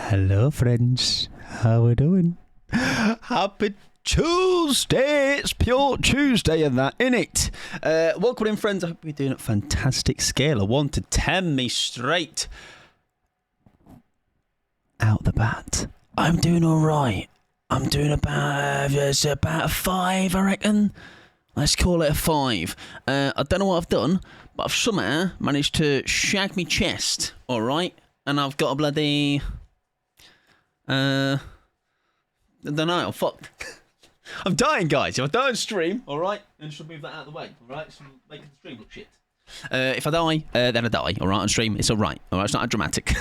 Hello, friends. How we doing? Happy Tuesday. It's pure Tuesday and that, innit? Welcome in, friends. I hope you're doing a fantastic scale. A 1 to 10, me straight. Out the bat. I'm doing all right. I'm doing about a 5, I reckon. Let's call it a 5. I don't know what I've done, but I've somehow managed to shag me chest, all right? And I've got a bloody... I don't know, I'm fucked. I'm dying, guys. If I die on stream, all right, then should move that out of the way, all right? So making the stream look shit. If I die, then I die, all right, on stream. It's all right, it's not that dramatic.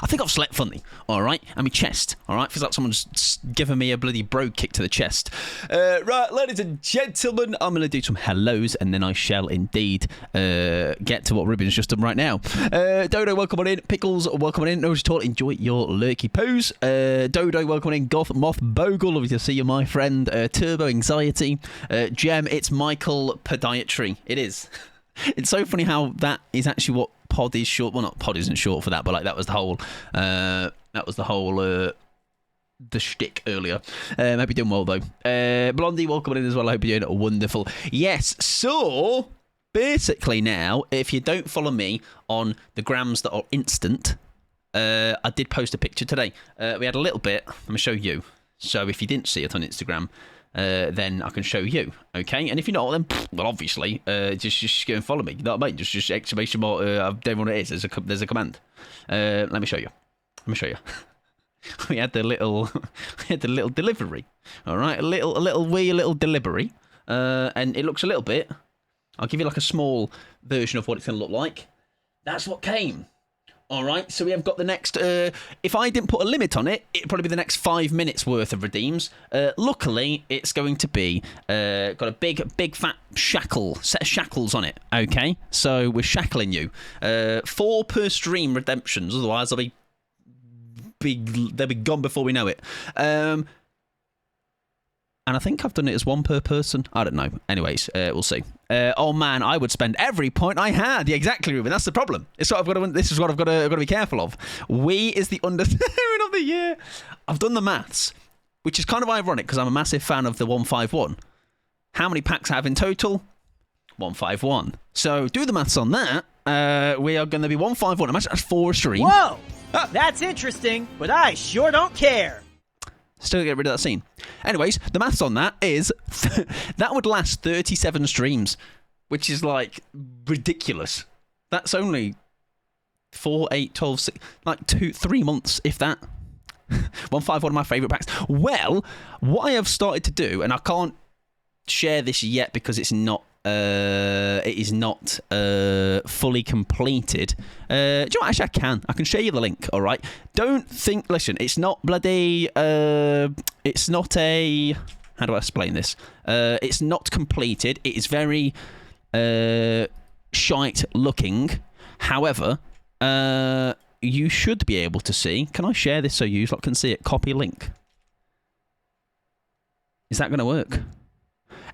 I think I've slept funny, all right? And my chest, all right? Feels like someone's given me a bloody bro kick to the chest. Right, ladies and gentlemen, I'm going to do some hellos, and then I shall indeed get to what Ruben's just done right now. Dodo, welcome on in. Pickles, welcome on in. No talk. Enjoy your lurky pose. Dodo, welcome on in. Goth, Moth, Bogle, lovely to see you, my friend. Turbo Anxiety. Gem, it's Michael Podiatry. It is. It's so funny how that is actually what pod is short. Well, not pod isn't short for that, but like that was the whole the shtick earlier. Hope you're doing well though. Blondie, welcome in as well. I hope you're doing wonderful. Yes, so basically now, if you don't follow me on the grams that are instant, I did post a picture today. We had a little bit. I'm gonna show you. So if you didn't see it on Instagram, then I can show you, okay? And if you're not, then, well, obviously, just go and follow me. You know what I mean? Just exclamation mark, I don't know what it is. There's a command. Let me show you. We had the little delivery, all right? A little delivery, and it looks a little bit. I'll give you like a small version of what it's going to look like. That's what came. All right, so we have got the next, if I didn't put a limit on it, it'd probably be the next 5 minutes worth of redeems. Luckily, it's going to be, got a big fat set of shackles on it, okay? So we're shackling you. 4 per stream redemptions, otherwise they'll be gone before we know it. And I think I've done it as 1 per person. I don't know. Anyways, we'll see. Oh man, I would spend every point I had. Yeah, exactly, Ruben. That's the problem. This is what I've got to be careful of. We is the understatement of the year. I've done the maths, which is kind of ironic because I'm a massive fan of the 151. How many packs I have in total? 151. So do the maths on that. We are going to be 151. Imagine that's 4 streams. Whoa, that's interesting, but I sure don't care. Still get rid of that scene. Anyways, the maths on that is that would last 37 streams, which is like ridiculous. That's only 4, 8, 12, 6, like 3 months, if that. 151 of my favourite packs. Well, what I have started to do, and I can't share this yet because it is not fully completed. Do you know what? Actually, I can share you the link, all right? Don't think, listen, it's not bloody, it's not a, how do I explain this? It's not completed. It is very shite looking. However, you should be able to see, can I share this so you can see it? Copy link. Is that going to work?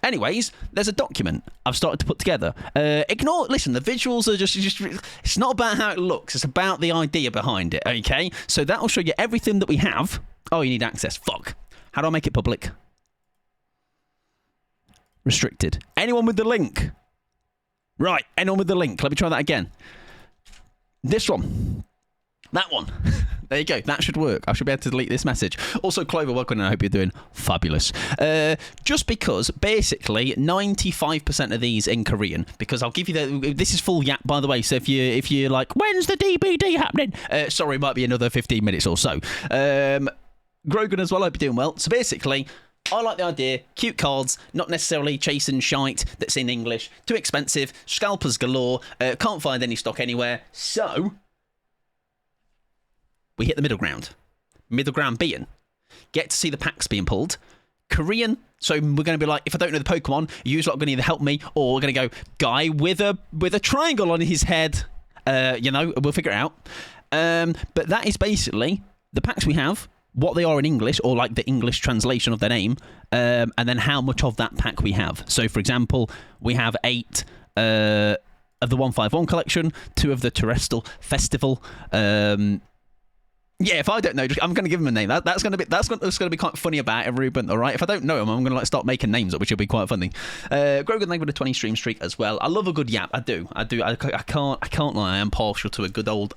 Anyways, there's a document I've started to put together. Listen, the visuals are just, it's not about how it looks, it's about the idea behind it, okay? So that'll show you everything that we have. Oh, you need access. Fuck. How do I make it public? Restricted. Anyone with the link? Right, anyone with the link? Let me try that again. This one. That one. There you go. That should work. I should be able to delete this message. Also, Clover, welcome, and I hope you're doing fabulous. Just because, basically, 95% of these in Korean, because I'll give you this is full yap, by the way, so if you're like, when's the DBD happening? Sorry, it might be another 15 minutes or so. Grogan as well, I hope you're doing well. So basically, I like the idea. Cute cards, not necessarily chasing shite that's in English. Too expensive. Scalpers galore. Can't find any stock anywhere. So we hit the middle ground. Middle ground being, get to see the packs being pulled. Korean, so we're going to be like, if I don't know the Pokemon, you're going to either help me, or we're going to go, guy with a triangle on his head. We'll figure it out. But that is basically the packs we have, what they are in English, or like the English translation of their name, and then how much of that pack we have. So, for example, we have 8 of the 151 collection, 2 of the Terrestrial Festival, Yeah, if I don't know, I'm going to give him a name. That's going to be quite funny about it, Ruben. All right, if I don't know him, I'm going to like start making names up, which will be quite funny. Grogan Lake with a 20 stream streak as well. I love a good yap. I do. I can't lie. I am partial to a good old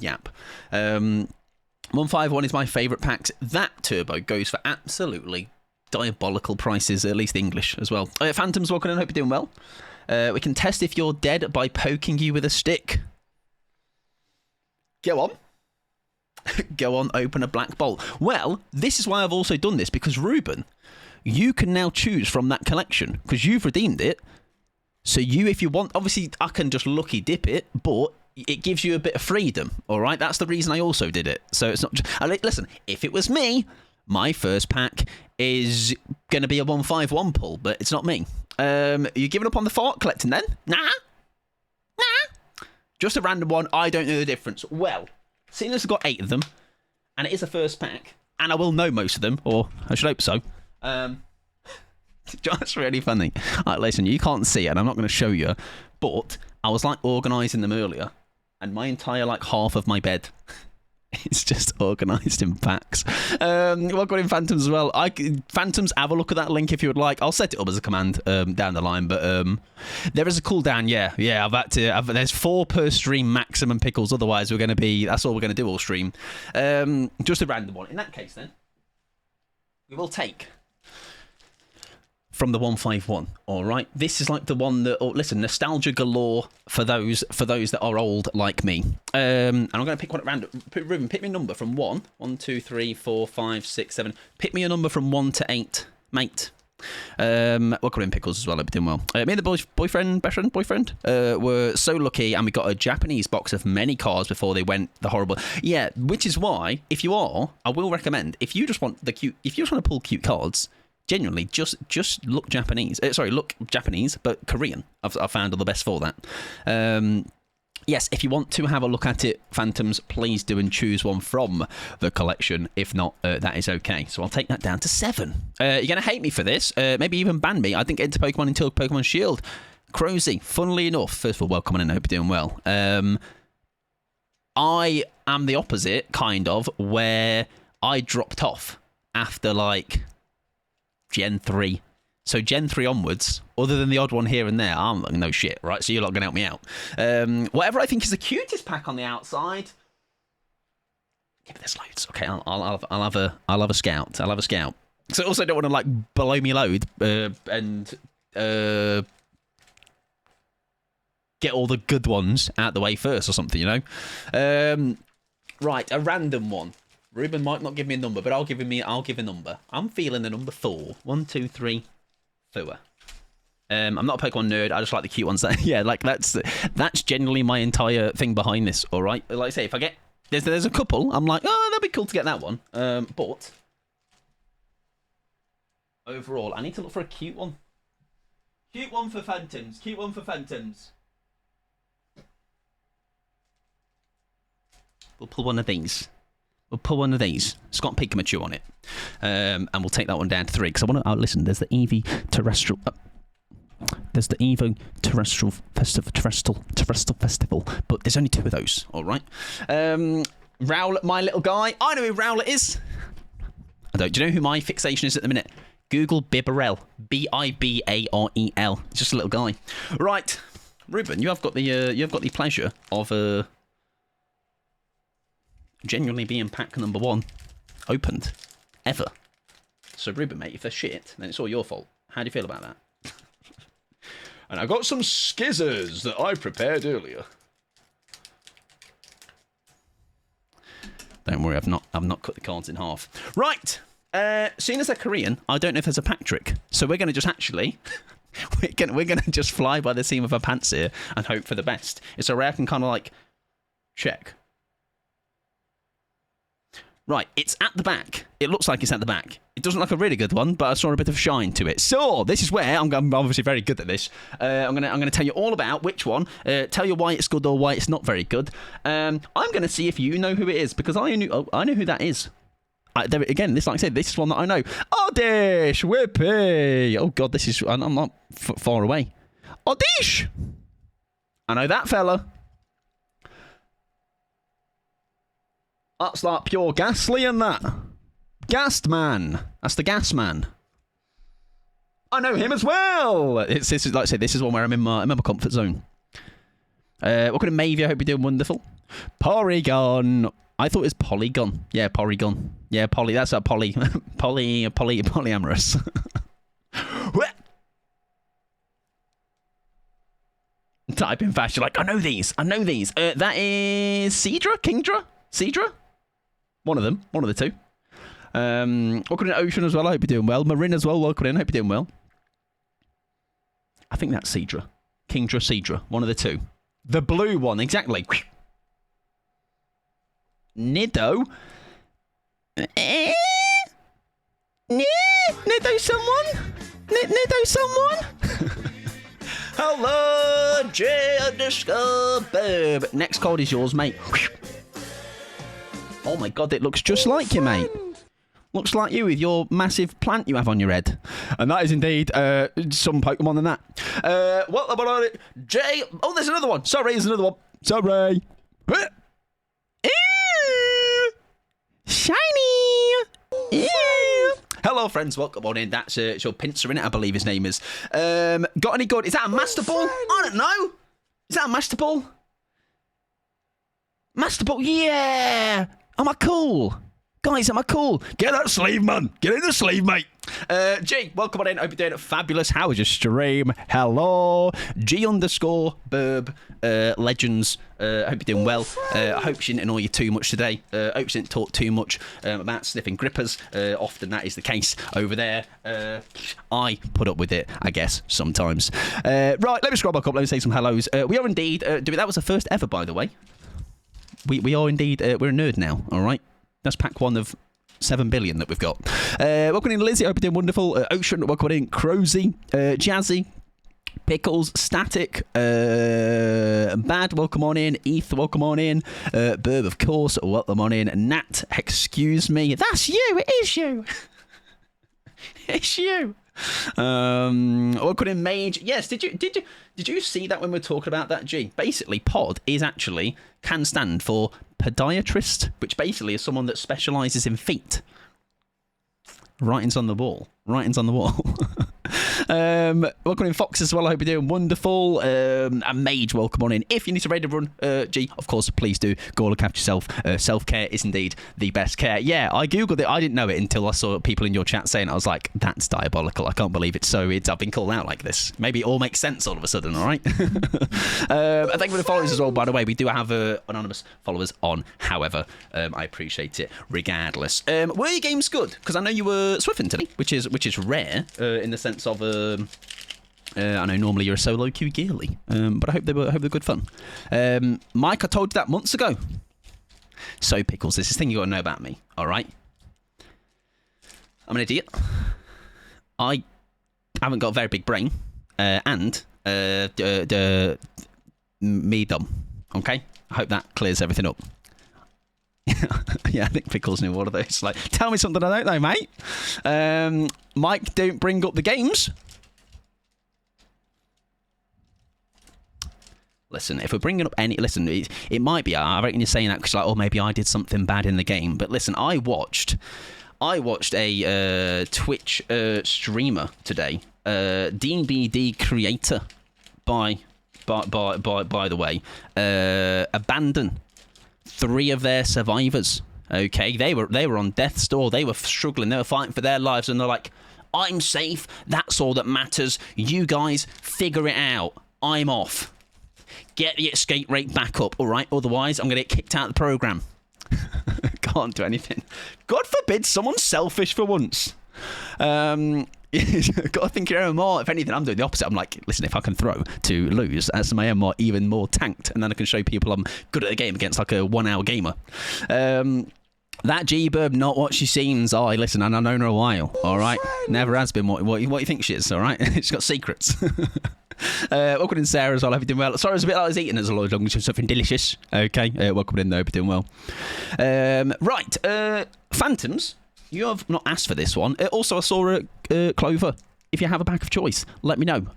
yap. 151 is my favourite packs. That turbo goes for absolutely diabolical prices, at least English as well. Phantoms, welcome in. Hope you're doing well. We can test if you're dead by poking you with a stick. Go on. Go on, open a black bolt. Well, this is why I've also done this, because Ruben, you can now choose from that collection, because you've redeemed it. So you, if you want, obviously I can just lucky dip it, but it gives you a bit of freedom, all right? That's the reason I also did it. So it's not just... Listen, if it was me, my first pack is going to be a 151 pull, but it's not me. You giving up on the fart collecting then? Nah. Just a random one. I don't know the difference. Well, seeing as I've got 8 of them, and it is a first pack, and I will know most of them, or I should hope so. That's really funny. Right, listen, you can't see it, and I'm not going to show you, but I was like organising them earlier, and my entire like half of my bed is just organised in packs. Welcome in Phantoms as well. Phantoms, have a look at that link if you would like. I'll set it up as a command down the line, but there is a cooldown. Yeah. I've had to. There's 4 per stream maximum pickles. Otherwise, that's all we're gonna do all stream. Just a random one. In that case, then we will take from the 151. All right, this is like the one that. Oh, listen, nostalgia galore for those that are old like me. And I'm going to pick one at random. Ruben, pick me a number from 1, 2, 3, 4, 5, 6, 7. Pick me a number from 1 to 8, mate. Welcome in Pickles as well. I've been doing well. Me and the boyfriend were so lucky, and we got a Japanese box of many cars before they went the horrible. Yeah, which is why if you are, I will recommend if you just want to pull cute cards. Genuinely, just look Japanese. Look Japanese, but Korean. I've found all the best for that. Yes, if you want to have a look at it, Phantoms, please do and choose one from the collection. If not, that is okay. So I'll take that down to 7. You're going to hate me for this. Maybe even ban me. I think enter Pokemon until Pokemon Shield. Crozy, funnily enough, first of all, welcome and I hope you're doing well. I am the opposite, kind of, where I dropped off after, like... Gen 3. So Gen 3 onwards, other than the odd one here and there, I'm like, no shit, right? So you're not going to help me out. Whatever I think is the cutest pack on the outside. Yeah, but there's loads. Okay, I'll have a scout. I'll have a scout. So I also don't want to like blow me load and get all the good ones out the way first or something, you know. Right, a random one. Ruben might not give me a number, but I'll give a number. I'm feeling the number 4. 1, 2, 3, 4. I'm not a Pokemon nerd. I just like the cute ones. Yeah, like that's generally my entire thing behind this. All right, like I say, if I get there's a couple, I'm like, oh, that'd be cool to get that one. But overall, I need to look for a cute one. Cute one for Phantoms. Cute one for Phantoms. We'll pull one of these. We'll pull one of these. It's got Pikachu on it. And we'll take that one down to 3. Because I want to... listen, there's the Eevee Terrestrial... there's the Evo Terrestrial Festival. But there's only 2 of those. All right. Rowlet, my little guy. I know who Rowlet is. I don't. Do you know who my fixation is at the minute? Google Bibarel. Bibarel. It's just a little guy. Right. Ruben, you have got the pleasure of... genuinely being pack number 1 opened ever. So Ruben, mate, if they're shit, then it's all your fault. How do you feel about that? And I got some skizzers that I prepared earlier. Don't worry, I've not cut the cards in half. Right. Seeing as they're Korean, I don't know if there's a pack trick. So we're gonna just actually we're gonna just fly by the seam of our pants here and hope for the best. It's a rare I can kind of like check. Right, it's at the back. It looks like it's at the back. It doesn't look like a really good one, but I saw a bit of shine to it. So this is where I'm obviously very good at this. I'm gonna tell you all about which one. Tell you why it's good or why it's not very good. I'm gonna see if you know who it is because I know who that is. Again, like I said, this is one that I know. Oddish Whippy. Oh God, this is. I'm not far away. Oddish. I know that fella. That's like pure ghastly and that. Gassed man. That's the gas man. I know him as well. This is like I said, this is one where I'm in my comfort zone. Welcome to Mavie. I hope you're doing wonderful. Porygon. I thought it was Polygon. Yeah, Porygon. Yeah, Poly. That's a polyamorous. Type in fast. You're like, I know these. That is Cedra, Kingdra, Cedra. One of them. One of the two. Welcome to Ocean as well. I hope you're doing well. Marin as well. Welcome in. Hope you're doing well. I think that's Cedra. Kingdra, Cedra. One of the two. The blue one, exactly. Nido. Nido someone? Nido someone? Hello, J_Bob. Next card is yours, mate. Oh my god, it looks just like you, mate. Looks like you with your massive plant you have on your head. And that is indeed some Pokemon than that. What about it? Oh, there's another one. Sorry, there's another one. Sorry. Shiny. Hello, friends. Welcome on in. That's it's your Pinsir in it, I believe his name is. Got any good? Is that a Master Ball? I don't know. Is that a Master Ball? Master Ball, yeah. Am I cool? Guys, am I cool? Get that sleeve, man. Get in the sleeve, mate. G, welcome on in. Hope you're doing fabulous. How was your stream? Hello. G_Burb Legends. Hope you're doing well. I hope she didn't annoy you too much today. Hope she didn't talk too much about sniffing grippers. Often that is the case over there. I put up with it, I guess, sometimes. Right, let me scroll back up. Let me say some hellos. We are indeed that was the first ever, by the way. We are indeed, we're a nerd now, all right? That's pack one of 7 billion that we've got. Welcome in, Lizzie. I hope you're doing wonderful. Ocean, welcome in. Crozy, Jazzy, Pickles, Static, Bad, welcome on in. Eth, welcome on in. Burb, of course, welcome on in. Nat, excuse me. That's you. It is you. It's you. Welcome in, Mage. Yes, did you see that when we were talking about that? G, basically pod can stand for podiatrist, which basically is someone that specialises in feet. Writings on the wall. Welcome in, Fox, as well. I hope you're doing wonderful. And Mage, welcome on in. If you need to raid a run, G, of course, please do. Go look after yourself. Self-care is indeed the best care. Yeah, I googled it. I didn't know it until I saw people in your chat saying it. I was like, that's diabolical. I can't believe it. So I've been called out like this. Maybe it all makes sense all of a sudden, all right? And thank you for the followers as well, by the way. We do have anonymous followers on, however. I appreciate it regardless. Were your games good? Because I know you were Swiffing today, which is rare in the sense of I know normally you're a solo queue gearly, but I hope they're good fun. Mike, I told you that months ago. So Pickles, this is the thing you got to know about me, all right? I'm an idiot. I haven't got a very big brain, and me dumb. Okay, I hope that clears everything up. Yeah, I think Pickles knew one of those. Like, tell me something I don't know, mate. Mike, don't bring up the games. Listen, if we're bringing up any... Listen, it might be... I reckon you're saying that because, like, oh, maybe I did something bad in the game. But listen, I watched a Twitch streamer today. DBD creator, by the way, abandon 3 of their survivors. Okay, they were on death's door. They were struggling. They were fighting for their lives, and they're like, I'm safe. That's all that matters. You guys figure it out. I'm off. Get the escape rate back up, all right? Otherwise, I'm going to get kicked out of the program. Can't do anything. God forbid someone's selfish for once. Got to think your own more. If anything, I'm doing the opposite. I'm like, listen, if I can throw to lose, that's my own more even more tanked, and then I can show people I'm good at the game against like a 1-hour gamer. That G-Burb, not what she seems. Oh, listen, and I've known her a while, all right? Never has been what you think she is, all right? She's got secrets. Welcome in, Sarah, as well. I hope you're doing well. Sorry, it was a bit like I was eating as long as something delicious. Okay, welcome in, though. Hope you're doing well. Right, Phantoms, you have not asked for this one. Also, I saw Clover. If you have a pack of choice, let me know.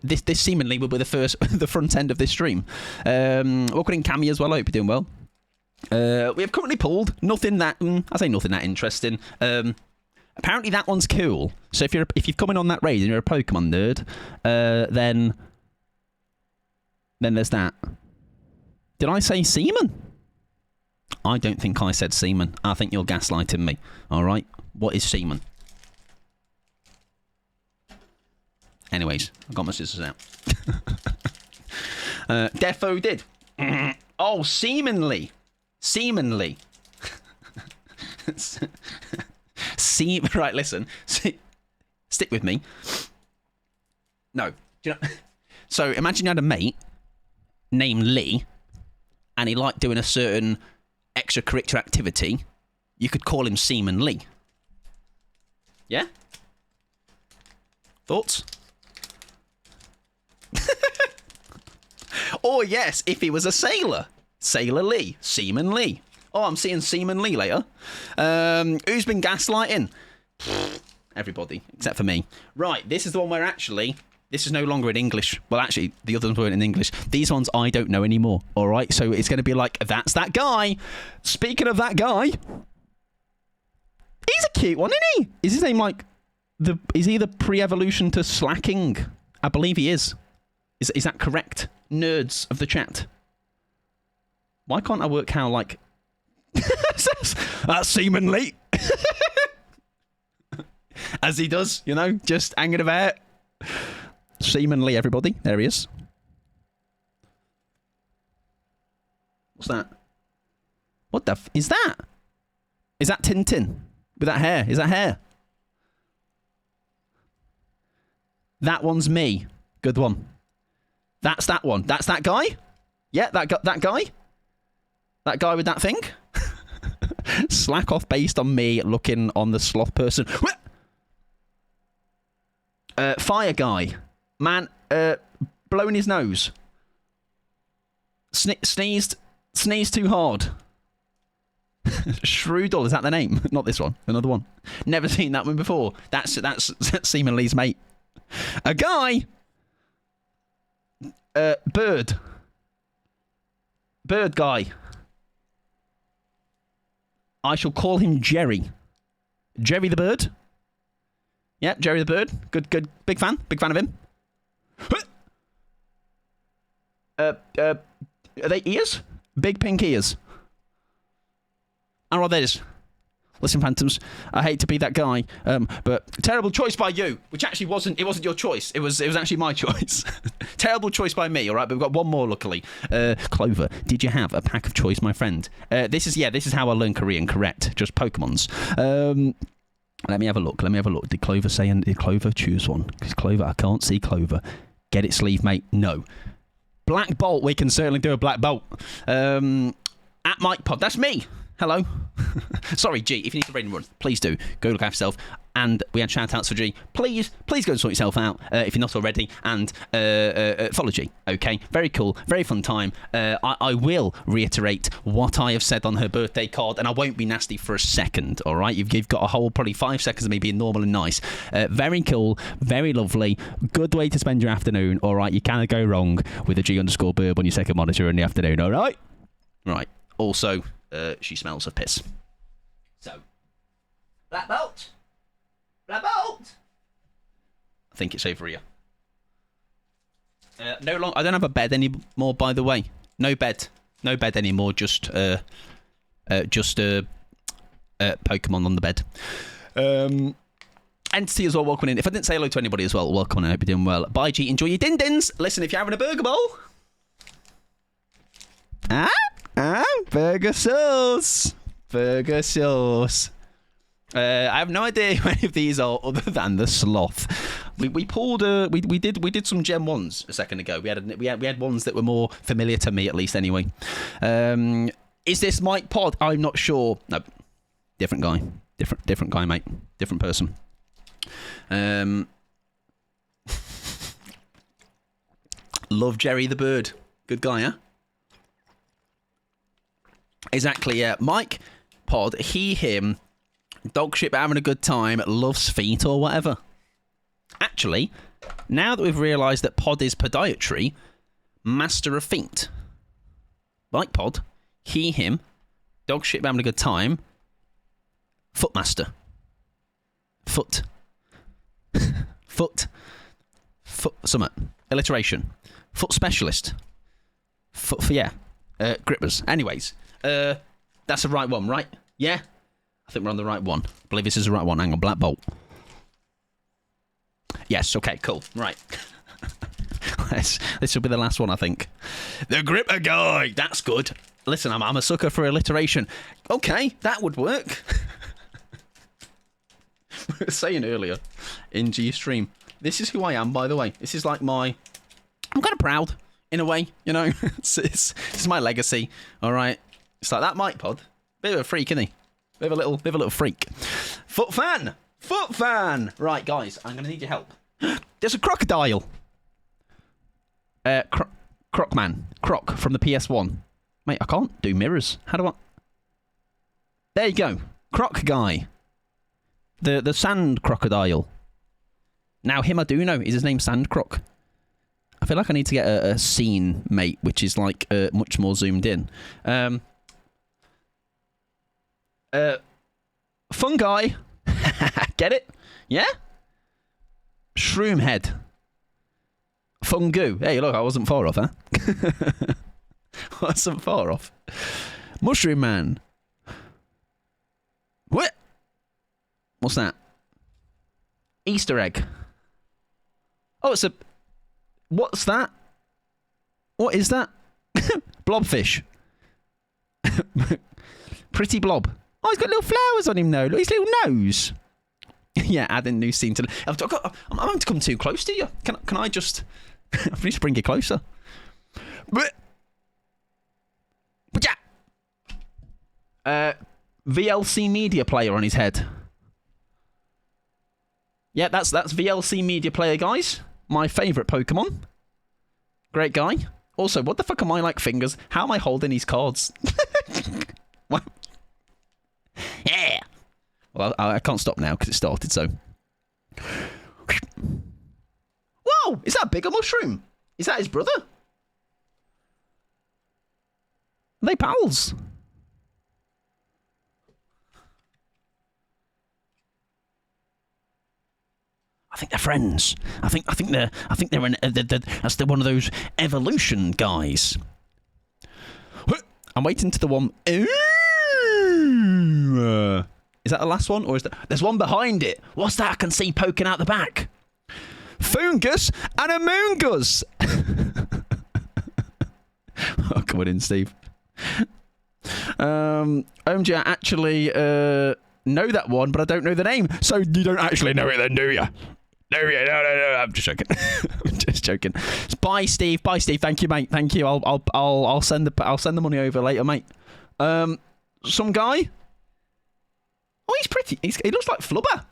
This seemingly will be the front end of this stream. Welcome in, Cammy, as well. I hope you're doing well. We have currently pulled nothing that I say nothing that interesting. Apparently that one's cool. So if you've come in on that raid and you're a Pokemon nerd, then there's that. Did I say semen? I don't think I said semen. I think you're gaslighting me. All right. What is semen? Anyways, I've got my scissors out. Defo did. Oh, seemingly. Right, listen. Stick with me. No. Do you know? So imagine you had a mate named Lee, and he liked doing a certain extracurricular activity. You could call him Seaman Lee. Yeah? Thoughts? Or yes, if he was a sailor. Sailor Lee. Seaman Lee. Oh, I'm seeing Seaman Lee later. Who's been gaslighting? Everybody, except for me. Right, this is the one where actually, this is no longer in English. Well, actually, the others weren't in English. These ones I don't know anymore, all right? So it's going to be like, that's that guy. Speaking of that guy, he's a cute one, isn't he? Is his name like, is he the pre-evolution to slacking? I believe he is. Is that correct? Nerds of the chat. Why can't I work how, like... That's Seaman Lee. As he does, you know, just hanging about. Seaman Lee, everybody. There he is. What's that? What the is that? Is that Tintin? With that hair? Is that hair? That one's me. Good one. That's that one. That's that guy? Yeah, that guy? That guy with that thing? Slack off based on me looking on the sloth person. Fire guy. Man, blowing his nose. Sneezed too hard. Shrewdle, is that the name? Not this one. Another one. Never seen that one before. That's Seaman Lee's mate. A guy. Bird guy. I shall call him Jerry. Jerry the bird. Yeah, Jerry the bird. Good. Big fan of him. Are they ears? Big pink ears. Are theirs? Listen, Phantoms, I hate to be that guy, but terrible choice by you, which actually wasn't your choice. It was actually my choice. Terrible choice by me, all right? But we've got one more, luckily. Clover, did you have a pack of choice, my friend? This is how I learn Korean, correct? Just Pokemons. Let me have a look. Did Clover choose one? Because Clover, I can't see Clover. Get it, sleeve, mate. No. Black Bolt, we can certainly do a Black Bolt. At Mike Pod, that's me. Hello. Sorry, G, if you need to raid and run, please do. Go look after yourself. And we had shout-outs for G. Please go and sort yourself out if you're not already. And follow G, okay? Very cool. Very fun time. I will reiterate what I have said on her birthday card, and I won't be nasty for a second, all right? You've got a whole probably 5 seconds of me being normal and nice. Very cool. Very lovely. Good way to spend your afternoon, all right? You cannot go wrong with a G_burb on your second monitor in the afternoon, all right? Right. Also... she smells of piss. So, Black Bolt. I think it's over here. No long. I don't have a bed anymore, by the way. No bed anymore. Just Pokemon on the bed. Entity as well, welcome in. If I didn't say hello to anybody as well, welcome on. I hope you're doing well. Bye, G. Enjoy your din-dins. Listen, if you're having a burger bowl. Burger sauce. I have no idea who any of these are other than the sloth. We pulled we did some Gen 1s a second ago. We had ones that were more familiar to me, at least anyway. Is this Mike Pod? I'm not sure. No, different guy. Different guy, mate. Different person. Love Jerry the bird. Good guy, huh? Exactly, yeah. Mike Pod, he, him, dog shit, but having a good time, loves feet or whatever. Actually, now that we've realised that Pod is podiatry, master of feet. Mike Pod, he, him, Dog shit, but having a good time. Footmaster. Foot. Foot. Summit. Alliteration. Foot specialist. Foot for, yeah. Grippers. Anyways. That's the right one, right? Yeah? I think we're on the right one. I believe this is the right one. Hang on, Black Bolt. Yes, okay, cool. Right. This will be the last one, I think. The Gripper Guy. That's good. Listen, I'm a sucker for alliteration. Okay, that would work. We were saying earlier in G-Stream, this is who I am, by the way. This is like my... I'm kind of proud, in a way, you know. This is my legacy, all right? It's like that mic pod. Bit of a freak, isn't he? Bit of a little freak. Foot fan! Foot fan! Right, guys, I'm going to need your help. There's a crocodile. Crocman. Croc from the PS1. Mate, I can't do mirrors. How do I... There you go. Croc guy. The sand crocodile. Now, him I do know. Is his name Sand Croc? I feel like I need to get a scene, mate, which is, like, much more zoomed in. Fungi. Get it? Yeah? Shroom head. Fungu. Hey, look, I wasn't far off, huh? Wasn't far off. Mushroom man. What? What's that? Easter egg. Oh, it's a... What's that? What is that? Blobfish. Pretty blob. Oh, he's got little flowers on him now. Look, his little nose. Yeah, adding new scene to... I'm having to come too close to you. Can I just... I need to bring you closer. VLC media player on his head. Yeah, that's VLC media player, guys. My favourite Pokemon. Great guy. Also, what the fuck am I like fingers? How am I holding these cards? What? Yeah. Well, I can't stop now because it started, so... Whoa! Is that a bigger mushroom? Is that his brother? Are they pals? I think they're friends. I think they're that's one of those evolution guys. I'm waiting to the one. Is that the last one, or is that? There's one behind it. What's that? I can see poking out the back. Fungus and a moongus. Oh, come on in, Steve. OMG, I actually know that one, but I don't know the name. So you don't actually know it, then, do you? No, I'm just joking. I'm just joking. Bye, Steve. Bye, Steve. Thank you, mate. Thank you. I'll send the money over later, mate. Some guy. Oh, he's pretty. He looks like Flubber.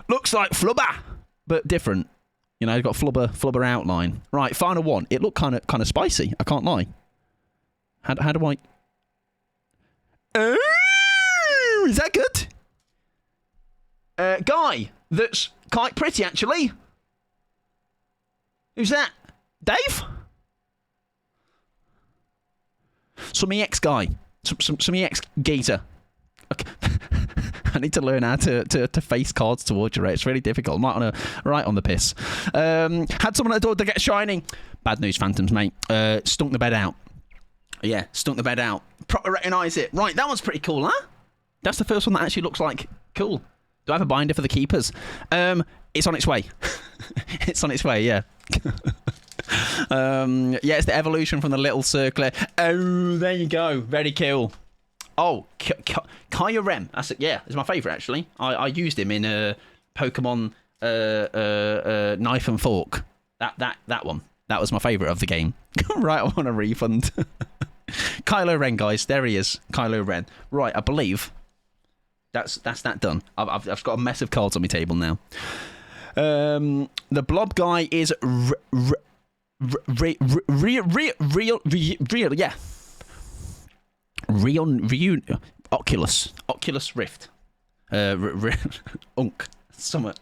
Looks like Flubber, but different. You know, he's got Flubber outline. Right, final one. It looked kind of spicy. I can't lie. How do I? Oh, is that good? Guy that's quite pretty, actually. Who's that? Dave? Some EX guy. Some EX geezer. Okay. I need to learn how to face cards towards you, right? It's really difficult. I'm right on the piss. Had someone at the door to get shining. Bad news, Phantoms, mate. Stunk the bed out. Yeah, stunk the bed out. Proper recognise it. Right, that one's pretty cool, huh? That's the first one that actually looks like cool. Do I have a binder for the keepers? It's on its way. It's on its way, yeah. Yeah, it's the evolution from the little circler. Oh, there you go. Very cool. Oh, Kyurem. That's it. Yeah, it's my favourite, actually. I used him in Pokemon Knife and Fork. That one. That was my favourite of the game. Right, I want a refund. Kylo Ren, guys. There he is. Kylo Ren. Right, I believe that's that done. I've got a mess of cards on my table now. The blob guy is real, yeah. Oculus Rift. Unk. Summit.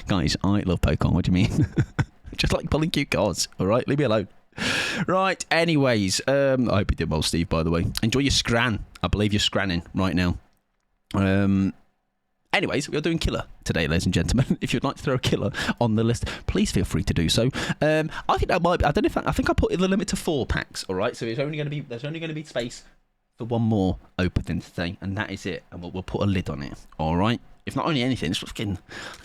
Guys, I love Pokemon. What do you mean? Just like pulling cute cards. All right, leave me alone. Right, anyways. I hope you did well, Steve, by the way. Enjoy your scran. I believe you're scranning right now. Anyways, we are doing killer today, ladies and gentlemen. If you'd like to throw a killer on the list, please feel free to do so. I think that might be, I don't know if I think I put in the limit to 4 packs, all right? So there's only going to be space for one more opening today, and that is it. And we'll put a lid on it, all right? If not only anything, it's fucking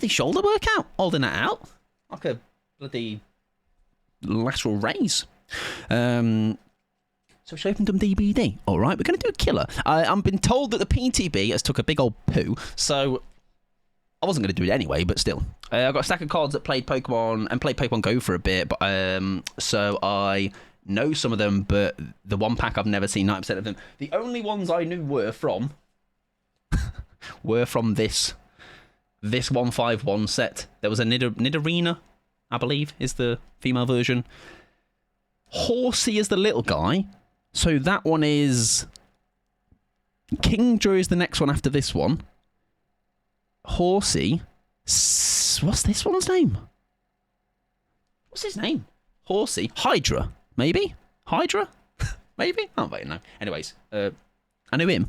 shoulder workout, holding that out like a bloody lateral raise. So she opened them DBD. All right, we're going to do a killer. I've been told that the PTB has took a big old poo, so I wasn't going to do it anyway, but still. I've got a stack of cards that played Pokemon Go for a bit, but so I know some of them, but the one pack I've never seen 90% of them. The only ones I knew were from this 151 set. There was a Nidorina, I believe, is the female version. Horsey is the little guy. So that one is... Kingdra is the next one after this one. Horsey. What's this one's name? What's his name? Horsey. Hydra, maybe? Hydra? Maybe? I don't know. Anyways, I knew him.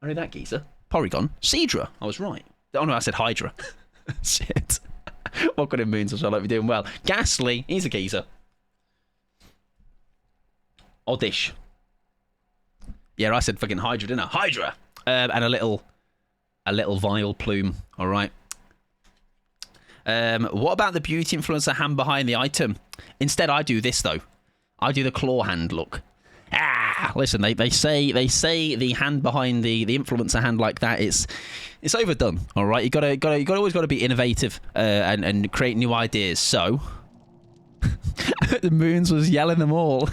I knew that geezer. Porygon. Seadra. I was right. Oh no, I said Hydra. Shit. What kind of moons as well? Like we're doing well. Ghastly. He's a geezer. Oddish. Yeah, I said fucking Hydra, didn't I? Hydra. And a little vile plume. All right. What about the beauty influencer hand behind the item? Instead, I do this though. I do the claw hand look. Listen, they say the hand behind the influencer hand like that, it's overdone. All right, you always got to be innovative and create new ideas. So the Moons was yelling them all.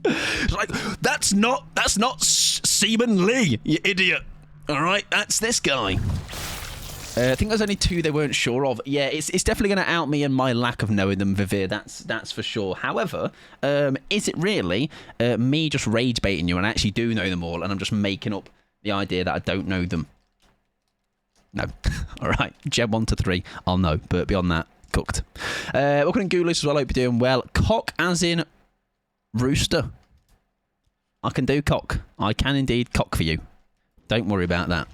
It's like that's not Seaman Lee, you idiot. All right, that's this guy. I think there's only 2 they weren't sure of. Yeah, it's definitely going to out me and my lack of knowing them, Vivir. That's for sure. However, is it really me just rage baiting you and I actually do know them all and I'm just making up the idea that I don't know them? No. All right. Gen 1 to 3, I'll know. But beyond that, cooked. Welcome to Ghoulish as well. I hope you're doing well. Cock as in rooster. I can do cock. I can indeed cock for you. Don't worry about that.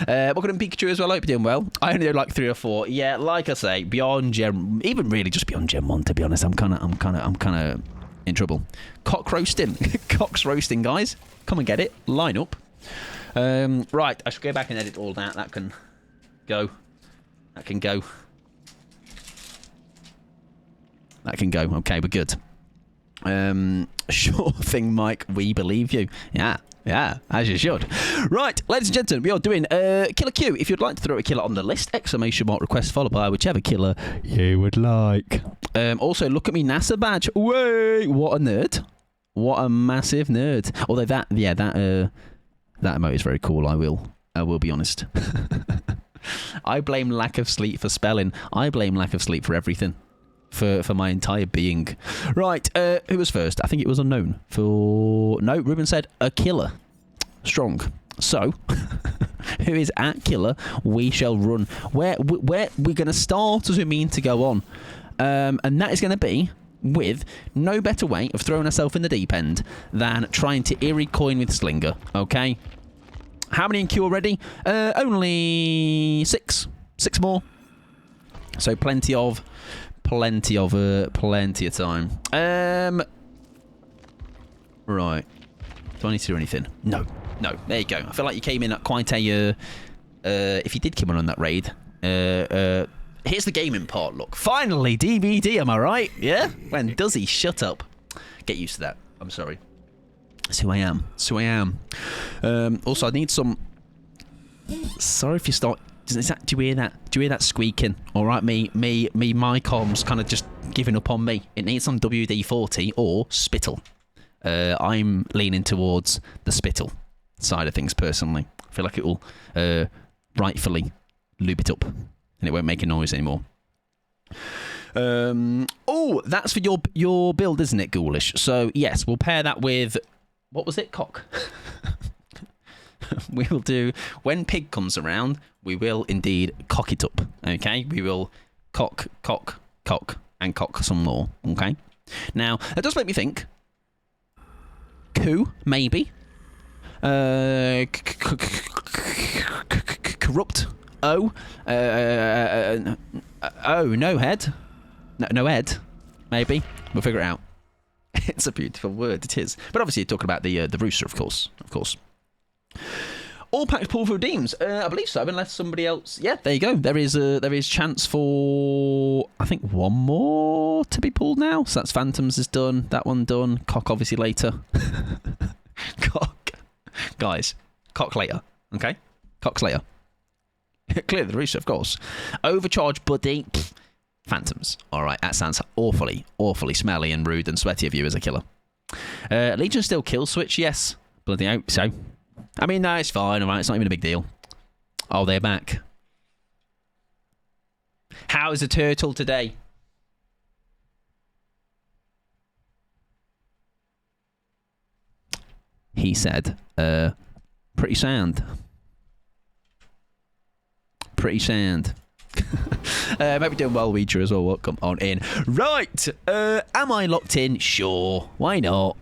Welcome to Pikachu as well. I hope you're doing well. I only do like 3 or 4. Yeah, like I say, beyond Gen, even really just beyond Gen 1. To be honest, I'm kind of in trouble. Cock roasting, cocks roasting, guys. Come and get it. Line up. Right, I should go back and edit all that. That can go. That can go. That can go. Okay, we're good. Sure thing, Mike. We believe you. Yeah, as you should. Right, ladies and gentlemen, we are doing Killer Q. If you'd like to throw a killer on the list, exclamation mark request followed by whichever killer you would like. Also, look at me NASA badge. Way, what a nerd. What a massive nerd. Although that emote is very cool, I will be honest. I blame lack of sleep for spelling. I blame lack of sleep for everything. For my entire being. Right, who was first? I think it was unknown. No, Ruben said a killer. Strong. So, who is at killer? We shall run. Where we're going to start as we mean to go on. And that is going to be with no better way of throwing ourselves in the deep end than trying to eerie coin with Slinger. Okay? How many in queue already? Only 6. 6 more. So plenty of time. Right. Do I need to do anything? No. There you go. I feel like you came in at quite a. If you did come on that raid, here's the gaming part. Look, finally DVD. Am I right? Yeah. When does he shut up? Get used to that. I'm sorry. That's who I am. Also, I need some. Sorry if you start. Do you hear that? Do you hear that squeaking? All right, my comms kind of just giving up on me. It needs some WD-40 or spittle. I'm leaning towards the spittle side of things personally. I feel like it will rightfully lube it up and it won't make a noise anymore. Oh, that's for your build, isn't it, Ghoulish? So yes, we'll pair that with what was it? Cock. We will do, when Pig comes around, we will indeed cock it up, okay? We will cock, and cock some more. Okay. Now that does make me think. Coup, maybe. Corrupt. Oh. No head. No head. Maybe. We'll figure it out. It's a beautiful word, it is. But obviously, you're talking about the rooster, of course. Of course. All packs pulled for redeems. I believe so, unless somebody else. Yeah, there you go. There is chance for, I think, one more to be pulled now. So that's Phantoms is done. That one done. Cock obviously later. Cock, guys. Cock later. Okay. Cock's later. Clear the rooster, of course. Overcharge buddy. Pfft. Phantoms. All right, that sounds awfully smelly and rude and sweaty of you as a killer. Legion still kill switch. Yes. Bloody hope so. I mean, no, it's fine, all right? It's not even a big deal. Oh, they're back. How's the turtle today? He said, pretty sound. Pretty sound. Maybe doing well, Ouija, as well. Come on in. Right. Am I locked in? Sure. Why not?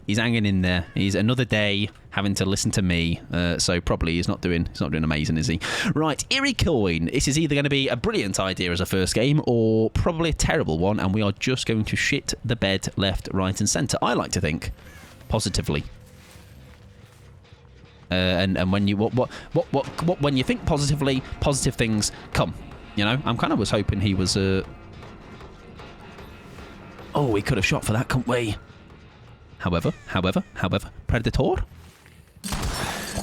He's hanging in there. He's another day having to listen to me. So probably he's not doing amazing, is he? Right, Eerie Coin. This is either going to be a brilliant idea as a first game or probably a terrible one, and we are just going to shit the bed left, right, and centre. I like to think positively. And when you when you think positively, positive things come. You know, I'm kind of was hoping he was. Oh, we could have shot for that, couldn't we? However, Predator.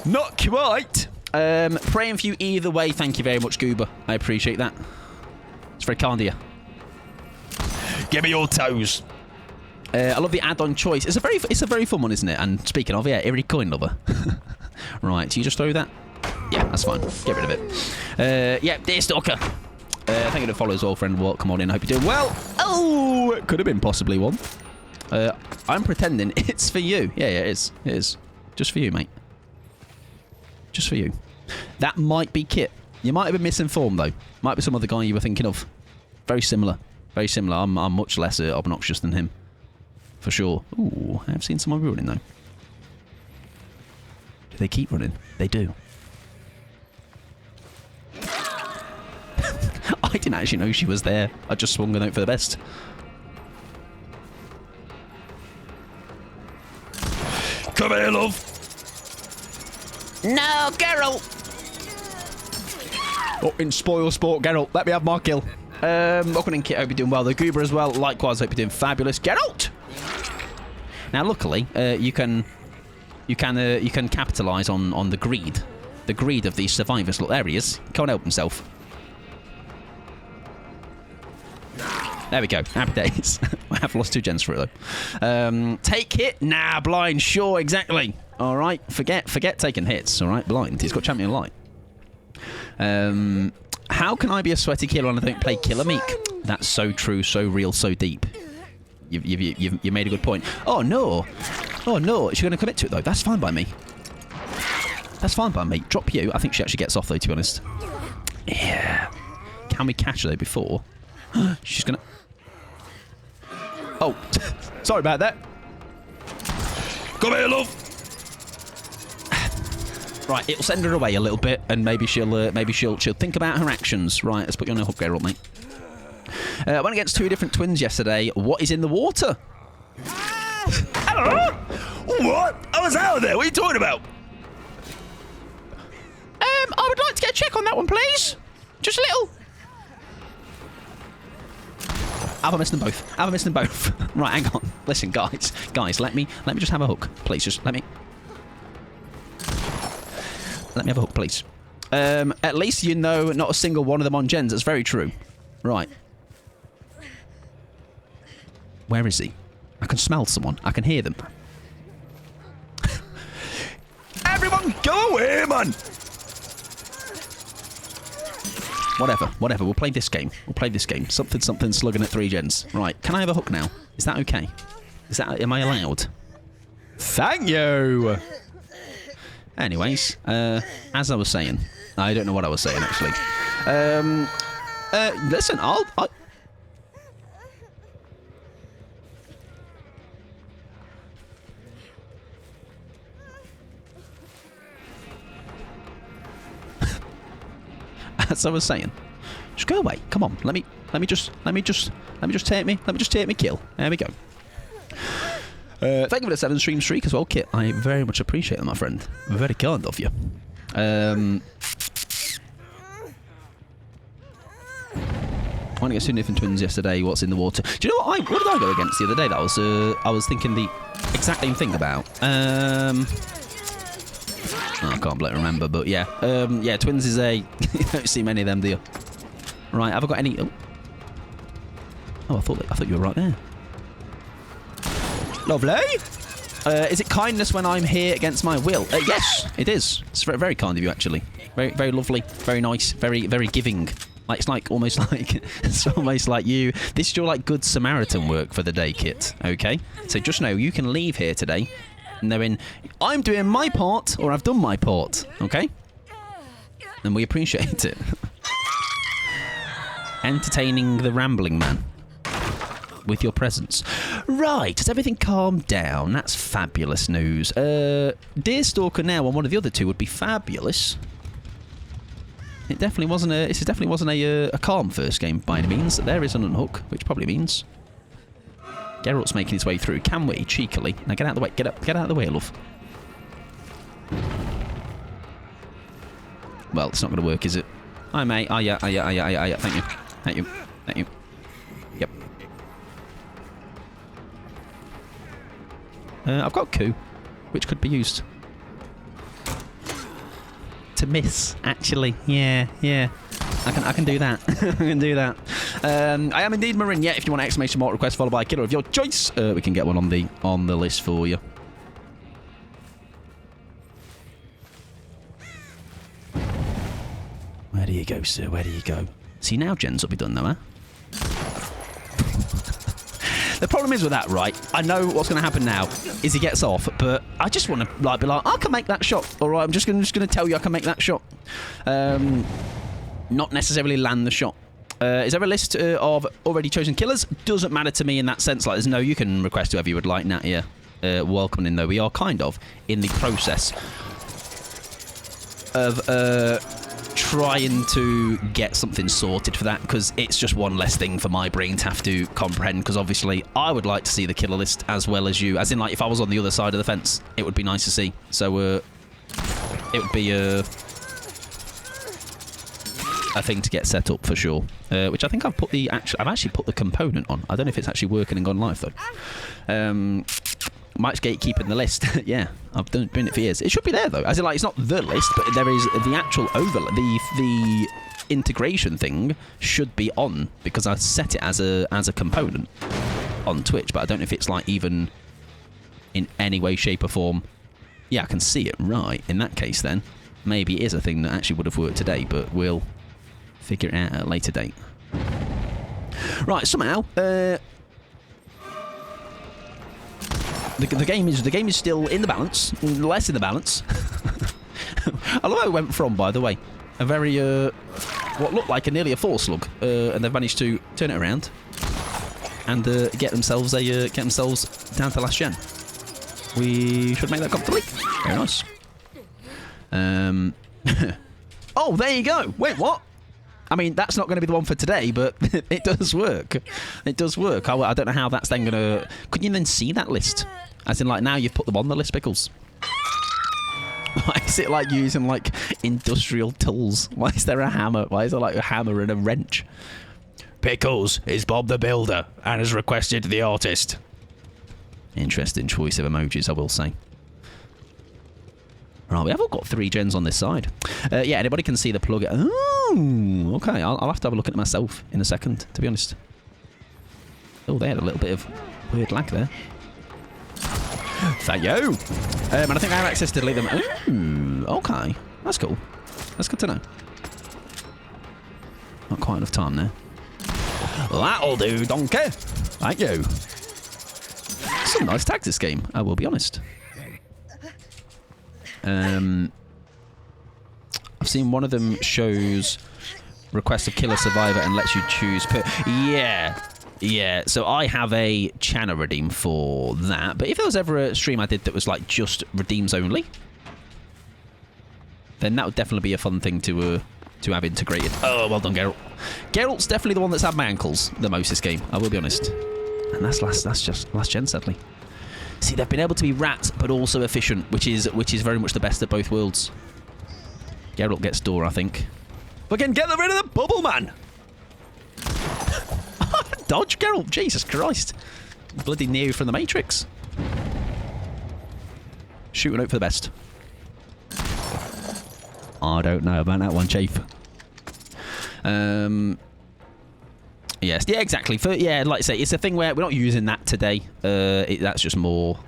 Not quite. Praying for you either way. Thank you very much, Goober. I appreciate that. It's very kind of you. Give me your toes. I love the add-on choice. It's a very fun one, isn't it? And speaking of, yeah, Eerie Coin lover. Right, do you just throw that? Yeah, that's fine. Get rid of it. Yeah, Deerstalker. Thank you to follow as well, friend. Welcome on in. I hope you're doing well. Oh, it could have been possibly one. I'm pretending it's for you. Yeah, it is. It is. Just for you, mate. Just for you. That might be Kit. You might have been misinformed, though. Might be some other guy you were thinking of. Very similar. Very similar. I'm much less obnoxious than him. For sure. Ooh, I have seen someone running, though. Do they keep running? They do. I didn't actually know she was there. I just swung a note for the best. Come here, love. No, Geralt. Oh, in spoil sport, Geralt. Let me have my kill. Welcome in, Kit. Hope you're doing well. The Goober as well. Likewise, hope you're doing fabulous. Geralt. Now, luckily, you can capitalise on the greed of these survivors. Look, there he is. Can't help himself. There we go. Happy days. I have lost 2 gens for it, though. Take hit? Nah, blind. Sure, exactly. All right. Forget taking hits. All right, blind. He's got champion light. How can I be a sweaty killer and I don't play Killer Meek? That's so true, so real, so deep. You made a good point. Oh, no. Oh, no. Is she going to commit to it, though? That's fine by me. That's fine by me. Drop you. I think she actually gets off, though, to be honest. Yeah. Can we catch her, though, before? She's going to... Oh, sorry about that. Come here, love. Right, it'll send her away a little bit, and maybe she'll think about her actions. Right, let's put you on a hook there, mate. Went against 2 different twins yesterday. What is in the water? I don't know. What? I was out there. What are you talking about? I would like to get a check on that one, please. Just a little. Have I missed them both? Have I missed them both? Right, hang on. Listen, guys, let me just have a hook, please. Just let me have a hook, please. At least you know not a single one of them on gens. That's very true. Right. Where is he? I can smell someone. I can hear them. Everyone, go away, man! Whatever. We'll play this game. Something slugging at 3 gens. Right. Can I have a hook now? Is that okay? Am I allowed? Thank you! Anyways, as I was saying, I don't know what I was saying, actually. Listen, As I was saying. Just go away. Come on. Let me just take me kill. There we go. Thank you for the 7 stream streak as well, Kit. I very much appreciate it, my friend. Very kind of you. I went against 2 different twins yesterday. What's in the water? Do you know what did I go against the other day? That was I was thinking the exact same thing about. I can't bloody remember, but yeah, yeah. Twins is a. You don't see many of them, do you? Right, have I got any? Oh, I thought you were right there. Lovely. Is it kindness when I'm here against my will? Yes, it is. It's very, very kind of you, actually. Very, very lovely. Very nice. Very, very giving. Like it's like almost like it's almost like you. This is your like good Samaritan work for the day, Kit. Okay. So just know you can leave here today, knowing I'm doing my part or I've done my part. Okay. And we appreciate it. Entertaining the rambling man with your presence. Right, has everything calmed down? That's fabulous news. Deerstalker now on one of the other two would be fabulous. It definitely wasn't a. This definitely wasn't a calm first game by any means. There is an unhook, which probably means Geralt's making his way through. Can we cheekily? Now get out of the way. Get out of the way, love. Well, it's not going to work, is it? Hi, mate. Oh yeah. Thank you. Thank you. Thank you. Yep. I've got coup, which could be used to miss. Actually, yeah. I can do that. I can do that. I am indeed Marin. Yeah, if you want an exclamation mark request followed by a killer of your choice, we can get one on the list for you. Where do you go, sir? Where do you go? See, now gens will be done, though, huh? The problem is with that, right? I know what's going to happen now is he gets off, but I just want to like be like, I can make that shot. All right, I'm just going to tell you I can make that shot. Not necessarily land the shot. Is there a list of already chosen killers? Doesn't matter to me in that sense. Like, there's no, you can request whoever you would like, Natia. Welcome in, though. We are kind of in the process of trying to get something sorted for that, because it's just one less thing for my brain to have to comprehend, because obviously I would like to see the killer list as well as you, as in like if I was on the other side of the fence it would be nice to see. So it would be a thing to get set up for sure, which I think I've actually put the component on. I don't know if it's actually working and gone live though. Mike's gatekeeping the list. Yeah, I've been doing it for years. It should be there though, as in like it's not the list, but there is the actual overlay. The integration thing should be on because I set it as a component on Twitch, but I don't know if it's like even in any way, shape, or form. Yeah, I can see it. Right. In that case, then maybe it is a thing that actually would have worked today, but we'll figure it out at a later date. Right. Somehow. The game is still in the balance, less in the balance. I love how it went from, by the way, a very what looked like nearly a 4 slug, and they've managed to turn it around and get themselves down to last gen. We should make that comfortably. Very nice. Oh, there you go. Wait, what? I mean, that's not going to be the one for today, but it does work. It does work. I don't know how that's then going to... Couldn't you then see that list? As in, like, now you've put them on the list, Pickles. Why is it, like, using, like, industrial tools? Why is there a hammer? Why is there, like, a hammer and a wrench? Pickles is Bob the Builder and has requested the artist. Interesting choice of emojis, I will say. Right, we have all got 3 gens on this side. Yeah, anybody can see the plug. Oh, okay. I'll have to have a look at it myself in a second, to be honest. Oh, they had a little bit of weird lag there. Thank you. And I think I have access to delete them. Ooh, okay. That's cool. That's good to know. Not quite enough time there. That'll do, donkey. Thank you. Some nice tags this game, I will be honest. I've seen one of them shows request a killer survivor and lets you choose per... Yeah. So I have a channel redeem for that. But if there was ever a stream I did that was like just redeems only, then that would definitely be a fun thing to to have integrated. Oh, well done, Geralt. Geralt's definitely the one that's had my ankles the most this game, I will be honest. And that's just last gen, sadly. See, they've been able to be rat, but also efficient, which is very much the best of both worlds. Geralt gets door, I think. Fucking get rid of the bubble, man! Dodge, Geralt, Jesus Christ. Bloody Neo from the Matrix. Shooting out for the best. I don't know about that one, Chief. Yes, yeah, exactly. Yeah, like I say, it's a thing where we're not using that today. That's just more...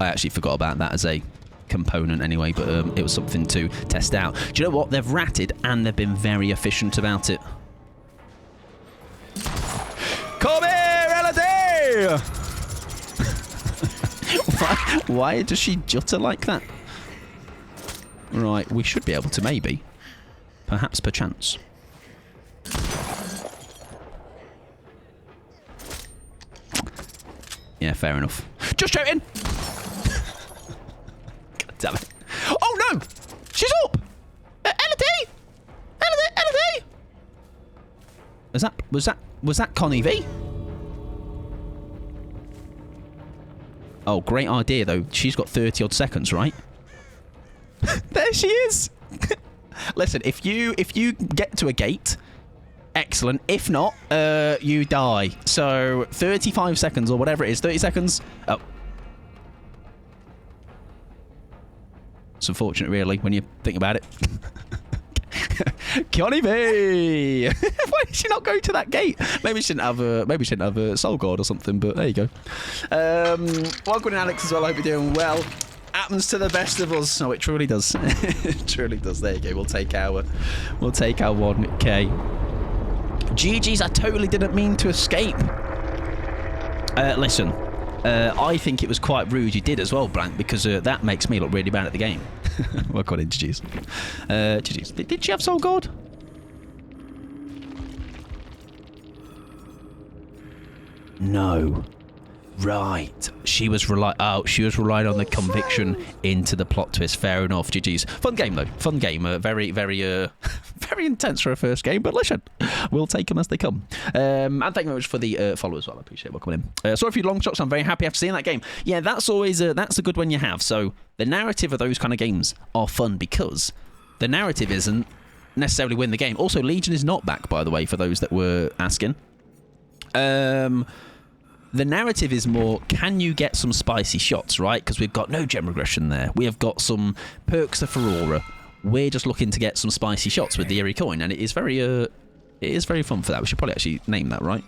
I actually forgot about that as a component anyway, but it was something to test out. Do you know what? They've ratted and they've been very efficient about it. Come here, Elodie! Why does she jutter like that? Right, we should be able to maybe. Perhaps, perchance. Yeah, fair enough. Just shouting! God damn it. Oh no! She's up! Elodie! Elodie! Was that Connie V? Oh, great idea though. She's got 30 odd seconds, right? There she is. Listen, if you get to a gate, excellent. If not, you die. So 35 seconds or whatever it is. 30 seconds. Oh. It's unfortunate, really, when you think about it. Connie V. Why did she not go to that gate? Maybe she didn't have a soul guard or something. But there you go. Welcome in, Alex, as well. I hope you're doing well. Happens to the best of us. No, it truly does. It truly does. There you go. We'll take our 1k. GG's. I totally didn't mean to escape. Listen. I think it was quite rude you did as well, Blank, because that makes me look really bad at the game. Well, go on in, GG's. GG's. Did she have Soul God? No. Right. She was relying on the conviction into the plot twist. Fair enough. GG's. Fun game, though. Fun game. Very, very, very intense for a first game, but listen, we'll take them as they come. And thank you very much for the follow as well. I appreciate it. Coming in. Sorry for your long shots. I'm very happy after seeing that game. Yeah, that's always that's a good one you have. So the narrative of those kind of games are fun because the narrative isn't necessarily win the game. Also, Legion is not back, by the way, for those that were asking. The narrative is more, can you get some spicy shots, right? Because we've got no gem regression there. We have got some perks of Aurora. We're just looking to get some spicy shots with the Eerie Coin, and it is very fun for that. We should probably actually name that, right?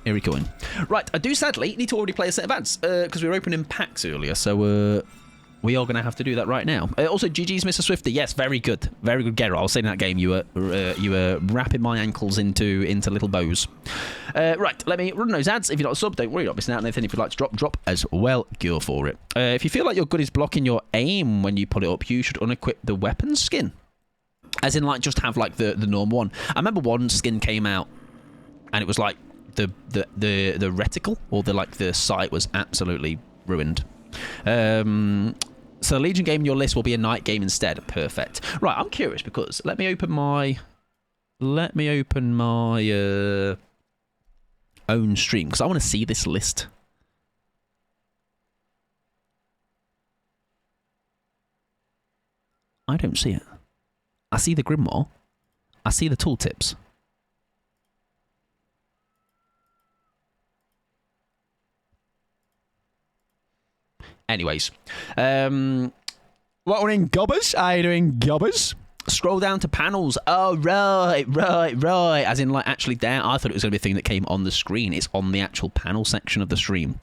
Eerie Coin. Right, I do sadly need to already play a set of ads because we were opening packs earlier, so we are going to have to do that right now. Also, GG's Mr. Swifty. Yes, very good. Very good, Geralt. I was saying in that game you were wrapping my ankles into little bows. Right, let me run those ads. If you're not a sub, don't worry, you're not missing out on anything. If you'd like to drop as well, go for it. If you feel like your gun is blocking your aim when you pull it up, you should unequip the weapon skin. As in, like, just have, like, the normal one. I remember one skin came out, and it was, like, the reticle, or the sight was absolutely ruined. So Legion game in your list will be a night game instead. Perfect. Right, I'm curious because let me open my own stream because I want to see this list. I don't see it. I see the Grimoire. I see the tooltips. Anyways, what are in gobbers? Are you doing gobbers? Scroll down to panels. Oh, right. As in, like, actually down. I thought it was going to be a thing that came on the screen. It's on the actual panel section of the stream.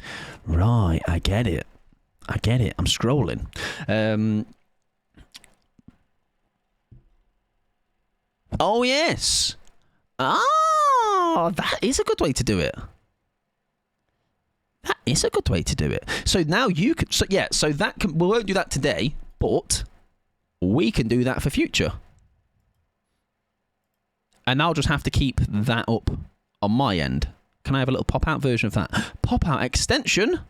Right, I get it. I'm scrolling. Oh, yes. Oh, that is a good way to do it. That is a good way to do it. So now you can... So, yeah, so that can... We won't do that today, but we can do that for future. And I'll just have to keep that up on my end. Can I have a little pop-out version of that? Pop-out extension?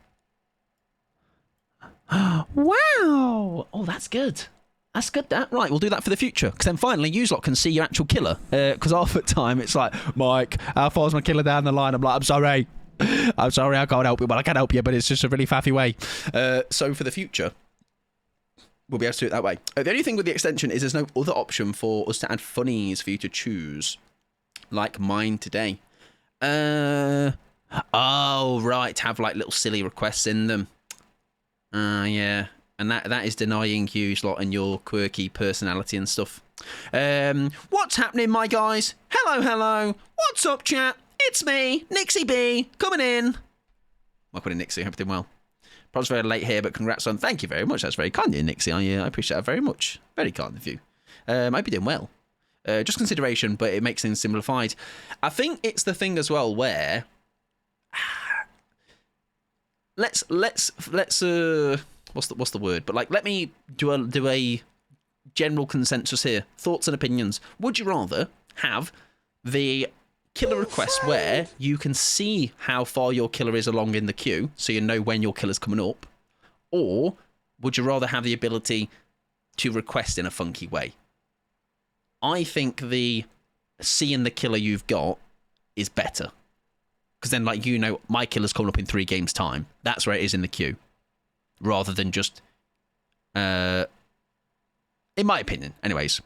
Wow! Oh, that's good. That's good, that. Right, we'll do that for the future. Because then finally, you lot can see your actual killer. Because half the time, it's like, Mike, how far's my killer down the line? I'm like, I'm sorry. I'm sorry, I can't help you. Well, I can help you, but it's just a really faffy way. So for the future, we'll be able to do it that way. The only thing with the extension is there's no other option for us to add funnies for you to choose. Like mine today. Oh, right, to have like little silly requests in them. Yeah. And that is denying you lot and your quirky personality and stuff. What's happening, my guys? Hello. What's up, chat? It's me, Nixie B, coming in. Welcome in, Nixie. Hope you're doing well. Probably very late here, but congrats on. Thank you very much. That's very kind of you, Nixie. I appreciate that very much. Very kind of you. I hope you're doing well. Just consideration, but it makes things simplified. I think it's the thing as well where let's what's the word? But like, let me do a general consensus here. Thoughts and opinions. Would you rather have the killer request where you can see how far your killer is along in the queue, so you know when your killer's coming up, or would you rather have the ability to request in a funky way? I think the seeing the killer you've got is better, because then, like, you know, my killer's coming up in 3 games' time. That's where it is in the queue. Rather than just, in my opinion, anyways.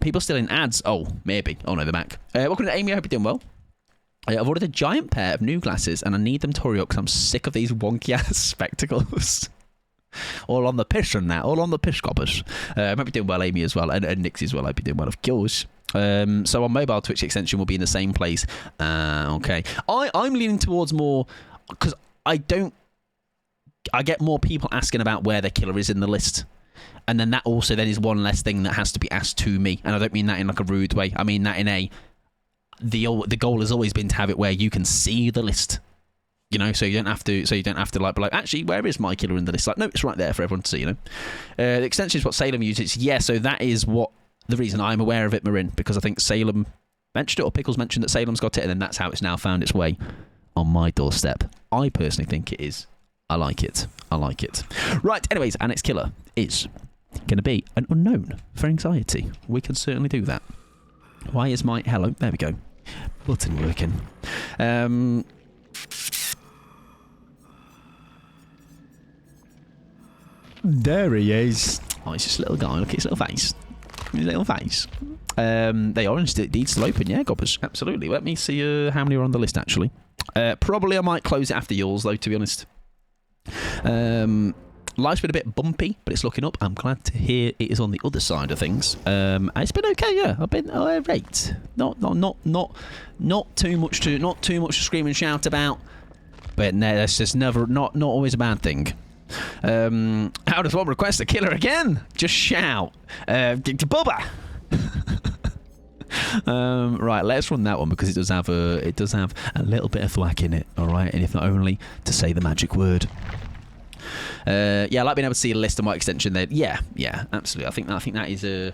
People still in ads. Oh, maybe. Oh no, they're back. Welcome to Amy. I hope you're doing well. I've ordered a giant pair of new glasses, and I need them to hurry up because I'm sick of these wonky ass spectacles. All on the piss and that. All on the piss gobbers. I hope you're doing well, Amy, as well, and Nixie as well. I hope you're doing well, of course. So on mobile, Twitch extension will be in the same place. Okay. I'm leaning towards more because I get more people asking about where their killer is in the list. And then that also then is one less thing that has to be asked to me. And I don't mean that in like a rude way. I mean that in the goal has always been to have it where you can see the list. You know, so you don't have to like be like, actually, where is my killer in the list? Like, no, it's right there for everyone to see, you know. The extension is what Salem uses. Yeah, so that is the reason I'm aware of it, Marin, because I think Salem mentioned it, or Pickles mentioned that Salem's got it, and then that's how it's now found its way on my doorstep. I personally think it is. I like it. Right, anyways, our next killer is going to be an unknown for anxiety. We can certainly do that. Why is my... Hello, there we go. Button working. There he is. Oh, he's just a little guy. Look at his little face. They are indeed still open, yeah, gobbers. Absolutely. Let me see how many are on the list, actually. Probably I might close it after yours, though, to be honest. Life's been a bit bumpy, but it's looking up. I'm glad to hear it is on the other side of things. It's been okay, yeah. I've been alright. Not too much to scream and shout about. But no, that's just not always a bad thing. How does one request a killer again? Just shout. Bubba. Right, let's run that one because it does have a little bit of thwack in it. All right, and if not only to say the magic word. Yeah, I like being able to see a list of my extension there. Yeah, absolutely. I think that is a.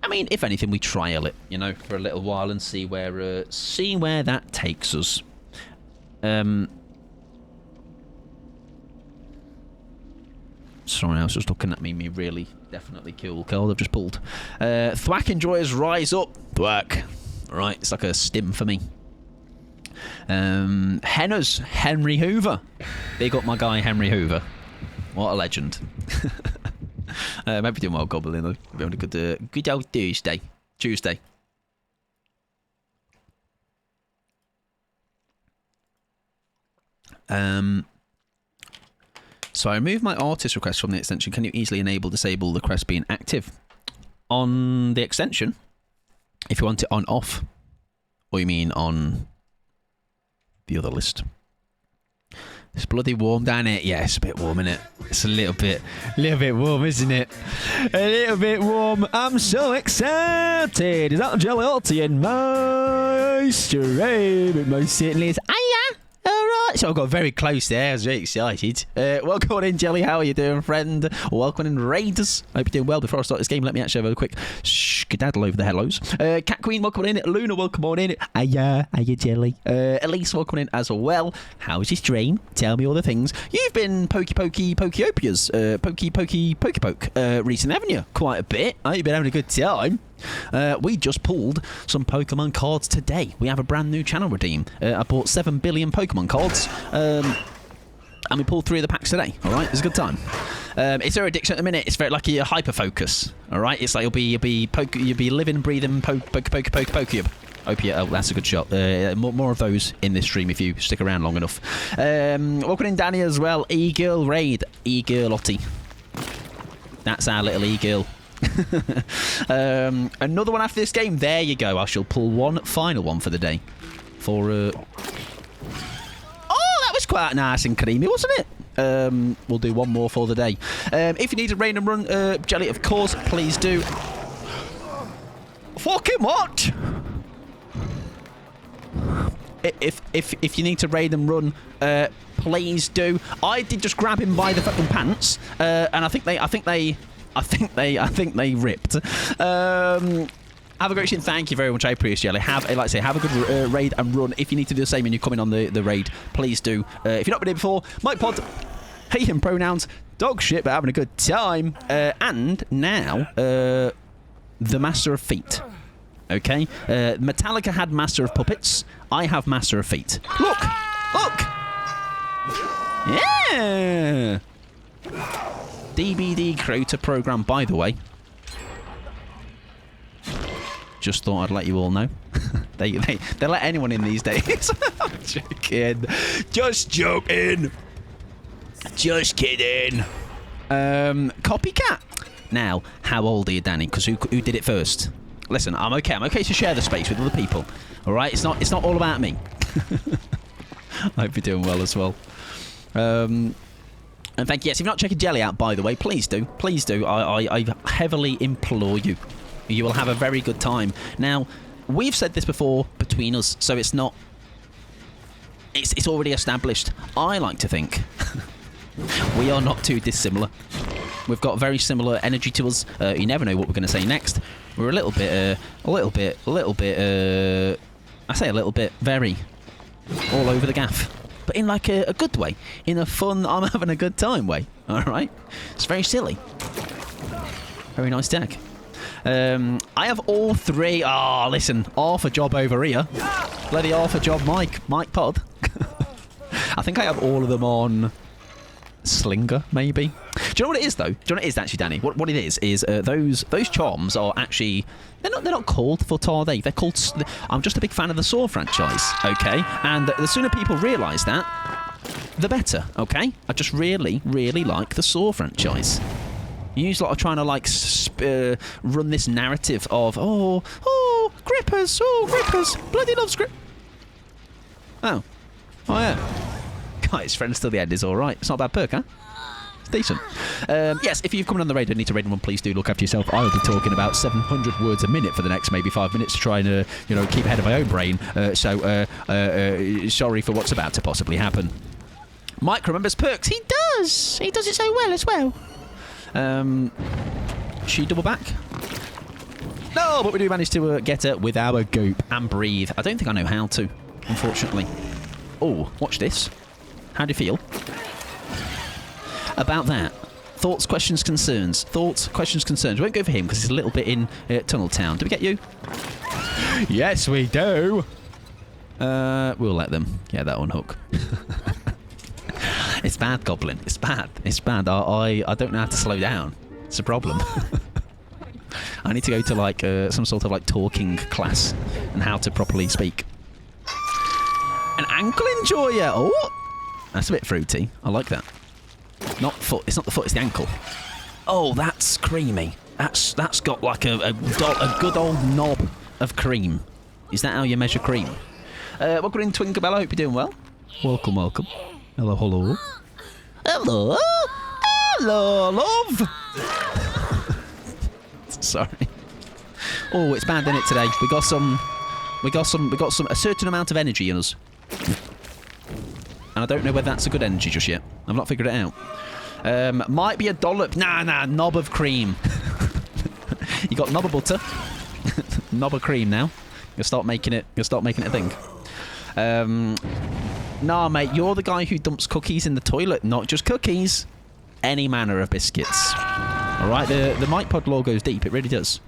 I mean, if anything, we trial it, you know, for a little while and see where that takes us. Sorry, I was just looking at me really definitely cool card I've just pulled. Thwack enjoyers rise up. Thwack. Right, it's like a stim for me. Henners, Henry Hoover. Big up my guy Henry Hoover. What a legend. Maybe doing well, Goblin. We're having a good old Tuesday. So I remove my artist request from the extension. Can you easily disable the request being active? On the extension, if you want it on off, or you mean on the other list? It's bloody warm down here. Yeah, it's a bit warm, isn't it? It's a little bit warm, isn't it? A little bit warm. I'm so excited. Is that jelly and moisture? It most certainly is. Hiya! Alright, so I got very close there. I was very excited. Welcome on in, Jelly. How are you doing, friend? Welcome in, Raiders. I hope you're doing well. Before I start this game, let me actually have a quick skedaddle over the hellos. Cat Queen, welcome on in. Luna, welcome on in. Hiya, Jelly. Elise, welcome in as well. How's your stream? Tell me all the things. You've been Pokey-Pokey-Pokey-Opias. Pokey-Poke recently, haven't you? Quite a bit. I hope you've been having a good time. We just pulled some Pokemon cards today. We have a brand new channel redeem. I bought 7 billion Pokemon cards, and we pulled 3 of the packs today. All right, it's a good time. It's our addiction at the minute. It's very like a hyper focus. All right, it's like you'll be living, breathing, Pokey. Oh, that's a good shot. More of those in this stream if you stick around long enough. Welcome in, Danny, as well. E-Girl Raid. E-Girl Lottie. That's our little E-Girl. Another one after this game. There you go. I shall pull one final one for the day. Oh, that was quite nice and creamy, wasn't it? We'll do one more for the day. If you need a rain and run, Jelly, of course, please do. Fucking what? If you need to raid and run, please do. I did just grab him by the fucking pants, and I think they ripped. Have a great stream. Thank you very much. I appreciate it. Have a good raid and run. If you need to do the same and you're coming on the raid, please do. If you've not been here before, Mike Pod, hate him pronouns, dog shit, but having a good time. And now, the Master of Feet. Okay? Metallica had Master of Puppets. I have Master of Feet. Look! Yeah! DBD creator program, by the way. Just thought I'd let you all know. they let anyone in these days. I'm joking. Just joking. Just kidding. Copycat. Now, how old are you, Danny? Because who did it first? Listen, I'm okay. I'm okay to share the space with other people. All right? It's not all about me. I hope you're doing well as well. And thank you. Yes, if you're not checking Jelly out, by the way, please do. Please do. I heavily implore you. You will have a very good time. Now, we've said this before between us, so it's not... It's already established. I like to think we are not too dissimilar. We've got very similar energy to us. You never know what we're going to say next. We're a little bit, I say a little bit, very all over the gaff. But in like a good way. In a fun, I'm having a good time way. Alright? It's very silly. Very nice deck. I have all 3. Ah, oh, listen. Half a job over here. Bloody half a job Mike Pod. I think I have all of them on Slinger, maybe. Do you know what it is, though? Do you know what it is, actually, Danny? What it is those charms are actually... They're not called Foot, are they? They're called... I'm just a big fan of the Saw franchise, okay? And the sooner people realise that, the better, okay? I just really, really like the Saw franchise. You use a lot of trying to, like, run this narrative of, oh, grippers, bloody loves grip. Oh, yeah. Guys, friends till the end is alright. It's not a bad perk, huh? It's decent. Yes, if you've come on the raid and need to raid one, please do look after yourself. I will be talking about 700 words a minute for the next maybe 5 minutes to try and, keep ahead of my own brain. So, sorry for what's about to possibly happen. Mike remembers perks. He does. He does it so well as well. She double back? No, but we do manage to get her with our goop and breathe. I don't think I know how to, unfortunately. Oh, watch this. How do you feel about that? Thoughts, questions, concerns. Thoughts, questions, concerns. We won't go for him because he's a little bit in Tunnel Town. Do we get you? Yes, we do. We'll let them get that on hook. It's bad, Goblin. It's bad. It's bad. I don't know how to slow down. It's a problem. I need to go to like some sort of like talking class and how to properly speak. An ankle enjoyer. Oh, that's a bit fruity. I like that. Not foot. It's not the foot. It's the ankle. Oh, that's creamy. That's got like a good old knob of cream. Is that how you measure cream? Welcome in, Twinkabella. Hope you're doing well. Welcome. Hello. Hello, love. Sorry. Oh, it's bad, isn't it, today? We got a certain amount of energy in us. and I don't know whether that's a good energy just yet. I've not figured it out. Might be a dollop. Nah, knob of cream. You got knob of butter, knob of cream now. You'll start making it a thing. Nah, mate, you're the guy who dumps cookies in the toilet. Not just cookies, any manner of biscuits. All right, the Mike Pod lore goes deep. It really does.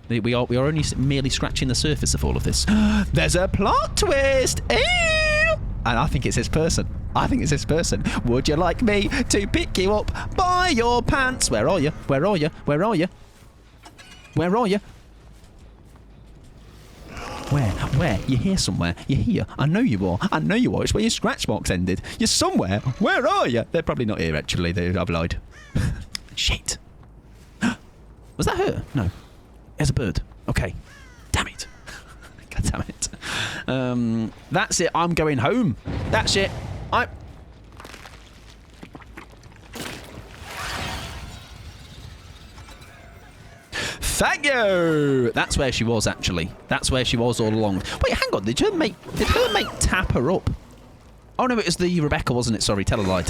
We are only merely scratching the surface of all of this. There's a plot twist. Ew! And I think it's this person. Would you like me to pick you up by your pants? Where are you? Where are you? Where are you? Where are you? Where? You're here somewhere. You're here. I know you are. It's where your scratch marks ended. You're somewhere. Where are you? They're probably not here, actually. I've lied. Shit. Was that her? No. There's a bird. Okay. Damn it. God damn it. That's it. I'm going home. That's it. Thank you. That's where she was, actually. That's where she was all along. Wait, hang on. Did her mate tap her up? Oh no, it was the Rebecca, wasn't it? Sorry, tell a lie.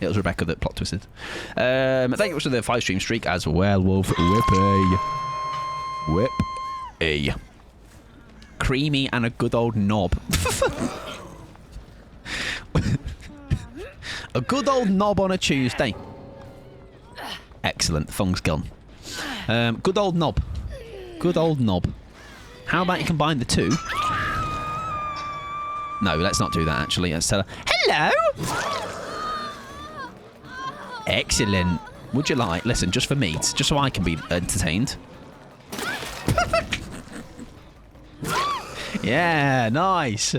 It was Rebecca that plot twisted. Thank you for the 5-stream streak as well, Wolf. Whip-a. Creamy and a good old knob. A good old knob on a Tuesday. Excellent. Thong's gone. Good old knob. How about you combine the two? No, let's not do that, actually. Let's tell her, hello! Excellent. Would you like, listen, just for meat, just so I can be entertained. Yeah, nice.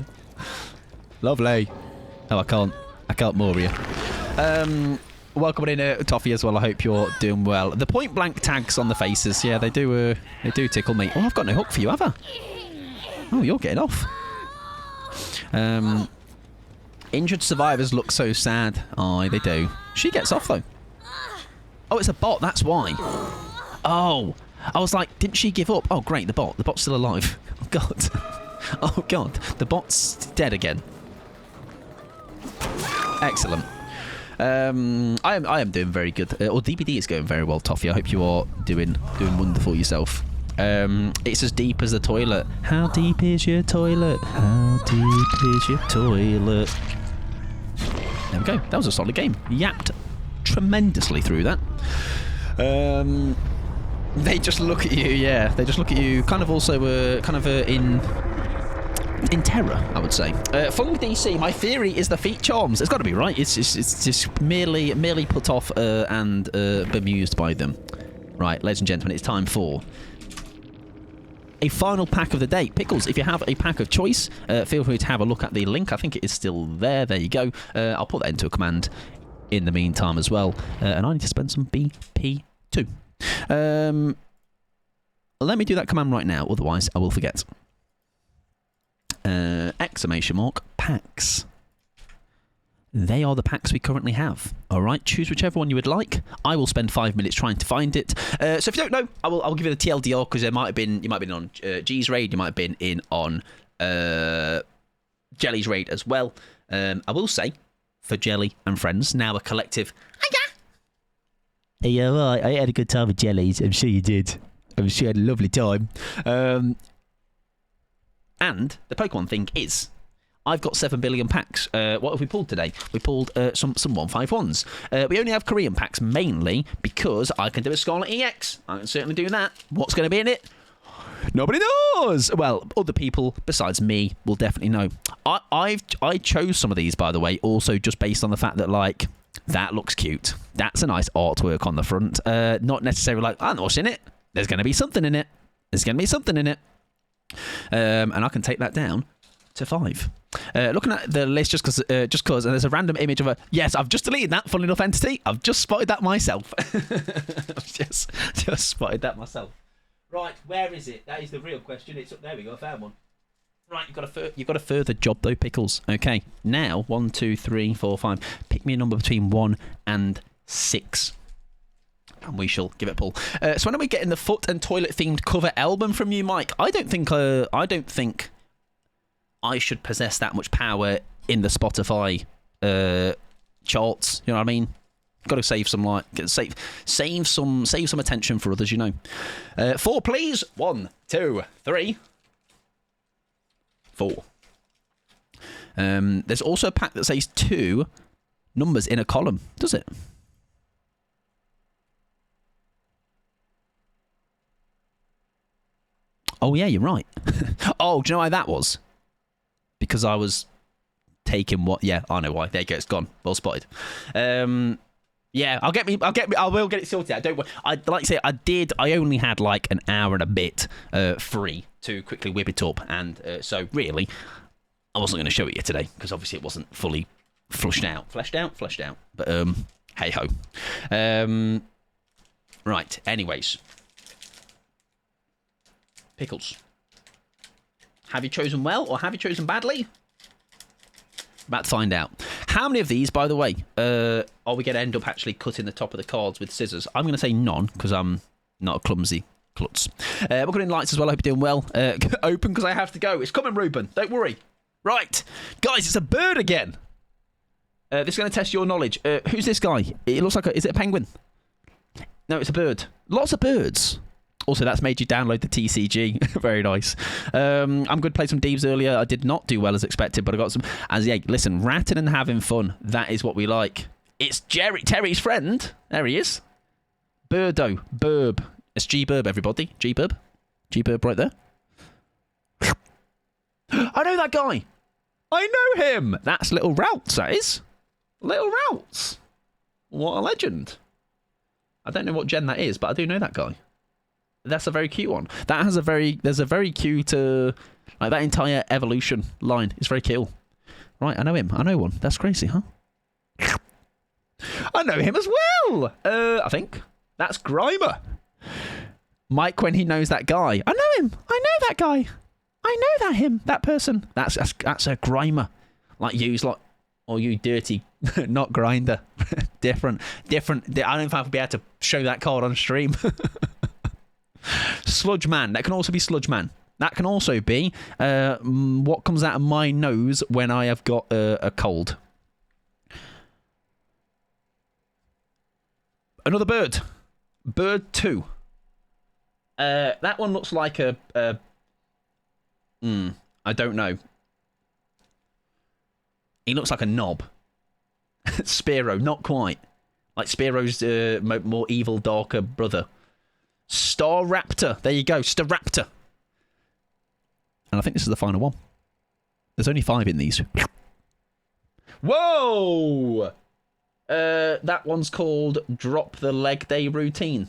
Lovely. Oh, I can't more you. Welcome in, Toffee, as well. I hope you're doing well. The point blank tags on the faces, yeah, they do tickle me. Oh, I've got no hook for you, have I? Oh, you're getting off. Injured survivors look so sad. Oh, they do. She gets off, though. Oh, it's a bot, that's why. Oh, I was like, didn't she give up? Oh, great, the bot's still alive. Oh, God. Oh, God, the bot's dead again. Excellent. I am doing very good. Or DBD is going very well, Toffee. I hope you are doing wonderful yourself. It's as deep as the toilet. How deep is your toilet? How deep is your toilet? There we go. That was a solid game. Yapped tremendously through that. They just look at you. Yeah, they just look at you. Kind of also in terror, I would say. Fung DC, my theory is the feet charms. It's got to be right. It's just merely put off and bemused by them. Right, ladies and gentlemen, it's time for a final pack of the day. Pickles, if you have a pack of choice, feel free to have a look at the link. I think it is still there. There you go. I'll put that into a command in the meantime as well. And I need to spend some BP2. Let me do that command right now, otherwise I will forget. Exclamation mark packs. They are the packs we currently have. All right, choose whichever one you would like. I will spend 5 minutes trying to find it. So if you don't know, I'll give you the TLDR, because you might have been on G's raid, you might have been in on Jelly's raid as well. I will say, for Jelly and friends, now a collective. Yeah, right. I had a good time with Jellies. I'm sure you did. I'm sure you had a lovely time. And the Pokemon thing is, I've got 7 billion packs. What have we pulled today? We pulled some 151s. We only have Korean packs, mainly because I can do a Scarlet EX. I can certainly do that. What's going to be in it? Nobody knows. Well, other people besides me will definitely know. I chose some of these, by the way, also just based on the fact that, like, that looks cute. That's a nice artwork on the front. Not necessarily like, I know what's in it. There's going to be something in it. And I can take that down to 5. Looking at the list, just because, and there's a random image of a. Yes, I've just deleted that. Funnily enough, entity. I've just spotted that myself. I've just spotted that myself. Right, where is it? That is the real question. It's up there. We go. I found one. Right, you've got a further job though, Pickles. Okay, now 1, 2, 3, 4, 5. Pick me a number between 1 and 6. And we shall give it a pull. So when are we getting the foot and toilet themed cover album from you, Mike? I don't think I should possess that much power in the Spotify charts. You know what I mean? Got to save some save some attention for others. You know. 4, please. 1, 2, 3, 4. There's also a pack that says 2 numbers in a column. Does it? Oh yeah, you're right. Oh, do you know why that was? Because I was taking what? Yeah, I know why. There you go. It's gone. Well spotted. Yeah, I will get it sorted out. Don't worry. Like I say, I only had like an hour and a bit free to quickly whip it up, and so really, I wasn't going to show it you today because obviously it wasn't fully fleshed out. But hey ho. Right. Anyways, Pickles. Have you chosen well or have you chosen badly? About to find out. How many of these, by the way, are we going to end up actually cutting the top of the cards with scissors? I'm going to say none, because I'm not a clumsy klutz. We're going in lights as well. I hope you're doing well. Open, because I have to go. It's coming, Ruben. Don't worry. Right. Guys, it's a bird again. This is going to test your knowledge. Who's this guy? It looks like is it a penguin? No, it's a bird. Lots of birds. Also, that's made you download the TCG. Very nice. I'm going to play some Deeves earlier. I did not do well as expected, but I got some. As yeah, listen, ratting and having fun. That is what we like. It's Terry's friend. There he is. Birdo. Burb. It's G-Burb, everybody. G-Burb. G-Burb right there. I know that guy. I know him. That's Little Routs, that is. Little Routs. What a legend. I don't know what gen that is, but I do know that guy. That's a very cute one. That has there's a very cute, like that entire evolution line is very cute. Right, I know him. I know one. That's crazy, huh? I know him as well. I think that's Grimer. Mike, when he knows that guy, I know him. I know that guy. I know that person. That's a Grimer. Like use like, or you dirty, not grinder. different. I don't know if I'll be able to show that card on stream. Sludge Man. That can also be Sludge Man. That can also be what comes out of my nose when I have got a cold. Another bird. Bird 2. That one looks like I don't know. He looks like a knob. Spearow, not quite. Like Spearow's more evil, darker brother. Staraptor. There you go. Staraptor. And I think this is the final one. There's only 5 in these. Whoa! That one's called Drop the Leg Day Routine.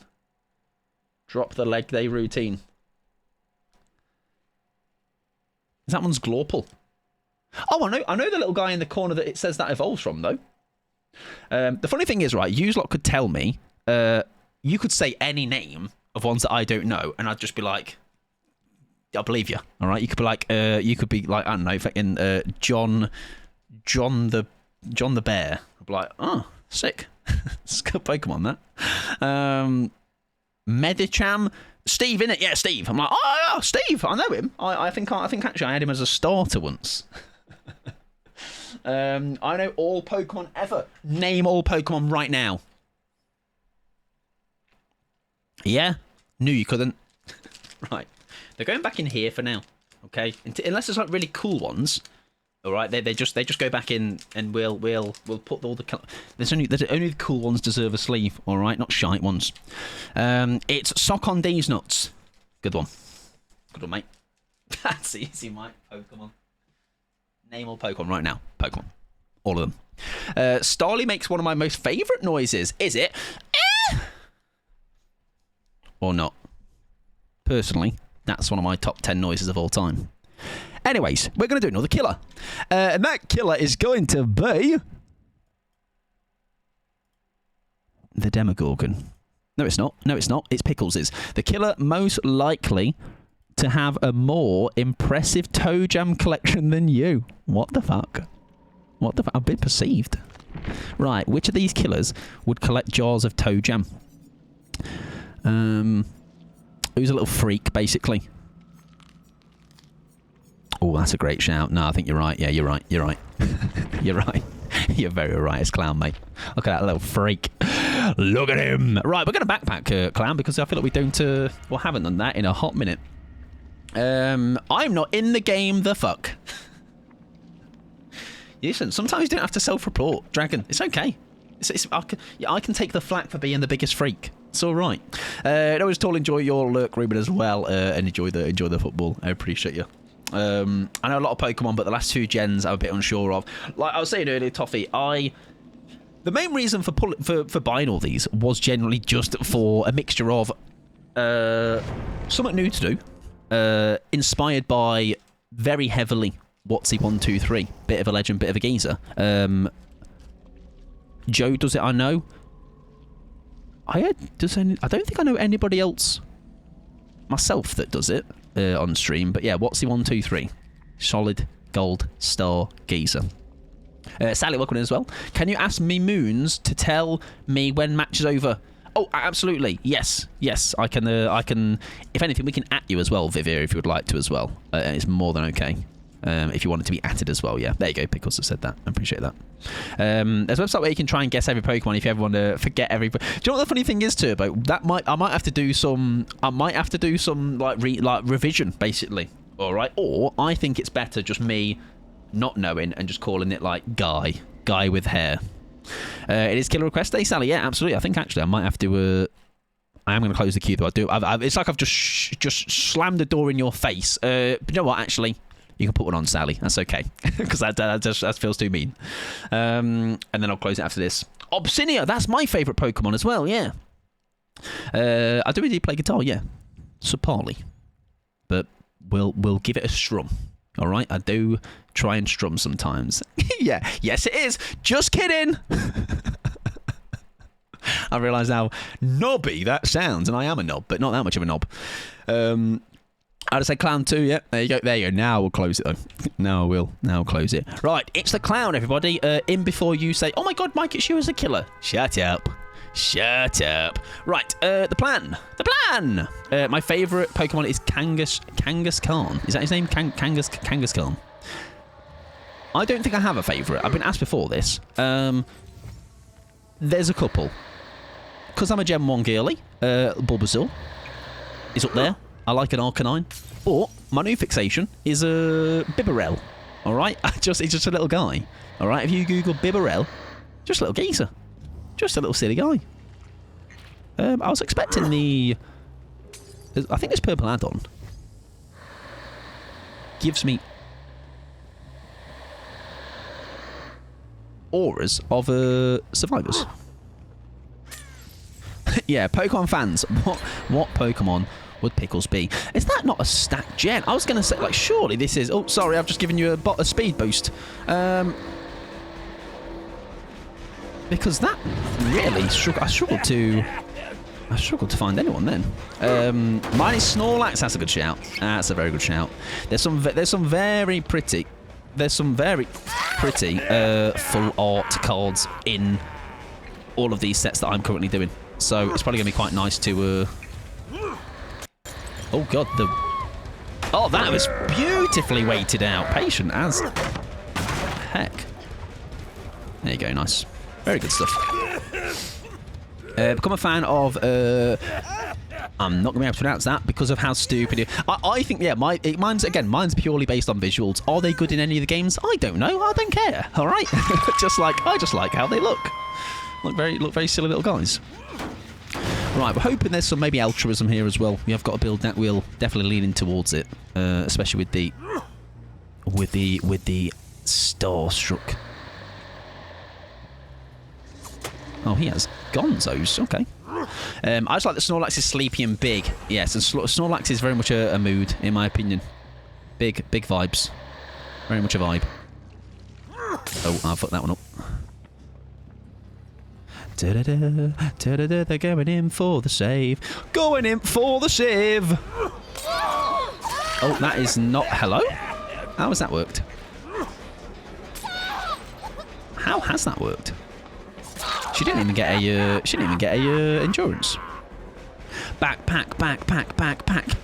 Drop the Leg Day Routine. That one's Glorple. Oh, I know the little guy in the corner that it says that evolves from, though. The funny thing is, right, you lot could tell me, you could say any name of ones that I don't know, and I'd just be like, I believe you. All right, you could be like, I don't know, fucking John the Bear. I'd be like, oh, sick. It's a good Pokemon, that. Medicham, Steve, innit? Yeah, Steve. I'm like, oh yeah, Steve. I know him. I think actually I had him as a starter once. I know all Pokemon ever. Name all Pokemon right now. Yeah? Knew you couldn't. Right. They're going back in here for now. Okay? Unless there's like really cool ones. Alright, they just go back in and we'll put all the there's only the cool ones deserve a sleeve, alright? Not shite ones. It's Sock on D's Nuts. Good one. Good one, mate. That's easy, Mike. Pokemon. Name all Pokemon right now. Pokemon. All of them. Starly makes one of my most favourite noises. Is it? Or not? Personally, that's one of my top 10 noises of all time. Anyways, we're going to do another killer. And that killer is going to be the Demogorgon. No, it's not. No, it's not. It's Pickles'. The killer most likely to have a more impressive toe jam collection than you. What the fuck? What the fuck? I've been perceived. Right, which of these killers would collect jars of toe jam? Who's a little freak, basically? Oh, that's a great shout. No, I think you're right. Yeah, you're right. You're right. You're right. You're very right, it's Clown, mate. Look at that little freak. Look at him. Right, we're going to backpack Clown because I feel like we don't, well, haven't done that in a hot minute. I'm not in the game, the fuck. Listen, sometimes you don't have to self-report, Dragon. It's okay. I can take the flak for being the biggest freak. It's all right. I always enjoy your lurk, Ruben, as well, and enjoy the football. I appreciate you. I know a lot of Pokemon, but the last 2 gens I'm a bit unsure of. Like I was saying earlier, Toffee, the main reason for buying all these was generally just for a mixture of something new to do, inspired by very heavily Watsy123, bit of a legend, bit of a geezer. Joe does it, I know. I don't think I know anybody else myself that does it on stream, but yeah, Watsy123, solid gold star geezer. Sally, welcome in as well. Can you ask me Moons to tell me when match is over? Oh, absolutely. Yes, I can. If anything, we can at you as well, Vivir, if you would like to as well. It's more than okay. If you wanted to be atted as well, yeah. There you go, Pickles have said that. I appreciate that. There's a website where you can try and guess every Pokemon if you ever want to forget every... Do you know what the funny thing is, Turbo? I might have to do some like revision, basically. All right? Or I think it's better just me not knowing and just calling it like Guy with hair. It is Killer Request Day, Sally. Yeah, absolutely. I think actually I might have to... I am going to close the queue, though. It's like I've just slammed the door in your face. But you know what, actually... You can put one on, Sally. That's okay. Because that feels too mean. And then I'll close it after this. Obsinia, that's my favourite Pokemon as well, yeah. I do indeed play guitar, yeah. So poorly. But we'll give it a strum. All right? I do try and strum sometimes. Yeah. Yes, it is. Just kidding. I realise how knobby that sounds. And I am a knob, but not that much of a knob. I'd say Clown 2, yeah. There you go. Now we'll close it, though. Now I will. Now I'll close it. Right, it's the Clown, everybody. In before you say, oh my god, Mike, it's you as a killer. Shut up. Right, the plan. My favourite Pokemon is Kangaskhan. Is that his name? Kangaskhan. I don't think I have a favourite. I've been asked before this. There's a couple. Because I'm a Gen 1 girly, Bulbasaur is up there. I like an Arcanine, but my new fixation is a Bibarel. All right, it's just a little guy. All right, if you Google Bibarel, just a little geezer, just a little silly guy. I was expecting I think this purple add-on gives me auras of survivors. Yeah, Pokemon fans, what Pokemon would Pickles be? Is that not a stacked gen? I was going to say, like, surely this is... Oh, sorry, I've just given you a speed boost. Because that really... I struggled to find anyone then. Mine is Snorlax. That's a good shout. That's a very good shout. There's some very pretty full art cards in all of these sets that I'm currently doing. So it's probably going to be quite nice to... Oh, God, Oh, that was beautifully weighted out. Patient as heck. There you go, nice. Very good stuff. Become a fan of... I'm not going to be able to pronounce that because of how stupid it... I think, yeah, mine's purely based on visuals. Are they good in any of the games? I don't know. I don't care. All right? I just like how they look. Look very silly little guys. Right, we're hoping there's some maybe altruism here as well. We have got to build that wheel, definitely leaning towards it, especially with the Starstruck. Oh, he has Gonzos. Okay. I just like that Snorlax is sleepy and big. Yes, and Snorlax is very much a mood, in my opinion. Big vibes. Very much a vibe. Oh, I'll fuck that one up. They're going in for the save. Going in for the save. Oh, that is not... Hello? How has that worked? How has that worked? She didn't even get a endurance. Backpack.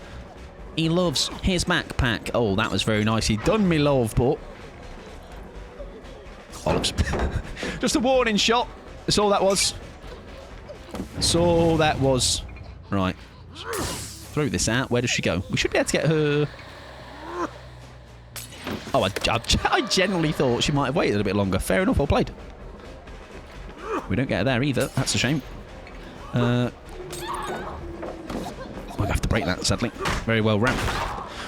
He loves his backpack. Oh, that was very nice. He done me love, but Bollocks. Just a warning shot. That's all that was. That's all that was. Right. Throw this out. Where does she go? We should be able to get her... Oh, I genuinely thought she might have waited a bit longer. Fair enough, well played. We don't get her there either. That's a shame. We'll have to break that, sadly. Very well ran.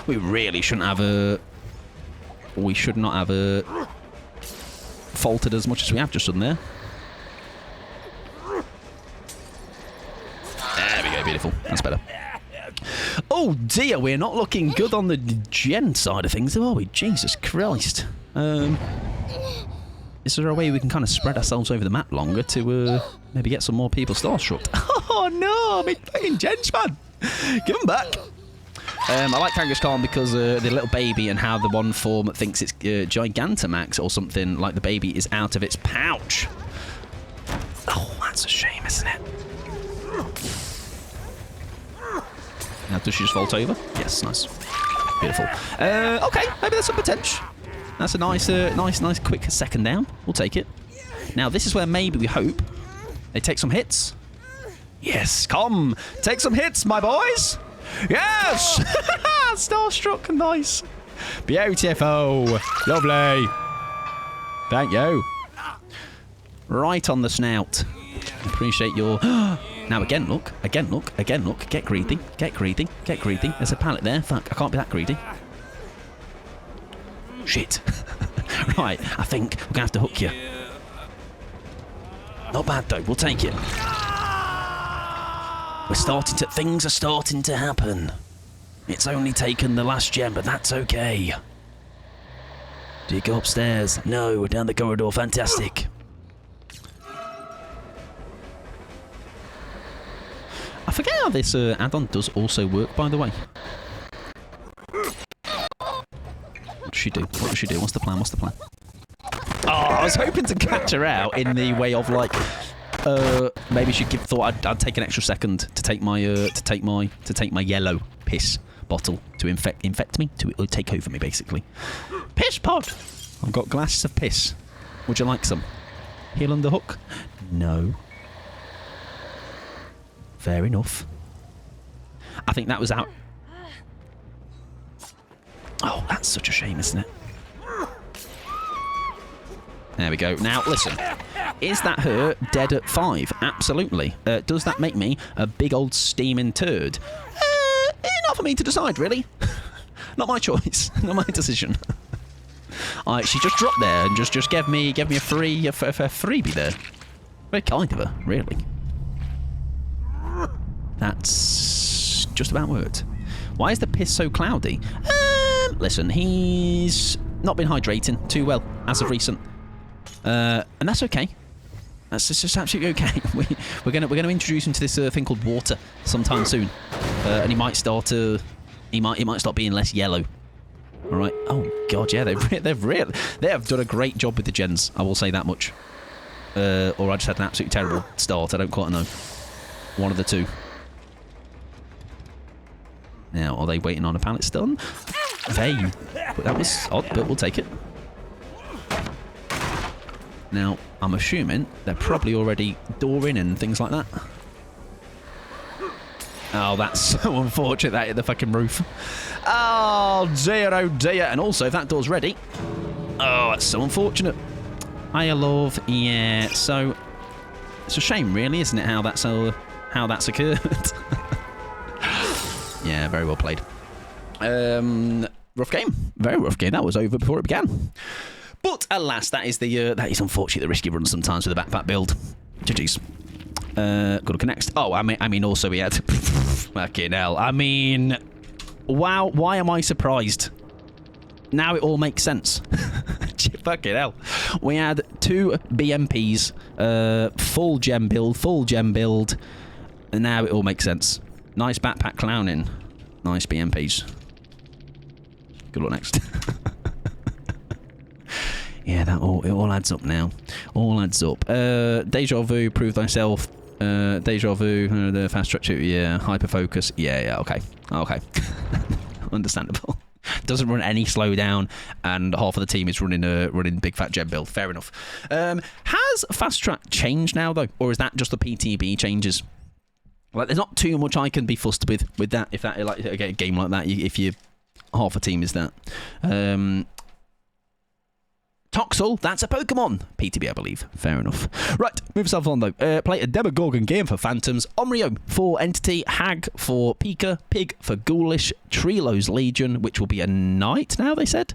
We really shouldn't have a... We should not have a... faltered as much as we have just done there. There we go, beautiful. That's better. Oh dear, we're not looking good on the gen side of things, are we? Jesus Christ. Is there a way we can kind of spread ourselves over the map longer to maybe get some more people starstruck? Oh no, I'm playing gens, man. Give them back. I like Kangaskhan because the little baby and how the one form thinks it's Gigantamax or something, like the baby is out of its pouch. Oh, that's a shame, isn't it? Now, does she just vault over? Yes, nice. Beautiful. Okay, maybe there's some potential. That's a nice, quick second down. We'll take it. Now, this is where maybe we hope they take some hits. Yes, come. Take some hits, my boys. Yes! Starstruck, nice. Beautiful. Lovely. Thank you. Right on the snout. Appreciate your... Now, again, look. Again, look. Again, look. Get greedy. Get greedy. Get greedy. There's a pallet there. Fuck, I can't be that greedy. Shit. Right, I think we're going to have to hook you. Not bad, though. We'll take it. We're starting to... Things are starting to happen. It's only taken the last gem, but that's okay. Do you go upstairs? No, we're down the corridor. Fantastic. I forget how this add-on does also work, by the way. What does she do? What does she do? What's the plan? What's the plan? Oh, I was hoping to catch her out in the way of like, maybe she thought I'd take an extra second to take my yellow piss bottle to infect me, to take over me basically. Piss pod. I've got glasses of piss. Would you like some? Heel under hook? No. Fair enough. I think that was out. Oh, that's such a shame, isn't it? There we go. Now, listen. Is that her dead at 5? Absolutely. Does that make me a big old steaming turd? Not for me to decide, really. Not my choice. Not my decision. She just dropped there and just gave me a freebie there. Very kind of her, really. That's just about worked. Why is the piss so cloudy? Listen, he's not been hydrating too well as of recent, and that's okay. That's just absolutely okay. We're gonna introduce him to this thing called water sometime soon, and he might start being less yellow. All right. Oh God, yeah, they have done a great job with the gens. I will say that much. Or I just had an absolutely terrible start. I don't quite know. One of the two. Now, are they waiting on a pallet stun? That was odd, but we'll take it. Now, I'm assuming they're probably already dooring and things like that. Oh, that's so unfortunate that hit the fucking roof. Oh dear. And also, if that door's ready... Oh, that's so unfortunate. Hiya, love. Yeah, so... It's a shame, really, isn't it, how that's occurred? Yeah, very well played. Rough game. Very rough game. That was over before it began. But alas, that is unfortunately the risky run sometimes with the backpack build. GG's. Gotta look next. Oh, I mean, also we had... Fucking hell. I mean... Wow, why am I surprised? Now it all makes sense. Fucking hell. We had 2 BMPs, full gem build, and now it all makes sense. Nice backpack clowning. Nice BMPs. Good luck next. Yeah, it all adds up now. All adds up. Deja vu, prove thyself. Deja vu, the fast structure, yeah. Hyper focus, yeah, okay. Okay. Understandable. doesn't run any slowdown, and half of the team is running big fat gen build. Fair enough. Has fast track changed now though, or is that just the PTB changes? Like, there's not too much I can be fussed with that. If that like a game like that, if you half a team is that. Toxel, that's a Pokemon. PTB, I believe. Fair enough. Right, move yourself on, though. Play a Demogorgon game for Phantoms, Omrio for Entity, Hag for Pika, Pig for Ghoulish, Treelo's Legion, which will be a knight now, they said.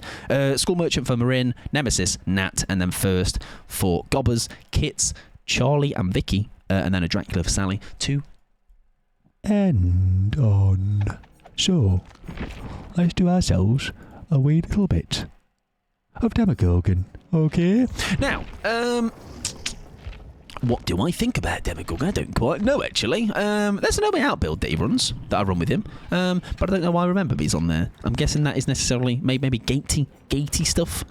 School Merchant for Marin, Nemesis, Nat, and then First for Gobbers, Kits, Charlie and Vicky, and then a Dracula for Sally to end on. So, let's do ourselves a wee little bit of Demogorgon, okay? Now, what do I think about Demogorgon? I don't quite know, actually. There's an No Way Out build that he runs, that I run with him, but I don't know why I remember he's on there. I'm guessing that is necessarily maybe gatey stuff.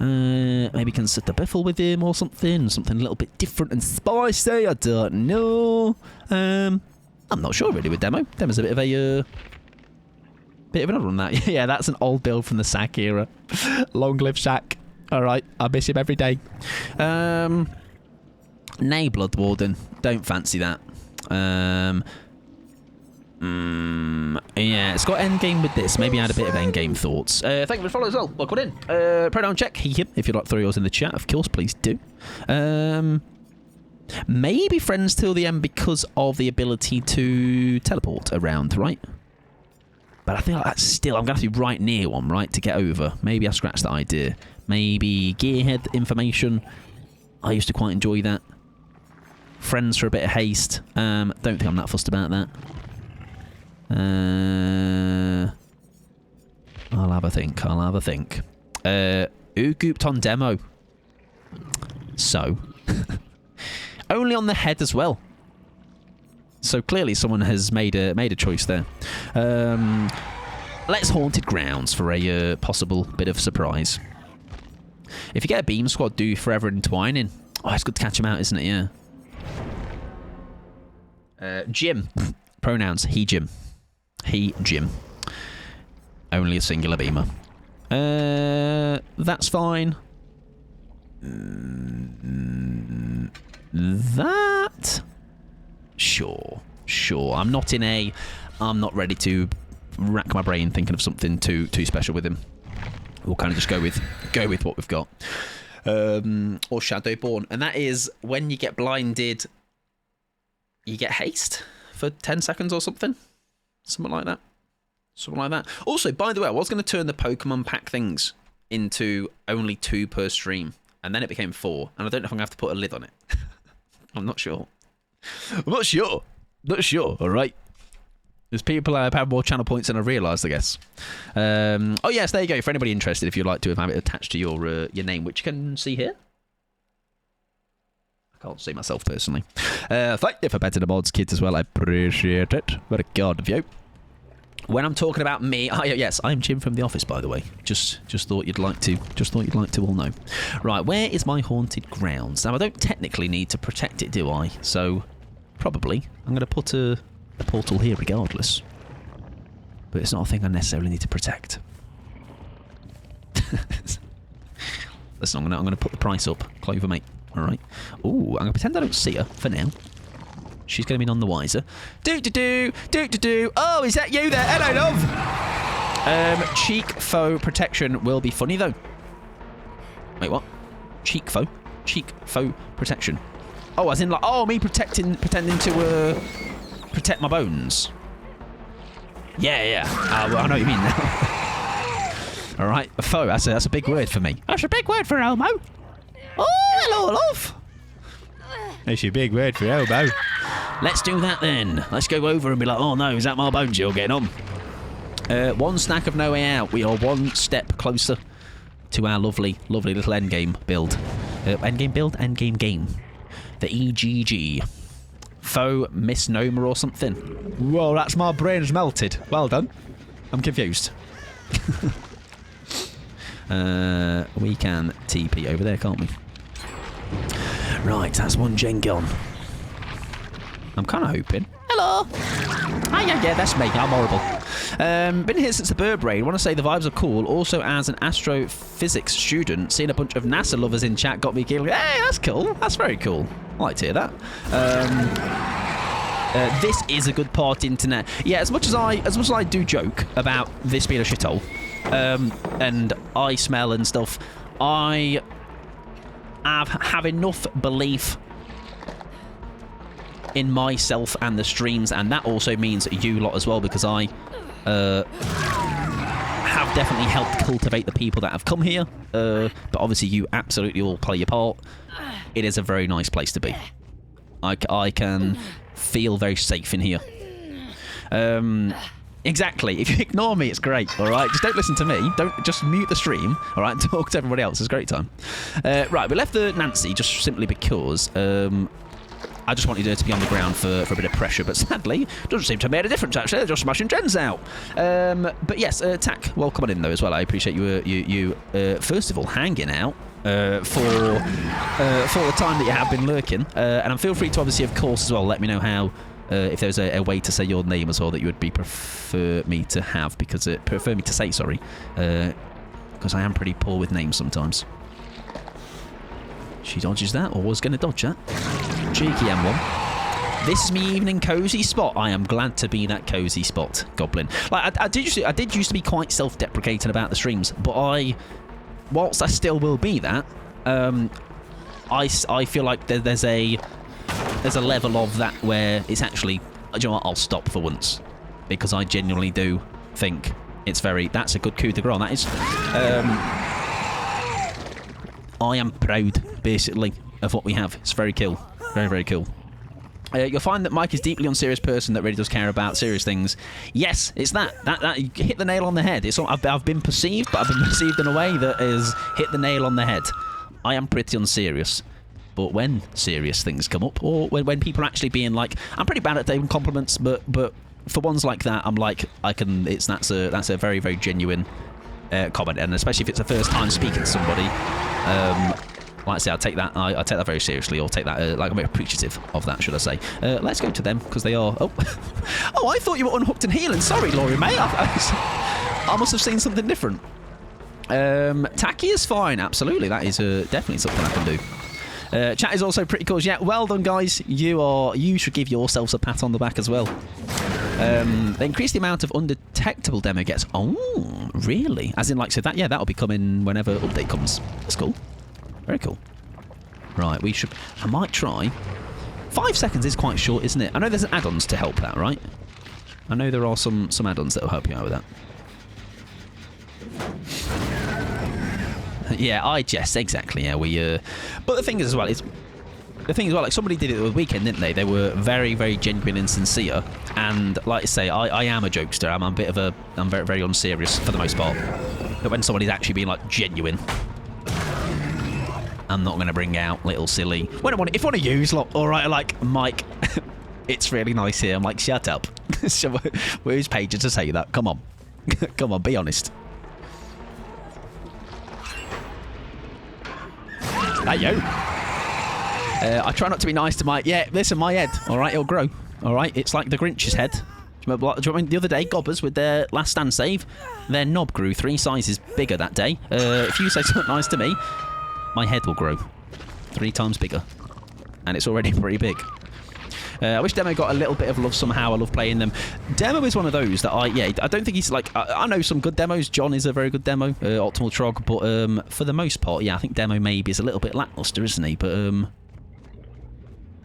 Maybe can set the biffle with him or something a little bit different and spicy. I don't know. I'm not sure really with Demo. Demo's a bit of a another one that. Yeah, that's an old build from the Sack era. Long live Sack. Alright, I miss him every day. Nay, Bloodwarden. Don't fancy that. Yeah, it's got endgame with this. Maybe add a bit of endgame thoughts. Thank you for the follow as well. Welcome in. Pronoun check, he, him. If you'd like to throw yours in the chat, of course, please do. Maybe friends till the end because of the ability to teleport around, right? But I feel like that's still... I'm going to have to be right near one, right, to get over. Maybe I scratched that idea. Maybe Gearhead information. I used to quite enjoy that. Friends for a bit of haste. Don't think I'm that fussed about that. I'll have a think. Ugooped on demo. So. Only on the head as well. So clearly someone has made a choice there. Let's Haunted Grounds for a possible bit of surprise. If you get a Beam Squad, do Forever Entwining. Oh, it's good to catch him out, isn't it? Yeah. Jim. Pronouns. He, Jim. He, Jim. Only a singular beamer. That's fine. That... Sure. I'm not ready to rack my brain thinking of something too special with him. We'll kind of just go with what we've got. Or Shadowborn. And that is when you get blinded, you get haste for 10 seconds or something. Something like that. Also, by the way, I was going to turn the Pokemon pack things into only 2 per stream. And then it became 4. And I don't know if I'm going to have to put a lid on it. I'm not sure. Not sure, alright. There's people that have more channel points than I realised, I guess. Oh, yes, there you go. For anybody interested, if you'd like to have it attached to your name, which you can see here. I can't see myself, personally. Thank you for betting the mods, kids, as well. I appreciate it. What a god of you. When I'm talking about me... Oh, yes, I'm Jim from The Office, by the way. Just thought you'd like to all know. Right, where is my Haunted Grounds? Now, I don't technically need to protect it, do I? So, probably. I'm going to put a portal here regardless. But it's not a thing I necessarily need to protect. Listen, I'm going to put the price up. Clover, mate. Alright. Ooh, I'm going to pretend I don't see her for now. She's going to be none the wiser. Do-do-do! Do-do-do! Oh, is that you there? Hello, love! Cheek foe protection will be funny, though. Wait, what? Cheek foe? Cheek foe protection. Oh, as in, like, oh, me pretending to, protect my bones. Yeah. Well, I know what you mean now. Alright, a foe. That's a big word for me. That's a big word for Elmo. Oh, hello, love. That's a big word for Elmo. Let's do that then. Let's go over and be like, oh no, is that my bones you're getting on? One snack of No Way Out. We are one step closer to our lovely little endgame build. Endgame game. The EGG. Faux misnomer or something. Whoa, that's my brain's melted. Well done. I'm confused. We can TP over there, can't we? Right, that's one gen gone. I'm kind of hoping. Hello! Hi, yeah, that's me. I'm horrible. Been here since the bird brain. Want to say the vibes are cool. Also, as an astrophysics student, seeing a bunch of NASA lovers in chat got me giggling. Hey, that's cool. That's very cool. I like to hear that. This is a good part internet. Yeah, as much as I do joke about this being a shithole, and I smell and stuff, I have enough belief in myself and the streams, and that also means you lot as well, because I have definitely helped cultivate the people that have come here, but obviously you absolutely all play your part. It is a very nice place to be. I can feel very safe in here. Exactly. If you ignore me, it's great. All right. Just don't listen to me. Don't just mute the stream. All right. Talk to everybody else. It's a great time. Right. We left the Nancy just simply because I just wanted her to be on the ground for a bit of pressure, but sadly, doesn't seem to have made a difference. Actually, they're just smashing gens out. But yes, Tack, welcome on in though as well. I appreciate you first of all hanging out. For the time that you have been lurking, and feel free to obviously, of course, as well, let me know how if there's a way to say your name as well that you would prefer me to have, because prefer me to say, sorry, because I am pretty poor with names sometimes. She dodges that, or was going to dodge that. Cheeky M1. This is me evening cozy spot. I am glad to be that cozy spot, Goblin. Like I did used to be quite self-deprecating about the streams, but whilst I still will be that, I feel like there's a level of that where it's actually, do you know what, I'll stop for once, because I genuinely do think that's a good coup de grace. That is, I am proud, basically, of what we have. It's very cool. Very, very cool. You'll find that Mike is a deeply unserious person that really does care about serious things. Yes, it's that you hit the nail on the head. It's I've been perceived, but I've been perceived in a way that has hit the nail on the head. I am pretty unserious, but when serious things come up, or when people are actually being like, I'm pretty bad at taking compliments, but for ones like that, I'm like, that's a very, very genuine comment, and especially if it's the first time speaking to somebody. Like I say, I take that very seriously, or take that like I'm appreciative of that, should I say? Let's go to them, because they are. Oh, I thought you were unhooked and healing. Sorry, Laurie, mate. I must have seen something different. Tacky is fine, absolutely. That is definitely something I can do. Chat is also pretty cool. Yeah, well done, guys. You should give yourselves a pat on the back as well. They increase the amount of undetectable demo gets. Oh, really? As in, like, so that, yeah, that'll be coming whenever update comes. That's cool. Very cool. Right, I might try. 5 seconds is quite short, isn't it? I know there's add-ons to help that, right? I know there are some add-ons that will help you out with that. Yeah, I jest, exactly. Yeah, but the thing is as well, like somebody did it the weekend, didn't they? They were very, very genuine and sincere. And like I say, I am a jokester. I'm very, very unserious for the most part. But when somebody's actually being like genuine, I'm not going to bring out little silly. If I want to use, like, all right, like Mike, it's really nice here. I'm like, shut up. So, where's Pager to say that? Come on, come on, be honest. Hey yo. I try not to be nice to my... Yeah, listen, my head, all right, it'll grow. All right, it's like the Grinch's head. Do you remember the other day, Gobbers, with their last stand save, their knob grew 3 sizes bigger that day. If you say something nice to me, my head will grow 3 times bigger. And it's already pretty big. I wish Demo got a little bit of love somehow. I love playing them. Demo is one of those that I don't think he's like... I know some good demos. John is a very good demo. Optimal Trog. But for the most part, yeah, I think Demo maybe is a little bit lackluster, isn't he? But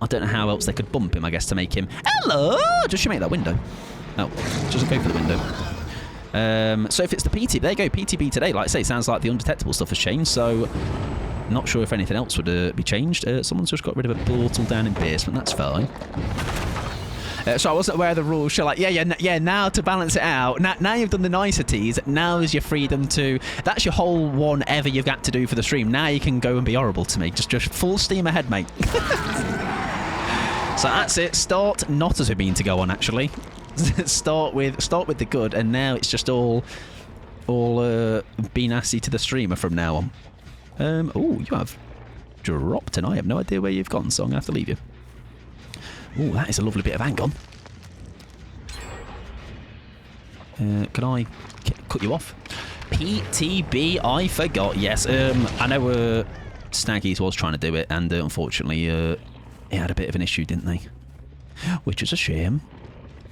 I don't know how else they could bump him, I guess, to make him... Hello! Does she make that window? No, doesn't go for the window. So if it's the PT... There you go, PTB today. Like I say, it sounds like the undetectable stuff has changed, so... Not sure if anything else would be changed. Someone's just got rid of a portal down in basement. That's fine. So I wasn't aware of the rules. So like, yeah. Now to balance it out. Now you've done the niceties. Now is your freedom to. That's your whole one ever you've got to do for the stream. Now you can go and be horrible to me. Just full steam ahead, mate. So that's it. Start not as we mean to go on. Actually, start with the good, and now it's just all be nasty to the streamer from now on. Oh, you have dropped, and I have no idea where you've gone, so I'm going to have to leave you. Oh, that is a lovely bit of hang on. Can I cut you off? PTB, I forgot. Yes, I know Snaggies was trying to do it, and unfortunately, it had a bit of an issue, didn't they? Which is a shame.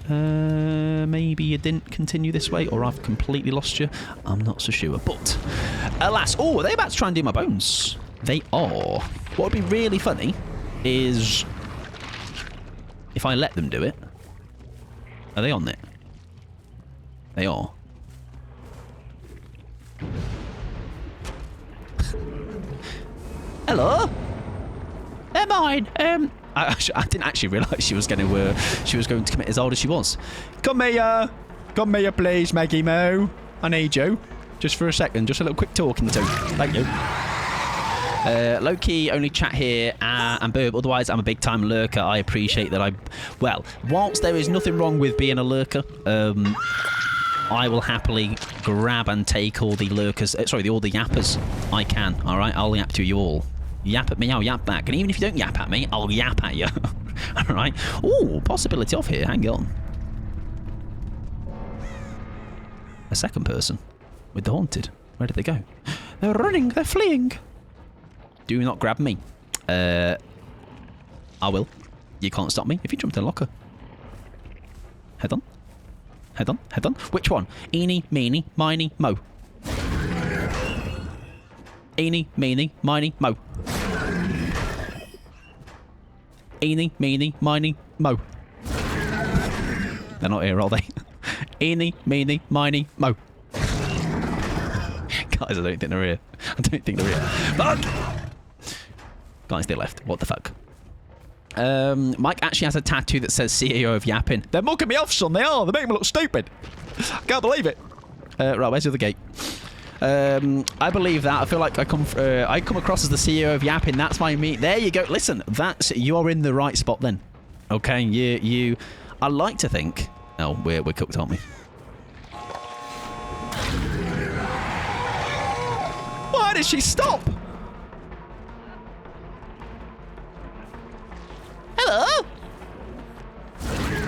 Maybe you didn't continue this way, or I've completely lost you. I'm not so sure. But, alas, oh, are they about to try and do my bones? They are. What would be really funny is if I let them do it. Are they on it? They are. Hello? They're mine. I didn't actually realise she was going to commit as old as she was. Come here, please, Maggie Moo. I need you, just for a second, just a little quick talking to. Thank you. Low-key, only chat here and burp. Otherwise, I'm a big-time lurker. I appreciate that well, whilst there is nothing wrong with being a lurker, I will happily grab and take all the lurkers, all the yappers I can, alright? I'll yap to you all. Yap at me, I'll yap back. And even if you don't yap at me, I'll yap at you. Alright? Ooh, possibility off here, hang on. A second person with the haunted. Where did they go? They're running, they're fleeing. Do not grab me. I will. You can't stop me if you jump in the locker. Head on. Head on, head on. Which one? Eeny, meeny, miny, mo. Eeny, meeny, miny, mo. Eeny, meeny, miny, mo. They're not here, are they? Eeny, meeny, miny, mo. Guys, I don't think they're here. I don't think they're here. Fuck! Guys, they left. What the fuck? Mike actually has a tattoo that says CEO of Yapping. They're mugging me off, son. They are. They're making me look stupid. I can't believe it. Right, where's the other gate? I believe that. I feel like I come across as the CEO of Yapping. That's my meat. There you go. Listen, you're in the right spot then. Okay, you. I like to think. Oh, we're cooked, aren't we? Why did she stop? Hello?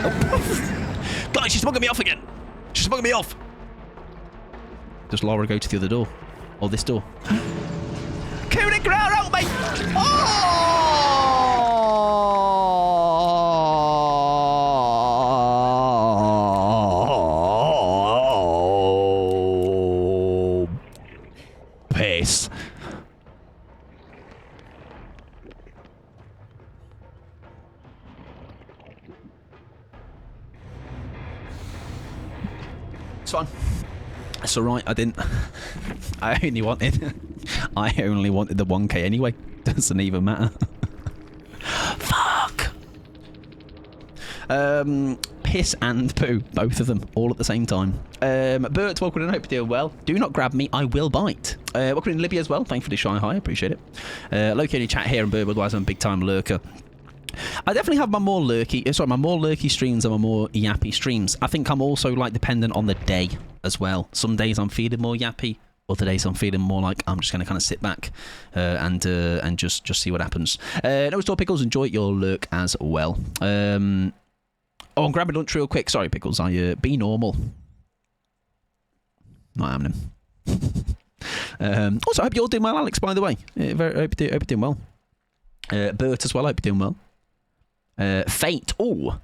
Oh. Guys, she's mugging me off again. She's mugging me off. Does Laura go to the other door? Or this door? Coup de grace, help me! Oh! Piss. It's fine. It's alright, I didn't. I only wanted the 1k anyway. Doesn't even matter. Fuck! Piss and poo. Both of them. All at the same time. Bert, welcome and I hope you're doing well. Do not grab me, I will bite. Welcome in Libya as well. Thank you for the shy hi, appreciate it. Loki only chat here and Bert, otherwise I'm a big time lurker. I definitely have my more lurky streams and my more yappy streams. I think I'm also like dependent on the day as well. Some days I'm feeling more yappy, other days I'm feeling more like I'm just going to kind of sit back and just see what happens. No store Pickles, enjoy your lurk as well. I'm grabbing lunch real quick. Sorry, Pickles. Be normal. Not happening. Also, I hope you're doing well, Alex. By the way, I hope you're doing well. Bert as well. I hope you're doing well. Fate. Oh,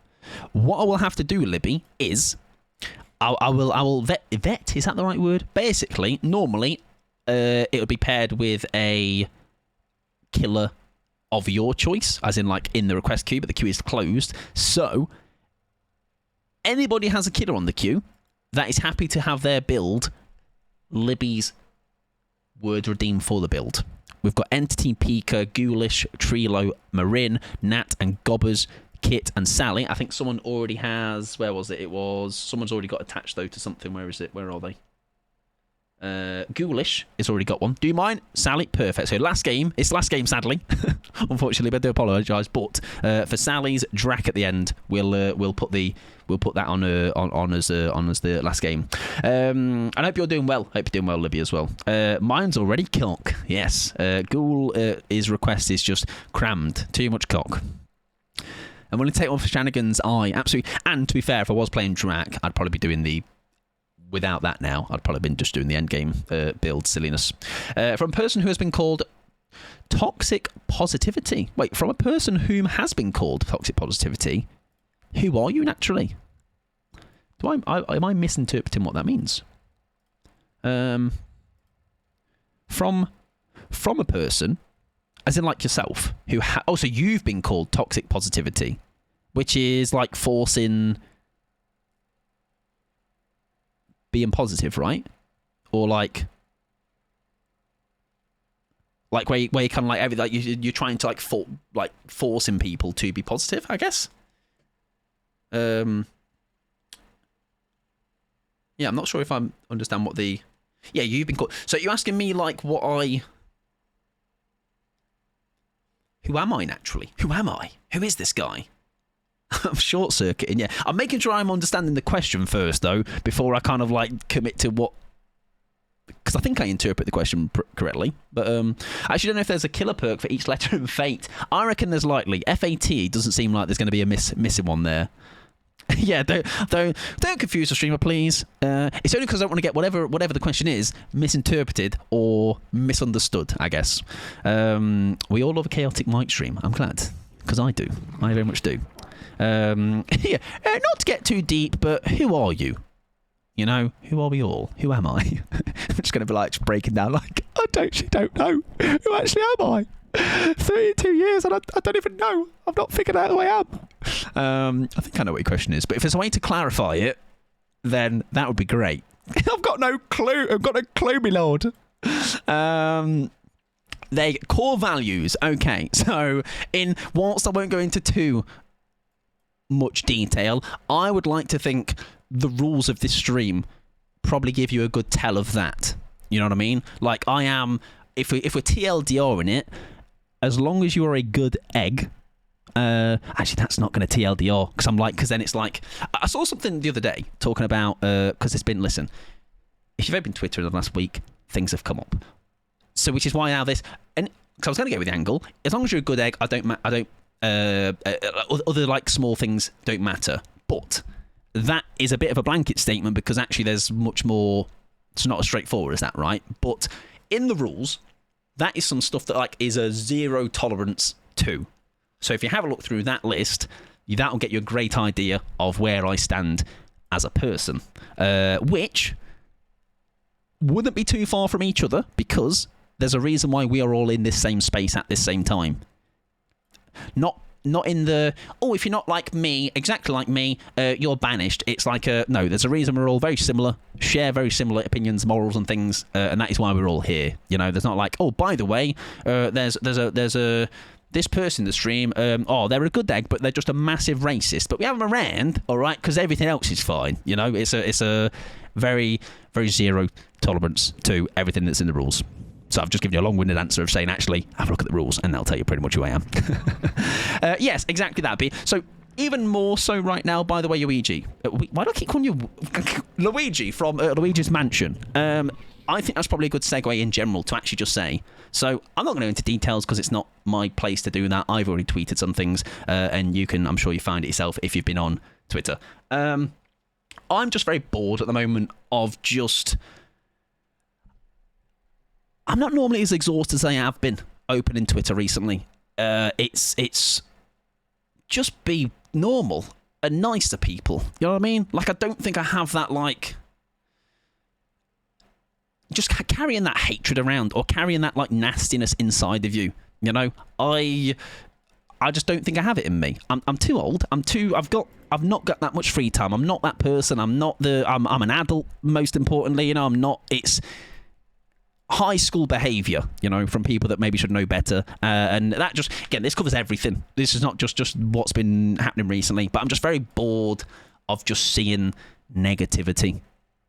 what I will have to do, Libby, is I will vet. Is that the right word? Basically, normally, it would be paired with a killer of your choice, as in like in the request queue, but the queue is closed. So, anybody has a killer on the queue that is happy to have their build, Libby's words redeemed for the build. We've got Entity, Pika, Ghoulish, Trilo, Marin, Nat, and Gobbers, Kit, and Sally. I think someone already has... Where was it? Someone's already got attached, though, to something. Where is it? Where are they? Ghoulish has already got one. Do you mind? Sally? Perfect. So last game. It's last game, sadly. Unfortunately, but I do apologise. But for Sally's Drac at the end, we'll put that on as the last game. And I hope you're doing well. Hope you're doing well, Libby, as well. Mine's already cock. Yes. Ghoul, his request is just crammed. Too much cock. I'm willing to take one for Shenanigans. Absolutely. And to be fair, if I was playing Drac, I'd probably be doing the without that now, I'd probably been just doing the end game build silliness. From a person who has been called toxic positivity. Wait, from a person whom has been called toxic positivity, who are you naturally? Am I misinterpreting what that means? From a person, as in like yourself, who so you've been called toxic positivity, which is like forcing being positive, right? Or like where you kind of like you're trying to like forcing people to be positive, I guess. Yeah, I'm not sure if I understand what the. Yeah, you've been called. So you're asking me like what I. Who am I naturally? Who am I? Who is this guy? I'm short circuiting. Yeah, I'm making sure I'm understanding the question first, though, before I kind of like commit to what. Because I think I interpret the question correctly, but I actually don't know if there's a killer perk for each letter in Fate. I reckon there's likely. FAT doesn't seem like there's going to be a missing one there. Yeah, don't confuse the streamer, please. It's only because I don't want to get whatever the question is misinterpreted or misunderstood, I guess. We all love a chaotic mic stream. I'm glad, because I do. I very much do. Yeah, not to get too deep, but who are you? You know, who are we all? Who am I? I'm just going to be like just breaking down like, I don't know. Who actually am I? 32 years and I don't even know. I've not figured out who I am. I think I know what your question is, but if there's a way to clarify it, then that would be great. I've got no clue. I've got no clue, my lord. They core values. Okay, so whilst I won't go into too much detail, I would like to think the rules of this stream probably give you a good tell of that. You know what I mean? Like I am. If we're TLDR in it, as long as you are a good egg. Actually, that's not going to TLDR because then it's like I saw something the other day talking about because it's been if you've ever been Twitter in the last week, things have come up. So which is why now this and because I was going to go with the angle. As long as you're a good egg, other like small things don't matter. But that is a bit of a blanket statement because actually there's much more. It's not as straightforward as that, right? But in the rules, that is some stuff that like is a zero tolerance to. So if you have a look through that list, that'll get you a great idea of where I stand as a person, which wouldn't be too far from each other because there's a reason why we are all in this same space at this same time. Not in the, if you're not like me, exactly like me, you're banished. It's like, no, there's a reason we're all very similar, share very similar opinions, morals and things, and that is why we're all here. You know, there's not like, by the way, there's this person in the stream, they're a good egg, but they're just a massive racist. But we have them around, all right, because everything else is fine. You know, it's a very, very zero tolerance to everything that's in the rules. So I've just given you a long-winded answer of saying, actually, have a look at the rules, and they'll tell you pretty much who I am. Yes, exactly that. So even more so right now, by the way, Luigi. Why do I keep calling you Luigi from Luigi's Mansion? I think that's probably a good segue in general to actually just say. So I'm not going to go into details because it's not my place to do that. I've already tweeted some things, and I'm sure you find it yourself if you've been on Twitter. I'm just very bored at the moment of just. I'm not normally as exhausted as I have been opening Twitter recently. It's just be normal and nice to people. You know what I mean? Like I don't think I have that like. Just carrying that hatred around or carrying that like nastiness inside of you, you know, I just don't think I have it in me. I'm too old. I've not got that much free time. I'm not that person. I'm an adult. Most importantly, you know, I'm not. It's high school behaviour, you know, from people that maybe should know better. And that just again, this covers everything. This is not just what's been happening recently. But I'm just very bored of just seeing negativity.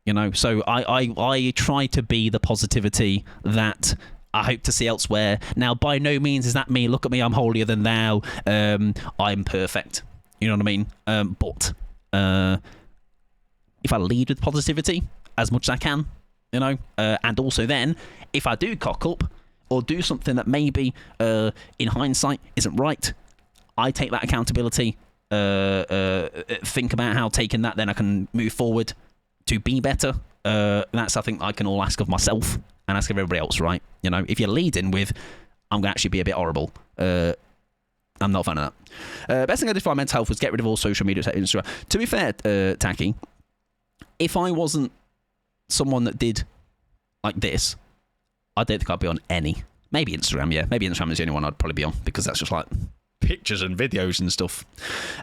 You know, so I try to be the positivity that I hope to see elsewhere. Now, by no means is that me. Look at me, I'm holier than thou. I'm perfect. You know what I mean? But if I lead with positivity as much as I can, you know, and also then, if I do cock up or do something that maybe in hindsight isn't right, I take that accountability, think about how taking that then I can move forward to be better That's I think I can all ask of myself and ask of everybody else, right? You know, if you're leading with, I'm going to actually be a bit horrible, I'm not a fan of that. Best thing I did for my mental health was get rid of all social media except Instagram. To be fair, Tacky, if I wasn't someone that did like this, I don't think I'd be on any. Maybe Instagram, yeah. Maybe Instagram is the only one I'd probably be on because that's just like pictures and videos and stuff.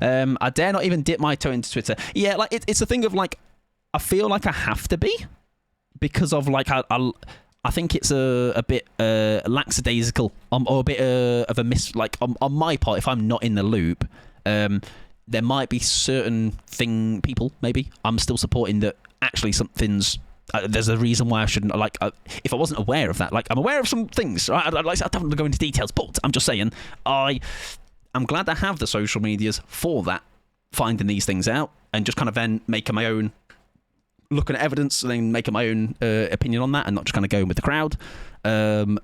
I dare not even dip my toe into Twitter. Yeah, like it's a thing of like, I feel like I have to be because of like I think it's a bit lackadaisical or a bit of a miss. Like on my part, if I'm not in the loop, there might be certain people maybe I'm still supporting that actually something's. There's a reason why I shouldn't if I wasn't aware of that. Like I'm aware of some things. Right? I don't want to go into details, but I'm just saying I'm glad I have the social medias for that, finding these things out and just kind of then making my own. Looking at evidence and then making my own opinion on that and not just kind of going with the crowd. And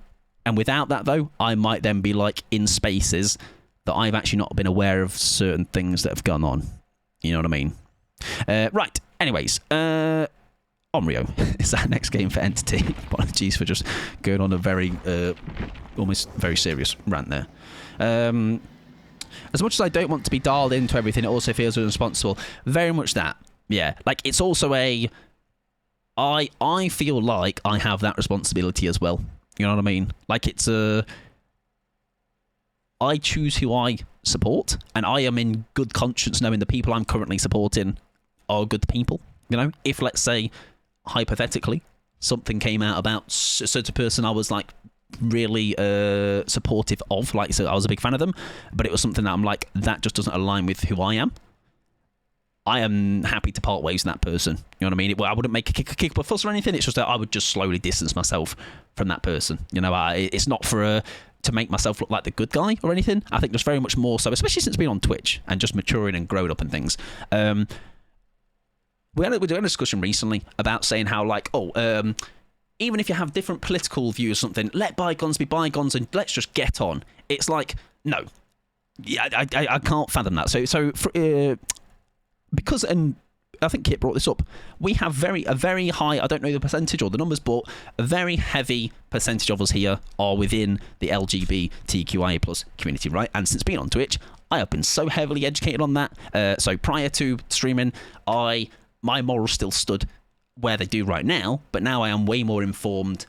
without that, though, I might then be like in spaces that I've actually not been aware of certain things that have gone on. You know what I mean? Right. Anyways, Omrio is our next game for Entity. Apologies for just going on a very, almost very serious rant there. As much as I don't want to be dialed into everything, it also feels irresponsible. Very much that. Yeah, like it's also I feel like I have that responsibility as well. You know what I mean? Like it's I choose who I support, and I am in good conscience knowing the people I'm currently supporting are good people. You know, if let's say hypothetically something came out about a certain person I was like really supportive of, like so I was a big fan of them, but it was something that I'm like that just doesn't align with who I am. I am happy to part ways with that person. You know what I mean? I wouldn't make a kick up a fuss or anything. It's just that I would just slowly distance myself from that person. You know, it's not for to make myself look like the good guy or anything. I think just very much more so, especially since being on Twitch and just maturing and growing up and things. We had a discussion recently about saying how like, even if you have different political views or something, let bygones be bygones and let's just get on. It's like, no. Yeah, I can't fathom that. So because, and I think Kit brought this up, we have a very high, I don't know the percentage or the numbers, but a very heavy percentage of us here are within the LGBTQIA plus community, right? And since being on Twitch, I have been so heavily educated on that. So prior to streaming, my morals still stood where they do right now, but now I am way more informed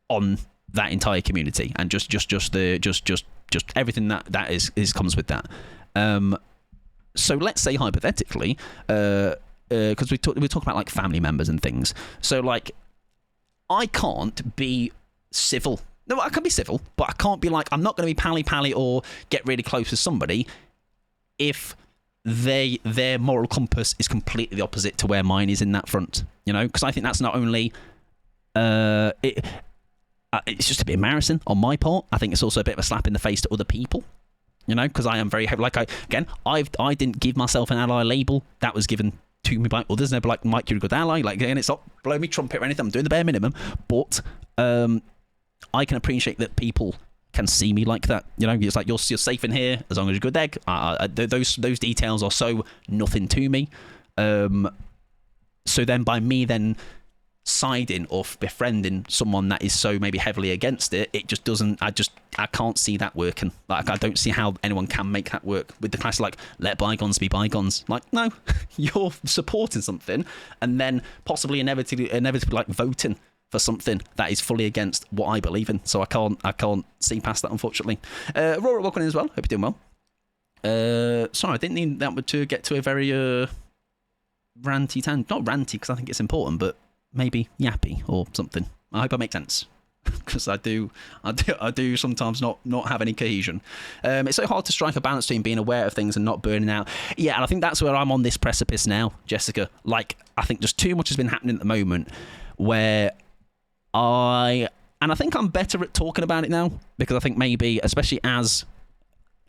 on that entire community and just everything that is comes with that. So let's say hypothetically, because we talk about like family members and things. So like, I can't be civil. No, I can be civil, but I can't be like, I'm not going to be pally or get really close with somebody if their moral compass is completely the opposite to where mine is in that front. You know, because I think that's not only it's just a bit embarrassing on my part. I think it's also a bit of a slap in the face to other people. You know, because I am very heavy. Like I didn't give myself an ally label. That was given to me by others. They're like, Mike, you're a good ally. Like, and it's not blow me trumpet or anything. I'm doing the bare minimum. But I can appreciate that people can see me like that. You know, it's like you're safe in here as long as you're a good egg. Those details are so nothing to me. So then by me then siding or befriending someone that is so maybe heavily against it, it just doesn't. I can't see that working. Like I don't see how anyone can make that work with the class. Like let bygones be bygones. Like no, you're supporting something and then possibly inevitably like voting for something that is fully against what I believe in. So I can't see past that, unfortunately. Aurora, welcome in as well. Hope you're doing well. Sorry, I didn't need that to get to a very ranty not ranty because I think it's important, but maybe yappy or something. I hope I make sense because I do sometimes not have any cohesion. It's so hard to strike a balance between being aware of things and not burning out. Yeah, and I think that's where I'm on this precipice now, Jessica. Like I think just too much has been happening at the moment where I think I'm better at talking about it now because I think maybe, especially as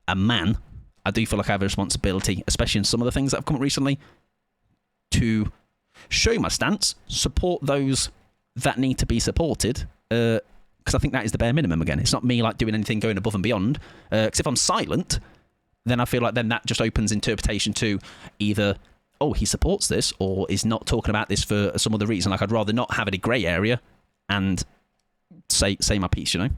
a man, I do feel like I have a responsibility, especially in some of the things that have come up recently, to show my stance, support those that need to be supported, because I think that is the bare minimum again. It's not me like doing anything going above and beyond, because if I'm silent, then I feel like then that just opens interpretation to either oh, he supports this or is not talking about this for some other reason. Like, I'd rather not have any grey area and say my piece, you know.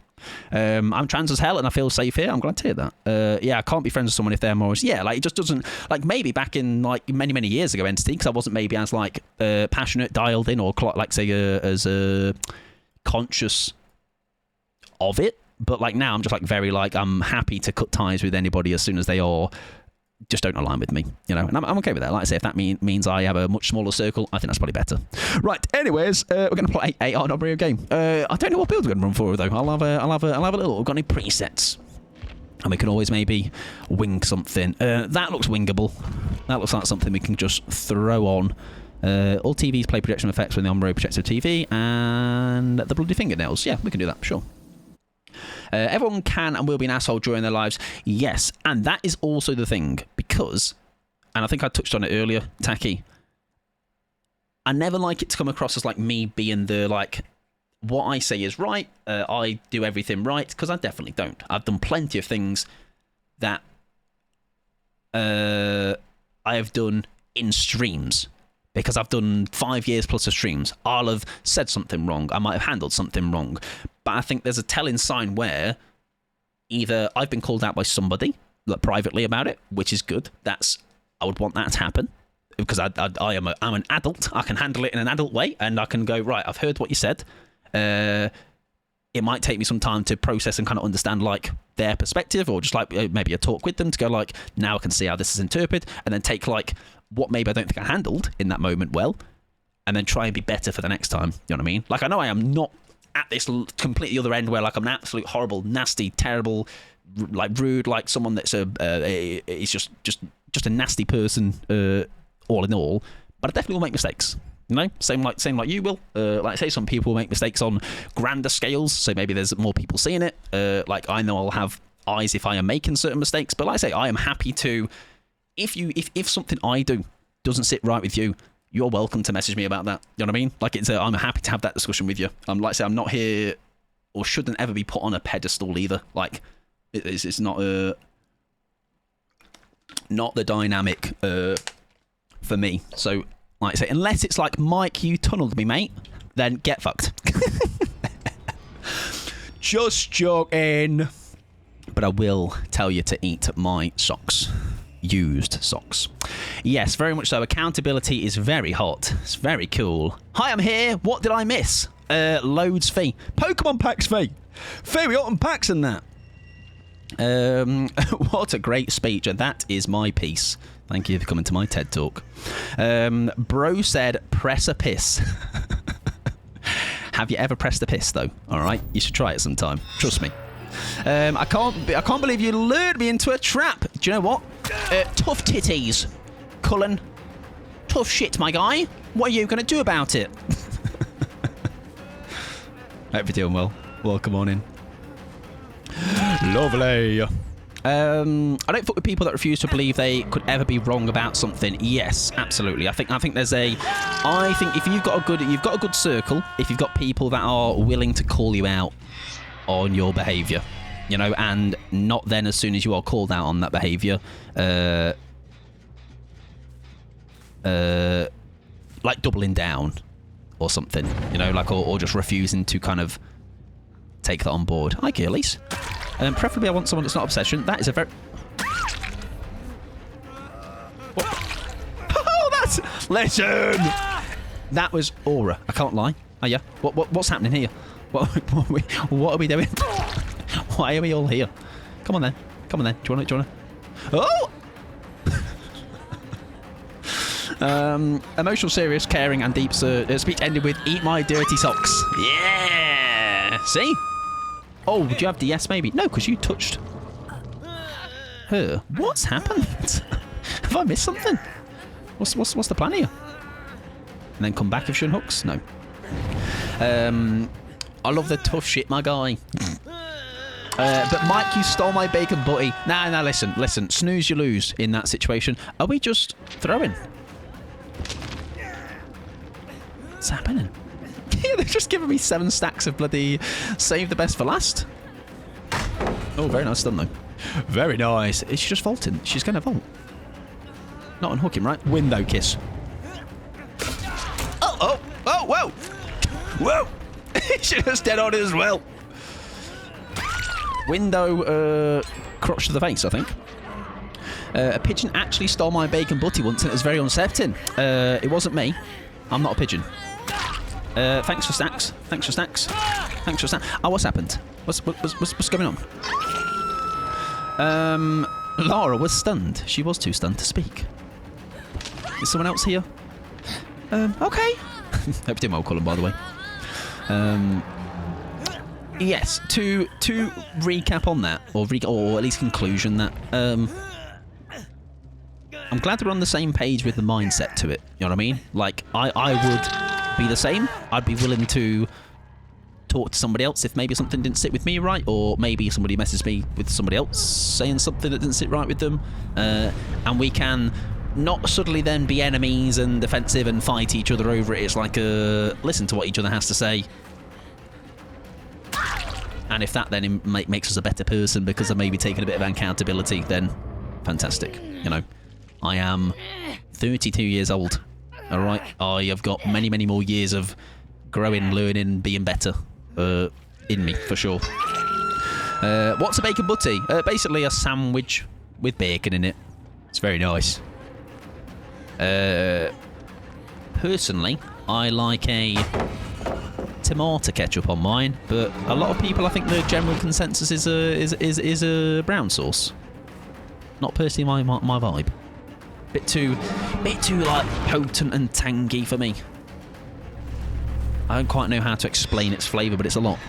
I'm trans as hell and I feel safe here. I'm glad to hear that. Yeah, I can't be friends with someone if they're more... Yeah, like, it just doesn't... Like, maybe back in, like, many years ago, Entity, because I wasn't maybe as, like, passionate, dialed in, or, like, say, as conscious of it. But, like, now I'm just, like, very, like, I'm happy to cut ties with anybody as soon as they are... just don't align with me, you know, and I'm okay with that. Like I say, if that means I have a much smaller circle, I think that's probably better. Right, anyways, we're going to play a non-real game. I don't know what build we're going to run for, though. I'll have a little. We've got any presets, and we can always maybe wing something. That looks wingable. That looks like something we can just throw on. All TVs play projection effects when the on-road projector TV, and the bloody fingernails. Yeah, we can do that, sure. Everyone can and will be an asshole during their lives. Yes, and that is also the thing, because, and I think I touched on it earlier, Tacky, I never like it to come across as like me being the, like, what I say is right, I do everything right, because I definitely don't. I've done plenty of things that I have done in streams, because I've done 5 years plus of streams. I'll have said something wrong. I might have handled something wrong. But I think there's a telling sign where either I've been called out by somebody, like, privately about it, which is good. I would want that to happen, because I'm an adult. I can handle it in an adult way, and I can go, right, I've heard what you said. It might take me some time to process and kind of understand, like, their perspective, or just, like, maybe a talk with them to go, like, now I can see how this is interpreted, and then take, like, what maybe I don't think I handled in that moment well, and then try and be better for the next time. You know what I mean? Like, I know I am not at this completely other end where, like, I'm an absolute horrible, nasty, terrible, like, rude, like someone that's is just a nasty person, all in all. But I definitely will make mistakes. You know, same like you will. Like I say, some people will make mistakes on grander scales, so maybe there's more people seeing it. Like, I know I'll have eyes if I am making certain mistakes, but like I say, I am happy to. If something I do doesn't sit right with you, you're welcome to message me about that. You know what I mean? Like, I'm happy to have that discussion with you. Like I say, I'm not here, or shouldn't ever be put on a pedestal either. Like, it's not the dynamic for me. So, like I say, unless it's like, Mike, you tunneled me, mate, then get fucked. Just joking. But I will tell you to eat my socks. Used socks. Yes, very much so. Accountability is very hot. It's very cool. Hi, I'm here. What did I miss? Loads fee. Pokemon packs fee. Very autumn packs and that. What a great speech. And that is my piece. Thank you for coming to my TED Talk. Bro said, press a piss. Have you ever pressed a piss, though? All right. You should try it sometime. Trust me. I can't believe you lured me into a trap. Do you know what? Tough titties. Cullen. Tough shit, my guy. What are you going to do about it? Hope you're doing well. Welcome on in. Lovely. I don't fuck with people that refuse to believe they could ever be wrong about something. Yes, absolutely. I think there's I think if you've got a good circle, if you've got people that are willing to call you out on your behaviour, you know, and not then as soon as you are called out on that behaviour, like doubling down or something, you know, like, or just refusing to kind of take that on board. Hi, Achilles. Preferably I want someone that's not obsession. That is a very... What? Oh, that's... Listen! That was aura. I can't lie. Oh, yeah. What's happening here? What are we doing? Why are we all here? Come on then. Come on then. Do you want to? Oh! Emotional, serious, caring, and deep speech ended with "Eat my dirty socks." Yeah. See? Oh, do you have DS maybe? No, because you touched her. What's happened? Have I missed something? What's the plan here? And then come back if she unhooks? No. I love the tough shit, my guy. But Mike, you stole my bacon butty. Nah, listen. Snooze, you lose in that situation. Are we just throwing? What's happening? Yeah, they've just given me 7 stacks of bloody save the best for last. Oh, very nice done, though. Very nice. Is she just vaulting? She's going to vault. Not unhook him, right? Window kiss. Oh, whoa! Whoa! He should have stayed on it as well. Window, crotch to the face, I think. A pigeon actually stole my bacon butty once and it was very unsettling. It wasn't me. I'm not a pigeon. Thanks for snacks. Oh, what's happened? What's going on? Laura was stunned. She was too stunned to speak. Is someone else here? Okay. Hope you did well, Colin, by the way. Yes, to recap on that, or at least conclusion that, I'm glad we're on the same page with the mindset to it, you know what I mean? Like, I would be the same. I'd be willing to talk to somebody else if maybe something didn't sit with me right, or maybe somebody messages me with somebody else saying something that didn't sit right with them, and we can not suddenly then be enemies and defensive and fight each other over it. It's like, listen to what each other has to say. And if that then makes us a better person because of maybe taking a bit of accountability, then fantastic. You know, I am 32 years old. All right, I have got many, many more years of growing, learning, being better in me for sure. What's a bacon butty? Basically a sandwich with bacon in it. It's very nice. Personally, I like a tomato ketchup on mine, but a lot of people, I think the general consensus is a brown sauce. Not personally my vibe. Bit too like potent and tangy for me. I don't quite know how to explain its flavour, but it's a lot.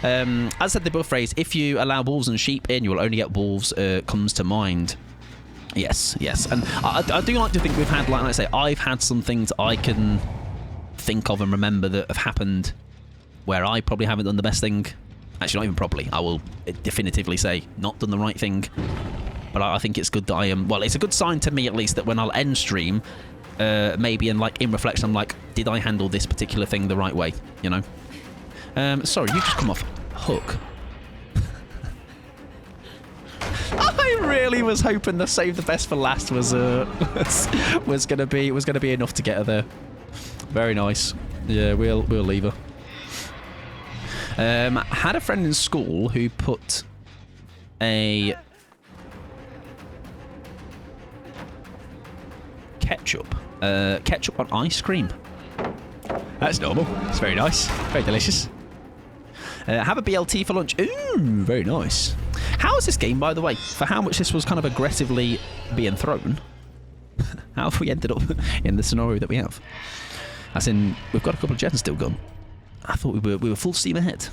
As I said, the above phrase, if you allow wolves and sheep in, you will only get wolves, comes to mind. Yes. And I do like to think we've had, like I say, I've had some things I can think of and remember that have happened where I probably haven't done the best thing. Actually, not even probably. I will definitively say not done the right thing. But I think it's good that I am... Well, it's a good sign to me, at least, that when I'll end stream, maybe in reflection, I'm like, did I handle this particular thing the right way? You know? Sorry, you just come off hook. I really was hoping the save the best for last was gonna be enough to get her there. Very nice. Yeah, we'll leave her. Had a friend in school who put a ketchup on ice cream. That's normal. It's very nice. Very delicious. Have a BLT for lunch. Ooh, very nice. How is this game, by the way? For how much this was kind of aggressively being thrown, how have we ended up in the scenario that we have? As in, we've got a couple of gens still gone. I thought we were full steam ahead.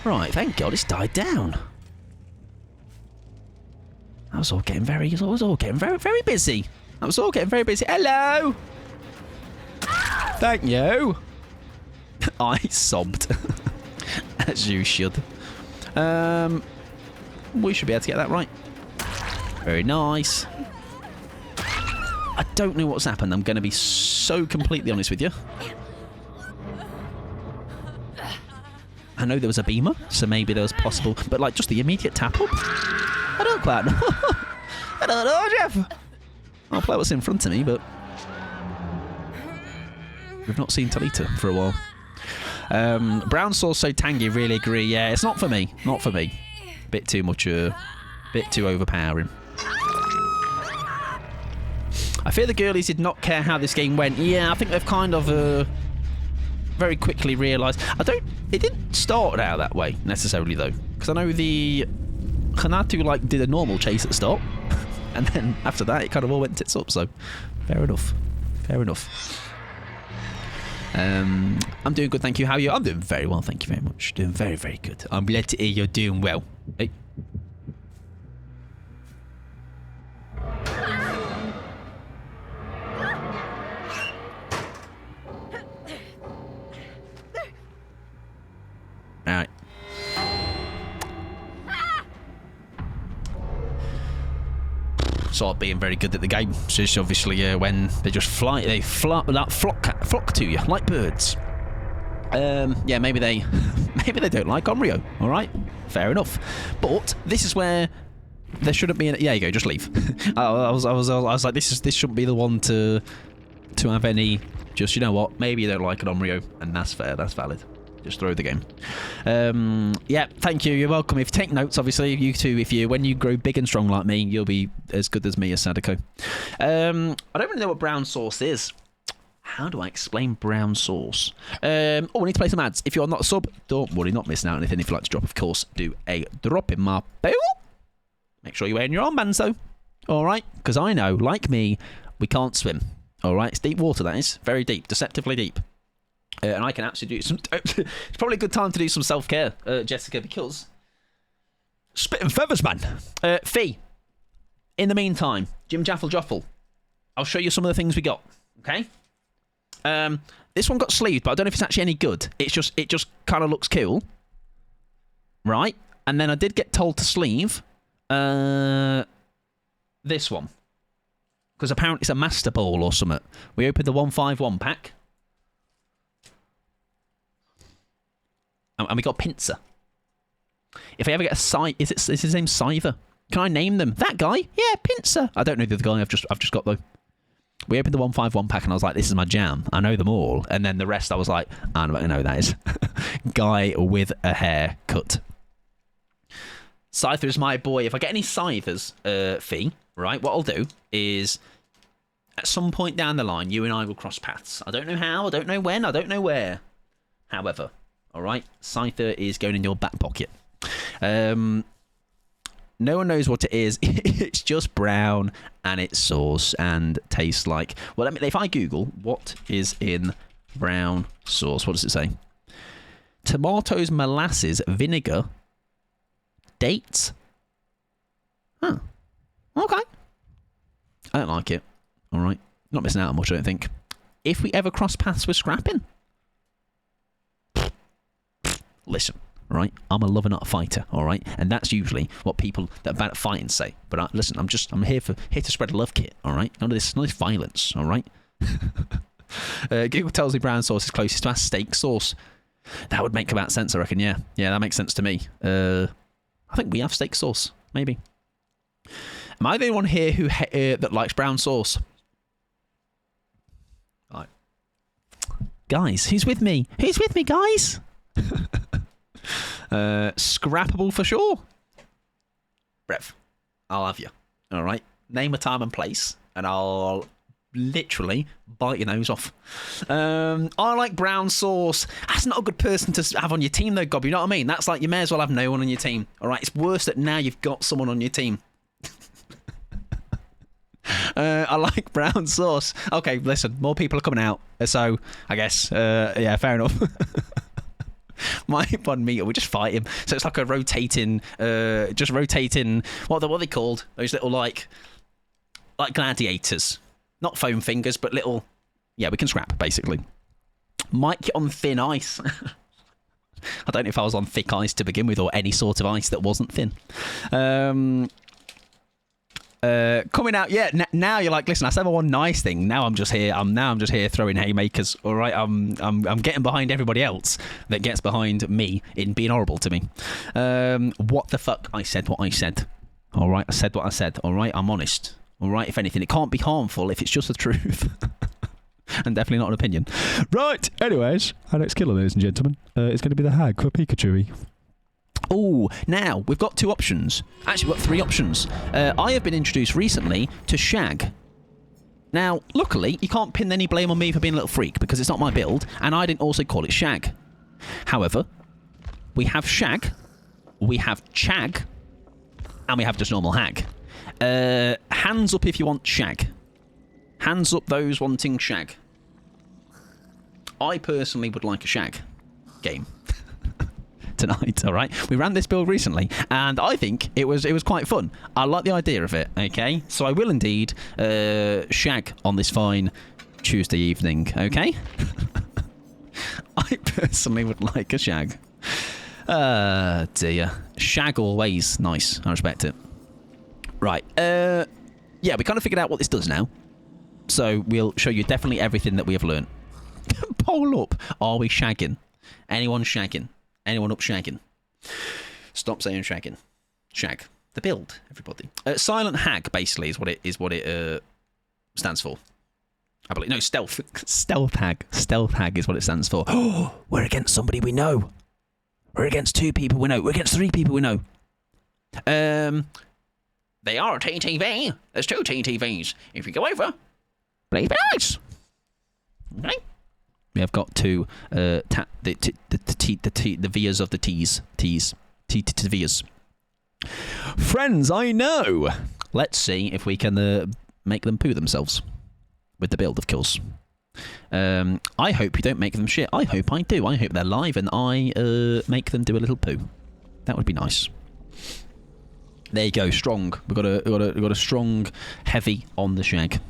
Right, thank God it's died down. I was all getting very busy. Hello! Thank you. I sobbed. As you should. We should be able to get that right. Very nice. I don't know what's happened. I'm going to be so completely honest with you. I know there was a beamer, so maybe there was possible... But, like, just the immediate tap-up? I don't quite know. I don't know, Jeff. I'll play what's in front of me, but... We've not seen Talita for a while. Brown sauce so tangy, really agree. Yeah, it's not for me. Not for me. Bit too much, bit too overpowering. I fear the girlies did not care how this game went. Yeah, I think they've kind of very quickly realised. It didn't start out that way necessarily though, because I know the Hanatu like did a normal chase at the start, and then after that it kind of all went tits up. So fair enough. Fair enough. I'm doing good, thank you. How are you? I'm doing very well, thank you very much. Doing very, very good. I'm glad to hear you're doing well. Hey. Alright. Sort of being very good at the game. So it's obviously when they just flock to you like birds. Yeah, maybe they don't like Onryo. All right, fair enough. But this is where There shouldn't be. Yeah, you go. Just leave. I was like, this shouldn't be the one to have any. Just, you know what? Maybe you don't like it on Rio, and that's fair. That's valid. Just throw the game. Yeah, thank you. You're welcome. If you take notes, obviously, you too. When you grow big and strong like me, you'll be as good as me as Sadako. I don't really know what brown sauce is. How do I explain brown sauce? We need to play some ads. If you're not a sub, don't worry, not missing out on anything. If you'd like to drop, of course, do a drop in my bill. Make sure you're wearing your armbands, though. All right? Because I know, like me, we can't swim. All right? It's deep water, that is. Very deep. Deceptively deep. And I can actually do some... It's probably a good time to do some self-care, Jessica, because... Spit and feathers, man. Fee. In the meantime, Jim Jaffle Joffle. I'll show you some of the things we got. Okay? This one got sleeved, but I don't know if it's actually any good. It just kind of looks cool. Right? And then I did get told to sleeve... this one. Because apparently it's a Master Ball or something. We opened the 151 pack. And we got Pincer. If I ever get a Scythe... Is his name Scyther? Can I name them? That guy? Yeah, Pincer. I don't know the other guy I've just got, though. We opened the 151 pack and I was like, this is my jam. I know them all. And then the rest I was like, I don't know who that is. Guy with a haircut. Scyther is my boy. If I get any Scythers, Fee, right, what I'll do is at some point down the line, you and I will cross paths. I don't know how, I don't know when, I don't know where. However, all right, Scyther is going in your back pocket. No one knows what it is. It's just brown and it's sauce and tastes like... Well, if I Google what is in brown sauce, what does it say? Tomatoes, molasses, vinegar, dates. Huh. Okay. I don't like it. All right. Not missing out on much, I don't think. If we ever cross paths with scrapping. Listen. Right, I'm a lover, not a fighter. All right, and that's usually what people that are bad at fighting say. But listen, I'm here to spread a love kit. All right, none of this violence. All right. Google tells me brown sauce is closest to our steak sauce. That would make about sense, I reckon. Yeah, that makes sense to me. I think we have steak sauce, maybe. Am I the only one here who that likes brown sauce? Right, guys, who's with me? Who's with me, guys? Scrappable for sure. Brev, I'll have you. All right. Name a time and place, and I'll literally bite your nose off. I like brown sauce. That's not a good person to have on your team, though, Gob. You know what I mean? That's like you may as well have no one on your team. All right. It's worse that now you've got someone on your team. I like brown sauce. Okay, listen. More people are coming out, so I guess yeah, fair enough. My one meter, we just fight him. So it's like a rotating, just rotating. What are they called? Those little like gladiators, not foam fingers, but little. Yeah, we can scrap basically. Might get on thin ice. I don't know if I was on thick ice to begin with, or any sort of ice that wasn't thin. Coming out, yeah. Now you're like, listen, I said my one nice thing. Now I'm just here. I'm just here throwing haymakers. All right, I'm getting behind everybody else that gets behind me in being horrible to me. What the fuck? I said what I said. All right, I said what I said. All right, I'm honest. All right, if anything, it can't be harmful if it's just the truth. And definitely not an opinion. Right. Anyways, our next killer, ladies and gentlemen, is going to be the hag for Pikachu. Oh, now, we've got two options. Actually, we've got three options. I have been introduced recently to Shag. Now, luckily, you can't pin any blame on me for being a little freak, because it's not my build, and I didn't also call it Shag. However, we have Shag, we have Chag, and we have just normal Hag. Hands up if you want Shag. Hands up those wanting Shag. I personally would like a Shag game. Tonight, all right. We ran this build recently, and I think it was quite fun. I like the idea of it. Okay, so I will indeed shag on this fine Tuesday evening. Okay, I personally would like a shag. Dear, shag always nice. I respect it. Right. Yeah, we kind of figured out what this does now, so we'll show you definitely everything that we have learned. Poll up. Are we shagging? Anyone shagging? Anyone up shagging? Stop saying shagging. Shag. the build, everybody. Silent Hag, basically, is what it stands for. I believe. No, stealth. Stealth Hag. Stealth Hag is what it stands for. Oh, we're against somebody we know. We're against 2 people we know. We're against 3 people we know. They are a TTV. There's 2 TTVs. If you go over, please be nice. Okay. We have got to the vias of the T's. To vias. Friends, I know. Let's see if we can make them poo themselves with the build, of course. I hope you don't make them shit. I hope I do. I hope they're live and I make them do a little poo. That would be nice. There you go, strong. We've got a strong heavy on the shag.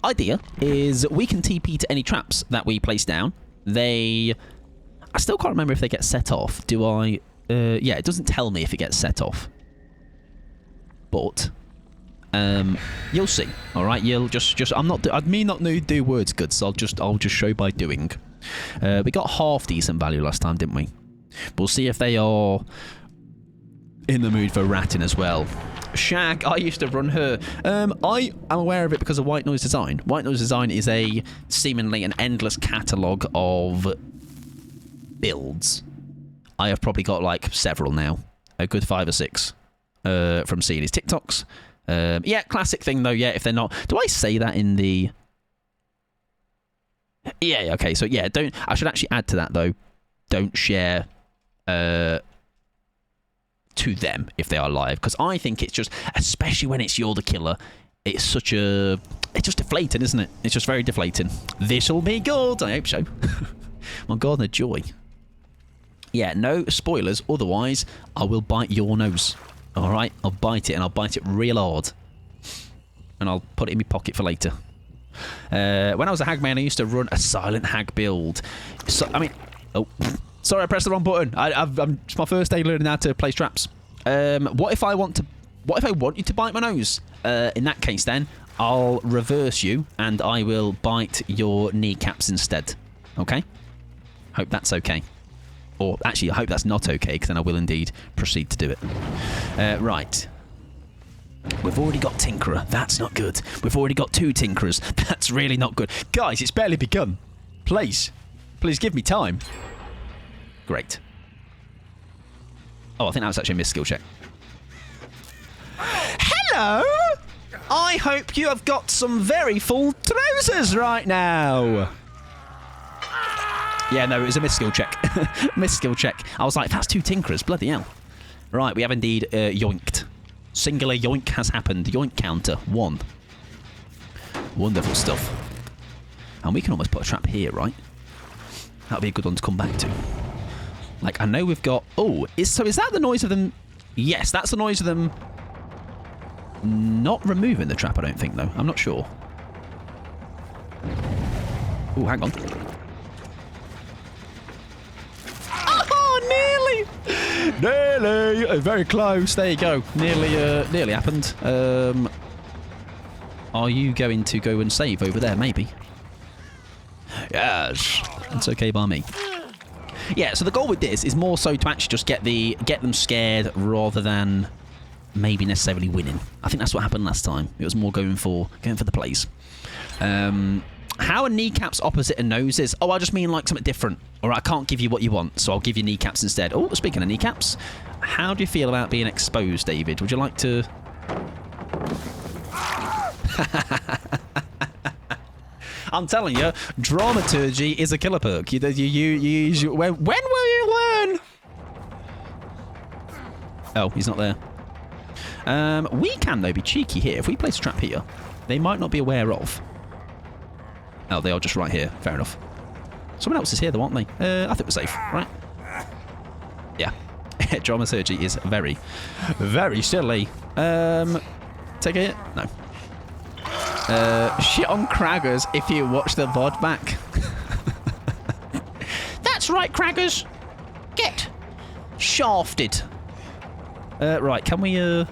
Idea is we can TP to any traps that we place down. I still can't remember if they get set off. Do I? Yeah, it doesn't tell me if it gets set off. But you'll see. All right, you'll just. I may not do words good, so I'll just show by doing. We got half decent value last time, didn't we? We'll see if they are in the mood for ratting as well. Shag, I used to run her. I am aware of it because of White Noise Design. White Noise Design is seemingly an endless catalogue of builds. I have probably got like several now. A good 5 or 6 from seeing his TikToks. Yeah, classic thing though, yeah, if they're not... Do I say that in the... Yeah, okay, so yeah, don't... I should actually add to that though. Don't share... to them if they are live, because I think it's just, especially when it's you're the killer, it's such a, it's just deflating, isn't it? It's just very deflating. This'll be good, I hope so. My God, the joy. Yeah, no spoilers, otherwise I will bite your nose. Alright, I'll bite it, and I'll bite it real hard. And I'll put it in my pocket for later. When I was a hag man, I used to run a silent hag build. So, I mean, oh, sorry, I pressed the wrong button. It's my first day learning how to place traps. What if I want you to bite my nose? In that case, then I'll reverse you, and I will bite your kneecaps instead. Okay? Hope that's okay. Or actually, I hope that's not okay, because then I will indeed proceed to do it. Right. We've already got Tinkerer. That's not good. We've already got 2 Tinkerers. That's really not good. Guys, it's barely begun. Please. Please give me time. Great. Oh, I think that was actually a missed skill check. Hello! I hope you have got some very full trousers right now. Yeah, no, it was a missed skill check. Missed skill check. I was like, that's 2 Tinkerers. Bloody hell. Right, we have indeed yoinked. Singular yoink has happened. Yoink counter 1. Wonderful stuff. And we can almost put a trap here, right? That'll be a good one to come back to. Like, I know we've got... Oh, is that the noise of them... Yes, that's the noise of them... Not removing the trap, I don't think, though. I'm not sure. Oh, hang on. Oh, nearly! Nearly! Very close. There you go. Nearly happened. Are you going to go and save over there, maybe? Yes. That's okay by me. Yeah, so the goal with this is more so to actually just get them scared rather than maybe necessarily winning. I think that's what happened last time. It was more going for the plays. How are kneecaps opposite of noses? Oh, I just mean like something different. All right, I can't give you what you want, so I'll give you kneecaps instead. Oh, speaking of kneecaps, how do you feel about being exposed, David? Would you like to... I'm telling you, dramaturgy is a killer perk. When will you learn? Oh, he's not there. We can, though, be cheeky here. If we place a trap here, they might not be aware of. Oh, they are just right here. Fair enough. Someone else is here, though, aren't they? I think we're safe, right? Yeah. Dramaturgy is very, very silly. Take it? No. Shit on Craggers if you watch the VOD back. That's right, Craggers. Get shafted. Right, can we...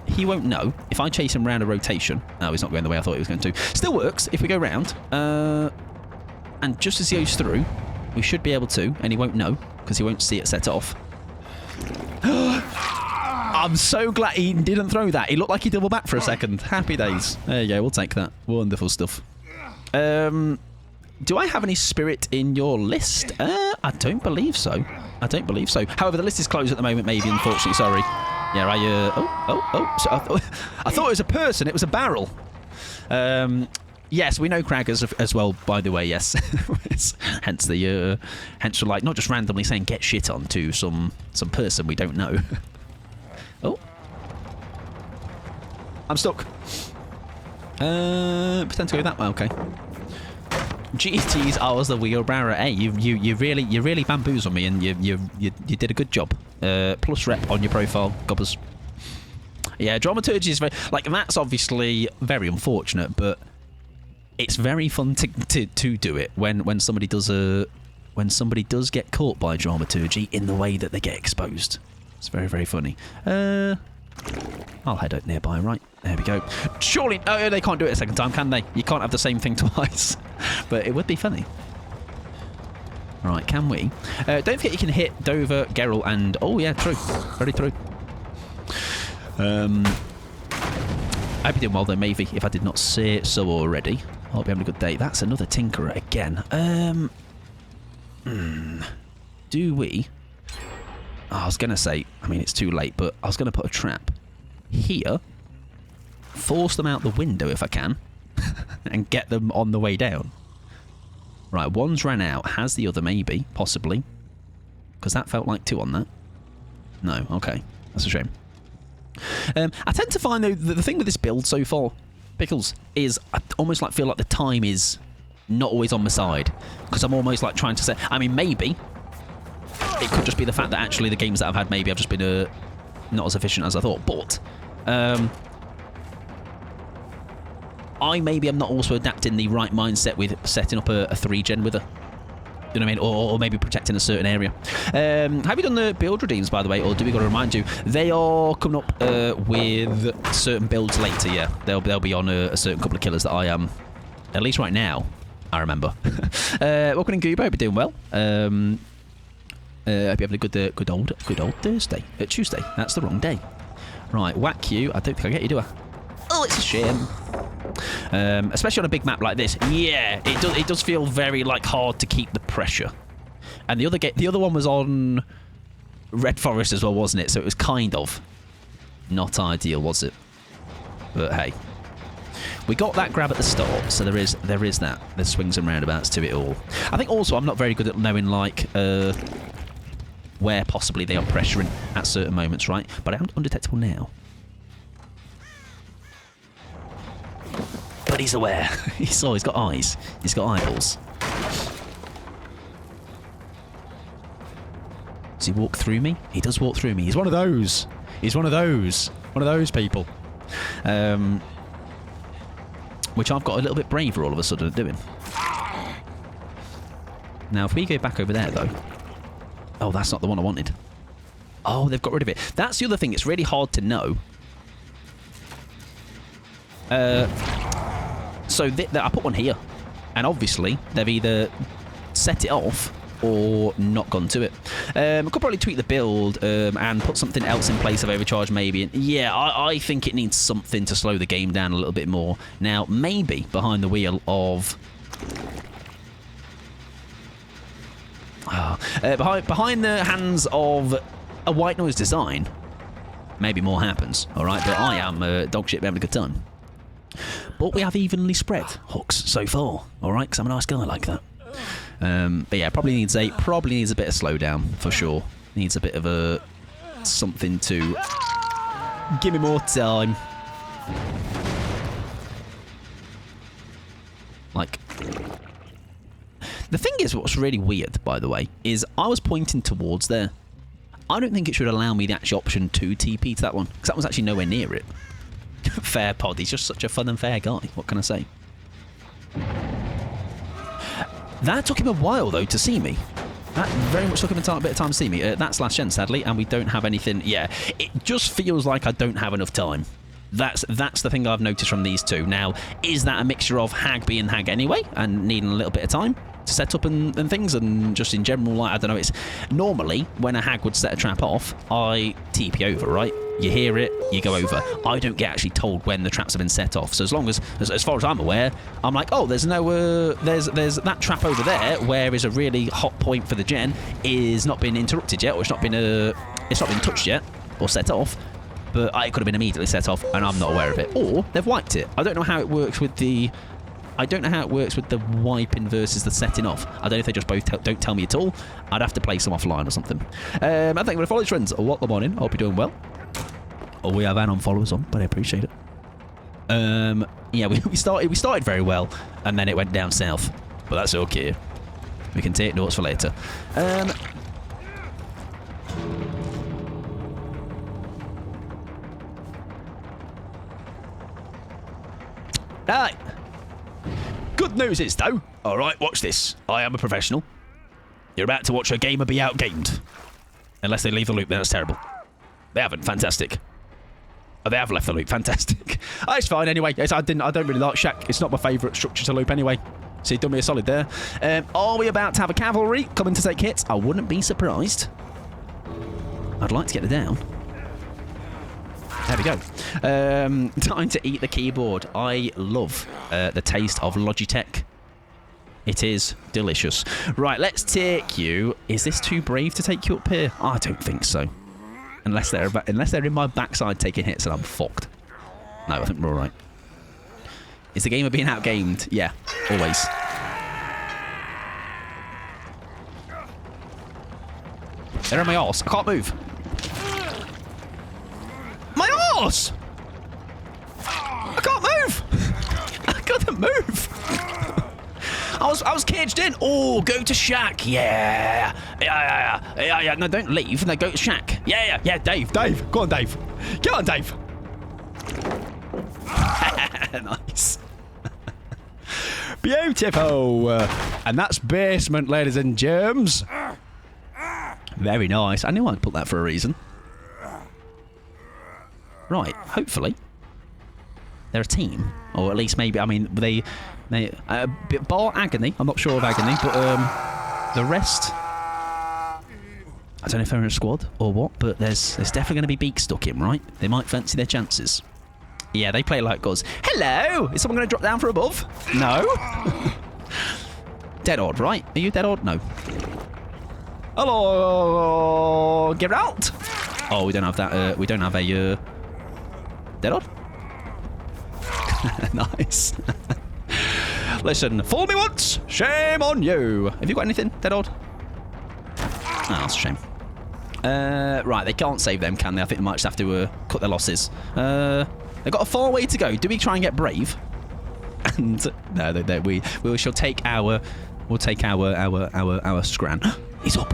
He won't know. If I chase him round a rotation... No, he's not going the way I thought he was going to. Still works if we go round. And just as he goes through, we should be able to, and he won't know, because he won't see it set off. I'm so glad he didn't throw that. He looked like he doubled back for a second. Happy days. There you go. We'll take that. Wonderful stuff. Do I have any spirit in your list? I don't believe so. I don't believe so. However, the list is closed at the moment, maybe, unfortunately. Sorry. Yeah, So I thought it was a person. It was a barrel. Yes, we know crackers as well, by the way, yes. hence we're like, not just randomly saying get shit on to some person we don't know. Oh. I'm stuck. Pretend to go that way, okay. GTs, I was the wheelbarrow. Hey, you really bamboozled me, and you did a good job. Plus rep on your profile, gobbers. Yeah, dramaturgy is very that's obviously very unfortunate, but it's very fun to do it when somebody does get caught by dramaturgy in the way that they get exposed. It's very, very funny. I'll head out nearby, right? There we go. Surely, oh, they can't do it a second time, can they? You can't have the same thing twice. But it would be funny. Right, can we? Don't forget you can hit Dover, Geralt, and... Oh, yeah, true. Very true. I'd be doing well, though, maybe, if I did not say so already. I'll be having a good day. That's another Tinkerer again. Do we... Oh, I was going to say, I mean, it's too late, but I was going to put a trap here, force them out the window if I can, and get them on the way down. Right, one's ran out. Has the other, maybe, possibly. Because that felt like 2 on that. No, okay. That's a shame. I tend to find, though, the thing with this build so far, Pickles, is I almost feel like the time is not always on my side. Because I'm almost like trying to say, I mean, maybe... It could just be the fact that actually the games that I've had maybe I've just been not as efficient as I thought. But I maybe am not also adapting the right mindset with setting up a 3-gen with her. You know what I mean? Or maybe protecting a certain area. Have you done the build redeems, by the way? Or do we got to remind you? They are coming up with certain builds later, yeah. They'll be on a certain couple of killers that I am, at least right now, I remember. Welcome in, Goobo. Hope you're doing well. Hope you're having a good old Thursday. Tuesday. That's the wrong day. Right, whack you. I don't think I get you, do I? Oh, it's a shame. Especially on a big map like this. Yeah, it does feel very hard to keep the pressure. And the other one was on Red Forest as well, wasn't it? So it was kind of not ideal, was it? But hey, we got that grab at the start, so there is that. There's swings and roundabouts to it all. I think also I'm not very good at knowing where possibly they are pressuring at certain moments, right? But I'm undetectable now. But he's aware. He's got eyes. He's got eyeballs. Does he walk through me? He does walk through me. He's one of those. He's one of those. One of those people. Which I've got a little bit braver all of a sudden at doing. Now, if we go back over there, though... Oh, that's not the one I wanted. Oh, they've got rid of it. That's the other thing. It's really hard to know. So I put one here. And obviously, they've either set it off or not gone to it. I could probably tweak the build and put something else in place of overcharge maybe. And yeah, I think it needs something to slow the game down a little bit more. Now, maybe behind the wheel of... behind the hands of a white noise design, maybe more happens, alright? But I am dog shit having a good time. But we have evenly spread hooks so far, alright? Because I'm a nice guy like that. But yeah, probably needs a bit of slowdown, for sure. Needs a bit of a... something to... Give me more time. The thing is, what's really weird, by the way, is I was pointing towards there. I don't think it should allow me the actual option to TP to that one, because that was actually nowhere near it. Fair pod, he's just such a fun and fair guy. What can I say? That took him a while, though, to see me. That very much took him a bit of time to see me. That's last gen, sadly, and we don't have anything... Yeah, it just feels like I don't have enough time. That's the thing I've noticed from these two. Now, is that a mixture of hag being hag anyway, and needing a little bit of time to set up and things, and just in general, I don't know, it's... Normally, when a hag would set a trap off, I TP over, right? you hear it, you go over. I don't get actually told when the traps have been set off. So as long as far as I'm aware, I'm like, oh, there's no, there's that trap over there where is a really hot point for the gen is not been interrupted yet, or it's not been touched yet or set off. But it could have been immediately set off, and I'm not aware of it. Or they've wiped it. I don't know how it works with the. I don't know how it works with the wiping versus the setting off. I don't know if they just both don't tell me at all. I'd have to play some offline or something. I thank you for the follow friends. What the morning? I hope you're doing well. Oh, we have anon followers on, but I appreciate it. Yeah, we started very well, and then it went down south. But that's okay. We can take notes for later. Right. Good news is, though... Alright, watch this. I am a professional. You're about to watch a gamer be outgamed. Unless they leave the loop, then that's terrible. They haven't. Fantastic. Oh, they have left the loop. Fantastic. Oh, it's fine anyway. I don't really like Shack. It's not my favourite structure to loop anyway. So you've done me a solid there. Are we about to have a cavalry coming to take hits? I wouldn't be surprised. I'd like to get it down. There we go. Time to eat the keyboard. I love the taste of Logitech. It is delicious. Right, let's take you. Is this too brave to take you up here? I don't think so. Unless they're in my backside taking hits and I'm fucked. No, I think we're all right. Is the gamer being outgamed? Yeah, always. They're on my arse. I can't move. My horse! I can't move! I couldn't move! I was caged in. Oh, go to Shack. Yeah. Yeah. No, don't leave. No, go to Shack. Yeah. Dave. Go on, Dave. Get on, Dave. Nice. Beautiful. And that's basement, ladies and germs. Very nice. I knew I'd put that for a reason. Right, hopefully they're a team, or at least maybe. I mean, they bar Agony. I'm not sure of Agony, but the rest. I don't know if they're in a squad or what, but there's definitely going to be beaks stuck in, right? They might fancy their chances. Yeah, they play like gods. Hello, is someone going to drop down from above? No. Dead odd, right? Are you dead odd? No. Hello, get out. Oh, we don't have that. We don't have a. Dead odd? Nice. Listen, fool me once, shame on you. Have you got anything, Dead odd? Oh, that's a shame. Right, they can't save them, can they? I think they might just have to cut their losses. They've got a far way to go. Do we try and get brave? And no, we shall take our. We'll take our scran. He's up.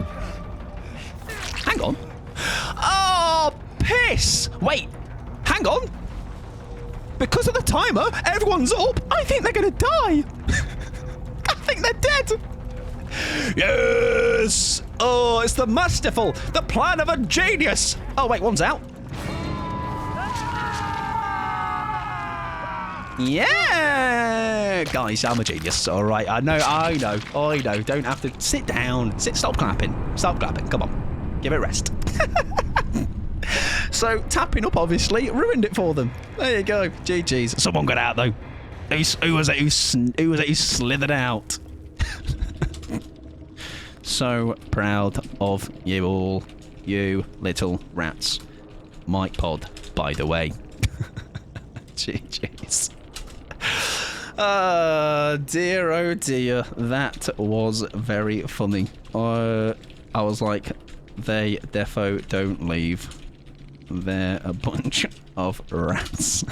Hang on. Oh, piss! Wait. Hang on! Because of the timer, everyone's up. I think they're going to die. I think they're dead. Yes! Oh, it's the masterful. The plan of a genius. Oh, wait, one's out. Yeah! Guys, I'm a genius. All right, I know. Don't have to sit down. Stop clapping. Come on. Give it a rest. So, tapping up, obviously, ruined it for them. There you go. GG's. Someone got out, though. Who was it who slithered out? So proud of you all, you little rats. Mike Pod, by the way. GG's. Dear, oh dear. That was very funny. I was like, they defo don't leave. They're a bunch of rats.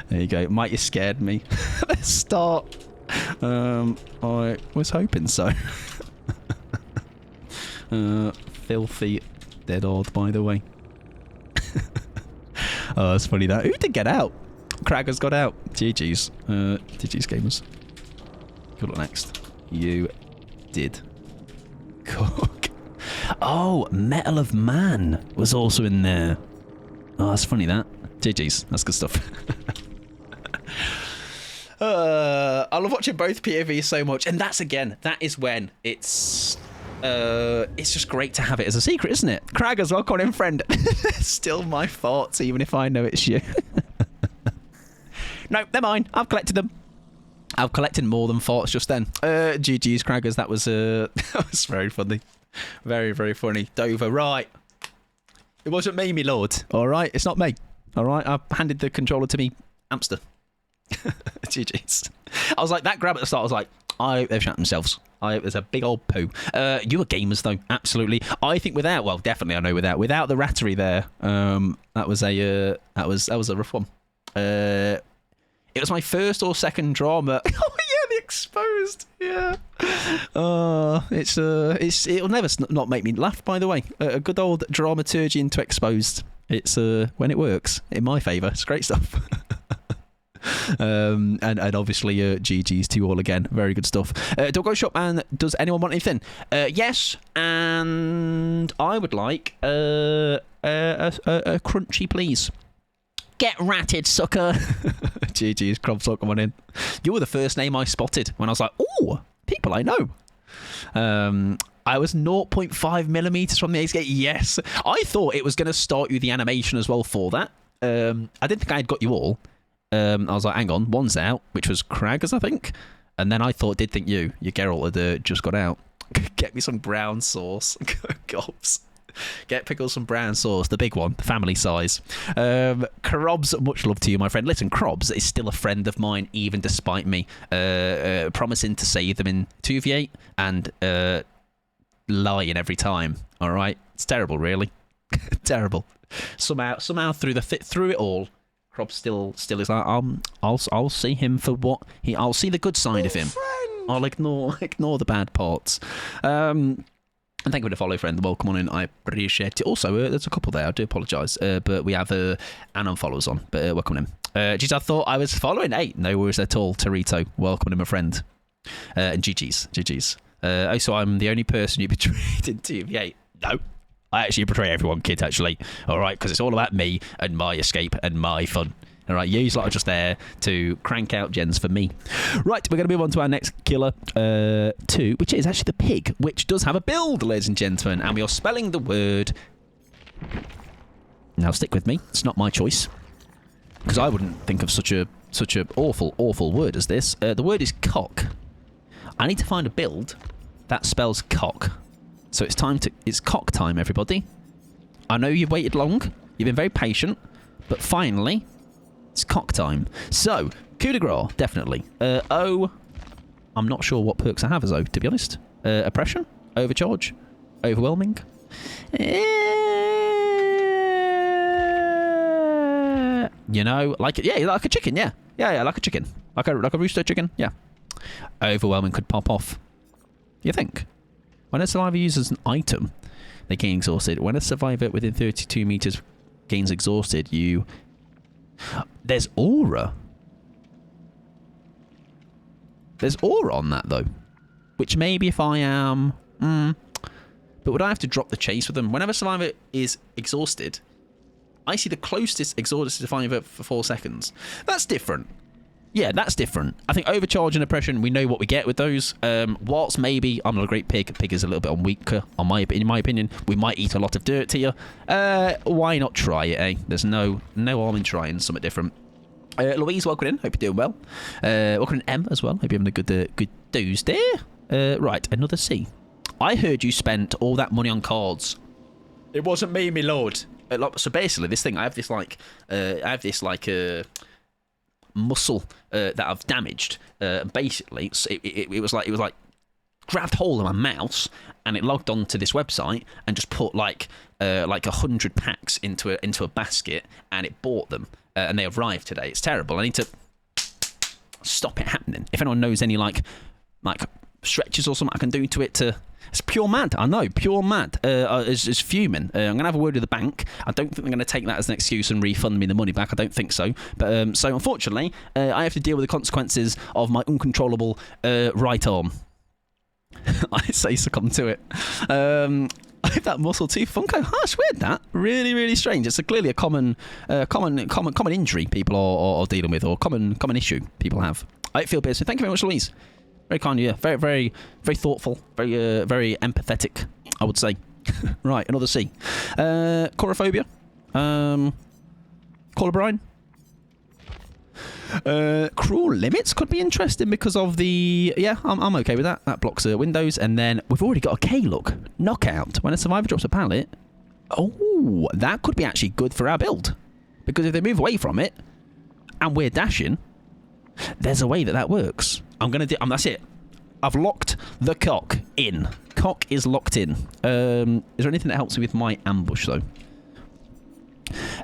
There you go. Mike, you scared me. Let's start. I was hoping so. Filthy dead odd, by the way. Oh, that's funny that. Who did get out? Cragger's got out. GG's. GG's gamers. Good luck next. You did. Cook. Oh, Metal of Man was also in there. Oh, that's funny that. GG's. That's good stuff. I love watching both POVs so much. And that's, again, that is when it's... It's just great to have it as a secret, isn't it? Crag as well, come on in, friend. Still my thoughts, even if I know it's you. No, they're mine. I've collected them. I've collected more than thoughts just then. GG's, Craggers. That was that was very funny. Very, very funny. Dover, right. It wasn't me, me lord. All right, it's not me. All right, I handed the controller to me hamster. GG's. I was like, that grab at the start, I was like, I hope they've shot themselves. I hope there's a big old poo. You were gamers, though. Absolutely. I think definitely I know without the rattery there, that was a rough one. It was my first or second drama. Oh yeah, the exposed. Yeah. It'll never not make me laugh. By the way, a good old dramaturgy into exposed. It's when it works in my favour. It's great stuff. And obviously GG's to you all again. Very good stuff. Doggo Shop, and does anyone want anything? Yes, and I would like a crunchy, please. Get ratted, sucker. GG's, Crobsock, come on in. You were the first name I spotted when I was like, oh, people I know. I was 0.5 millimeters from the ace gate. Yes. I thought it was going to start you the animation as well for that. I didn't think I had got you all. I was like, hang on, one's out, which was Craggers, I think. And then I did think your Geralt had just got out. Get me some brown sauce. Gobs. Get pickles some brown sauce, the big one, the family size. Crobs, much love to you, my friend. Listen, Crobs is still a friend of mine, even despite me promising to save them in 2v8 and lying every time. All right, it's terrible, really. Terrible. Somehow through it all, Crobs still is like, I'll see him for what I'll see the good side of him. Friend. I'll ignore the bad parts. And thank you for the follow, friend. Welcome on in. I appreciate it. Also, there's a couple there. I do apologise. But we have anon followers on. But welcome in. Geez, I thought I was following. Hey, no worries at all. Torito, welcome in, my friend. And GG's. So I'm the only person you betrayed in TV8. No, I actually betray everyone, kid, actually. All right, because it's all about me and my escape and my fun. All right, you lot are just there to crank out gens for me. Right, we're going to move on to our next killer 2, which is actually the pig, which does have a build, ladies and gentlemen, and we are spelling the word. Now, stick with me. It's not my choice, because I wouldn't think of such a awful word as this. The word is cock. I need to find a build that spells cock. So it's cock time, everybody. I know you've waited long. You've been very patient, but finally. It's cock time. So, coup de grace, definitely. I'm not sure what perks I have as O, to be honest. Oppression? Overcharge? Overwhelming? Like a chicken, yeah. Yeah, like a chicken. Like a rooster chicken, yeah. Overwhelming could pop off. You think? When a survivor uses an item, they gain exhausted. When a survivor within 32 meters gains exhausted, There's aura. There's aura on that, though. Which maybe if I am... But would I have to drop the chase with them? Whenever survivor is exhausted, I see the closest exhausted survivor for 4 seconds. That's different. Yeah, that's different. I think overcharge and oppression, we know what we get with those. Whilst maybe I'm not a great pig. Pig is a little bit weaker, in my opinion. We might eat a lot of dirt here. Why not try it, eh? There's no harm in trying something different. Louise, welcome in. Hope you're doing well. Welcome in, M as well. Hope you're having a good Tuesday. Right, another C. I heard you spent all that money on cards. It wasn't me, my lord. So basically, this thing, I have this muscle that I've damaged. Basically, it was like grabbed hold of my mouse and it logged onto this website and just put like 100 packs into a basket, and it bought them and they arrived today. It's terrible. I need to stop it happening. If anyone knows any like stretches or something I can do to it to... It's pure mad, I know, pure mad. It's fuming. I'm going to have a word with the bank. I don't think they're going to take that as an excuse and refund me the money back. I don't think so. But so unfortunately, I have to deal with the consequences of my uncontrollable right arm. I say succumb to it. I have that muscle too. Funko, harsh, weird that. Really, really strange. It's clearly a common injury people are dealing with, or common issue people have. I feel bad. So thank you very much, Louise. Very kind, yeah. Very, very, very thoughtful. Very, very empathetic, I would say. Right, another C. Chorophobia. Call O'Brien. Cruel Limits could be interesting because of the... Yeah, I'm okay with that. That blocks windows. And then we've already got a K, look. Knockout. When a survivor drops a pallet. Oh, that could be actually good for our build. Because if they move away from it, and we're dashing, there's a way that works. I'm going to do... that's it. I've locked the cock in. Cock is locked in. Is there anything that helps me with my ambush, though?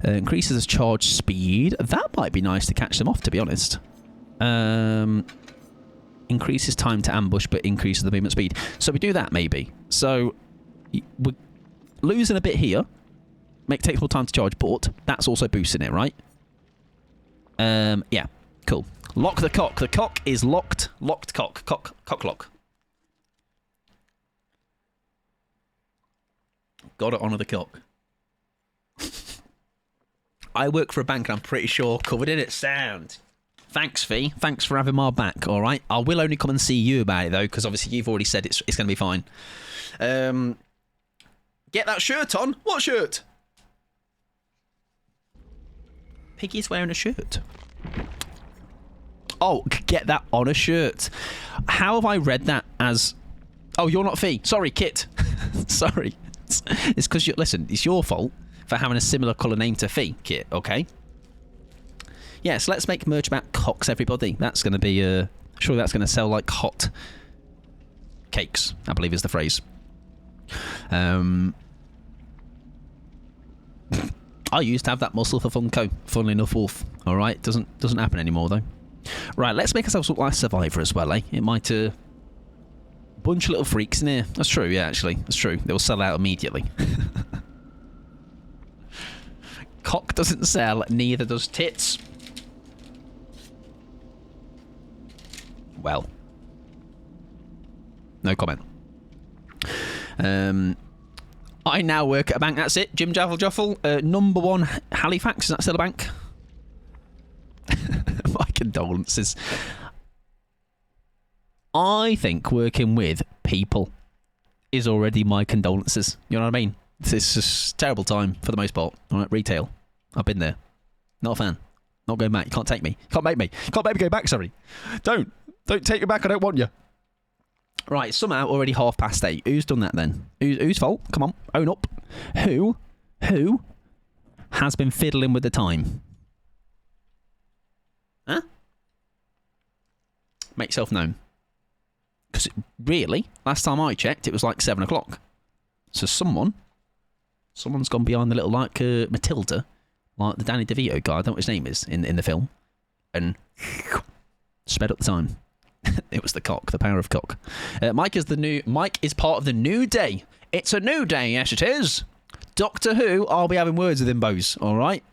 Increases charge speed. That might be nice to catch them off, to be honest. Increases time to ambush, but increases the movement speed. So we do that, maybe. So we're losing a bit here. Takes more time to charge, but that's also boosting it, right? Yeah, cool. Lock the cock. The cock is locked. Locked cock. Cock lock. Gotta honour the cock. I work for a bank and I'm pretty sure covered in it sound. Thanks, Fee. Thanks for having my back, all right? I will only come and see you about it, though, because obviously you've already said it's going to be fine. Get that shirt on. What shirt? Piggy's wearing a shirt. Oh, get that on a shirt. How have I read that as... Oh, you're not Fee. Sorry, Kit. Sorry. It's because you... Listen, it's your fault for having a similar colour name to Fee, Kit, okay? Yes, let's make merch about cocks, everybody. That's going to be... surely that's going to sell like hot cakes, I believe is the phrase. I used to have that muscle for Funko. Funnily enough, Wolf. All right, doesn't happen anymore though. Right, let's make ourselves look like Survivor as well, eh? It might bunch of little freaks in here. That's true, yeah, actually, that's true. They will sell out immediately. Cock doesn't sell, neither does tits. Well, no comment. I now work at a bank. That's it. Jim Jaffle Joffle. Number 1 Halifax. Is that still a bank? My condolences. I think working with people is already my condolences. You know what I mean? It's just terrible time for the most part. All right, retail. I've been there. Not a fan. Not going back. You can't take me. You can't make me. You can't make me go back, sorry. Don't take me back. I don't want you. Right, somehow already 8:30. Who's done that then? Whose fault? Come on, own up. Who has been fiddling with the time? Huh? Make yourself known. Because really, last time I checked, it was like 7 o'clock. So someone's gone behind the little like Matilda, like the Danny DeVito guy. I don't know what his name is in the film, and sped up the time. It was the cock, the power of cock. Mike is part of the new day. It's a new day, yes it is. Doctor Who, I'll be having words with him, boys. All right,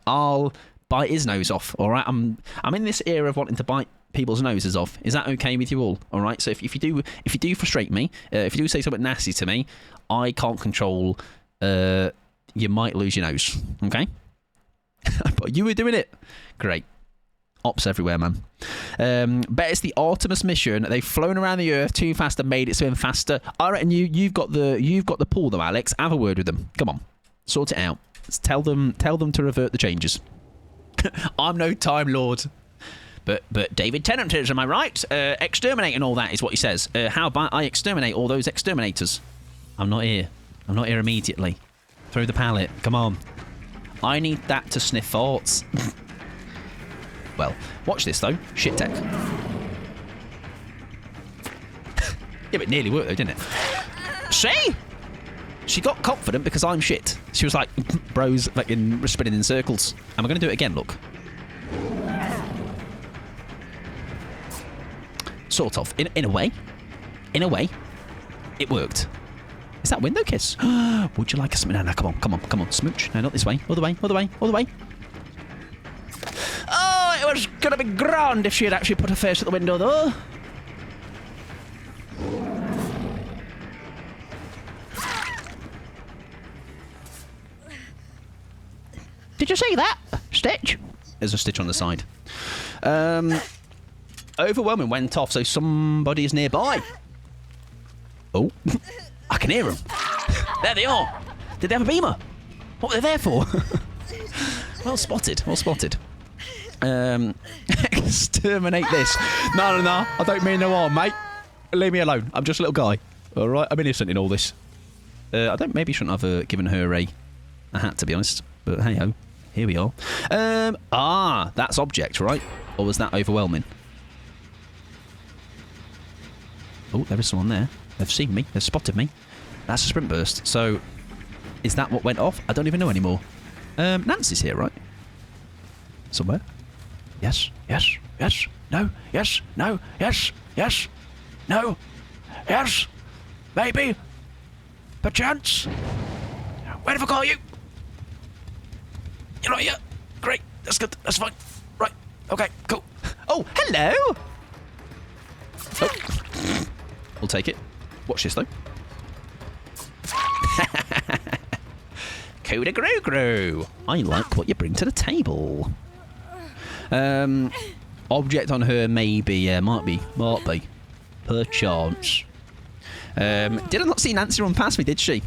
I'll bite his nose off. All right, I'm in this era of wanting to bite people's noses off. Is that okay with you all? All right. So if you do frustrate me, if you do say something nasty to me, I can't control. You might lose your nose. Okay. But you were doing it. Great. Ops everywhere, man. Bet it's the Artemis mission. They've flown around the Earth too fast and made it swim faster. I reckon you've got the pull though, Alex. Have a word with them. Come on, sort it out. Tell them to revert the changes. I'm no Time Lord, but David Tennant is. Am I right? Exterminate and all that is what he says. How about I exterminate all those exterminators? I'm not here. I'm not here immediately. Throw the pallet. Come on. I need that to sniff farts. Well, watch this though. Shit tech. Yeah, but it nearly worked though, didn't it? See? She got confident because I'm shit. She was like, bros, like spinning in circles. And we're going to do it again, look. Sort of. In a way. In a way. It worked. Is that window kiss? Would you like a smooch? No, come on. Smooch. No, not this way. Other way. Oh, it was going to be grand if she had actually put her face at the window, though. Did you see that? Stitch? There's a stitch on the side. overwhelming went off, so somebody is nearby. Oh, I can hear them. There they are. Did they have a beamer? What were they there for? Well spotted. Well spotted. Exterminate this. No. I don't mean no harm, mate. Leave me alone. I'm just a little guy. All right. I'm innocent in all this. I don't. Maybe shouldn't have given her a hat, to be honest. But hey ho, here we are. That's object, right? Or was that overwhelming? Oh, there is someone there. They've seen me. They've spotted me. That's a sprint burst. So, is that what went off? I don't even know anymore. Nancy's here, right? Somewhere. Yes. No. Yes. No. Yes. No. Yes. Maybe. Perchance. Where have I got you? You're not here. Great. That's good. That's fine. Right. Okay. Cool. Oh, hello. Oh. We'll take it. Watch this, though. Coup de gru. I like what you bring to the table. Object on her, maybe. Yeah, might be. Perchance. Did I not see Nancy run past me, did she?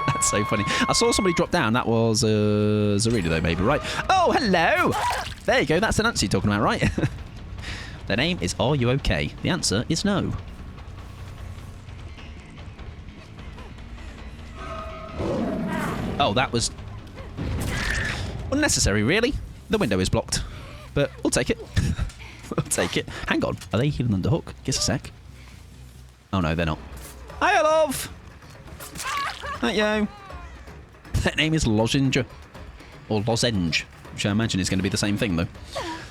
That's so funny. I saw somebody drop down. That was Zarina, though, maybe, right? Oh, hello! There you go. That's the Nancy you're talking about, right? The name is Are You Okay? The answer is no. Oh, that was unnecessary, really. The window is blocked. But we'll take it. We'll take it. Hang on. Are they healing under hook? Just a sec. Oh, no, they're not. Hiya, love! Thank you. That name is Lozenge. Or Lozenge. Which I imagine is going to be the same thing, though.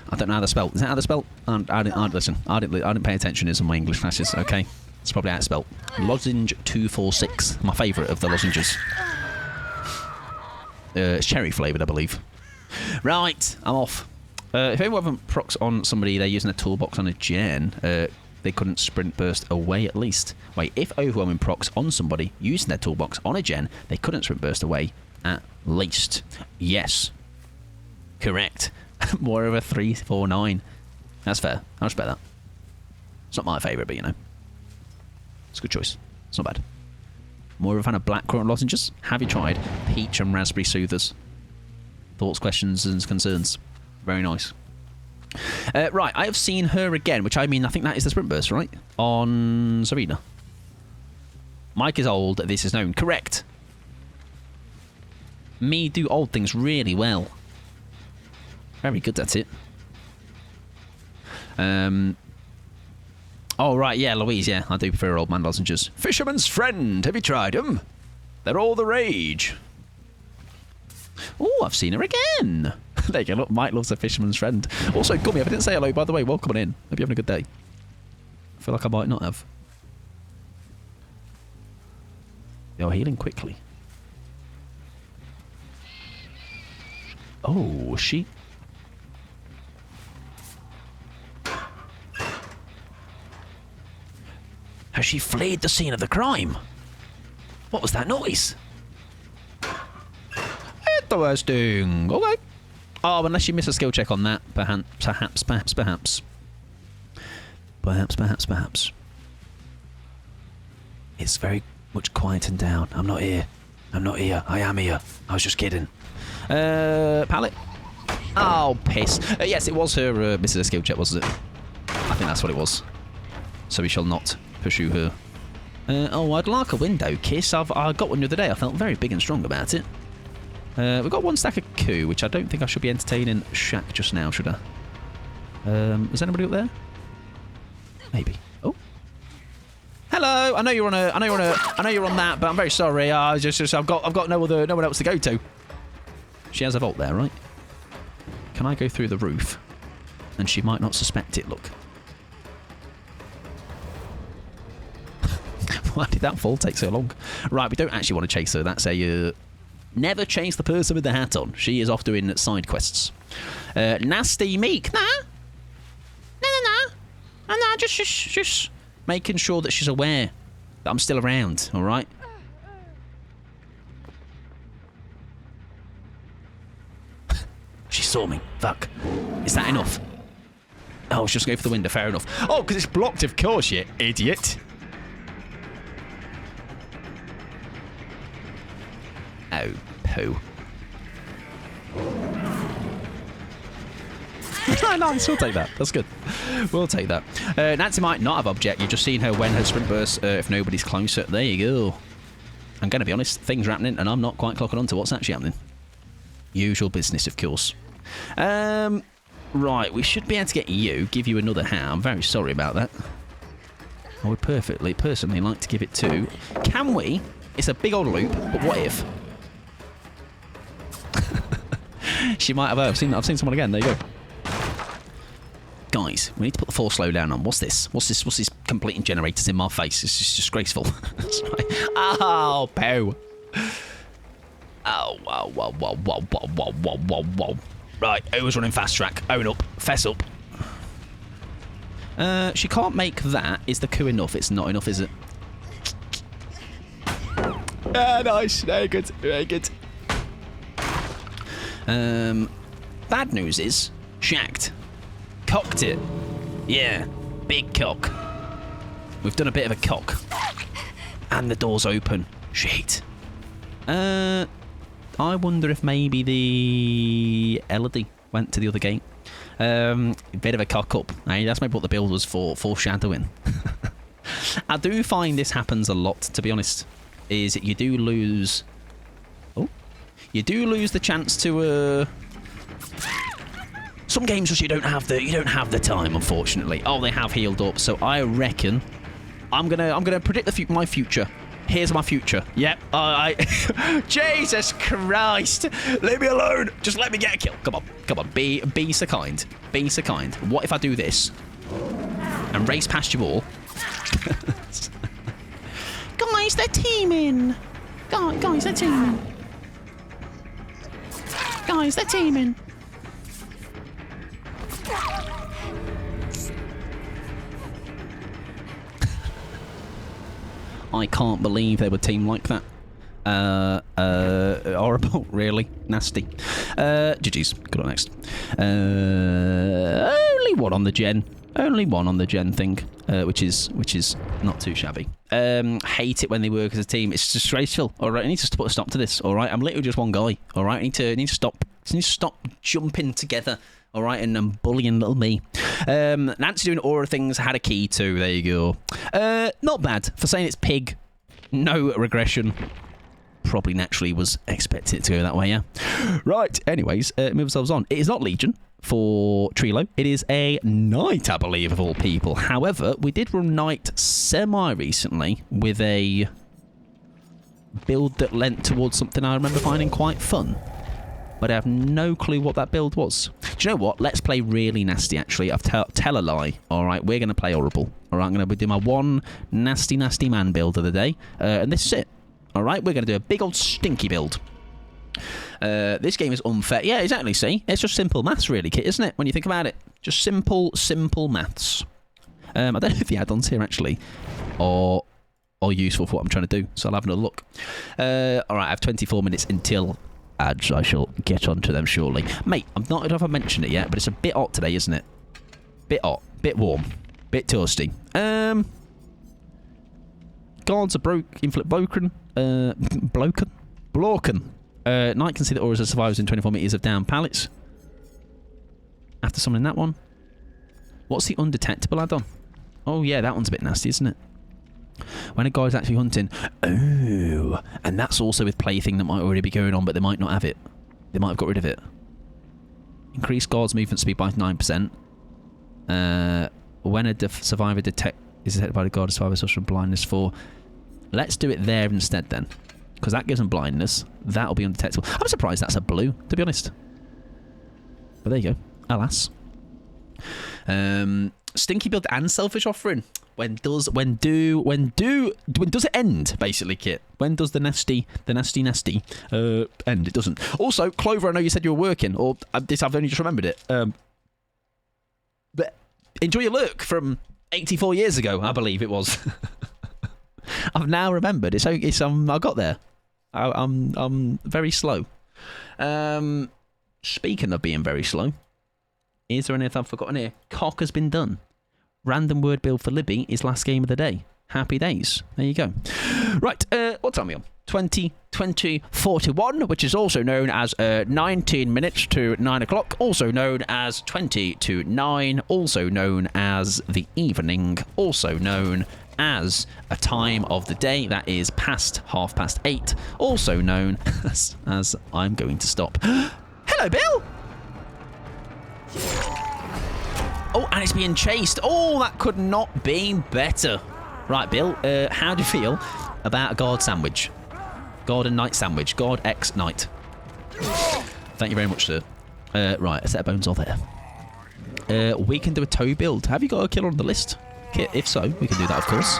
I don't know how they're spelled. Is that how they're spelled? I didn't pay attention in my English classes, okay? It's probably how it's spelled. Lozenge 246. My favourite of the lozenges. It's cherry flavoured, I believe. Right, I'm off. If anyone procs on somebody, they're using a toolbox on a gen, they couldn't sprint burst away at least. Wait, if overwhelming procs on somebody using their toolbox on a gen, they couldn't sprint burst away at least. Yes. Correct. More over 3, 4, 9. That's fair. I'll respect that. It's not my favourite, but you know. It's a good choice. It's not bad. More of a fan of blackcurrant lozenges? Have you tried peach and raspberry soothers? Thoughts, questions, and concerns? Very nice. Right, I have seen her again, which I mean, I think that is the sprint burst, right? On Serena. Mike is old, this is known. Correct. Me do old things really well. Very good at it. Oh, right, yeah, Louise, yeah. I do prefer old man lozenges. Fisherman's Friend, have you tried them? They're all the rage. Oh, I've seen her again. There you go, look, Mike loves a Fisherman's Friend. Also, Gummy, if I didn't say hello, by the way, welcome on in. Hope you're having a good day. I feel like I might not have. You're healing quickly. Oh, she... Has she fled the scene of the crime? What was that noise? Interesting. Okay. Oh, unless you miss a skill check on that, perhaps. Perhaps. It's very much quieting down. I'm not here. I am here. I was just kidding. Pallet. Oh, piss. Yes, it was her missing a skill check, wasn't it? I think that's what it was. So we shall not pursue her. Oh, I'd like a window kiss. I got one the other day. I felt very big and strong about it. We've got one stack of coup, which I don't think I should be entertaining Shack just now, should I? Is anybody up there? Maybe. Oh. Hello. I know you're on that, but I'm very sorry. I've got no one else to go to. She has a vault there, right? Can I go through the roof? And she might not suspect it. Look. Why did that fall take so long? Right, we don't actually want to chase her. That's a... never chase the person with the hat on. She is off doing side quests. Nasty Meek. Nah. No, just making sure that she's aware that I'm still around, alright? She saw me. Fuck. Is that enough? Oh, I was just going for the window. Fair enough. Oh, because it's blocked, of course, you idiot. Oh, poo. Nice, we'll take that. That's good. We'll take that. Nancy might not have object. You've just seen her when her sprint bursts if nobody's closer. There you go. I'm going to be honest. Things are happening, and I'm not quite clocking on to what's actually happening. Usual business, of course. Right, we should be able to get you, give you another hat. I'm very sorry about that. I would personally like to give it to... Can we? It's a big old loop, but what if... She might have... I've seen someone again. There you go. Guys, we need to put the force slow down on. What's this? What's this completing generators in my face? This is disgraceful. Oh, poo. Oh, whoa. Right, who's running fast track? Own up. Fess up. She can't make that. Is the coup enough? It's not enough, is it? Nice. Very good. Very good. Bad news is, shagged. Cocked it. Yeah, big cock. We've done a bit of a cock. And the door's open. Shit. I wonder if maybe the Elodie went to the other gate. Bit of a cock up. That's maybe what the build was for, foreshadowing. I do find this happens a lot, to be honest. Is you do lose... Oh. You do lose the chance to... Some games just you don't have the time, unfortunately. Oh, they have healed up, so I reckon I'm gonna predict my future. Here's my future. Yep. Jesus Christ! Leave me alone. Just let me get a kill. Come on. Be so kind. Be so kind. What if I do this and race past you all? Guys, they're teaming. Guys, they're teaming. Guys, they're teaming. I can't believe they would team like that. Horrible, really. Nasty. GG's. Good on next. Only one on the gen. Only one on the gen thing, which is not too shabby. Hate it when they work as a team. It's disgraceful. All right, I need to put a stop to this. All right, I'm literally just one guy. All right, I need to stop. I need to stop jumping together. All right, and bullying little me. Nancy doing aura things, had a key too. There you go. Not bad for saying it's pig. No regression. Probably naturally was expected it to go that way, yeah. Right, anyways, move ourselves on. It is not Legion for Trilo. It is a Knight, I believe, of all people. However, we did run Knight semi-recently with a build that lent towards something I remember finding quite fun. But I have no clue what that build was. Do you know what? Let's play really nasty, actually. Tell a lie. All right, we're going to play horrible. All right, I'm going to do my one nasty man build of the day. And this is it. All right, we're going to do a big old stinky build. This game is unfair. Yeah, exactly, see? It's just simple maths, really, Kit, isn't it? When you think about it. Just simple maths. I don't know if the add-ons here, actually, are useful for what I'm trying to do. So I'll have another look. All right, I have 24 minutes until... ads. I shall get onto them shortly. Mate, I'm not sure if I mentioned it yet, but it's a bit hot today, isn't it? Bit hot, bit warm, bit toasty. Guards are broken. Knight can see the auras of survivors in 24 meters of down pallets. After summoning that one. What's the undetectable add-on? Oh yeah, that one's a bit nasty, isn't it? When a guy's actually hunting. Oh, and that's also with plaything that might already be going on, but they might not have it. They might have got rid of it. Increase guard's movement speed by 9%. When a survivor is detected by the guard, a survivor suffers from blindness for... Let's do it there instead then. Because that gives them blindness. That'll be undetectable. I'm surprised that's a blue, to be honest. But there you go. Alas. Stinky build and selfish offering. When does it end, basically, Kit? When does the nasty end? It doesn't. Also, Clover, I know you said you were working, or this I've only just remembered it. But enjoy your lurk from 84 years ago, I believe it was. I've now remembered. I got there. I'm very slow. Speaking of being very slow, Is there anything I've forgotten here? Cock has been done. Random word build for Libby is last game of the day. Happy days. There you go. Right, what time are we on? 20:41, which is also known as 19 minutes to 9 o'clock, also known as 20 to 9, also known as the evening, also known as a time of the day that is past 8:30, also known as I'm going to stop. Hello, Bill! Oh, and it's being chased. Oh, that could not be better. Right, Bill, how do you feel about a guard sandwich? Guard and knight sandwich. Guard X knight. Thank you very much, sir. Right, a set of bones are there. We can do a toe build. Have you got a killer on the list? If so, we can do that, of course.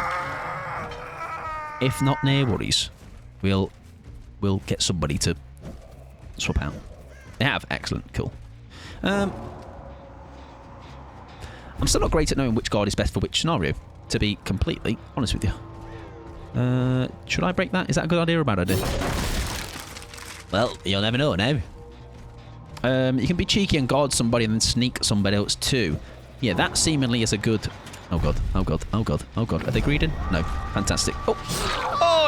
If not, no worries. We'll get somebody to swap out. They have. Excellent. Cool. I'm still not great at knowing which guard is best for which scenario, to be completely honest with you. Should I break that? Is that a good idea or a bad idea? Well, you'll never know now. You can be cheeky and guard somebody and then sneak somebody else too. Yeah, that seemingly is a good... Oh god, oh god, oh god, oh god. Are they greeting? No. Fantastic. Oh!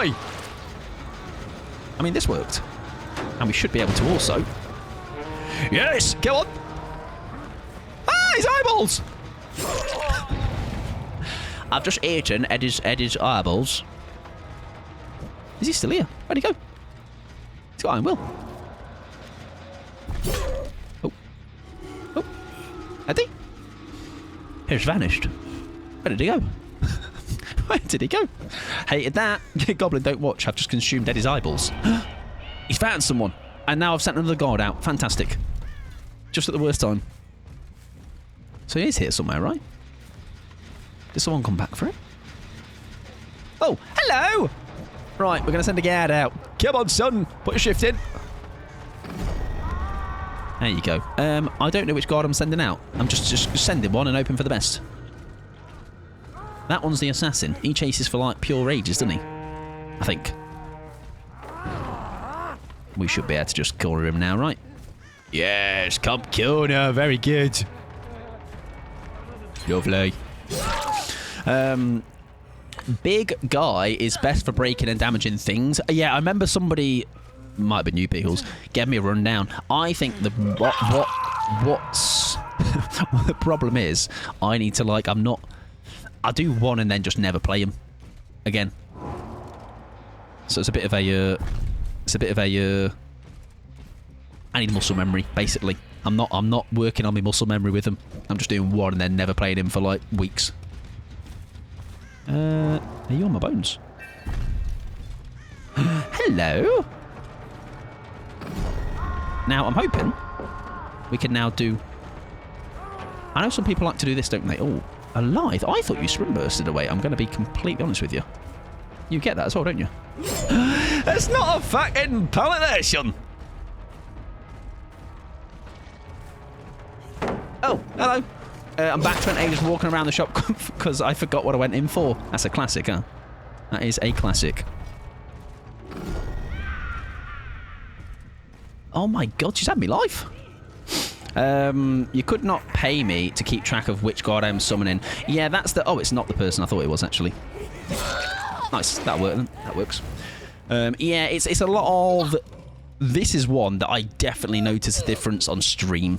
Oi! I mean, this worked. And we should be able to also... Yes! Go on! Ah, his eyeballs! I've just eaten Eddie's eyeballs. Is he still here? Where'd he go? He's got iron will. Oh. Oh. Eddie? He's vanished. Where did he go? Where did he go? Hated that. Goblin, don't watch. I've just consumed Eddie's eyeballs. He's found someone. And now I've sent another guard out. Fantastic. Just at the worst time. So he is here somewhere, right? Did someone come back for it? Oh, hello! Right, we're going to send a guard out. Come on, son. Put a shift in. There you go. I don't know which guard I'm sending out. I'm just sending one and hoping for the best. That one's the assassin. He chases for, like, pure ages, doesn't he? I think. We should be able to just corner him now, right? Yes, come corner. Very good. Lovely. Big guy is best for breaking and damaging things. Yeah, I remember somebody, might have been you, Beagles, gave me a rundown. I think what's the problem is, I need to, like, I do one and then just never play him again. So it's a bit of a I need muscle memory, basically. I'm not working on my muscle memory with him. I'm just doing one and then never playing him for, like, weeks. Are you on my bones? Hello? Now, I'm hoping we can now do... I know some people like to do this, don't they? Oh, a lithe. I thought you sprint bursted away. I'm going to be completely honest with you. You get that as well, don't you? It's not a fucking politician! Oh, hello. I'm back to an age just walking around the shop because I forgot what I went in for. That's a classic, huh? That is a classic. Oh my god, she's had me life. You could not pay me to keep track of which guard I'm summoning. Yeah, that's the... Oh, it's not the person I thought it was, actually. Nice, that works. Yeah, it's a lot of... This is one that I definitely notice a difference on stream.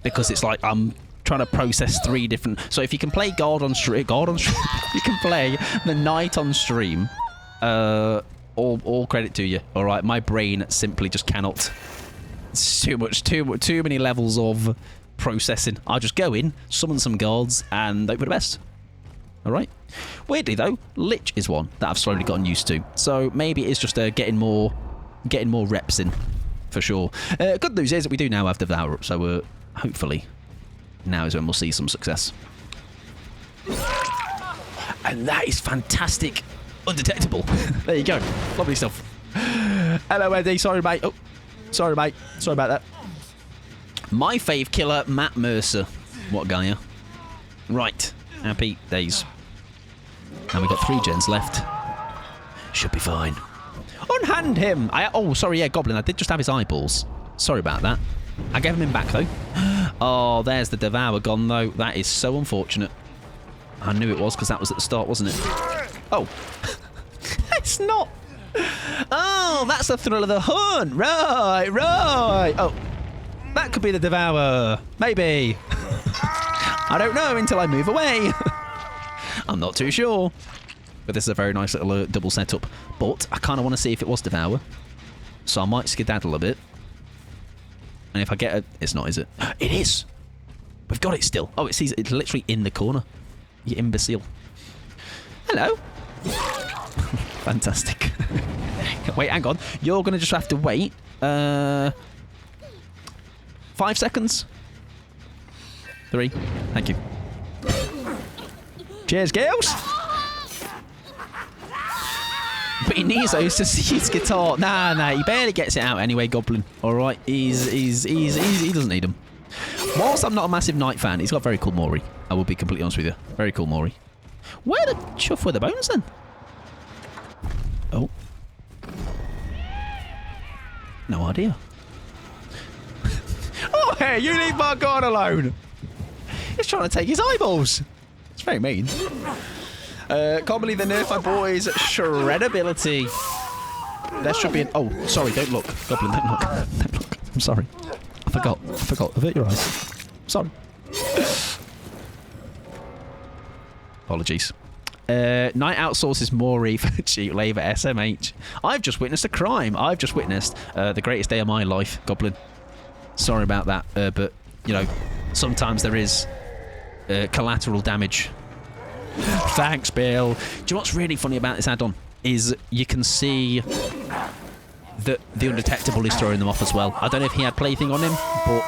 Because it's like I'm trying to process 3 different... So if you can play guard on stream... you can play the knight on stream. All credit to you. All right, my brain simply just cannot... It's too many levels of processing. I'll just go in, summon some guards, and hope for the best. All right. Weirdly though, Lich is one that I've slowly gotten used to. So maybe it's just getting more reps in, for sure. Good news is that we do now have Devour up, so hopefully now is when we'll see some success. And that is fantastic. Undetectable. There you go. Lovely stuff. Hello, Eddie. Sorry, mate. Oh, sorry, mate. Sorry about that. My fave killer, Matt Mercer. What a guy, yeah? Right. Happy days. And we've got 3 gens left. Should be fine. Unhand him! Oh, sorry, yeah, Goblin. I did just have his eyeballs. Sorry about that. I gave him back, though. Oh, there's the Devour gone, though. That is so unfortunate. I knew it was, because that was at the start, wasn't it? Oh. It's not. Oh, that's the thrill of the hunt. Right, right. Oh, that could be the Devourer. Maybe. I don't know until I move away. I'm not too sure. But this is a very nice little double setup. But I kind of want to see if it was Devourer. So I might skedaddle a bit. And if I get it, it's not, is it? It is. We've got it still. Oh, it's literally in the corner. You imbecile. Hello. Fantastic. Wait, hang on. You're going to just have to wait. 5 seconds. 3. Thank you. Cheers, girls. But he needs those to see his guitar. Nah, he barely gets it out anyway, Goblin. All right, he doesn't need them. Whilst I'm not a massive Knight fan, he's got very cool Maury. I will be completely honest with you. Very cool Maury. Where the chuff were the bones then? Oh. No idea. Oh, hey, you leave my god alone. He's trying to take his eyeballs. It's very mean. Can't believe they nerfed my boys' shreddability. There should be an... Oh, sorry, don't look. Goblin, don't look. Don't look. I'm sorry. I forgot. Avert your eyes. Sorry. Apologies. Knight outsources Maury for cheap labour, SMH. I've just witnessed a crime. I've just witnessed the greatest day of my life, Goblin. Sorry about that, but, you know, sometimes there is collateral damage. Thanks, Bill. Do you know what's really funny about this add-on? Is you can see that the Undetectable is throwing them off as well. I don't know if he had Plaything on him, but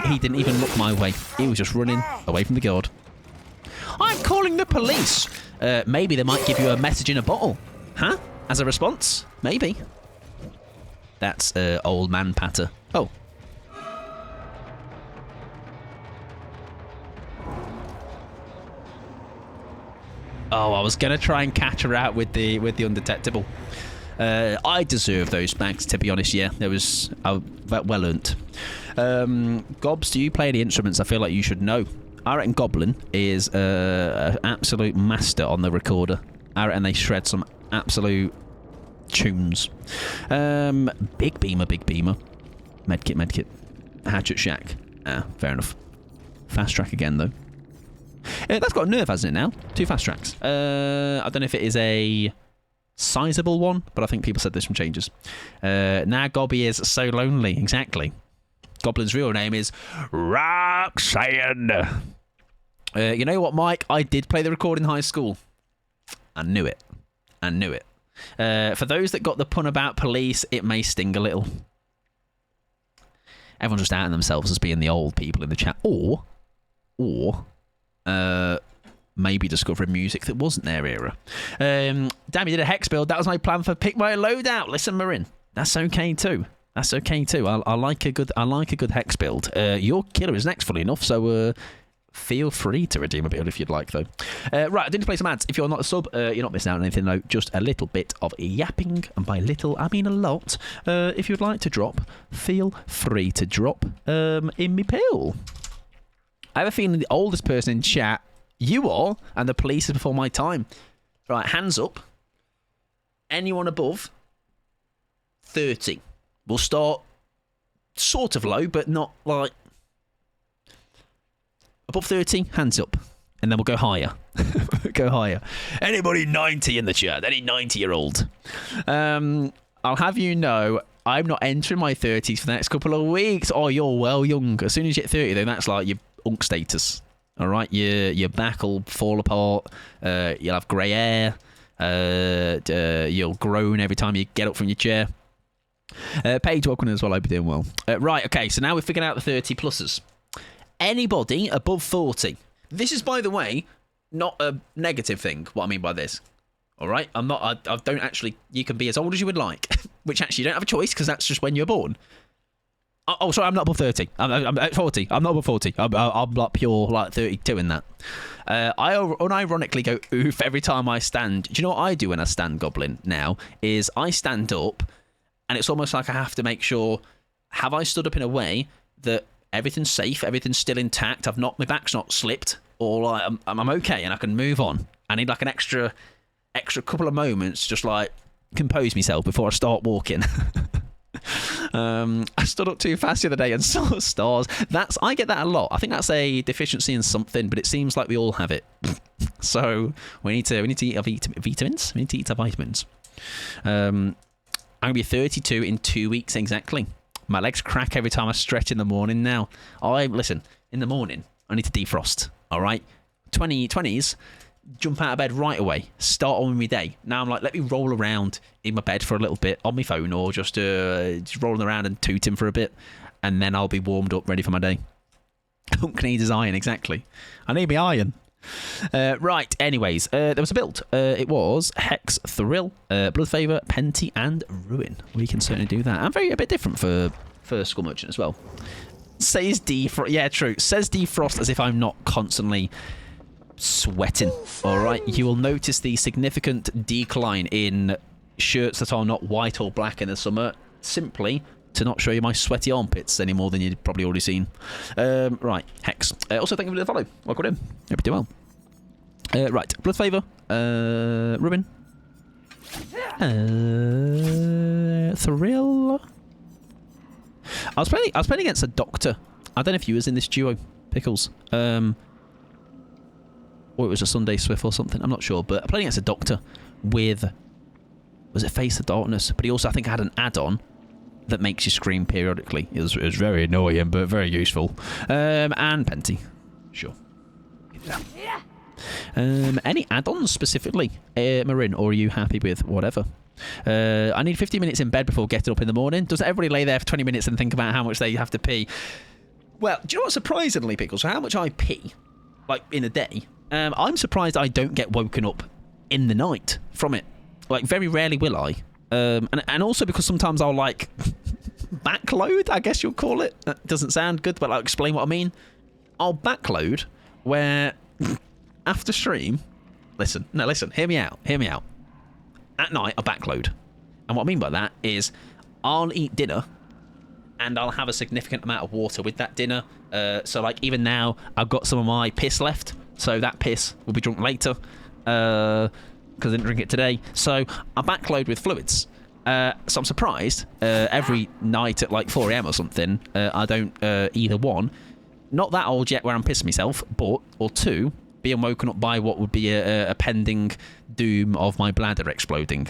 he didn't even look my way. He was just running away from the guard. I'm calling the police. Maybe they might give you a message in a bottle. Huh? As a response? Maybe. That's old man patter. Oh. Oh, I was going to try and catch her out with the Undetectable. I deserve those bags, to be honest, yeah. There was... well earned. Gobs, do you play any instruments? I feel like you should know. I reckon Goblin is an absolute master on the recorder. I reckon they shred some absolute tunes. Big Beamer. Medkit. Hatchet Shack. Ah, fair enough. Fast track again, though. That's got a nerve, hasn't it, now? 2 fast tracks. I don't know if it is a sizable one, but I think people said there's some changes. Now Gobby is so lonely. Exactly. Goblin's real name is Roxanne. You know what, Mike? I did play the record in high school. I knew it. For those that got the pun about police, it may sting a little. Everyone's just outing themselves as being the old people in the chat. Or maybe discovering music that wasn't their era. Damn, you did a hex build. That was my plan for pick my loadout. Listen, Marin, that's okay too. I like a good hex build. Your killer is next, fully enough. So feel free to redeem a build if you'd like, though. Right, I did play some ads. If you're not a sub, you're not missing out on anything, though. Just a little bit of yapping, and by little I mean a lot. If you'd like to drop, feel free to drop in me pill. I have a feeling the oldest person in chat, you are, and the police is before my time. Right, hands up. Anyone above 30. We'll start sort of low, but not like... Above 30, hands up. And then we'll go higher. Go higher. Anybody 90 in the chat? Any 90-year-old? I'll have you know... I'm not entering my 30s for the next couple of weeks. Oh, you're well young. As soon as you hit 30, then that's like your unk status. All right? Your back will fall apart. You'll have grey hair. You'll groan every time you get up from your chair. Paige, welcome as well. I hope you're doing well. Right, okay. So now we've figured out the 30-plussers. Anybody above 40. This is, by the way, not a negative thing, what I mean by this. All right? I don't actually... You can be as old as you would like. Which actually you don't have a choice, because that's just when you're born. Oh, sorry, I'm not above 30. I'm at 40. I'm not above 40. I'm like pure, like 32 in that. I unironically go oof every time I stand. Do you know what I do when I stand, Goblin, now? Is I stand up, and it's almost like I have to make sure, have I stood up in a way that everything's safe, everything's still intact. My back's not slipped, or like I'm okay, and I can move on. I need like an extra couple of moments, just like compose myself before I start walking. I stood up too fast the other day and saw stars. I get that a lot. I think that's a deficiency in something, but it seems like we all have it. So we need to eat our vitamins. We need to eat our vitamins. I'm gonna be 32 in 2 weeks exactly. My legs crack every time I stretch in the morning now. Listen, in the morning, I need to defrost. All right, 20s. Jump out of bed right away, start on my day. Now I'm like, let me roll around in my bed for a little bit on my phone, or just rolling around and tooting for a bit, and then I'll be warmed up, ready for my day. Hunk needs his iron, exactly. I need my iron. Right, anyways, there was a build. It was Hex, Thrill, Bloodfavour, Penty, and Ruin. We can certainly do that. And a bit different for Skull Merchant as well. Says Defrost. Yeah, true. Says Defrost as if I'm not constantly sweating. All right, you will notice the significant decline in shirts that are not white or black in the summer, simply to not show you my sweaty armpits any more than you've probably already seen. Right, Hex. Also, thank you for the follow. Welcome in. Hope you do well. Right, Bloodfavour, Ruben, Thrill. I was playing against a doctor. I don't know if you was in this duo, Pickles. Or it was a Sunday Swift or something. I'm not sure, but I played against a doctor with, was it Face of Darkness? But he also, I think, had an add-on that makes you scream periodically. It was very annoying, but very useful. And Penty, sure. Yeah. Any add-ons specifically, Marin, or are you happy with whatever? I need 50 minutes in bed before getting up in the morning. Does everybody lay there for 20 minutes and think about how much they have to pee? Well, do you know what, surprisingly, Pickles, so how much I pee, like, in a day, I'm surprised I don't get woken up in the night from it. Like, very rarely will I. And also because sometimes I'll, like, backload, I guess you'll call it. That doesn't sound good, but I'll explain what I mean. I'll backload where after stream... Listen, hear me out. At night, I backload. And what I mean by that is I'll eat dinner and I'll have a significant amount of water with that dinner. So, like, even now, I've got some of my piss left. So that piss will be drunk later, because I didn't drink it today. So I backload with fluids. So I'm surprised every night at like 4 AM or something, I don't either one, not that old yet where I'm pissing myself, or two, being woken up by what would be a pending doom of my bladder exploding.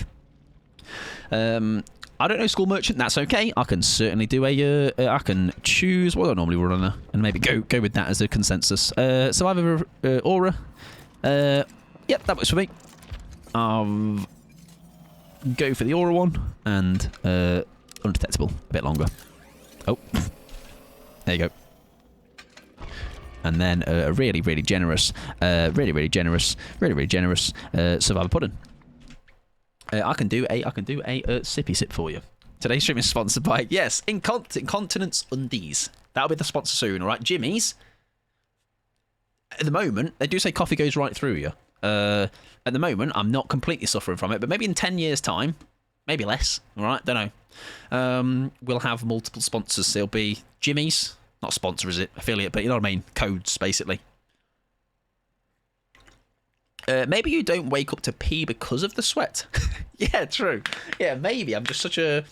I don't know Skull Merchant, that's okay. I can certainly do I can choose what I normally run on and maybe go with that as a consensus. So either Aura. Yep, that works for me. Go for the Aura one and Undetectable a bit longer. Oh, there you go. And then a really generous Survivor Pudding. I can do a sippy sip for you. Today's stream is sponsored by, yes, Incontinence Undies. That'll be the sponsor soon, all right? Jimmy's, at the moment, they do say coffee goes right through you. At the moment, I'm not completely suffering from it, but maybe in 10 years' time, maybe less, all right? Don't know. We'll have multiple sponsors. There'll be Jimmy's, not sponsor, is it? Affiliate, but you know what I mean? Codes, basically. Maybe you don't wake up to pee because of the sweat. Yeah, true. Yeah, maybe I'm just such a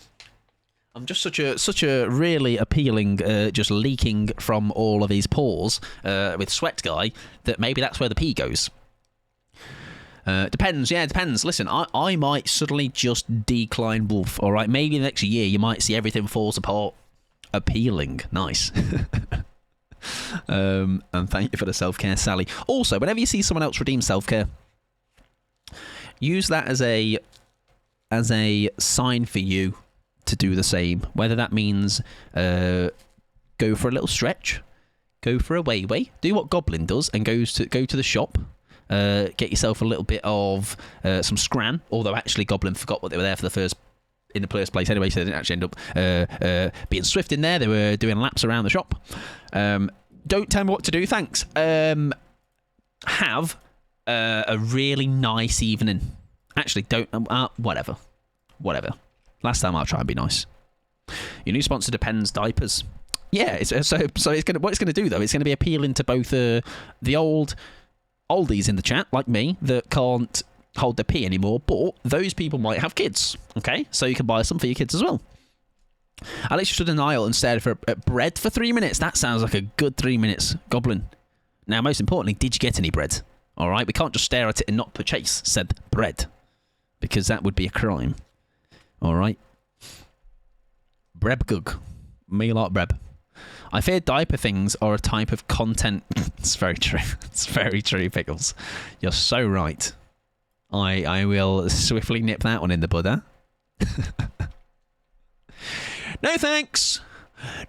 really appealing, just leaking from all of these pores with sweat guy that maybe that's where the pee goes. Depends. Yeah, it depends. Listen, I might suddenly just decline wolf. All right, maybe the next year you might see everything falls apart. Appealing, nice. And thank you for the self-care, Sally. Also, whenever you see someone else redeem self-care, use that as a sign for you to do the same. Whether that means go for a little stretch, go for a way, do what Goblin does and go to the shop, get yourself a little bit of some scran. Although actually Goblin forgot what they were there for in the first place anyway, so they didn't actually end up being swift in there. They were doing laps around the shop. Don't tell me what to do, thanks. Have a really nice evening. Actually, don't. Whatever. Last time I'll try and be nice. Your new sponsor Depends Diapers. Yeah, so it's gonna what it's gonna do though. It's gonna be appealing to both the oldies in the chat like me that can't hold their pee anymore, but those people might have kids. Okay, so you can buy some for your kids as well. I literally stood in an aisle and stared at bread for 3 minutes. That sounds like a good 3 minutes, Goblin. Now, most importantly, did you get any bread? All right, we can't just stare at it and not purchase said bread, because that would be a crime. All right. Brebgug. Me like breb. I fear diaper things are a type of content. It's very true. It's very true, Pickles. You're so right. I will swiftly nip that one in the bud, huh? No thanks.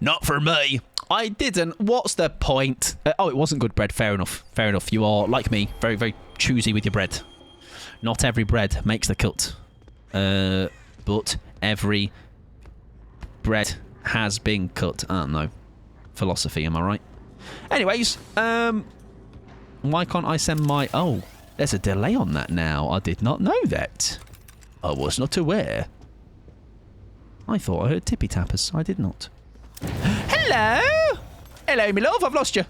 Not for me. I didn't. What's the point? Oh, it wasn't good bread. Fair enough. Fair enough. You are, like me, very, very choosy with your bread. Not every bread makes the cut. But every bread has been cut. I don't know. Philosophy, am I right? Anyways, why can't I send my... Oh, there's a delay on that now. I did not know that. I was not aware. I thought I heard tippy tappers. I did not. Hello! Hello, my love. I've lost you.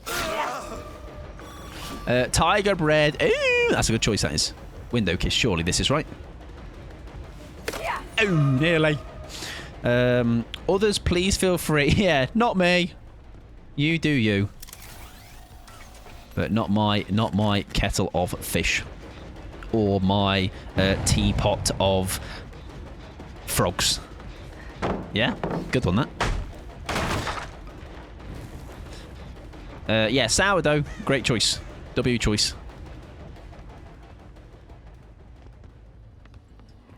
Tiger bread. Ooh, that's a good choice, that is. Window kiss. Surely this is right. Oh, nearly. Others, please feel free. Yeah, not me. You do you. But not my kettle of fish. Or my teapot of frogs. Yeah, good one, that. Yeah, sourdough. Great choice. W choice.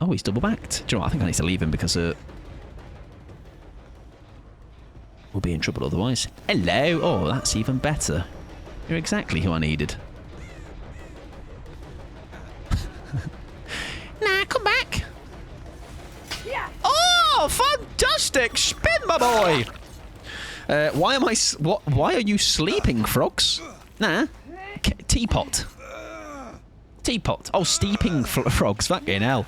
Oh, he's double backed. Do you know what? I think I need to leave him because we'll be in trouble otherwise. Hello. Oh, that's even better. You're exactly who I needed. Nah, come back. Yeah. Oh, fantastic! Spin, my boy. Why are you sleeping, frogs? Nah. Teapot. Teapot. Oh, steeping frogs. Fucking hell.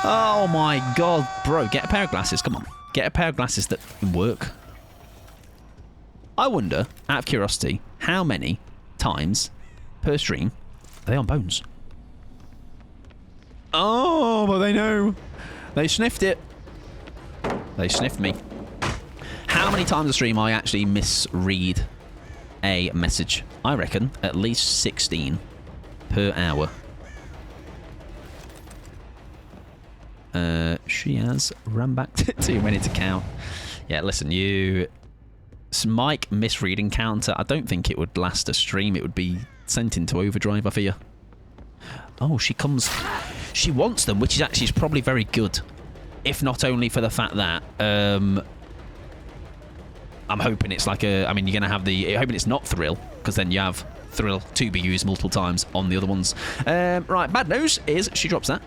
Oh my god, bro. Get a pair of glasses. Come on. Get a pair of glasses that work. I wonder, out of curiosity, how many times per stream are they on Bones? Oh, but they know. They sniffed it. They sniffed me. How many times a stream I actually misread a message? I reckon at least 16 per hour. She has run back to 2 minutes to count. Yeah, listen, Mike misreading counter. I don't think it would last a stream. It would be sent into overdrive, I fear. Oh, she comes... She wants them, which is actually probably very good. If not only for the fact that... I'm hoping it's like a... I mean, you're going to have the... hoping it's not Thrill, because then you have Thrill to be used multiple times on the other ones. Right, bad news is she drops that.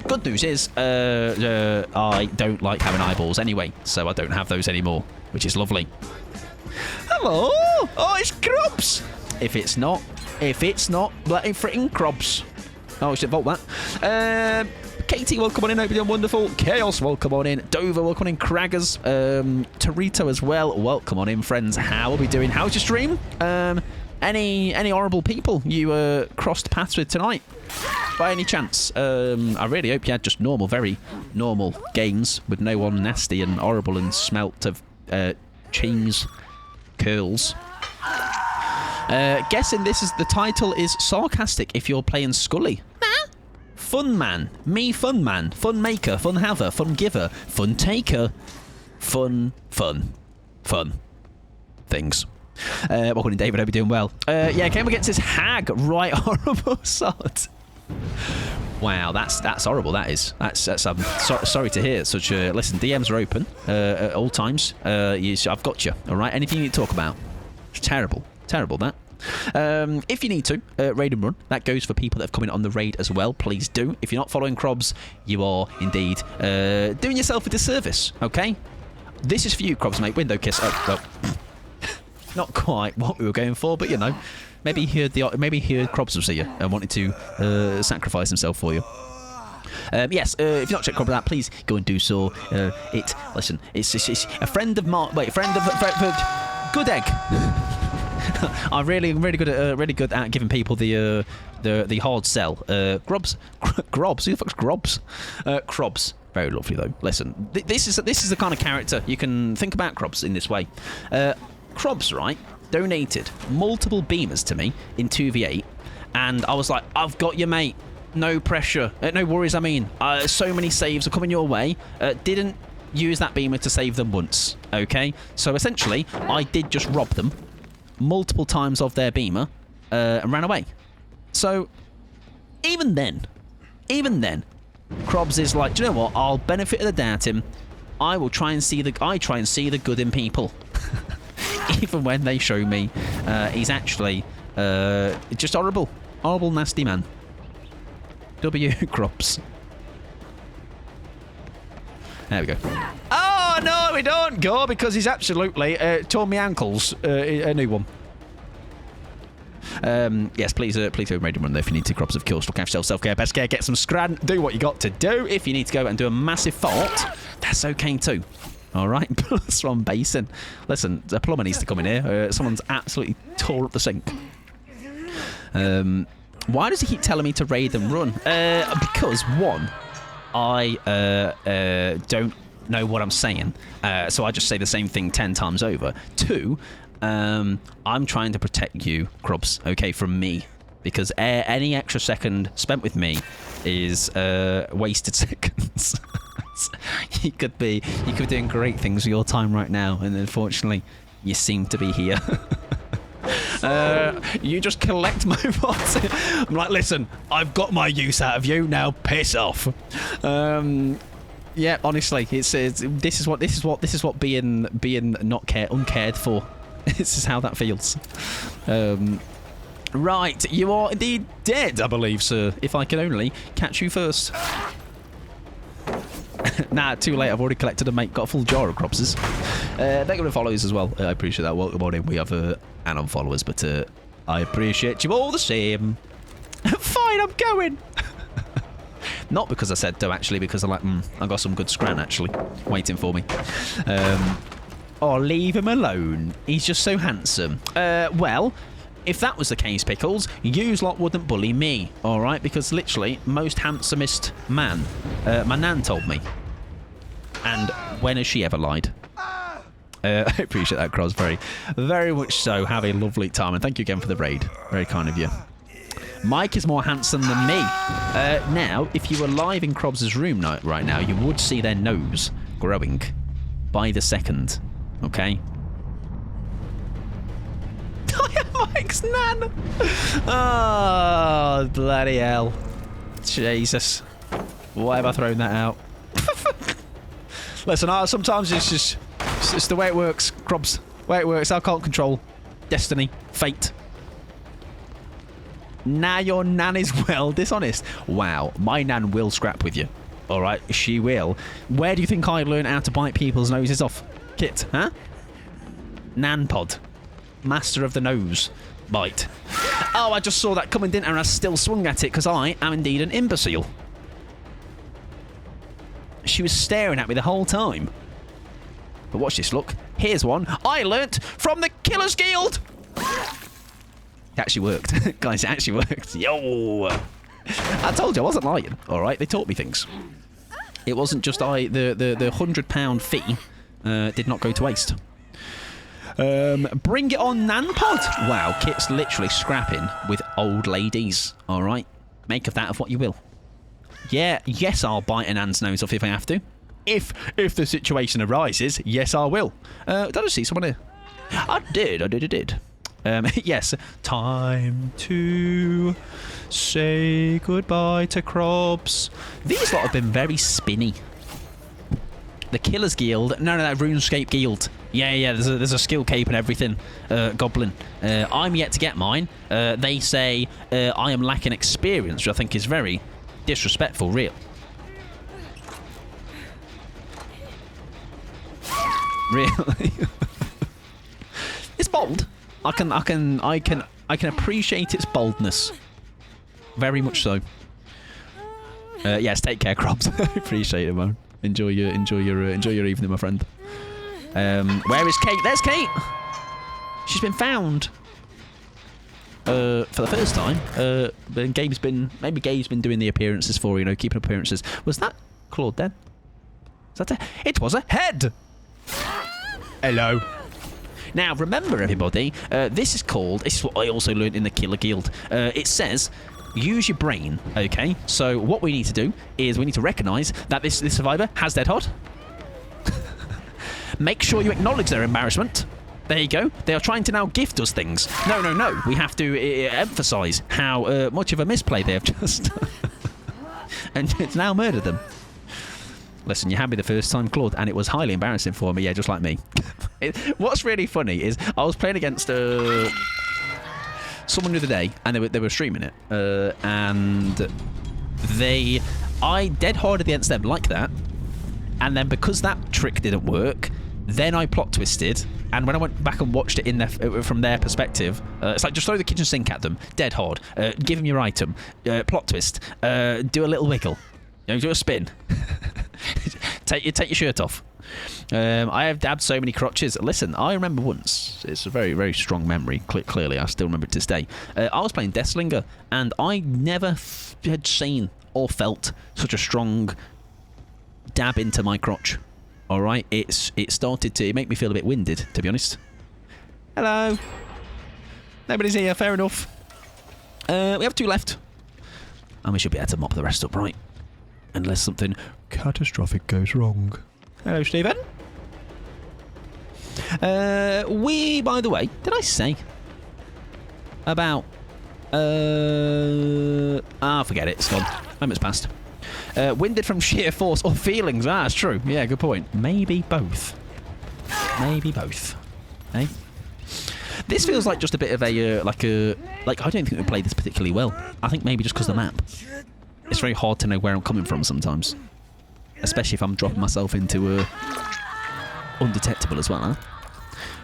Good news is I don't like having eyeballs anyway, so I don't have those anymore, which is lovely. Hello! Oh, it's Krubs! If it's not bloody freaking Krubs. Oh, I should vault that. Katie, welcome on in. Hope you're doing wonderful. Chaos, welcome on in. Dover, welcome on in. Craggers. Torito as well. Welcome on in, friends. How are we doing? How's your stream? Any horrible people you crossed paths with tonight? By any chance? I really hope you had just normal, very normal games with no one nasty and horrible and smelt of cheese curls. Guessing the title is sarcastic if you're playing Scully. Fun man. Me fun man. Fun maker. Fun haver. Fun giver. Fun taker. Fun things. Welcome in, David. Hope you're doing well. Yeah, came against this hag. Right, horrible sod. Wow, that's horrible. That's sorry to hear such a... Listen, DMs are open at all times. I've got you, all right? Anything you need to talk about. It's terrible. Terrible, that. If you need to, raid and run. That goes for people that have come in on the raid as well. Please do. If you're not following Krobs, you are indeed doing yourself a disservice, okay? This is for you, Krobs, mate. Window kiss. Oh, well, not quite what we were going for, but you know, maybe he heard Krobs was here and wanted to sacrifice himself for you. Yes, if you're not checked out, please go and do so. Listen, it's a friend of mine. Wait, friend of good egg. I'm really good at giving people the hard sell. Grobs. Who the fuck's Grobs? Crobs. Very lovely though. Listen, this is the kind of character you can think about Crobs in this way. Crobs, right, donated multiple beamers to me in 2v8, and I was like, I've got you, mate. No pressure. No worries, I mean. So many saves are coming your way. Didn't use that beamer to save them once, okay? So essentially, I did just rob them multiple times of their beamer and ran away. So, even then, Crobs is like, do you know what? I'll benefit of the doubt him. I try and see the good in people. Even when they show me he's actually just horrible, nasty man. W Crops. There we go. Oh no, we don't go because he's absolutely torn my ankles. A new one. Yes, please go ready to run there if you need to. Crops, of course. Look after yourself, self-care, best care, get some scran, do what you got to do. If you need to go and do a massive fault, that's okay too. All right, plus one basin. Listen, the plumber needs to come in here. Someone's absolutely tore up the sink. Why does he keep telling me to raid and run? Because one, I don't know what I'm saying, so I just say the same thing 10 times over. Two, I'm trying to protect you, Crubs, okay, from me, because any extra second spent with me is wasted seconds. You could be doing great things with your time right now, and unfortunately, you seem to be here. You just collect my votes. I'm like, listen, I've got my use out of you now. Piss off. Yeah, honestly, this is what being uncared for. This is how that feels. Right, you are indeed dead, I believe, sir. If I can only catch you first. Nah, too late. I've already collected a mate. Got a full jar of cropses. Thank you for the follows as well. I appreciate that. Welcome on in. We have anon followers, but I appreciate you all the same. Fine, I'm going. Not because I said so, actually, because I'm like, I got some good scran actually waiting for me. Oh, leave him alone. He's just so handsome. Well, if that was the case, Pickles, yous lot wouldn't bully me, all right? Because literally, most handsomest man, my nan told me. And when has she ever lied? I appreciate that, Cross. Very, very much so. Have a lovely time. And thank you again for the raid. Very kind of you. Mike is more handsome than me. Now, if you were live in Krobs' room right now, you would see their nose growing by the second. Okay? I am Mike's nan! Oh, bloody hell. Jesus. Why have I thrown that out? Listen, sometimes it's the way it works, Krobs. The way it works. I can't control destiny, fate. Now your nan is well dishonest. Wow, my nan will scrap with you. Alright, she will. Where do you think I learned how to bite people's noses off? Kit, huh? Nan pod. Master of the nose bite. Oh, I just saw that coming, didn't I? And I still swung at it because I am indeed an imbecile. She was staring at me the whole time. But watch this, look. Here's one I learnt from the Killers Guild. It actually worked. Guys, it actually worked. Yo! I told you I wasn't lying, alright? They taught me things. It wasn't just the £100 fee did not go to waste. Bring it on, Nanpod! Wow, Kit's literally scrapping with old ladies, alright? Make of that of what you will. Yeah, yes, I'll bite an Nan's nose off if I have to. If the situation arises, yes, I will. Did I see someone here? I did. Yes, time to say goodbye to Krobs. These lot have been very spinny. The Killers Guild, no, RuneScape Guild. Yeah, there's a skill cape and everything. Goblin. I'm yet to get mine. They say I am lacking experience, which I think is very disrespectful, real. Really? It's bold. I can appreciate its boldness. Very much so. Yes, take care, Crops. Appreciate it, man. Enjoy your evening, my friend. Where is Kate? There's Kate. She's been found. For the first time. Maybe Gabe's been doing the appearances for her, keeping appearances. Was that Claude then? Was that it was a head. Hello. Now remember, everybody, this is what I also learned in the Killer Guild. It says, use your brain, okay? So what we need to do is we need to recognise that this survivor has dead hard. Make sure you acknowledge their embarrassment. There you go. They are trying to now gift us things. No. We have to emphasise how much of a misplay they have just and it's now murdered them. Listen, you had me the first time, Claude, and it was highly embarrassing for me. Yeah, just like me. What's really funny is I was playing against someone the other day, and they were streaming it, and I dead harded against them like that, and then because that trick didn't work, then I plot twisted, and when I went back and watched it from their perspective, it's like just throw the kitchen sink at them, dead hard, give them your item, plot twist, do a little wiggle, do a spin, take your shirt off. I have dabbed so many crotches. Listen, I remember once, it's a very, very strong memory, clearly, I still remember it to this day. I was playing Deathslinger, and I never had seen or felt such a strong dab into my crotch. Alright, it started to make me feel a bit winded, to be honest. Hello. Nobody's here, fair enough. We have 2 left. And we should be able to mop the rest up, right? Unless something catastrophic goes wrong. Hello, Stephen. By the way, did I say about... forget it, it's gone. Moment's passed. Winded from sheer force or feelings. That's true. Yeah, good point. Maybe both. Maybe both. Eh? This feels like just a bit of a, I don't think we played this particularly well. I think maybe just because of the map. It's very hard to know where I'm coming from sometimes. Especially if I'm dropping myself into undetectable as well, huh?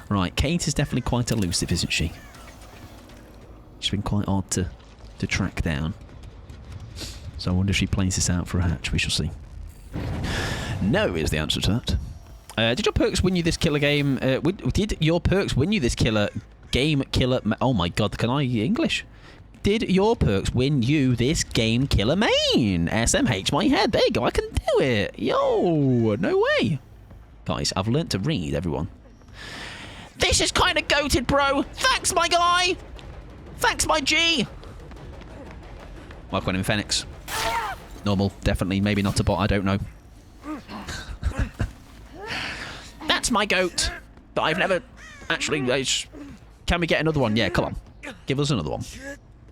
Right, Kate is definitely quite elusive, isn't she? She's been quite hard to track down. So I wonder if she plays this out for a hatch. We shall see. No is the answer to that. Did your perks win you this killer game? Did your perks win you this killer? Oh my god, can I English? Did your perks win you this game killer main? SMH my head. There you go, I can do it. Yo, no way. Guys, I've learnt to read, everyone. This is kind of goated, bro. Thanks, my guy. Thanks, my G. Welcome in, Phoenix. Normal, definitely, maybe not a bot, I don't know. That's my goat. But I've never actually... Can we get another one? Yeah, come on. Give us another one.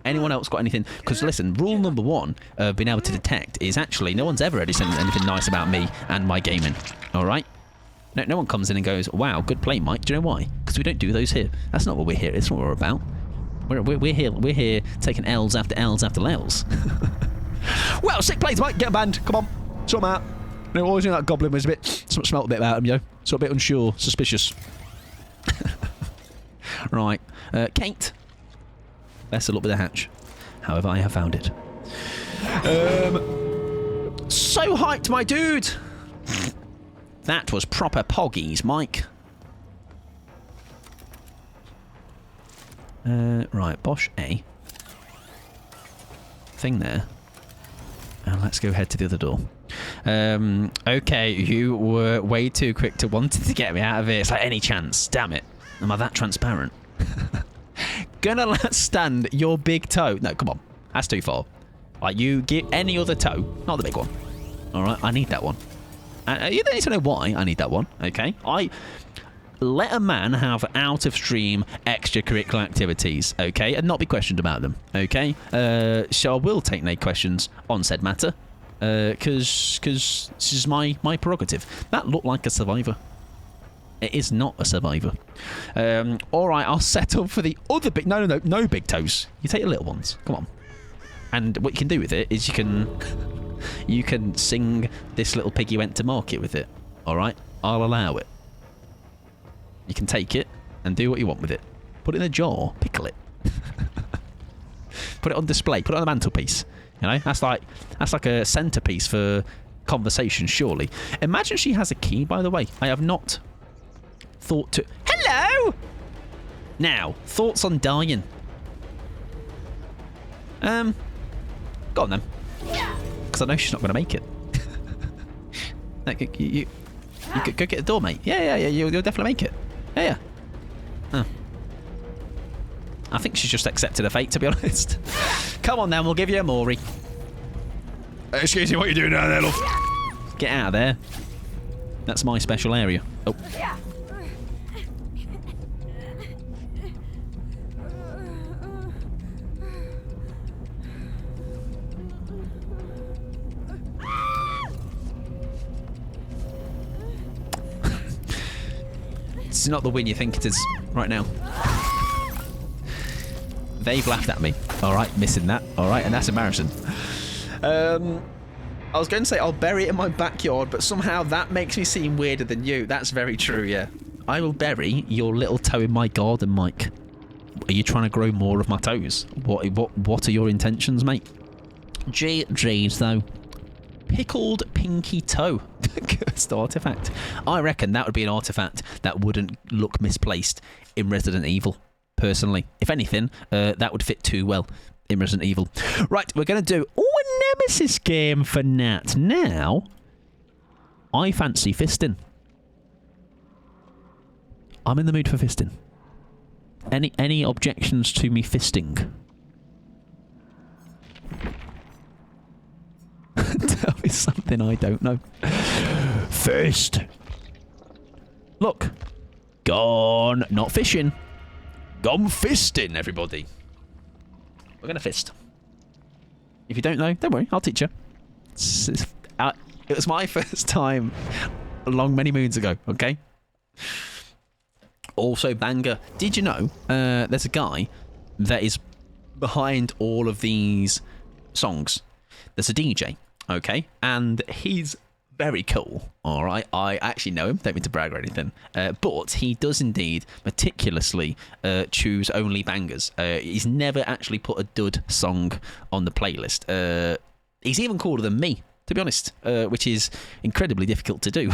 Anyone else got anything? Because listen, rule number 1 of being able to detect is actually no one's ever really said anything nice about me and my gaming. Alright? No one comes in and goes, wow, good play, Mike. Do you know why? Because we don't do those here. That's not what we're here. It's not what we're about. We're here taking L's after L's after L's. Well, sick plays, Mike. Get a band. Come on. Sort them out. No, always knew that goblin was smelt a bit about him, yo. So a bit unsure, suspicious. Right. Kate. Best of luck with the hatch. However, I have found it. So hyped, my dude. That was proper poggies, Mike. Right, Bosch A. Thing there. And let's go head to the other door. Okay, you were way too quick to wanting to get me out of here. It's like any chance. Damn it. Am I that transparent? Gonna let stand your big toe. No, come on. That's too far. Like, you get any other toe. Not the big one. Alright, I need that one. And you don't need to know why I need that one, okay? Let a man have out-of-stream extracurricular activities, okay? And not be questioned about them, okay? So I will take no questions on said matter. Because this is my prerogative. That looked like a survivor. It is not a survivor. Alright, I'll settle for the other big... No big toes. You take the little ones. Come on. And what you can do with it is you can sing This Little Piggy Went to Market with it. Alright? I'll allow it. You can take it and do what you want with it. Put it in a jar. Pickle it. Put it on display. Put it on the mantelpiece. You know, that's like a centerpiece for conversation, surely. Imagine she has a key, by the way. I have not thought to... Hello! Now, thoughts on dying. Go on then. Because I know she's not going to make it. Like, you go get the door, mate. Yeah, you'll definitely make it. Yeah. Oh. I think she's just accepted her fate, to be honest. Come on then, we'll give you a Maury. Excuse me, what are you doing down there, love? Get out of there. That's my special area. Oh. It's not the win you think it is right now. They've laughed at me. Alright, missing that. Alright, and that's embarrassing. I was going to say I'll bury it in my backyard, but somehow that makes me seem weirder than you. That's very true, yeah. I will bury your little toe in my garden, Mike. Are you trying to grow more of my toes? What are your intentions, mate? Jeez, though. Pickled pinky toe. Cursed artifact. I reckon that would be an artifact that wouldn't look misplaced in Resident Evil. Personally, if anything, that would fit too well in Resident Evil. Right, we're going to do a Nemesis game for Nat. Now, I fancy fisting. I'm in the mood for fisting. Any objections to me fisting? Tell me something I don't know. Fist. Look. Gone. Not fishing. Gone fisting, everybody. We're going to fist. If you don't know, don't worry, I'll teach you. It was my first time many moons ago, okay? Also, banger. Did you know there's a guy that is behind all of these songs? There's a DJ, okay? And he's very cool, all right? I actually know him, don't mean to brag or anything, but he does indeed meticulously choose only bangers. He's never actually put a dud song on the playlist. He's even cooler than me, to be honest, which is incredibly difficult to do.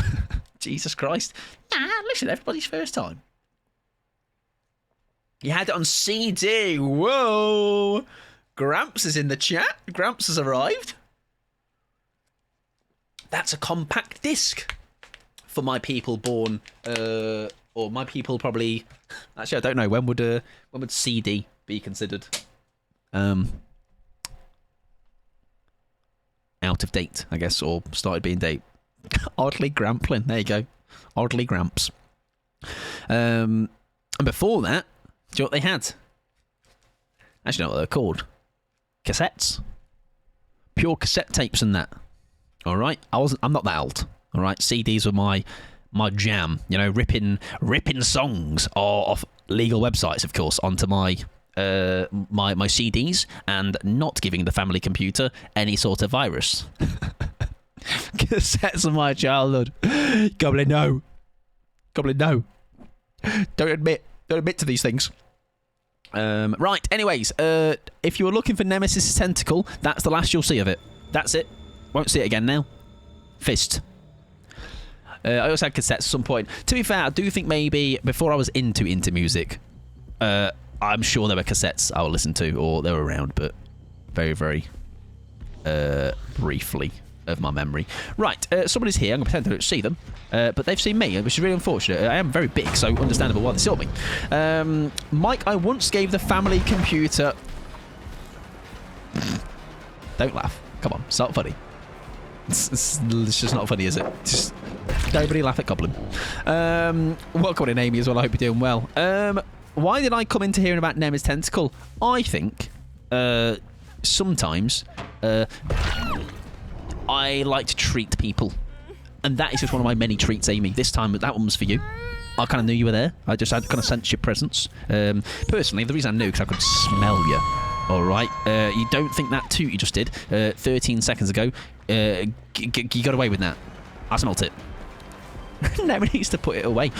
Jesus Christ. Nah, listen, everybody's first time. You had it on CD. Whoa! Gramps is in the chat. Gramps has arrived. That's a compact disc for my people born, or my people probably. Actually, I don't know. When would CD be considered out of date? I guess, or started being date. Oddly Gramplin. There you go. Oddly Gramps. And before that, do you know what they had? Actually, know what they're called? Cassettes. Pure cassette tapes and that. All right, I'm not that old. All right, CDs were my jam. You know, ripping songs off legal websites, of course, onto my CDs, and not giving the family computer any sort of virus. Cassettes of my childhood. Goblin, no. Goblin, no. Don't admit to these things. Right. Anyways, if you were looking for Nemesis Tentacle, that's the last you'll see of it. That's it. Won't see it again now. Fist. I also had cassettes at some point. To be fair, I do think maybe before I was into music, I'm sure there were cassettes I would listen to, or they were around, but very, very briefly of my memory. Right, somebody's here. I'm going to pretend I don't see them, but they've seen me, which is really unfortunate. I am very big, so understandable why they saw me. Mike, I once gave the family computer... Don't laugh. Come on, it's not funny. It's just not funny, is it? Just nobody laugh at Goblin. Welcome in, Amy, as well. I hope you're doing well. Why did I come into hearing about Nemesis Tentacle? I think sometimes I like to treat people, and that is just one of my many treats, Amy. This time, that one was for you. I kind of knew you were there. I kind of sensed your presence. Personally, the reason I knew because I could smell you. All right. You don't think that toot you just did 13 seconds ago? You got away with that. I smelt it. Never needs to put it away.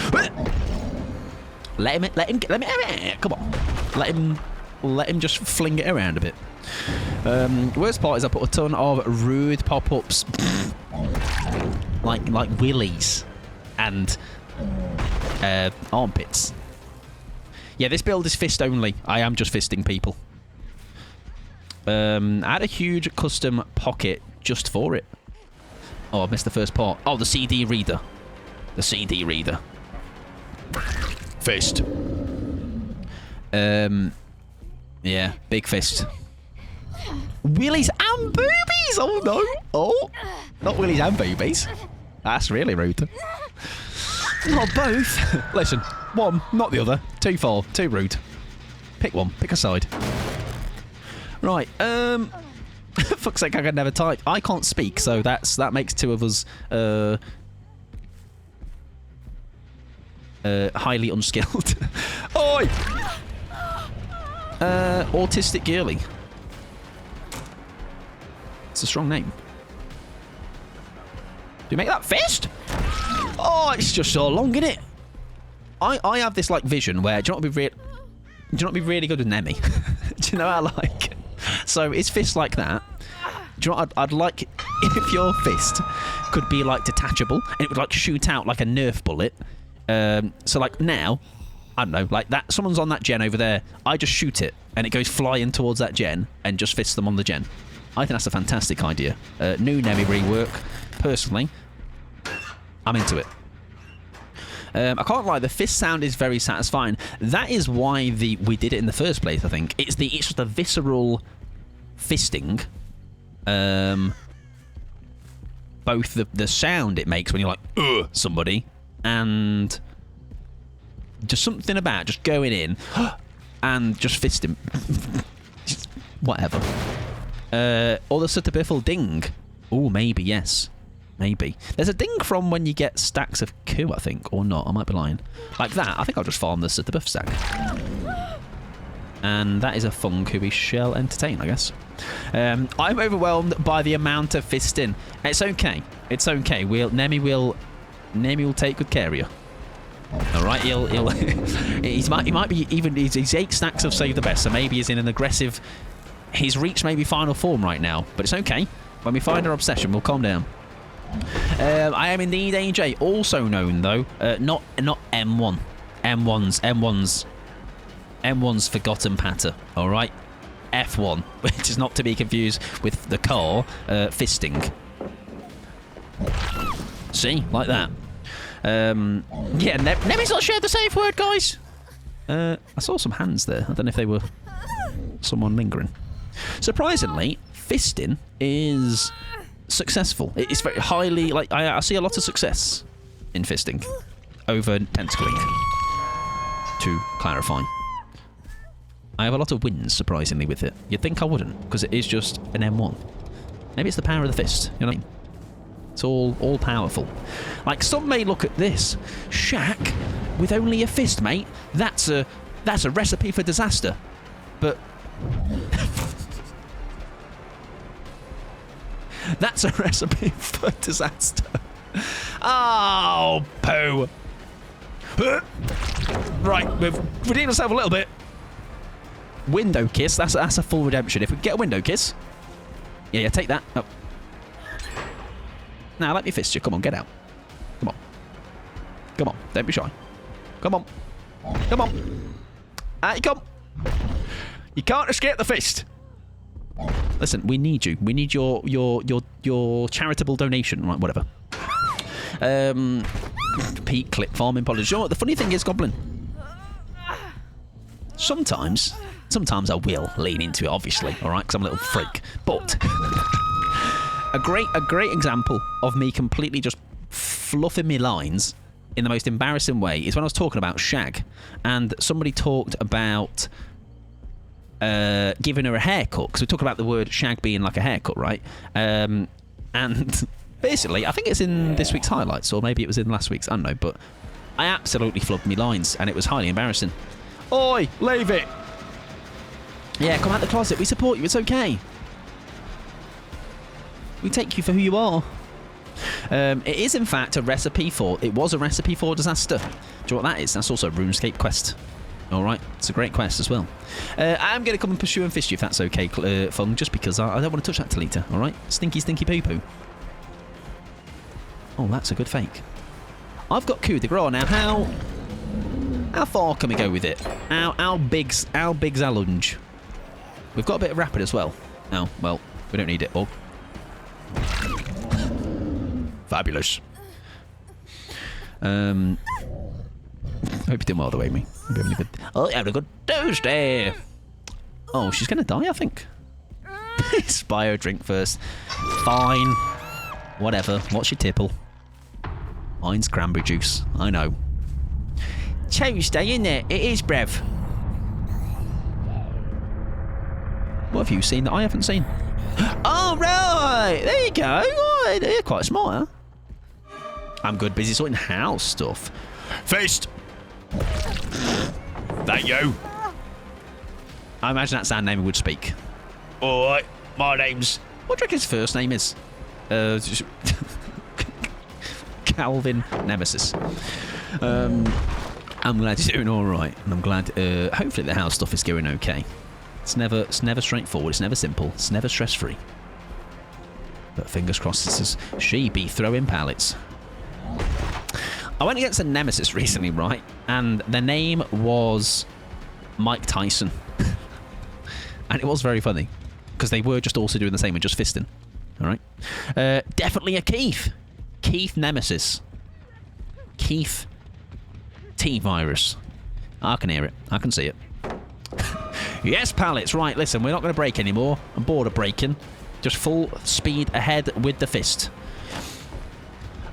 Let him. Come on. Let him just fling it around a bit. Worst part is I put a ton of rude pop-ups, like willies and armpits. Yeah, this build is fist only. I am just fisting people. I had a huge custom pocket just for it. Oh, I missed the first part. Oh, the CD reader. The CD reader. Fist. Yeah, big fist. Willies and boobies! Oh, no. Oh, not willies and boobies. That's really rude. Not both. Listen, one, not the other. Too far, too rude. Pick one, pick a side. Right, fuck's sake, I can never type. I can't speak, so that makes two of us highly unskilled. Oi! Autistic girly. It's a strong name. Do you make that fist? Oh, it's just so long, isn't it? I have this like vision where do you not be really good with Nemi? Do you know how like? So it's fists like that. Do you know what I'd like if your fist could be like detachable and it would like shoot out like a Nerf bullet. So like now, I don't know, like that. Someone's on that gen over there. I just shoot it and it goes flying towards that gen and just fists them on the gen. I think that's a fantastic idea. New Nemi rework. Personally, I'm into it. I can't lie, the fist sound is very satisfying. That is why we did it in the first place, I think. It's just a visceral fisting. Both the sound it makes when you're like, ugh, somebody, and just something about just going in and just fisting. Just whatever. Or the sort of biffle ding. Oh, maybe, yes. Maybe. There's a ding from when you get stacks of coup, I think, or not. I might be lying. Like that. I think I'll just farm this at the buff stack. And that is a fun coup we shall entertain, I guess. I'm overwhelmed by the amount of fisting. It's okay. It's okay. Nemi will take good care of you. All right. He might be even. He's 8 stacks of save the best, so maybe he's in an aggressive. He's reached maybe final form right now, but it's okay. When we find our obsession, we'll calm down. I am indeed AJ, also known though, not M1. M1's forgotten patter, alright? F1, which is not to be confused with the car fisting. See? Like that. Yeah, Nemi's not shared the safe word, guys! I saw some hands there. I don't know if they were someone lingering. Surprisingly, fisting is successful. It's very highly, like, I see a lot of success in fisting over pentacling, to clarify. I have a lot of wins, surprisingly, with it. You'd think I wouldn't, because it is just an M1. Maybe it's the power of the fist, you know what I mean? It's all powerful. Like, some may look at this. Shaq with only a fist, mate. That's a recipe for disaster. But that's a recipe for disaster. Oh, poo. Right, we've redeemed ourselves a little bit. Window kiss. That's a full redemption. If we get a window kiss. Yeah, take that. Oh. Now, let me fist you. Come on, get out. Come on. Come on. Don't be shy. Come on. Come on. Out you come. You can't escape the fist. Listen, we need you. We need your charitable donation. Right, whatever. Peak clip farming polish. You know what? The funny thing is, Goblin. Sometimes I will lean into it, obviously, all right, because I'm a little freak. But a great example of me completely just fluffing me lines in the most embarrassing way is when I was talking about Shag, and somebody talked about giving her a haircut, because we talked about the word shag being like a haircut, right? And basically, I think it's in this week's highlights, or maybe it was in last week's, I don't know, but I absolutely flubbed me lines, and it was highly embarrassing. Oi, leave it! Yeah, come out the closet, we support you, it's okay. We take you for who you are. It is, in fact, it was a recipe for disaster. Do you know what that is? That's also a RuneScape quest. All right, it's a great quest as well. I'm going to come and pursue and fist you if that's okay, Fung, just because I don't want to touch that Talita, all right? Stinky, stinky poo-poo. Oh, that's a good fake. I've got coup de grace now. How far can we go with it? How big's our lunge? We've got a bit of rapid as well. Oh, well, we don't need it. Oh. Fabulous. Hope you're doing well the way, me. Hope you're having a good. Oh, having a good Tuesday. Oh, she's gonna die, I think. Spire drink first. Fine. Whatever. What's your tipple? Mine's cranberry juice. I know. Tuesday, isn't it? It is, brev. What have you seen that I haven't seen? Oh, right. There you go. Oh, you're quite smart, huh? I'm good. Busy sorting house stuff. Fist. Thank you. I imagine that's how Name would speak. All right. My name's... What do you reckon his first name is? Calvin Nemesis. I'm glad he's doing all right, and I'm glad. Hopefully, the house stuff is going okay. It's never straightforward. It's never simple. It's never stress-free. But fingers crossed, this is she be throwing pallets. I went against a Nemesis recently, right? And their name was Mike Tyson, and it was very funny because they were just also doing the same and just fisting. All right, definitely a Keith. Keith Nemesis. Keith T-Virus. I can hear it. I can see it. Yes, pallets. Right, listen, we're not going to break anymore. I'm bored of breaking. Just full speed ahead with the fist.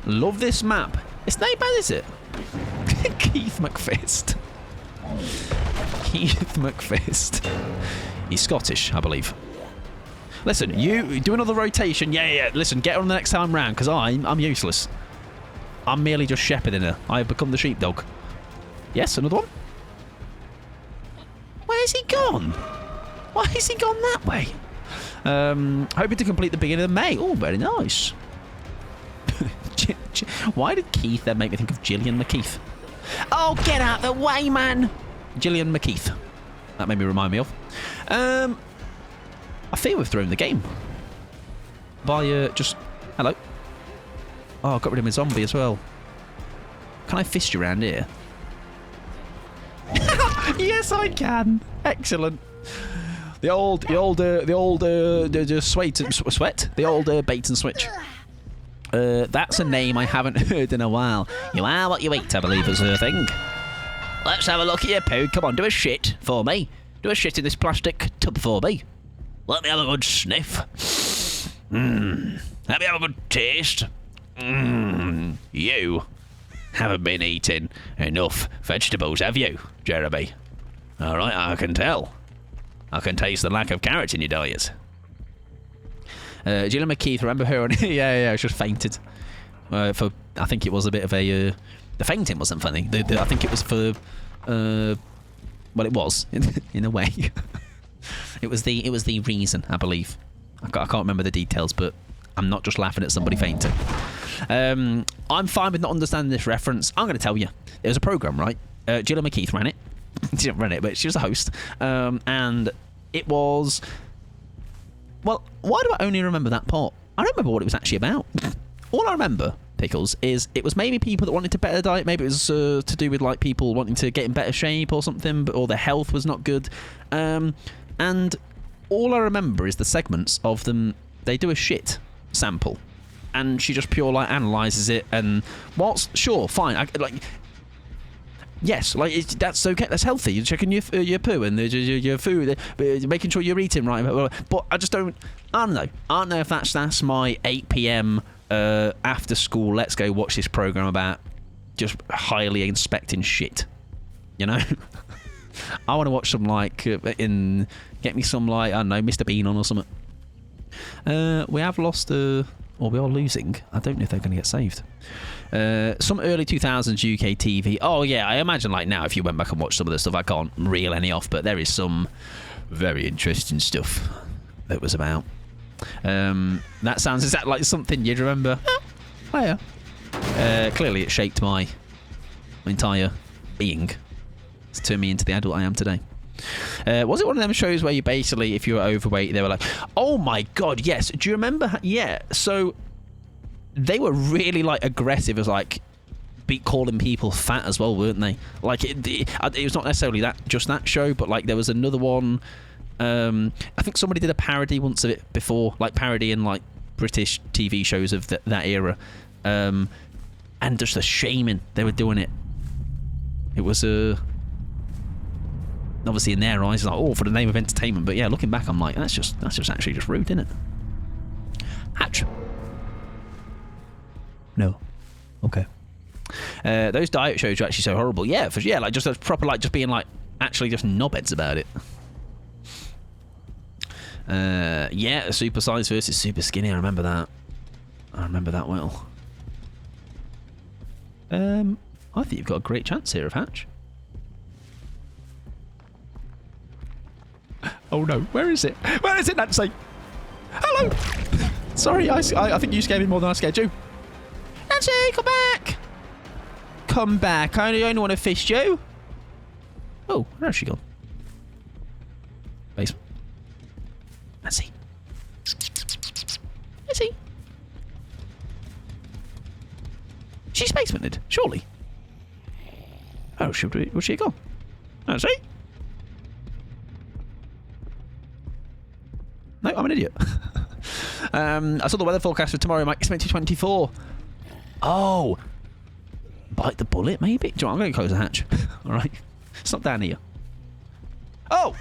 Love this map. It's not bad, is it? Keith McFist. Keith McFist. He's Scottish, I believe. Listen, you do another rotation. Yeah. Listen, get on the next time round, because I'm useless. I'm merely just shepherding her. I have become the sheepdog. Yes, another one. Where's he gone? Why has he gone that way? Hoping to complete the beginning of May. Oh, very nice. Why did Keith then make me think of Gillian McKeith? Oh, get out the way, man. Gillian McKeith. That made me remind me of. I feel we've thrown the game. By, just... Hello. Oh, I got rid of my zombie as well. Can I fist you around here? Yes, I can. Excellent. The old sweat. The old bait and switch. That's a name I haven't heard in a while. You are what you eat, I believe is her thing. Let's have a look at your poo. Come on, do a shit for me. Do a shit in this plastic tub for me. Let me have a good sniff. Let me have a good taste. You haven't been eating enough vegetables, have you, Jeremy? All right, I can tell. I can taste the lack of carrots in your diet. Gillian McKeith, remember her? Yeah, she just fainted. I think it was a bit of a... the fainting wasn't funny. I think it was for... well, it was, in a way. It was the reason, I believe. I can't remember the details, but I'm not just laughing at somebody fainting. I'm fine with not understanding this reference. I'm going to tell you. There was a programme, right? Gillian McKeith ran it. She didn't run it, but she was a host. And it was... Well, why do I only remember that part? I don't remember what it was actually about. All I remember, Pickles, is it was maybe people that wanted to better diet. Maybe it was to do with like people wanting to get in better shape or something, or their health was not good. And all I remember is the segments of them. They do a shit sample, and she just pure like analyzes it. And what's sure, fine, yes, like that's okay. That's healthy. You're checking your poo and your food, making sure you're eating right. But I just don't. I don't know. I don't know if that's my 8 p.m. After school. Let's go watch this program about just highly inspecting shit. You know. I want to watch some get me some I don't know, Mr. Bean on or something. We have lost or we are losing. I don't know if they're going to get saved. Some early 2000s UK TV. Oh yeah, I imagine like now if you went back and watched some of the stuff, I can't reel any off, but there is some very interesting stuff that was about. That sounds, is that like something you'd remember? Oh yeah. Clearly it shaped my entire being. It's turned me into the adult I am today. Was it one of them shows where you basically, if you were overweight, they were like, oh my god, yes. Do you remember? Yeah. So they were really like aggressive as like calling people fat as well, weren't they? Like it was not necessarily just that show, but like there was another one. I think somebody did a parody once of it before, like parodying like British TV shows of that era, and just the shaming they were doing it. It was obviously in their eyes, like, oh, for the name of entertainment. But yeah, looking back, I'm like, that's just actually just rude, isn't it? Hatch. No. Okay. Those diet shows are actually so horrible. Yeah, like just a proper like just being like actually just knobheads about it. Yeah, super size versus super skinny. I remember that. Well. I think you've got a great chance here of Hatch. Oh no, where is it? Where is it, Nancy? Hello! Sorry, I think you scared me more than I scared you. Nancy, come back! Come back, I only want to fist you. Oh, where's she gone? Base. Nancy. Nancy. She's basemented, surely. Oh, where's she gone? Nancy? No, I'm an idiot. I saw the weather forecast for tomorrow, Mike. It's 2024. Oh. Bite the bullet, maybe? Do you know what? I'm going to close the hatch. All right. It's not down here. Oh!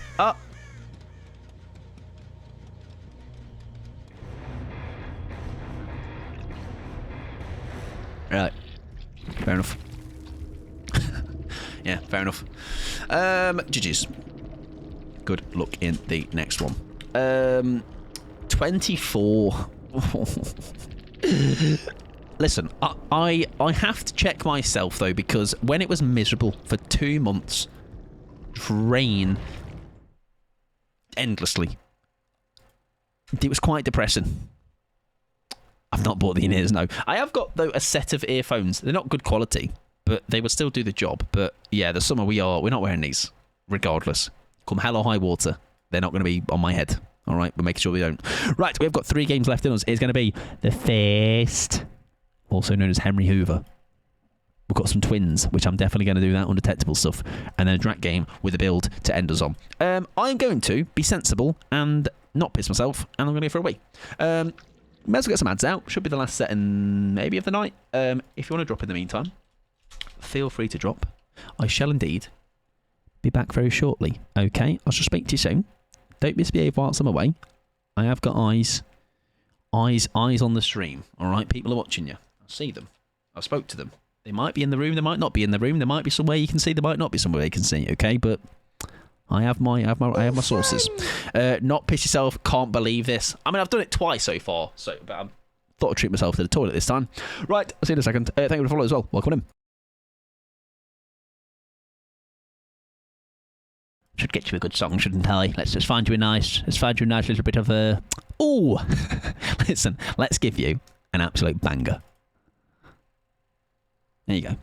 Right. Fair enough. Yeah, fair enough. GG's. Good luck in the next one. 24. Listen, I have to check myself though, because when it was miserable for 2 months, rain endlessly, it was quite depressing. I've not bought the in-ears, no. I have got though a set of earphones. They're not good quality, but they would still do the job. But yeah, the summer we're not wearing these, regardless. Come hell or high water, they're not going to be on my head. All right, we're making sure we don't. Right, we've got 3 games left in us. It's going to be the first, also known as Henry Hoover. We've got some twins, which I'm definitely going to do that undetectable stuff, and then a drat game with a build to end us on. I'm going to be sensible and not piss myself, and I'm going to go for a wee. May as well get some ads out. Should be the last setting maybe of the night. If you want to drop in the meantime, feel free to drop. I shall indeed be back very shortly. Okay, I shall speak to you soon. Don't misbehave whilst I'm away. I have got eyes on the stream. All right, people are watching you. I see them. I spoke to them. They might be in the room. They might not be in the room. There might be somewhere you can see. There might not be somewhere you can see. Okay, but I have my sources. Not piss yourself. Can't believe this. I mean, I've done it twice so far. But I thought I'd treat myself to the toilet this time. Right. I'll see you in a second. Thank you for the follow as well. Welcome in. Should get you a good song, shouldn't I? Let's find you a nice little bit of a. Oh, listen. Let's give you an absolute banger. There you go.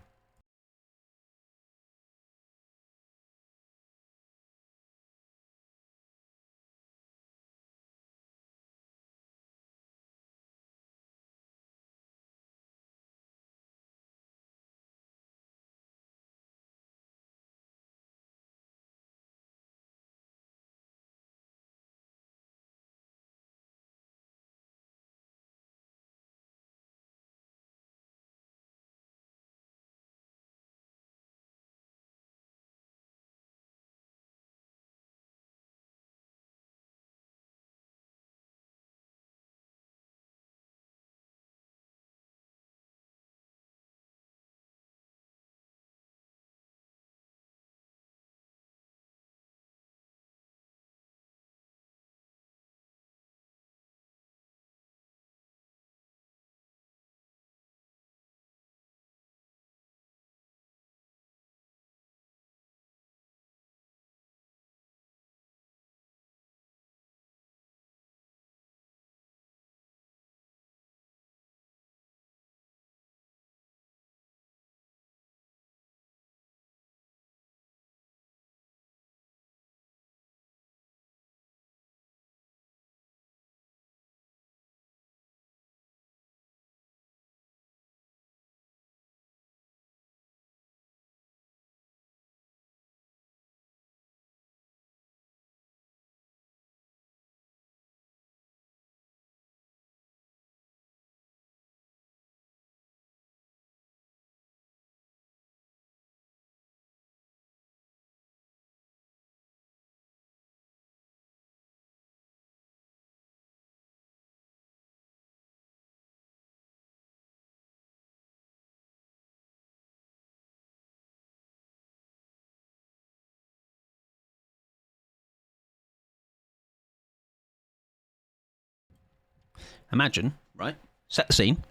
imagine, right? Set the scene.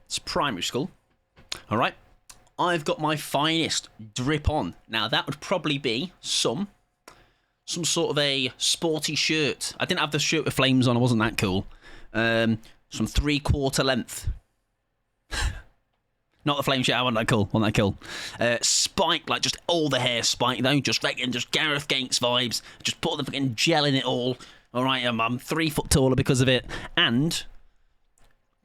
It's primary school. All right. I've got my finest drip on. Now, that would probably be some sort of a sporty shirt. I didn't have the shirt with flames on. I wasn't that cool. Some 3/4 length. Not the flame shirt. I wasn't that cool. Spike, like just all the hair spike though. Just Gareth Gates vibes. Just put the fucking gel in it all. All right, I'm 3 foot taller because of it. And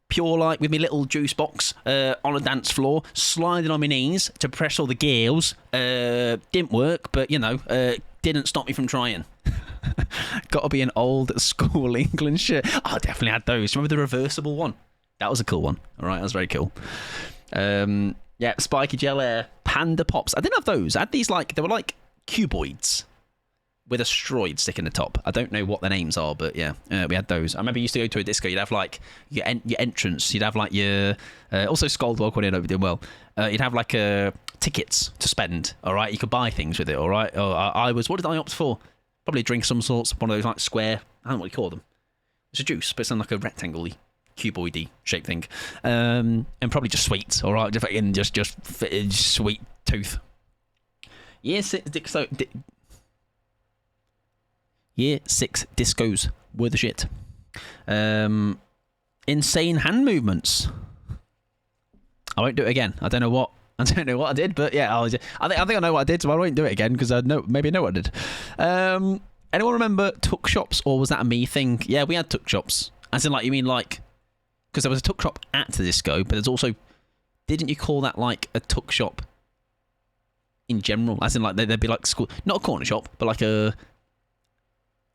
pure light with my little juice box on a dance floor, sliding on my knees to press all the gears. Didn't work, but didn't stop me from trying. Got to be an old school England shirt. Oh, I definitely had those. Remember the reversible one? That was a cool one. All right, that was very cool. Yeah, spiky gel hair, Panda Pops. I didn't have those. I had these they were like cuboids with a stroid stick in the top. I don't know what their names are, but yeah, we had those. I remember you used to go to a disco. You'd have like your entrance. You'd have like your also Scoldwell when it doing well. You'd have like tickets to spend. All right, you could buy things with it. All right. What did I opt for? Probably a drink of some sorts. One of those like square. I don't know what you call them. It's a juice, but it's in like a rectangle-y, cuboidy shaped thing. And probably just sweets. All right, just sweet tooth. Year 6 discos were the shit. Insane hand movements. I won't do it again. I don't know what I did, but yeah, I think I know what I did, so I won't do it again because I know what I did. Anyone remember tuck shops, or was that a me thing? Yeah, we had tuck shops. As in, like, you mean like, because there was a tuck shop at the disco, but there's also, didn't you call that like a tuck shop in general? As in, like, there'd be like school, not a corner shop, but like a.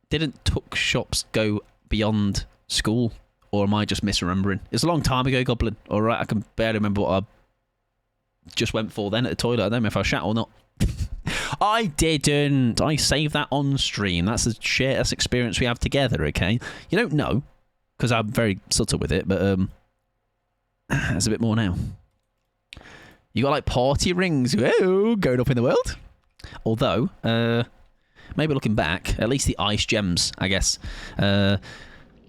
Didn't tuck shops go beyond school, or am I just misremembering? It's a long time ago, Goblin. All right, I can barely remember what I just went for then at the toilet. I don't know if I shat or not. I didn't. I saved that on stream. That's the shared experience we have together, okay? You don't know, because I'm very subtle with it, but there's a bit more now. You got like party rings, whoa, going up in the world. Although, maybe looking back, at least the ice gems, I guess. I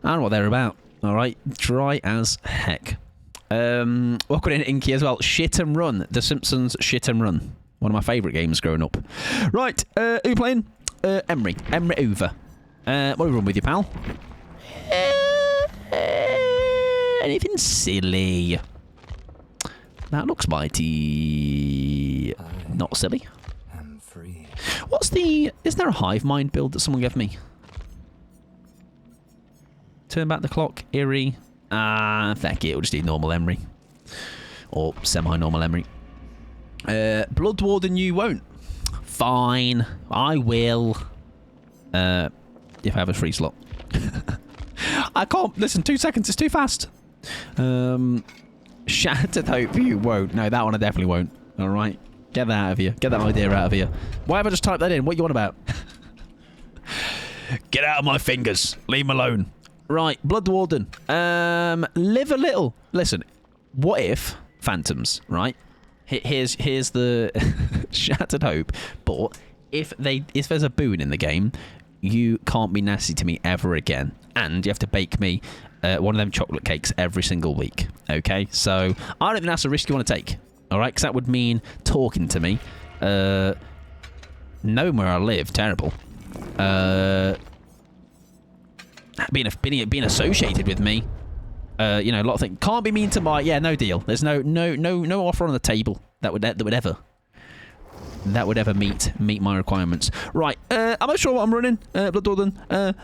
don't know what they're about. All right, dry as heck. Welcome in Inky as well. Shit and Run. The Simpsons Shit and Run. One of my favourite games growing up. Right, who playing? Emery. Emery over. What are we run with you, pal? Anything silly? That looks mighty not silly. I'm free. Is there a hive mind build that someone gave me? Turn back the clock, Eerie. Thank you. It'll just need normal Emery. Or semi-normal Emery. Blood Warden, you won't. Fine. I will. If I have a free slot. I can't. Listen, 2 seconds. It's too fast. Shattered Hope, you won't. No, that one I definitely won't. Alright. Get that out of here. Get that idea out of here. Why have I just typed that in? What you on about? Get out of my fingers. Leave me alone. Right, Blood Warden. Live a little. Listen, what if Phantoms, right? Here's the Shattered Hope. But if there's a boon in the game, you can't be nasty to me ever again, and you have to bake me one of them chocolate cakes every single week. Okay, so I don't think that's a risk you want to take. All right, because that would mean talking to me, knowing where I live. Terrible. Being associated with me, a lot of things. Can't be mean to my. Yeah, no deal. There's no offer on the table that would ever meet my requirements. Right, I'm not sure what I'm running. Blood Warden. Why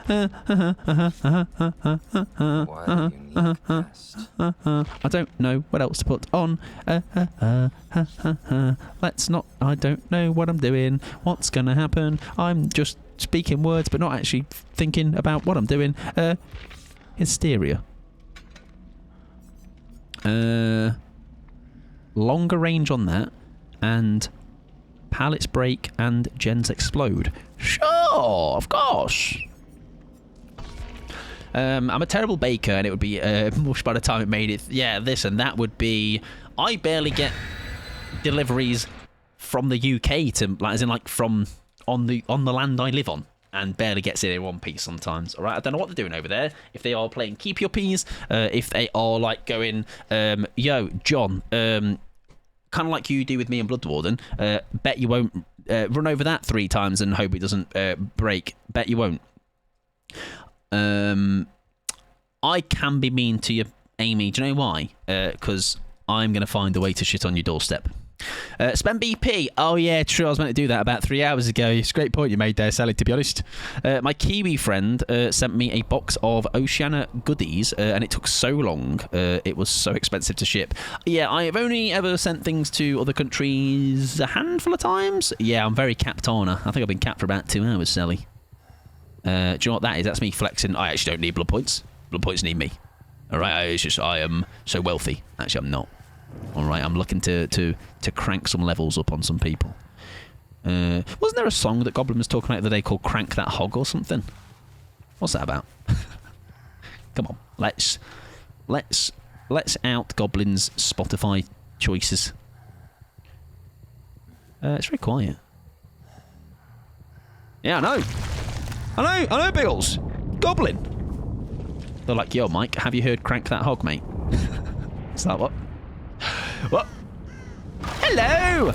do you need rest? I don't know what else to put on. Let's not. I don't know what I'm doing. What's gonna happen? I'm just speaking words, but not actually thinking about what I'm doing. Hysteria. Longer range on that, and pallets break and gens explode. Sure, of course. I'm a terrible baker, and it would be mush by the time it made it. Yeah, this and that would be. I barely get deliveries from the UK to, like, as in, like, from on the land I live on, and barely gets in one piece sometimes. All right, I don't know what they're doing over there. If they are playing keep your peas, if they are like going, yo, John, kind of like you do with me and Bloodwarden. Bet you won't run over that 3 times and hope it doesn't break. Bet you won't. I can be mean to you, Amy. Do you know why? Because I'm going to find a way to shit on your doorstep. Spend BP. Oh, yeah, true. I was meant to do that about 3 hours ago. It's a great point you made there, Sally, to be honest. My Kiwi friend sent me a box of Oceania goodies, and it took so long. It was so expensive to ship. Yeah, I have only ever sent things to other countries a handful of times. Yeah, I'm very capped on. I think I've been capped for about 2 hours, Sally. Do you know what that is? That's me flexing. I actually don't need blood points. Blood points need me. All right, it's just I am so wealthy. Actually, I'm not. All right, I'm looking to crank some levels up on some people. Wasn't there a song that Goblin was talking about the other day called "Crank That Hog" or something? What's that about? Come on, let's out Goblin's Spotify choices. It's very quiet. Yeah, I know, Biggles. Goblin. They're like, yo, Mike, have you heard "Crank That Hog," mate? Is that what? What? Hello!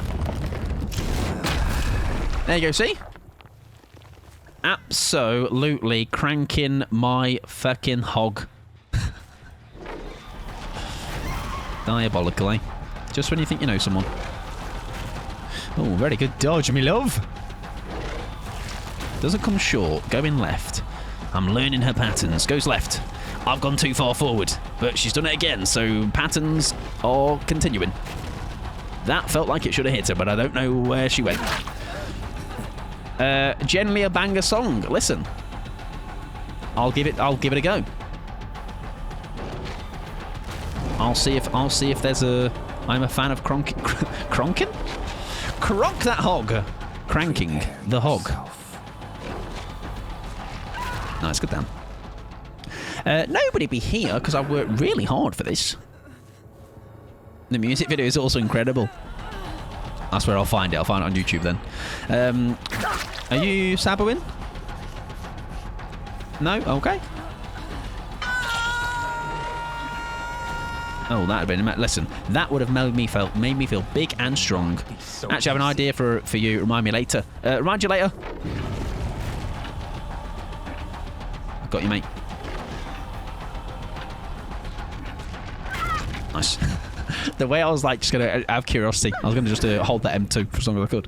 There you go, see? Absolutely cranking my fucking hog. Diabolically. Just when you think you know someone. Oh, very good dodge, me love. Doesn't come short. Going left. I'm learning her patterns. Goes left. I've gone too far forward, but she's done it again, so patterns are continuing. That felt like it should have hit her, but I don't know where she went. Generally a banger song. Listen. I'll give it a go. I'll see if there's a I'm a fan of cronking. Cronk that hog. Cranking the hog. Nice, good down. Nobody be here because I've worked really hard for this. The music video is also incredible. That's where I'll find it. I'll find it on YouTube then. Are you Saboing? No? Okay. Oh, that would have been... Listen, that would have made me feel big and strong. Actually, I have an idea for you. Remind me later. Remind you later. Got you, mate. Nice. The way I was like just gonna have curiosity, I was gonna just hold that M2 for as long as I could.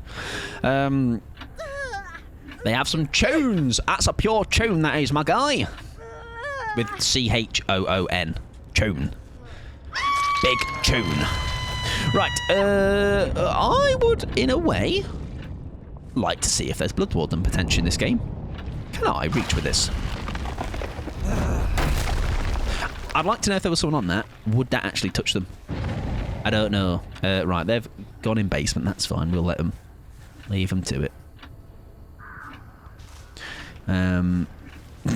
They have some tunes. That's a pure tune, that is, my guy. With CHOON. Tune. Big tune. Right. I would, in a way, like to see if there's Bloodwarden potential in this game. Can I reach with this? I'd like to know if there was someone on that. Would that actually touch them? I don't know. Right, they've gone in basement. That's fine. We'll let them. Leave them to it.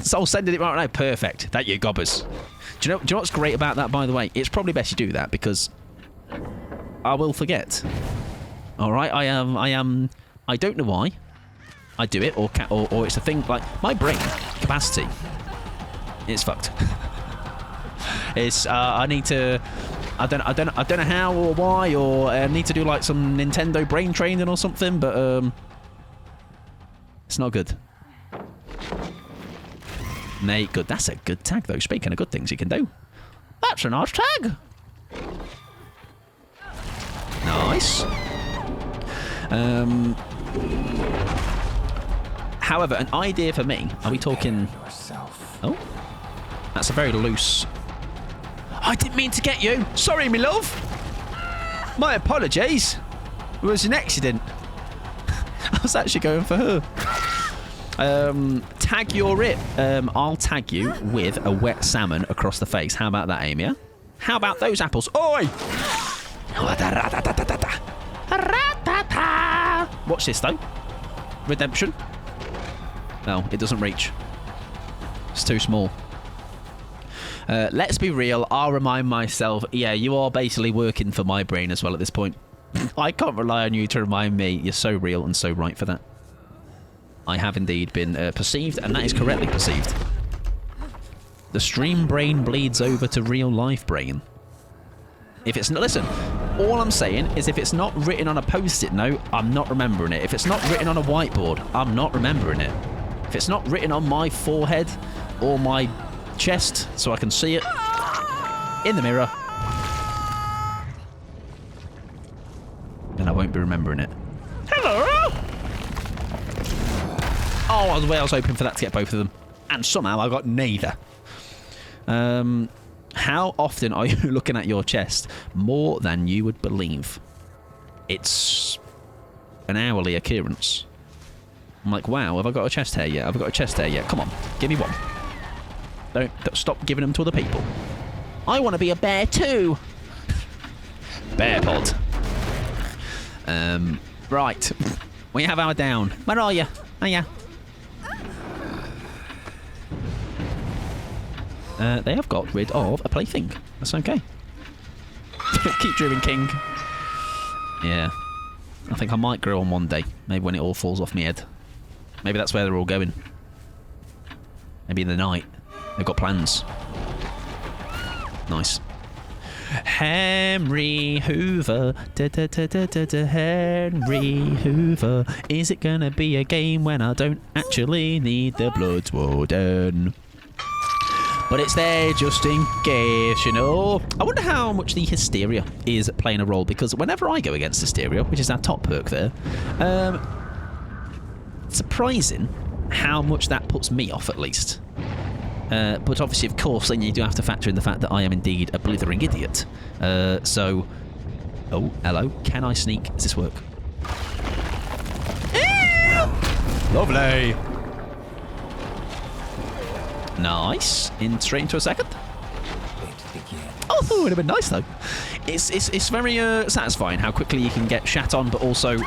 So sending it right now. Perfect. That you gobbers. Do you know what's great about that, by the way? It's probably best you do that because I will forget. All right, I don't know why I do it, or it's a thing like my brain capacity. It's fucked. It's I need to. I don't know how or why, or I need to do like some Nintendo brain training or something, but it's not good. Mate, good. That's a good tag, though. Speaking of good things you can do. That's a nice tag. Nice. However, an idea for me. Are we talking... Oh? That's a very loose... I didn't mean to get you. Sorry, me love. My apologies. It was an accident. I was actually going for her. Tag your it. I'll tag you with a wet salmon across the face. How about that, Amy? Yeah? How about those apples? Oi! Watch this, though. Redemption. No, it doesn't reach. It's too small. Let's be real. I'll remind myself. Yeah, you are basically working for my brain as well at this point. I can't rely on you to remind me. You're so real and so right for that. I have indeed been perceived, and that is correctly perceived. The stream brain bleeds over to real life brain. If it's not, listen, all I'm saying is if it's not written on a post-it note, I'm not remembering it. If it's not written on a whiteboard, I'm not remembering it. If it's not written on my forehead or my chest so I can see it in the mirror, then I won't be remembering it. Hello! Oh, I was hoping for that to get both of them. And somehow I got neither. How often are you looking at your chest? More than you would believe. It's an hourly occurrence. I'm like, wow, have I got a chest hair yet? Have I got a chest hair yet? Come on, give me one. Don't stop giving them to other people. I want to be a bear too. Bear pod. Right. We have our down. Where are you? Hiya. They have got rid of a plaything. That's okay. Keep dreaming, King. Yeah. I think I might grow on one day. Maybe when it all falls off my head. Maybe that's where they're all going. Maybe in the night. They've got plans. Nice. Henry Hoover. Henry Hoover. Is it gonna be a game when I don't actually need the Blood Warden? But it's there just in case, you know. I wonder how much the Hysteria is playing a role, because whenever I go against Hysteria, which is our top perk there, surprising how much that puts me off, at least. But obviously, of course, then you do have to factor in the fact that I am indeed a blithering idiot. So... Oh, hello. Can I sneak? Does this work? Lovely! Nice. Straight into a second. Oh, it would have been nice though. It's very satisfying how quickly you can get shat on, but also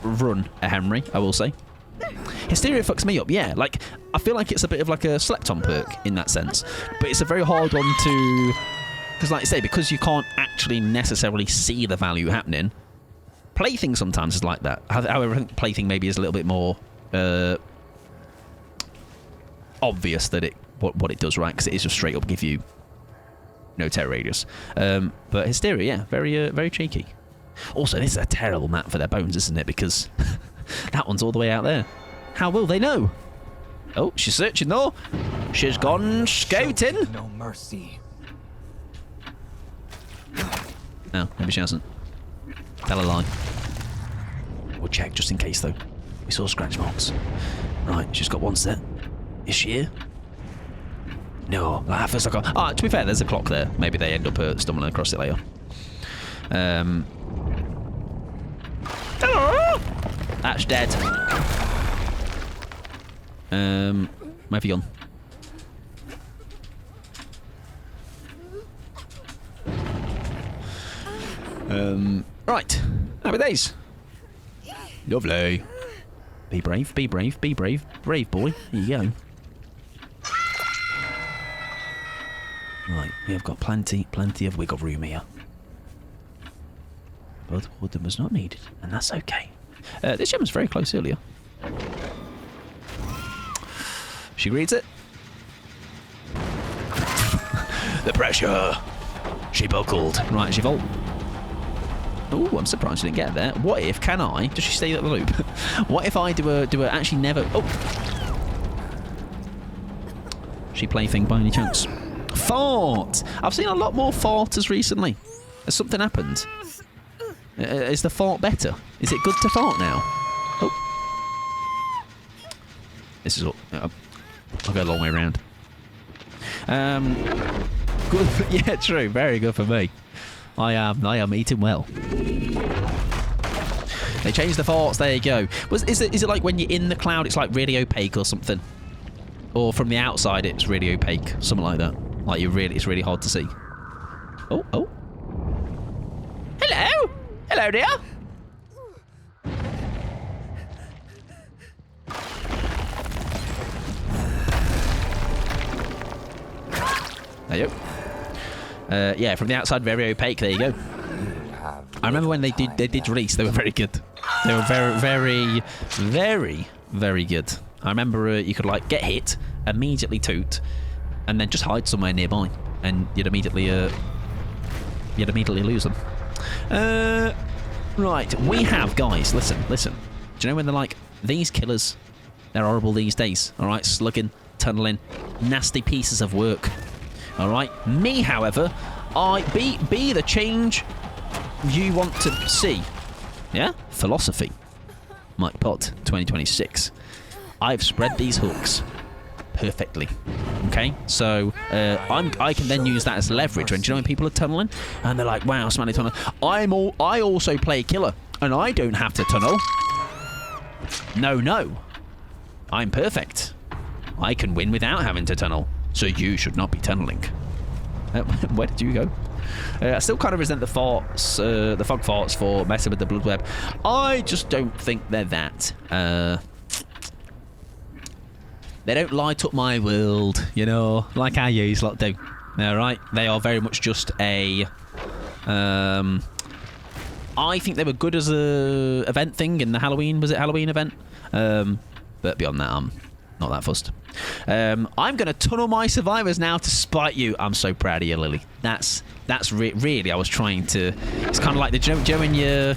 run a Henry. I will say. Hysteria fucks me up. Yeah, like I feel like it's a bit of like a slept-on perk in that sense, but it's a very hard one to, because like I say, because you can't actually necessarily see the value happening. Plaything sometimes is like that. However, I think Plaything maybe is a little bit more. Obvious that what it does, right? Because it is just straight up give you no terror radius. But Hysteria, yeah, very cheeky. Also, this is a terrible map for their bones, isn't it? Because that one's all the way out there. How will they know? Oh, she's searching though. She's gone scouting. No mercy. No, maybe she hasn't. Tell a lie. We'll check just in case though. We saw scratch marks. Right, she's got one set. Is she here? No. First I got... Ah, to be fair, there's a clock there. Maybe they end up stumbling across it later. Hello! That's dead. Where have you gone? Right. Happy days. Lovely. Be brave, be brave, be brave. Brave boy. Here you go. Right, we have got plenty of wiggle room here. But Woodham was not needed, and that's okay. This gem was very close earlier. She reads it. The pressure. She buckled. Right, she vault. Oh, I'm surprised she didn't get there. What if, can I? Does she stay at the loop? What if I do a actually never... Oh! She plaything by any chance? Fart! I've seen a lot more farters recently. Has something happened? Is the fart better? Is it good to fart now? Oh. This is all... I'll go a long way around. Good. Yeah, true. Very good for me. I am eating well. They changed the farts. There you go. Is it like when you're in the cloud, it's like really opaque or something, or from the outside it's really opaque, something like that. Like it's really hard to see. Oh. Hello, hello dear. There you go. Yeah, from the outside, very opaque. There you go. I remember when they did release, they were very good. They were very Very good. I remember you could like get hit, immediately toot, and then just hide somewhere nearby, and you'd immediately lose them. Right, we have guys. Listen. Do you know when they're like these killers? They're horrible these days. All right, slugging, tunneling, nasty pieces of work. All right. Me, however, I be the change you want to see. Yeah, philosophy. Mike Pod 2026. I've spread these hooks perfectly. Okay, so I can then use that as leverage. When do you know when people are tunneling and they're like, "Wow, smelly tunnel." I also play killer, and I don't have to tunnel. No, I'm perfect. I can win without having to tunnel. So you should not be tunneling. Where did you go? I still kind of resent the farts, the fog farts for messing with the blood web. I just don't think they're that. They don't light up my world, you know, like our yous lot do. All right, they are very much just a. I think they were good as a event thing in the Halloween. Was it Halloween event? But beyond that, I'm not that fussed. I'm going to tunnel my survivors now to spite you. I'm so proud of you, Lily. That's really. I was trying to. It's kind of like the Joe when you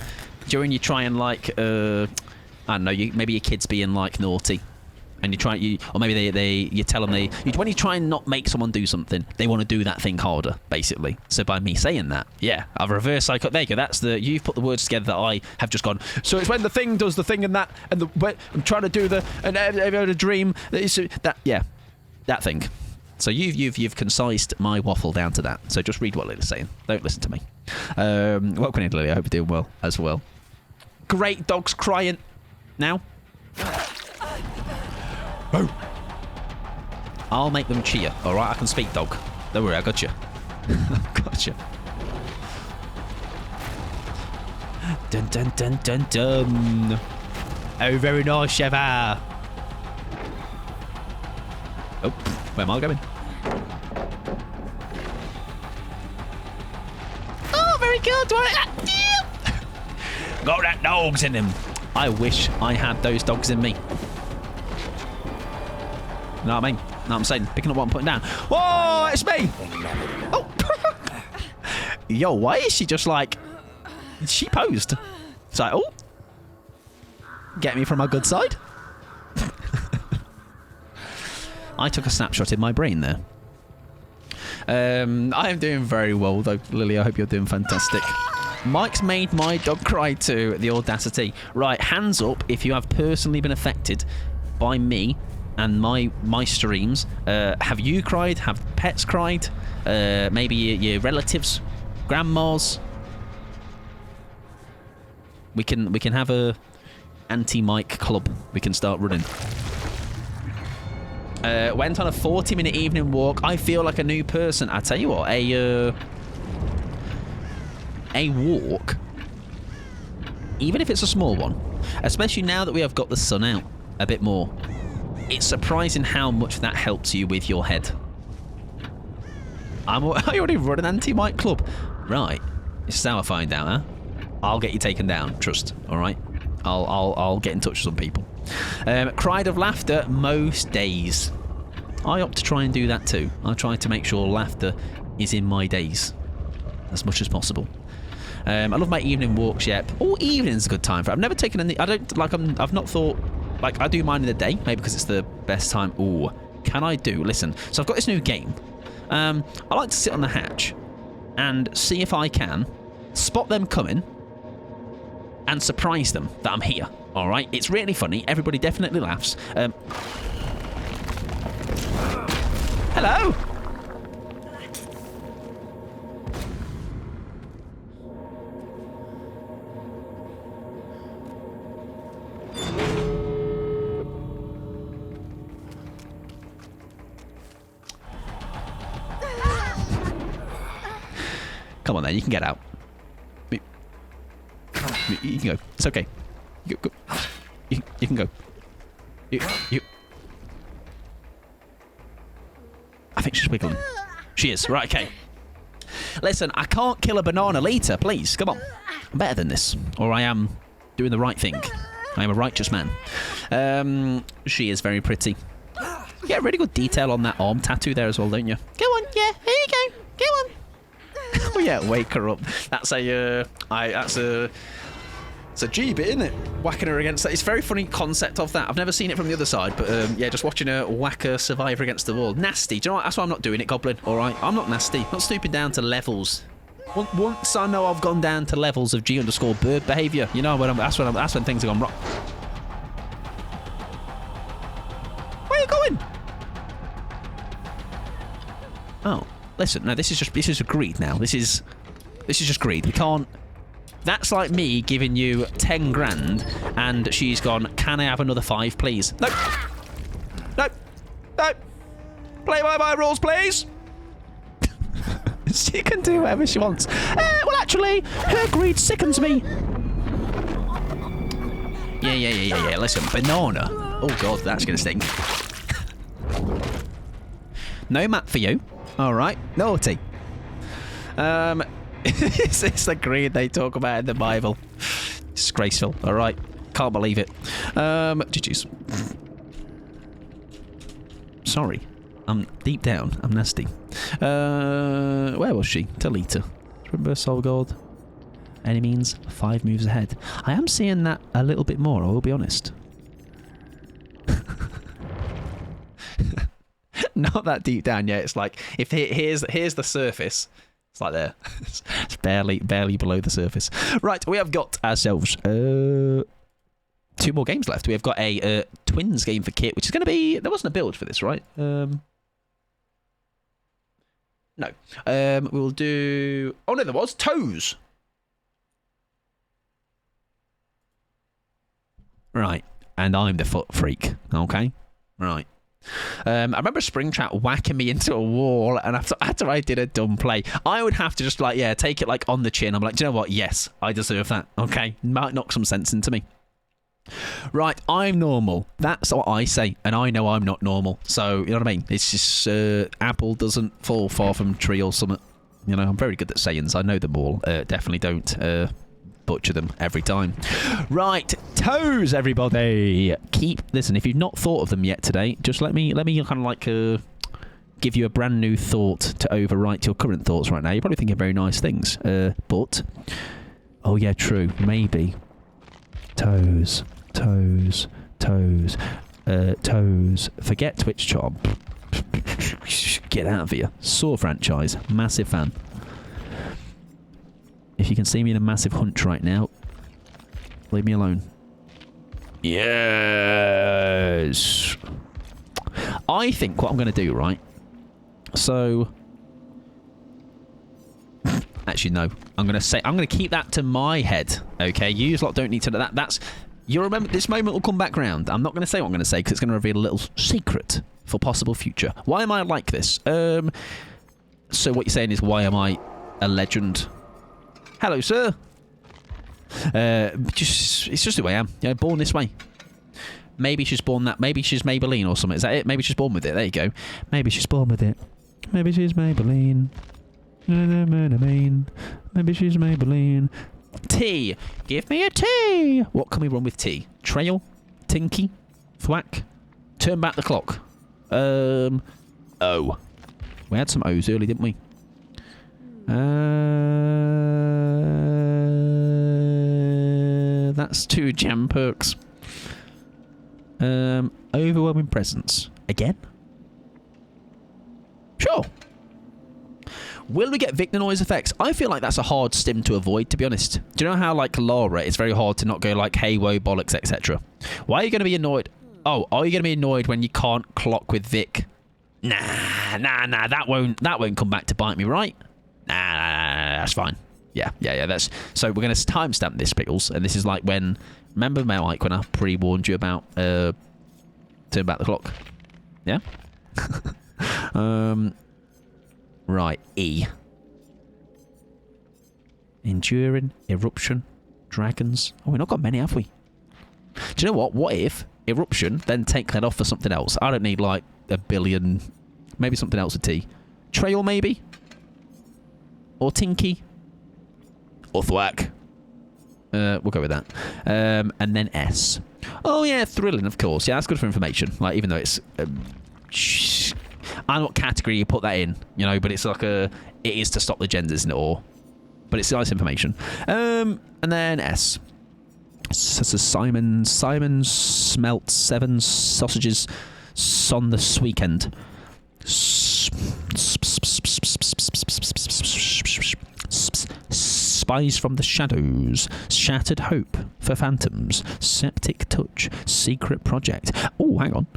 try and like I don't know. Maybe your kid's being like naughty, and or maybe you tell them when you try and not make someone do something, they want to do that thing harder, basically. So by me saying that, yeah, I've reversed psycho. There you go. You've put the words together that I have just gone. So it's when the thing does the thing and that, and I'm trying to do a dream. That thing. So you've concised my waffle down to that. So just read what Lily's saying. Don't listen to me. Welcome in, Lily. I hope you're doing well as well. Great dogs crying now. Oh. I'll make them cheer. All right, I can speak, dog. Don't worry, I got you. Gotcha. Dun dun dun dun dun. Oh, very nice, Sheva. Oh, where am I going? Oh, very good. Got that dogs in him. I wish I had those dogs in me. You know what I mean? Know what I'm saying? Picking up what I'm putting down. Whoa, it's me! Oh! Yo, why is she just like... She posed. It's like, oh! Get me from my good side. I took a snapshot in my brain there. I am doing very well, though, Lily. I hope you're doing fantastic. Mike's made my dog cry too. The audacity. Right, hands up if you have personally been affected by me and my streams. Have you cried? Have pets cried? Maybe your relatives, grandmas. We can have a anti-Mike club. We can start running. Went on a 40-minute evening walk. I feel like a new person. I tell you what, a walk, even if it's a small one, especially now that we have got the sun out a bit more, it's surprising how much that helps you with your head. I already run an anti-Mike club. Right. This is how I find out, huh? I'll get you taken down. Trust. All right. I'll get in touch with some people. Cried of laughter most days. I opt to try and do that too. I try to make sure laughter is in my days as much as possible. I love my evening walks. Yep. All evening's a good time for it. I've never taken any. I don't like. I've not thought. Like, I do mine in the day, maybe because it's the best time. Ooh, can I do? Listen. So I've got this new game. I like to sit on the hatch and see if I can spot them coming and surprise them that I'm here. All right. It's really funny. Everybody definitely laughs. Hello. Come on then, you can get out. You can go. It's okay. You can go. You. I think she's wiggling. She is. Right, okay. Listen, I can't kill a banana later, please. Come on. I'm better than this. Or I am doing the right thing. I am a righteous man. She is very pretty. You get really good detail on that arm tattoo there as well, don't you? Go on, yeah, here you go. Go on. Oh yeah, wake her up. That's a it's a G bit, isn't it? Whacking her against that. It's a very funny concept of that. I've never seen it from the other side, but yeah, just watching her whack her survivor against the wall. Nasty. Do you know what? That's why I'm not doing it, Goblin. All right, I'm not nasty. Not stooping down to levels. Once I know I've gone down to levels of G_bird behaviour, you know, that's when things have gone wrong. Where are you going? Oh, listen. No, this is greed now. This is just greed. We can't. That's like me giving you 10 grand and she's gone, can I have another 5, please? Nope. Nope. Nope. Play by my rules, please. She can do whatever she wants. Well, actually, her greed sickens me. Yeah. Listen, banana. Oh, God, that's going to sting. No map for you. All right. Naughty. It's the greed they talk about in the Bible. Disgraceful. All right. Can't believe it. GG's. Sorry. I'm deep down. I'm nasty. Where was she? Talita. Remember Soul Gold? Any means 5 moves ahead. I am seeing that a little bit more, I will be honest. Not that deep down yet. It's like, if here's the surface. It's like there. It's barely below the surface. Right, we have got ourselves 2 more games left. We have got a twins game for Kit, which is going to be... There wasn't a build for this, right? No. We'll do... Oh, no, there was. Toes. Right. And I'm the foot freak. Okay? Right. I remember Springtrap whacking me into a wall, and after I did a dumb play, I would have to just take it like on the chin. I'm like, do you know what? Yes, I deserve that. Okay, might knock some sense into me. Right, I'm normal. That's what I say, and I know I'm not normal. So you know what I mean? It's just apple doesn't fall far from tree or something. You know, I'm very good at sayings. I know them all. Definitely don't butcher them every time. Right, toes, everybody. Listen, if you've not thought of them yet today, just let me kind of like give you a brand new thought to overwrite your current thoughts right now. You're probably thinking very nice things, but oh yeah, true, maybe toes. Forget Twitch Charm. Get out of here. Saw franchise, massive fan. If you can see me in a massive hunch right now, leave me alone. Yes. I think what I'm going to do, right? So, actually, no. I'm going to keep that to my head. Okay, you lot don't need to know that. That's. You'll remember this moment will come back round. I'm not going to say what I'm going to say because it's going to reveal a little secret for possible future. Why am I like this? So what you're saying is, why am I a legend? Hello, sir. It's just the way I am. Yeah, born this way. Maybe she's born that. Maybe she's Maybelline or something. Is that it? Maybe she's born with it. There you go. Maybe she's born with it. Maybe she's Maybelline. Maybe she's Maybelline. T. Give me a T. What can we run with T? Trail? Tinky? Thwack? Turn back the clock. O. We had some O's early, didn't we? That's 2 jam perks. Overwhelming presence. Again? Sure. Will we get Victor noise effects? I feel like that's a hard stim to avoid, to be honest. Do you know how, like, Laura, it's very hard to not go like, hey, whoa, bollocks, etc. Why are you going to be annoyed? Oh, are you going to be annoyed when you can't clock with Vic? Nah, that won't come back to bite me, right? Nah, that's fine. Yeah, that's... So we're going to timestamp this, Pickles, and this is like when... Remember, Mike, when I pre-warned you about turn back the clock? Yeah? Right, E. Enduring, Eruption, Dragons. Oh, we've not got many, have we? Do you know what? What if Eruption, then take that off for something else? I don't need, like, a billion... Maybe something else with T. Trail, maybe? Or Tinky? Or Thwack? We'll go with that. And then S. Oh yeah, thrilling, of course. Yeah, that's good for information. Like, even though it's, I don't know what category you put that in, you know, but it's like it is to stop the genders, isn't it? Or, but it's nice information. And then S. So Simon smelt 7 sausages on this weekend. Spies from the shadows, shattered hope for phantoms, septic touch, secret project. Oh, hang on.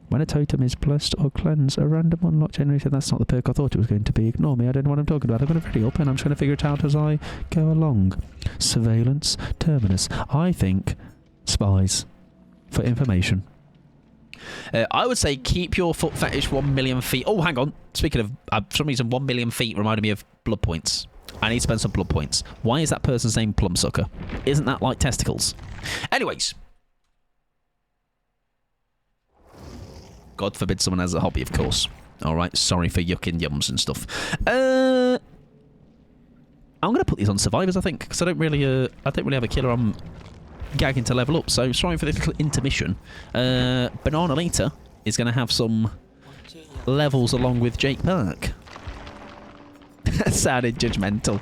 When a totem is blessed or cleansed, a random unlock generator. That's not the perk I thought it was going to be. Ignore me, I don't know what I'm talking about. I've got it ready up and I'm trying to figure it out as I go along. Surveillance, terminus. I think spies for information. I would say keep your foot fetish 1 million feet. Oh, hang on. Speaking of, for some reason, 1 million feet reminded me of blood points. I need to spend some blood points. Why is that person's name Plumsucker? Isn't that like testicles? Anyways. God forbid someone has a hobby, of course. All right, sorry for yucking yums and stuff. I'm gonna put these on survivors, I think, because I don't really have a killer I'm gagging to level up. So sorry for this little intermission. Banana Lita is gonna have some levels along with Jake Park. That sounded judgmental.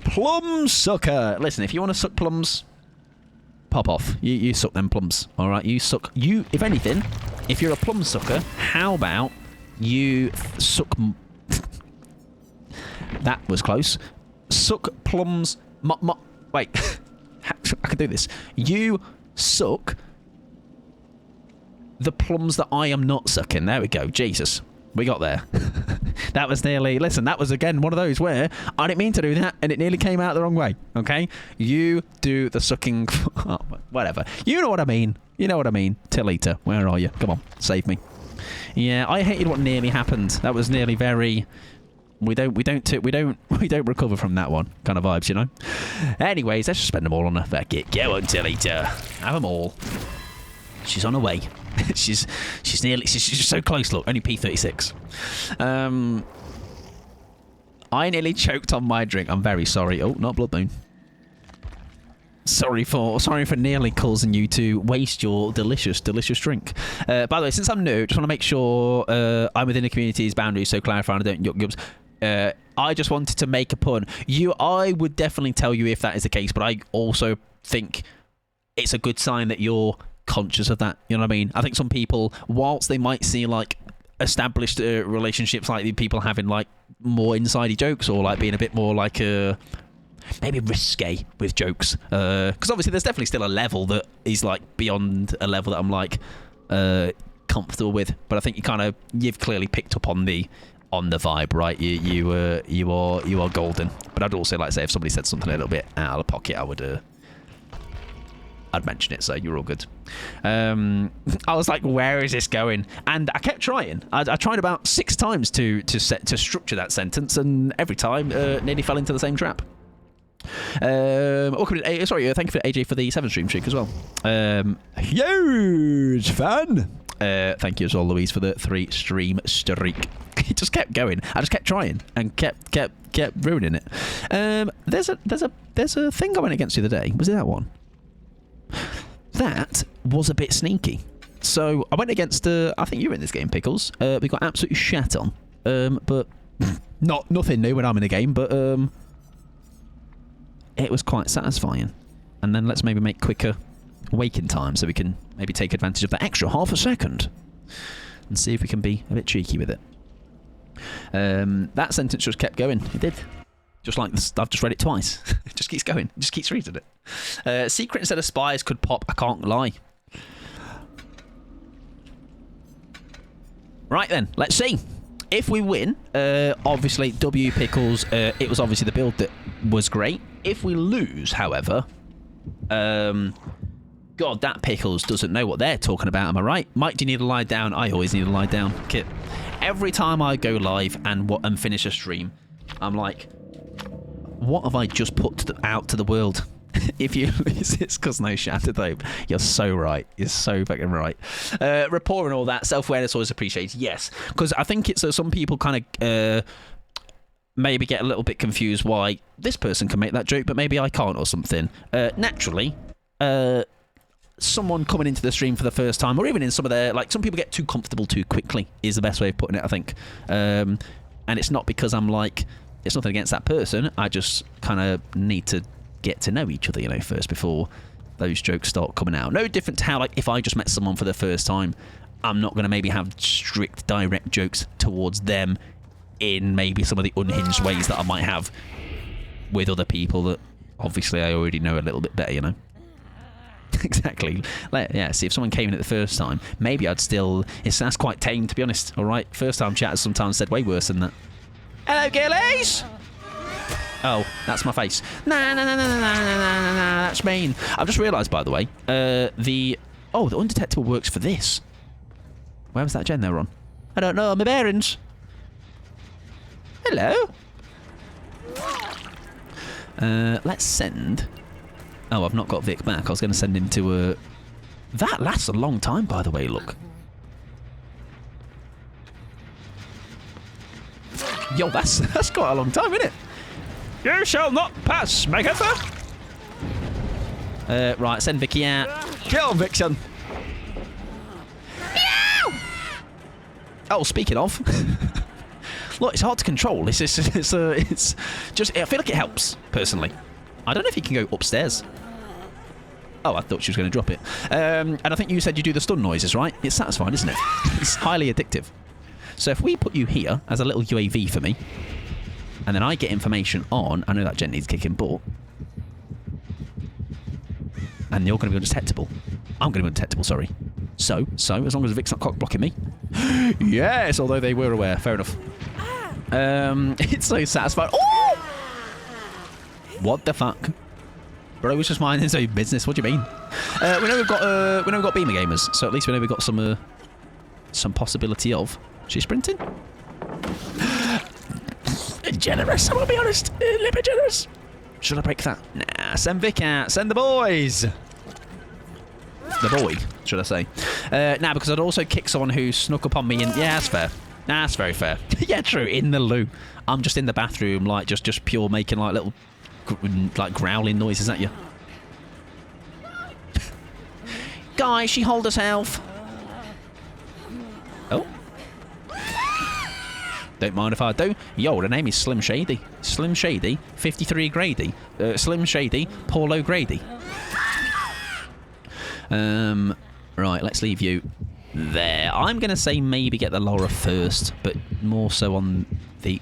Plum sucker. Listen, if you want to suck plums, pop off. You suck them plums. All right, you suck. If anything. If you're a plum sucker, how about you suck... That was close. Suck plums... Wait. I can do this. You suck the plums that I am not sucking. There we go. Jesus. We got there. That was nearly... Listen, that was, again, one of those where I didn't mean to do that, and it nearly came out the wrong way. Okay? You do the sucking... Oh, whatever. You know what I mean. You know what I mean. Tillita, where are you? Come on, save me. Yeah, I hated what nearly happened. That was nearly very... We don't recover from that one kind of vibes, you know. Anyways, let's just spend them all on her. Fuck it. Go on, Tillita. Have them all. She's on her way. she's so close. Look, only P36. I nearly choked on my drink. I'm very sorry. Oh, not Blood Moon. Sorry for nearly causing you to waste your delicious drink. By the way, since I'm new, just want to make sure I'm within the community's boundaries, so clarifying I don't yuck yubs. I just wanted to make a pun. I would definitely tell you if that is the case, but I also think it's a good sign that you're conscious of that. You know what I mean? I think some people, whilst they might see like established relationships, like the people having like more insidey jokes or like being a bit more like maybe risque with jokes, because obviously there's definitely still a level that is like beyond a level that I'm like comfortable with, but I think you've clearly picked up on the vibe, right? You are golden. But I'd also like to say if somebody said something a little bit out of the pocket, I'd mention it, so you're all good. I was like, where is this going? And I kept trying. I tried about 6 times to structure that sentence, and every time nearly fell into the same trap. Thank you for AJ for the 7-stream streak as well. Huge fan. Thank you as well, Louise, for the 3-stream streak. It just kept going. I just kept trying and kept ruining it. There's a thing I went against the other day. Was it that one? That was a bit sneaky. So I went against. I think you were in this game, Pickles. We got absolutely shat on. But nothing new when I'm in the game. But it was quite satisfying. And then let's maybe make quicker waking time so we can maybe take advantage of that extra half a second and see if we can be a bit cheeky with it. That sentence just kept going. It did. Just like this, I've just read it twice. It just keeps going. It just keeps reading it. Secret instead of spies could pop. I can't lie. Right then, let's see. If we win, obviously W Pickles, it was obviously the build that was great. If we lose, however, God, that Pickles doesn't know what they're talking about, am I right? Mike, do you need to lie down? I always need to lie down. Kit. Every time I go live and finish a stream, I'm like, what have I just put out to the world? If you lose, it's because no shattered hope. You're so right. You're so fucking right. Rapport and all that, self-awareness always appreciated. Yes, because I think it's some people kind of maybe get a little bit confused why this person can make that joke, but maybe I can't or something. Naturally, someone coming into the stream for the first time, or even in some of their, like, some people get too comfortable too quickly, is the best way of putting it, I think. And it's not because I'm like, it's nothing against that person. I just kind of need to get to know each other, you know, first before those jokes start coming out. No different to how, like, if I just met someone for the first time, I'm not going to maybe have strict, direct jokes towards them in maybe some of the unhinged ways that I might have with other people that obviously I already know a little bit better, you know. Exactly. Yeah, see, if someone came in at the first time, maybe I'd still... That's quite tame, to be honest, alright? First time chatters sometimes said way worse than that. Hello, girlies! Oh, that's my face. Nah, that's mean. I've just realised, by the way, the undetectable works for this. Where was that gen they were on? I don't know, my bearings. Hello? Let's send... Oh, I've not got Vic back. I was going to send him to a... That lasts a long time, by the way, look. Yo, that's quite a long time, isn't it? You shall not pass, Megatha! Right, send Vicky out. Get on, Vixen! Meow! Oh, speaking of... Look, it's hard to control. It's just... I feel like it helps, personally. I don't know if you can go upstairs. Oh, I thought she was going to drop it. And I think you said you do the stun noises, right? It's satisfying, isn't it? It's highly addictive. So if we put you here as a little UAV for me, and then I get information on... I know that gen needs kicking butt. And you're going to be undetectable. I'm going to be undetectable, sorry. So, as long as Vic's not cock blocking me... Yes, although they were aware. Fair enough. It's so satisfying. Oh! What the fuck? Bro, was just minding his own business. What do you mean? We know we've got Beamer gamers, so at least we know we've got some possibility of. She's sprinting. Generous. I'm gonna be honest. A little bit generous. Should I break that? Nah. Send Vic out. Send the boys. The boy, should I say? Nah, because I'd also kick someone who snuck up on me. And yeah, that's fair. Nah, that's very fair. Yeah, true. In the loo. I'm just in the bathroom, like just pure making like little. Like growling noises at you. Guys, she hold herself. Oh. Don't mind if I do. Yo, the name is Slim Shady. Slim Shady, 53 Grady. Slim Shady, Paulo Grady. Right, let's leave you there. I'm going to say maybe get the Laura first, but more so on the...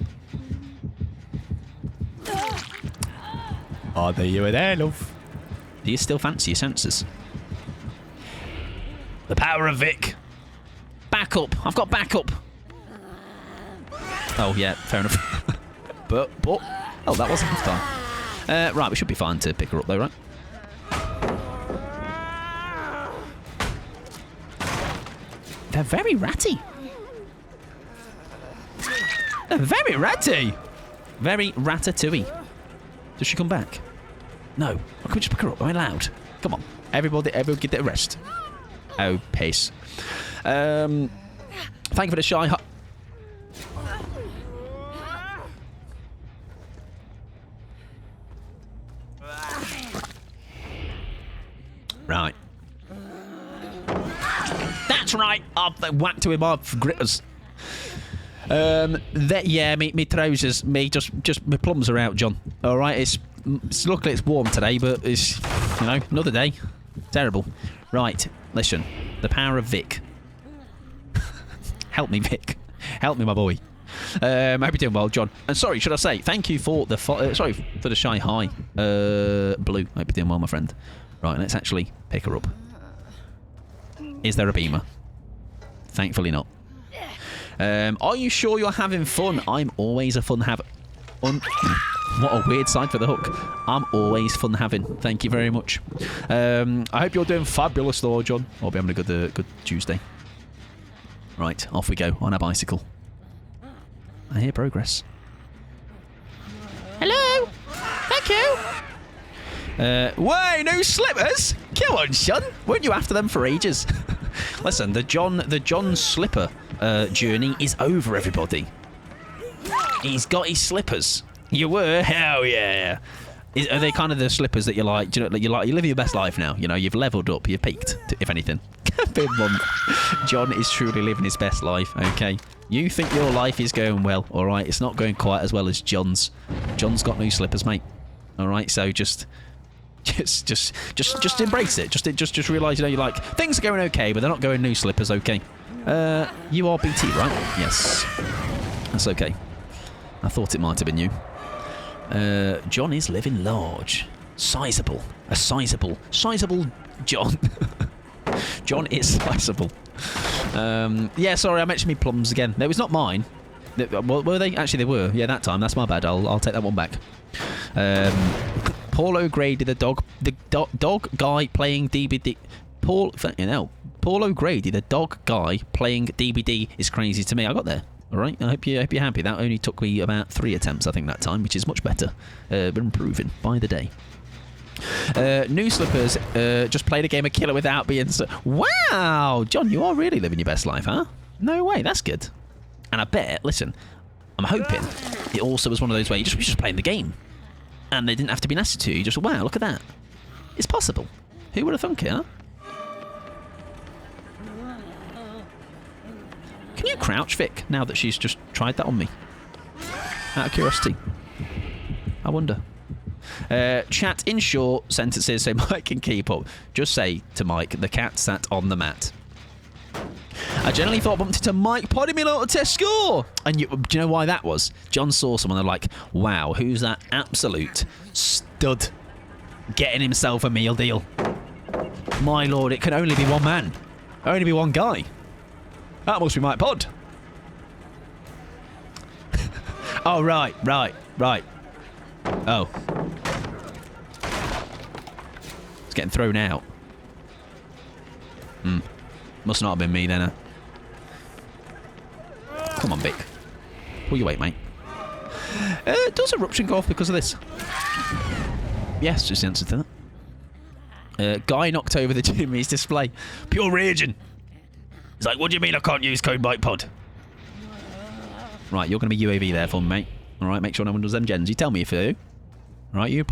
Oh, there you were there, love. Do you still fancy your senses? The power of Vic. Backup. I've got backup. Oh, yeah, fair enough. but... Oh, that wasn't this time. Right, we should be fine to pick her up, though, right? They're very ratty. They're very ratty. Very ratatouille. Does she come back? No. Why can't we just pick her up? Am I allowed? Come on. Everybody get a rest. Oh, pace. Thank you for the shy... Right. That's right. I've whacked him off gritters. Yeah, me trousers, my plums are out, John. All right, it's luckily it's warm today, but it's another day. Terrible. Right, listen, the power of Vic. Help me, Vic. Help me, my boy. Hope you're doing well, John. And sorry, should I say thank you for the sorry for the shy hi, Blue. Hope you're doing well, my friend. Right, let's actually pick her up. Is there a beamer? Thankfully not. Are you sure you're having fun? I'm always a fun having. What a weird side for the hook. I'm always fun having. Thank you very much. I hope you're doing fabulous though, John. I'll be having a good Tuesday. Right, off we go on a bicycle. I hear progress. Hello. Thank you. Way, no slippers? Come on, son. Weren't you after them for ages? Listen, the John Slipper journey is over, everybody. He's got his slippers. You were? Hell yeah. Are they kind of the slippers that you're like, do you know, you're living your best life now? You know, you've leveled up, you've peaked, if anything. Big one. John is truly living his best life, okay? You think your life is going well, all right? It's not going quite as well as John's. John's got new slippers, mate. All right, so just embrace it. Just realise, you know, you're like, things are going okay, but they're not going new slippers, okay? You are BT, right? Yes. That's okay. I thought it might have been you. John is living large. Sizable. A sizable John. John is sizable. Yeah, sorry, I mentioned me plums again. No, it's not mine. Were they? Actually, they were. Yeah, that time. That's my bad. I'll take that one back. Paul O'Grady, the dog guy playing DBD. Paul O'Grady, the dog guy playing DBD is crazy to me. I got there. All right, I hope you're happy. That only took me about 3 attempts, I think, that time, which is much better. We're improving by the day. New slippers. Just played a game of Killer without being so... Wow, John, you are really living your best life, huh? No way, that's good. And I bet, listen, I'm hoping it also was one of those where you're just playing the game, and they didn't have to be nasty to you. You just, wow, look at that. It's possible. Who would have thunk it, huh? Can you crouch, Vic, now that she's just tried that on me? Out of curiosity. I wonder. Chat in short sentences so Mike can keep up. Just say to Mike, the cat sat on the mat. I generally thought I bumped into Mike potting me to test score. And do you know why that was? John saw someone and they're like, wow, who's that absolute stud getting himself a meal deal? My lord, it can only be one man. Only be one guy. That must be Mike Pod. Oh, right. Oh. It's getting thrown out. Must not have been me then. Come on, Vic. Pull your weight, mate. Does eruption go off because of this? Yes, just the answer to that. Guy knocked over the Jimmy's display. Pure raging. He's like, what do you mean I can't use code Mike Pod? Right, you're going to be UAV there for me, mate. All right, make sure no one does them gens. You tell me if you. All right, you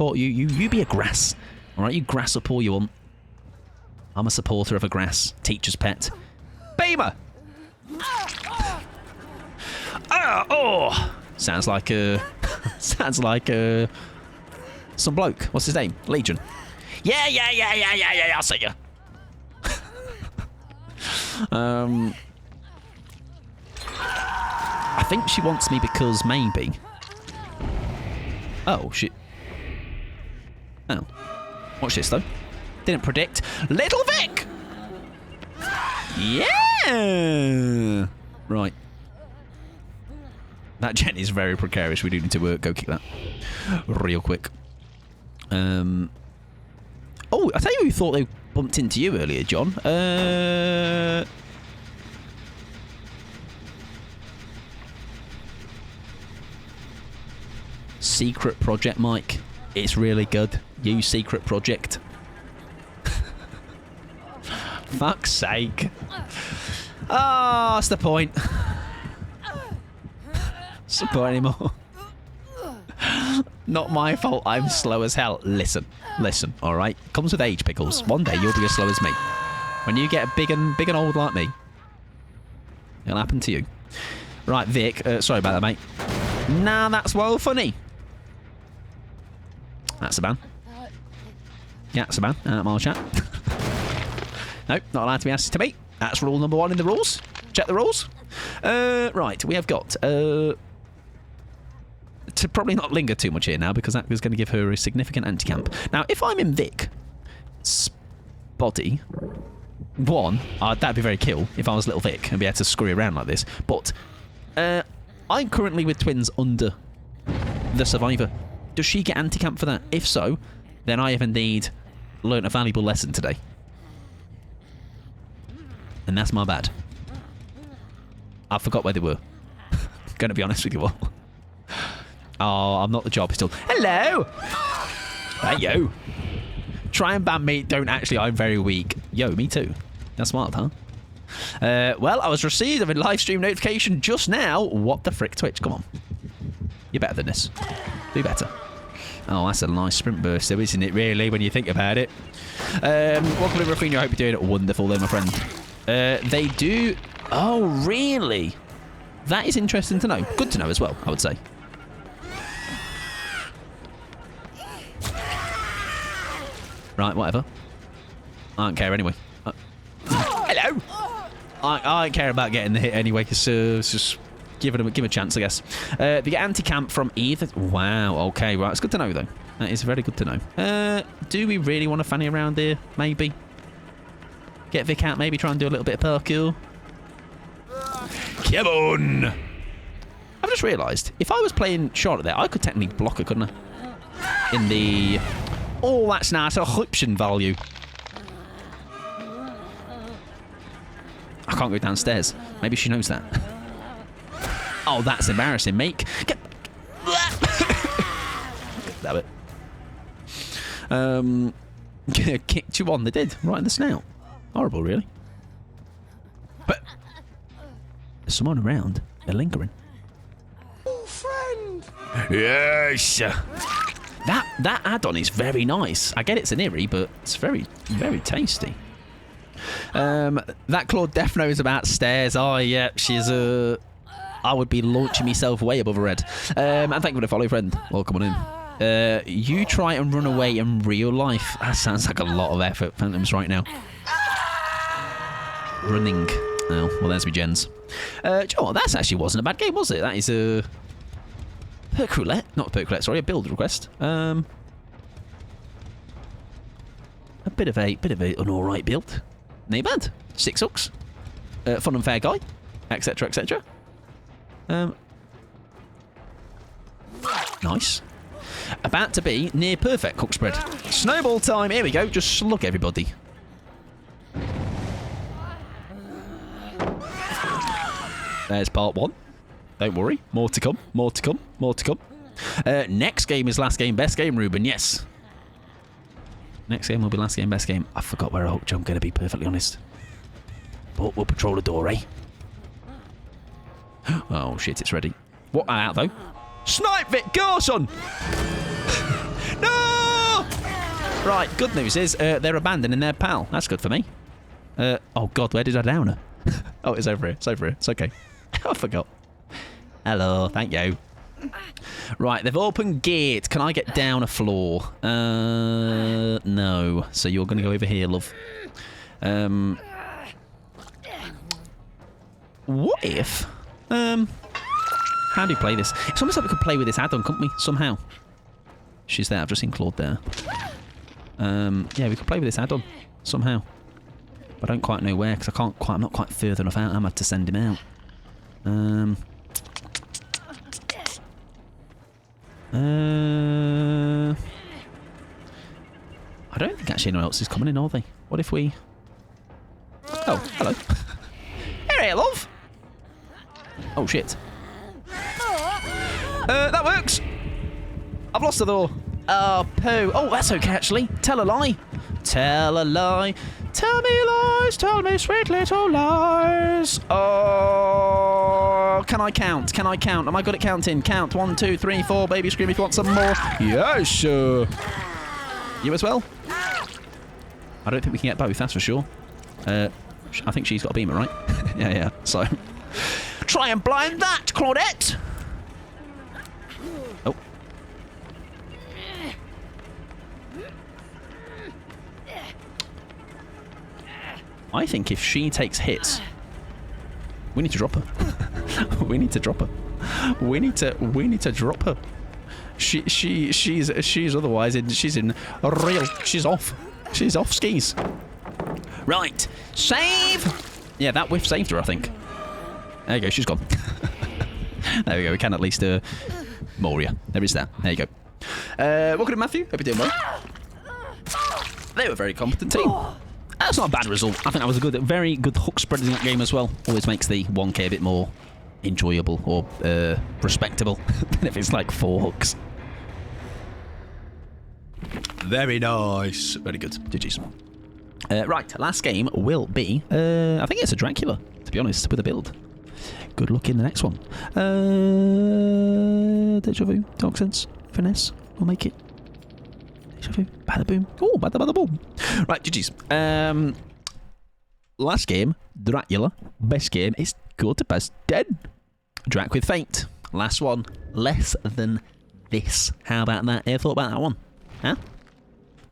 be a grass. All right, you grass up all you want. I'm a supporter of a grass. Teacher's pet. Beamer! Oh! Sounds like some bloke. What's his name? Legion. Yeah, I'll see you. I think she wants me because maybe... Oh, shit. Oh. Watch this, though. Didn't predict. Little Vic! Yeah! Right. That gen is very precarious. We do need to go kick that real quick. Oh, I tell you who thought they bumped into you earlier, John. Secret project, Mike. It's really good. You secret project. Fuck's sake. Oh, that's the point. What's the point anymore? Not my fault. I'm slow as hell. Listen, all right? Comes with age, Pickles. One day you'll be as slow as me. When you get big and old like me, it'll happen to you. Right, Vic. Sorry about that, mate. Nah, that's well funny. That's a ban. Yeah, that's a ban. My chat. Nope, not allowed to be asked to me. That's rule number 1 in the rules. Check the rules. Right, we have got... to probably not linger too much here now, because that is going to give her a significant anti-camp. Now, if I'm in Vic's body, that'd be very cool if I was little Vic and be able to scurry around like this. But I'm currently with twins under the survivor. Does she get anti-camp for that? If so, then I have indeed learnt a valuable lesson today. And that's my bad. I forgot where they were. Going to be honest with you all. Oh, I'm not the job still. Hello! Hey, yo. Try and ban me. Don't actually. I'm very weak. Yo, me too. That's smart, huh? Well, I was received of a live stream notification just now. What the frick, Twitch? Come on. You're better than this. Do better. Oh, that's a nice sprint burst, though, isn't it, really, when you think about it? Welcome to Rafinha. I hope you're doing wonderful there, my friend. They do... Oh, really? That is interesting to know. Good to know as well, I would say. Right, whatever. I don't care anyway. Hello! I don't care about getting the hit anyway, because it's just... Give him a chance, I guess. The anti-camp from either... Wow, okay, right. It's good to know, though. That is very good to know. Do we really want to fanny around here? Maybe. Get Vic out, maybe try and do a little bit of parkour. Come on! I've just realised, if I was playing Charlotte there, I could technically block her, couldn't I? In the... Oh, that's nice. Option value. I can't go downstairs. Maybe she knows that. Oh, that's embarrassing, mate. Damn it. Kicked you on, they did. Right in the snout. Horrible, really. But there's someone around. They're lingering. Oh, friend! Yes! That add-on is very nice. I get it's an eerie, but it's very, very tasty. That Claude Death knows about stairs. Oh, yeah, she's a... I would be launching myself way above her head. And thank you for the follow, friend. Welcome on in. You try and run away in real life. That sounds like a lot of effort, Phantoms, right now. Running. Oh, well, there's me gens. Oh, that actually wasn't a bad game, was it? That is a... Perk roulette. Not perk roulette, sorry, a build request. A bit of an alright build. Not bad. 6 hooks. Fun and fair guy. Etc, etc. Nice. About to be near perfect hook spread. Snowball time. Here we go. Just slug everybody. There's part 1. Don't worry. More to come. More to come. More to come. Next game is last game, best game, Ruben. Yes. Next game will be last game, best game. I forgot where I hooked you, I'm going to be perfectly honest. But we'll patrol the door, eh? Oh, shit, it's ready. What out, though? Snipe it! Go, son! No! Right, good news is they're abandoning their pal. That's good for me. Oh, God, where did I down her? Oh, it's over here. It's over here. It's okay. I forgot. Hello, thank you. Right, they've opened gate. Can I get down a floor? No. So you're going to go over here, love. What if... how do you play this? It's almost like we could play with this add-on, couldn't we? Somehow. She's there. I've just seen Claude there. Yeah, we could play with this add-on. Somehow. But I don't quite know where, because I'm not quite further enough out, am I, to send him out. I don't think actually anyone else is coming in, are they? What if we... Oh, hello. Hey, love! Oh, shit. That works! I've lost her, though. Oh, poo. Oh, that's okay, actually. Tell a lie. Tell a lie. Tell me lies. Tell me sweet little lies. Oh, can I count? Can I count? Am I good at counting? Count. 1, 2, 3, 4. Baby scream if you want some more. Yes, sir. You as well? I don't think we can get both, that's for sure. I think she's got a beamer, right? Yeah. So, try and blind that, Claudette. Oh. I think if she takes hits, we need to drop her. We need to drop her. We need to drop her. She's otherwise she's in real. She's off. She's off skis. Right. Save. Yeah, that whiff saved her, I think. There you go. She's gone. There we go. We can at least Moria. There is that. There you go. Welcome to Matthew. Hope you're doing well. They were a very competent team. That's not a bad result. I think that was a very good hook spread in that game as well. Always makes the 1K a bit more enjoyable or respectable than if it's like 4 hooks. Very nice. Very good. GG's. Right, last game will be... I think it's a Dracula, to be honest, with a build. Good luck in the next one. Deja vu. Dark sense. Finesse. We'll make it. Deja vu. Bada boom. Oh, bada boom. Right, GG's. Last game, Dracula. Best game is Go to Best Dead. Drac with Fate. Last one, less than this. How about that? Ever thought about that one? Huh?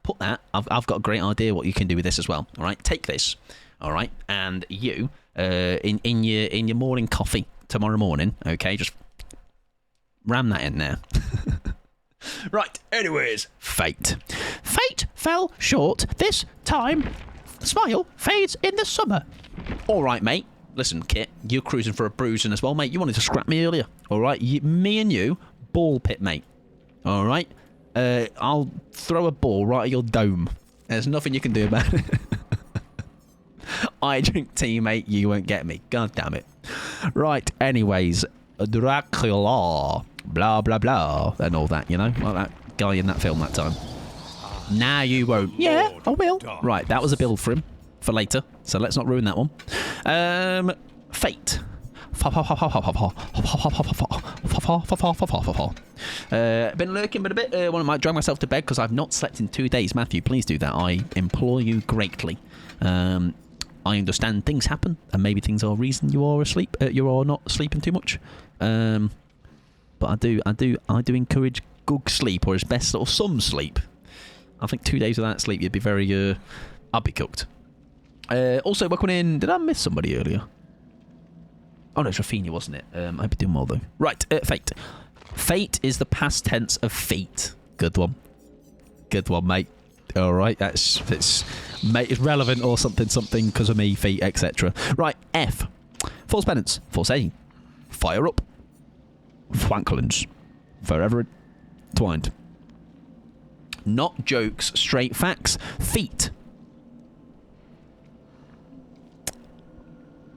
Put that. I've got a great idea what you can do with this as well. All right, take this. All right, and you in your morning coffee tomorrow morning. Okay, just ram that in there. Right. Anyways, Fate. Fate fell short this time. Smile fades in the summer. All right, mate. Listen, Kit, you're cruising for a bruising as well, mate. You wanted to scrap me earlier. All right, me and you, ball pit, mate. All right. I'll throw a ball right at your dome. There's nothing you can do about it. I drink tea, mate. You won't get me. God damn it. Right. Anyways, Dracula, blah blah blah, and all that. You know, like that guy in that film that time. Now you won't. Yeah, I will. Right, that was a build for him for later, so let's not ruin that one. Fate. Been lurking a bit. I might drag myself to bed because I've not slept in 2 days. Matthew, please do that. I implore you greatly. I understand things happen, and maybe things are reason you are asleep. You are not sleeping too much. But I do encourage good sleep, or as best or some sleep. I think 2 days without sleep, you'd be very. I'd be cooked. Also, welcome in. Did I miss somebody earlier? Oh no, it's Rafinha, wasn't it? I hope you're doing well though. Right, Fate. Fate is the past tense of feet. Good one. Good one, mate. All right, it's relevant or something because of me, feet, etc. Right, F. False penance. False A. Fire up. Flanklins. Forever entwined. Not jokes, straight facts. Feet.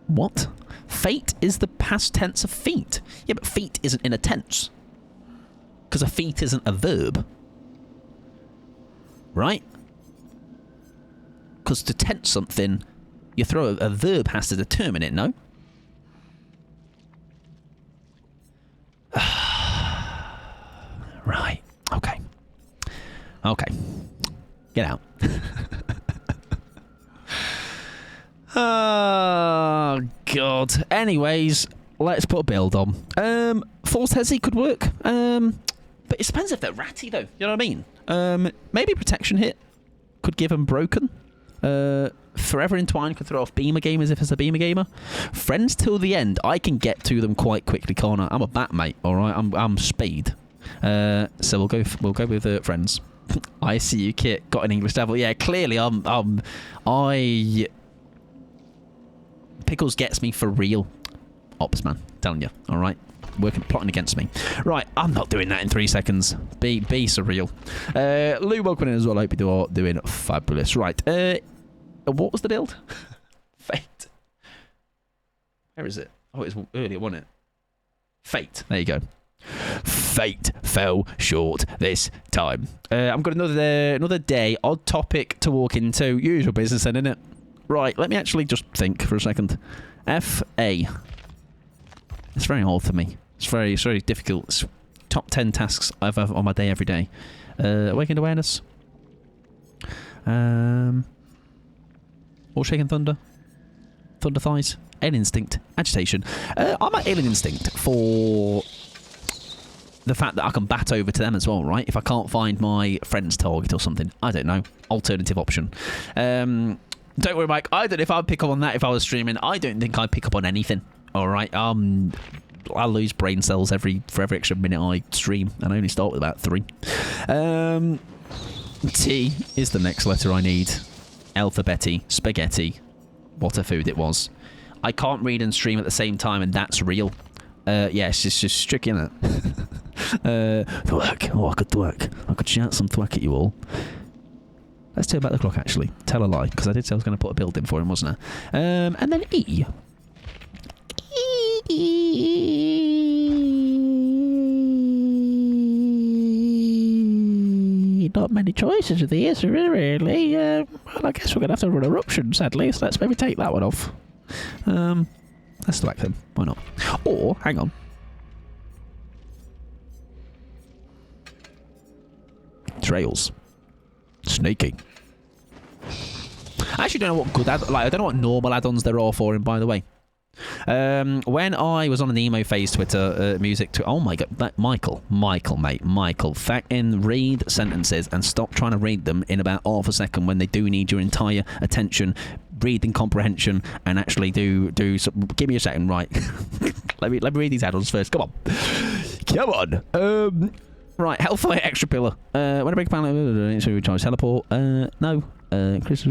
What? Fate is the past tense of feet. Yeah, but feet isn't in a tense. Because a feat isn't a verb. Right? Because to tense something, you throw a verb has to determine it, no? Right. Okay. Okay. Get out. Oh, God. Anyways, let's put a build on. False Hezzy could work. But it depends if they're ratty, though. You know what I mean? Maybe Protection Hit could give them Broken. Forever Entwined could throw off Beamer Gamers if it's a Beamer Gamer. Friends Till the End, I can get to them quite quickly, can't I? I'm a bat, mate, alright? I'm speed. So we'll go with Friends. I see you, Kit. Got an English devil. Yeah, clearly Pickles gets me for real. Ops, man. Telling you. Alright. Plotting against me. Right, I'm not doing that in 3 seconds. Be surreal. Lou, welcome in as well. I hope you're doing fabulous. Right. What was the build? Fate. Where is it? Oh, it was earlier, wasn't it? Fate. There you go. Fate fell short this time. I've got another day, odd topic to walk into. Usual business then, innit? Right, let me actually just think for a second. F-A. It's very hard for me. It's very difficult. It's top 10 tasks I've on my day every day. Awakened Awareness. All Shaken Thunder. Thunder Thighs. Alien Instinct. Agitation. I'm at Alien Instinct for the fact that I can bat over to them as well, right? If I can't find my friend's target or something. I don't know. Alternative option. Don't worry, Mike. I don't know if I'd pick up on that if I was streaming. I don't think I'd pick up on anything. Alright. I lose brain cells for every extra minute I stream. And I only start with about 3. T is the next letter I need. Alphabetti. Spaghetti. What a food it was. I can't read and stream at the same time, and that's real. Yeah, it's just tricky, isn't it? Thwack. Oh, I could thwack. I could shout some thwack at you all. Let's turn back the clock, actually. Tell a lie, because I did say I was going to put a build in for him, wasn't I? And then E. Not many choices of these, really. Well, I guess we're going to have to run Eruption, sadly, so let's maybe take that one off. Let's thwack them. Why not? Or, hang on. trails. Sneaky. I actually don't know what good I don't know what normal add-ons there are for him, by the way. When I was on an emo phase Twitter, oh my god, Michael, fucking read sentences and stop trying to read them in about half a second when they do need your entire attention, reading comprehension, and actually do some, give me a second, right? let me read these add-ons first. Come on. Right, Hellfire Extra Pillar. When I break a panel, so recharge teleport. No. Chris. I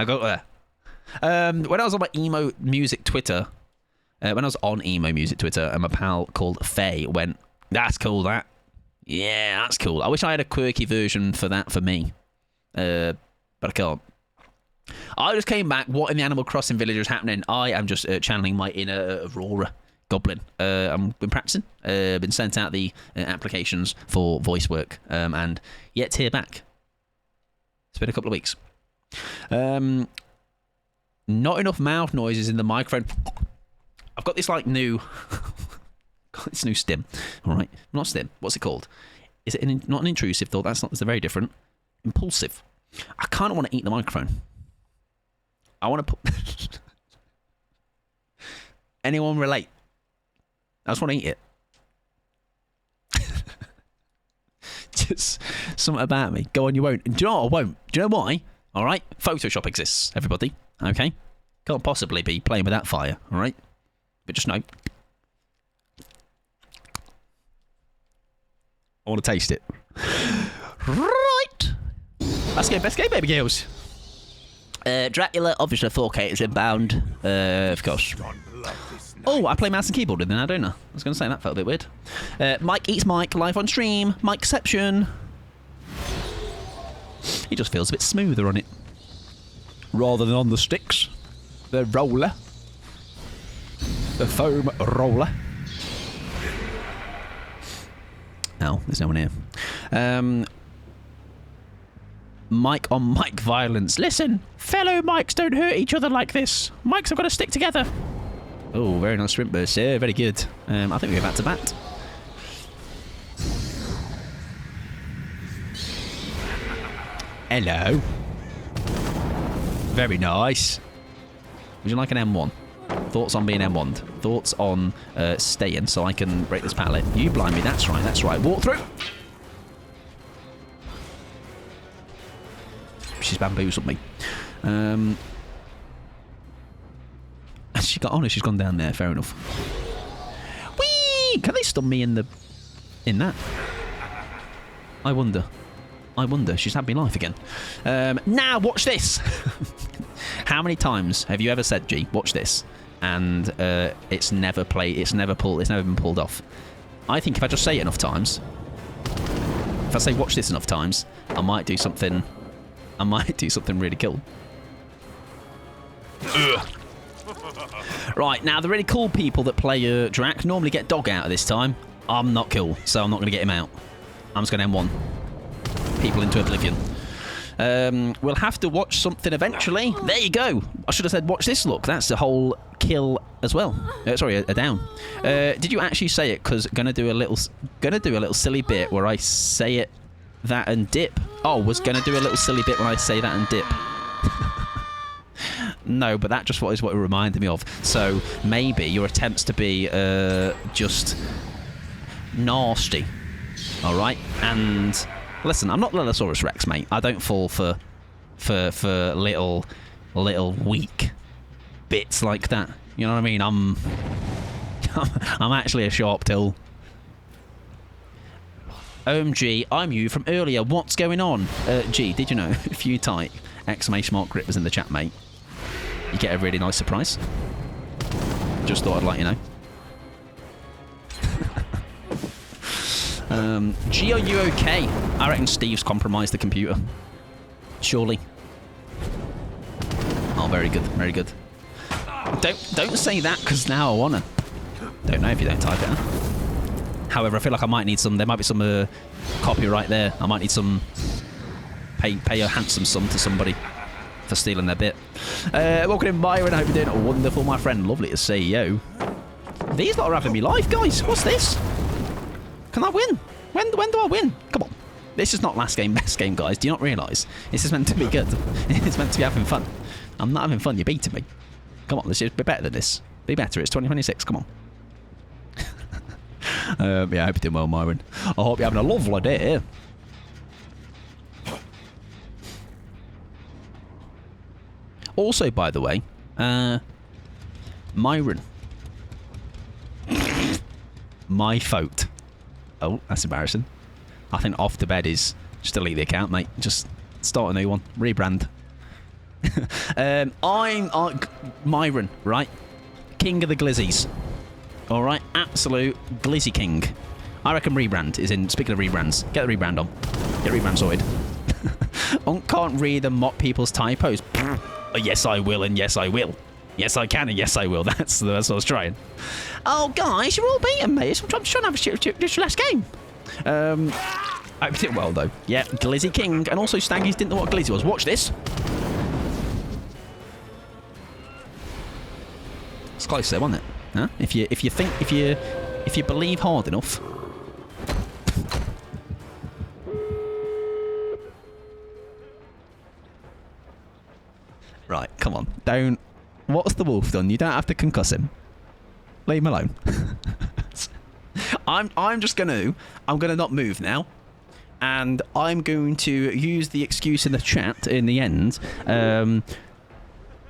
got there. When I was on my emo music Twitter, and my pal called Faye went, "That's cool, that. Yeah, that's cool. I wish I had a quirky version for that for me, but I can't." I just came back. What in the Animal Crossing village is happening? I am just channeling my inner Aurora goblin. I've been practicing. Been sent out the applications for voice work, and yet to hear back. It's been a couple of weeks. Not enough mouth noises in the microphone. I've got this like new, this new stim. All right, not stim. What's it called? Is it not an intrusive thought? That's not. It's very different. Impulsive. I kind of want to eat the microphone. I want to put. Anyone relate? I just want to eat it. Just something about me. Go on, you won't. Do you know what? I won't. Do you know why? All right. Photoshop exists, everybody. Okay. Can't possibly be playing with that fire. All right. But just know. I want to taste it. Right. Let's go. Best game, baby girls. Dracula, obviously 4K is inbound. Of course. Oh, I play mouse and keyboard with it now, don't I? I was going to say that felt a bit weird. Mike Eats Mike, live on stream. Mikeception. He just feels a bit smoother on it. Rather than on the sticks. The roller. The foam roller. Oh, there's no one here. Mike on mic violence. Listen, fellow mics don't hurt each other like this. Mics have got to stick together. Oh, very nice sprint burst. Yeah, very good. I think we're back to bat. Hello. Very nice. Would you like an M1? Thoughts on being M1'd? Thoughts on staying so I can break this pallet? You blind me. That's right. That's right. Walk through. She's bamboozled me. She got on her. She's gone down there. Fair enough. Whee! Can they stun me in that? I wonder. She's had me life again. Now watch this. How many times have you ever said, "G, watch this," and it's never been pulled off? I think if I just say it enough times, if I say "watch this" enough times, I might do something really cool. Right, now the really cool people that play Drac normally get Dog out at this time. I'm not cool, so I'm not going to get him out. I'm just going to M1 people into oblivion. We'll have to watch something eventually. There you go. I should have said watch this. Look, that's the whole kill as well. Sorry, a down. Did you actually say it? Because gonna do a little silly bit where I say it, that and dip. Oh, was gonna do a little silly bit when I say that and dip. No, but that just is what it reminded me of. So maybe your attempts to be just nasty. All right, and listen, I'm not Lillosaurus Rex, mate. I don't fall for little weak bits like that. You know what I mean? I'm actually a sharp till. OMG, I'm you from earlier. What's going on? G, did you know? If you type exclamation mark grip was in the chat, mate, you get a really nice surprise. Just thought I'd let you know. G, are you okay? I reckon Steve's compromised the computer. Surely. Oh, very good, very good. Don't say that, because now I wanna. Don't know if you don't type it. Huh? However, I feel like I might need some. There might be some copyright there. I might need some. Pay a handsome sum to somebody for stealing their bit. Welcome in, Myron. I hope you're doing wonderful, my friend. Lovely to see you. These lot are having me live, guys. What's this? Can I win? When do I win? Come on. This is not last game, best game, guys. Do you not realise? This is meant to be good. It's meant to be having fun. I'm not having fun. You're beating me. Come on, let's just be better than this. Be better. It's 2026. Come on. Yeah, I hope you're doing well, Myron. I hope you're having a lovely day. Also, by the way, Myron. My fault. Oh, that's embarrassing. I think off the bed is just delete the account, mate. Just start a new one. Rebrand. I'm Myron, right? King of the Glizzies. All right, absolute Glizzy King. I reckon rebrand is in. Speaking of rebrands, get the rebrand on. Get rebrand sorted. Can't read and mock people's typos. Yes, I will, and yes, I will. Yes, I can, and yes, I will. That's what I was trying. Oh, guys, you're all beating me. I'm trying to have this last game. I did well, though. Yeah, Glizzy King, and also Staggies didn't know what Glizzy was. Watch this. It's close there, wasn't it? Huh? If you believe hard enough. Right, come on. Don't. What's the wolf done? You don't have to concuss him. Leave him alone. I'm gonna not move now, and I'm going to use the excuse in the chat in the end.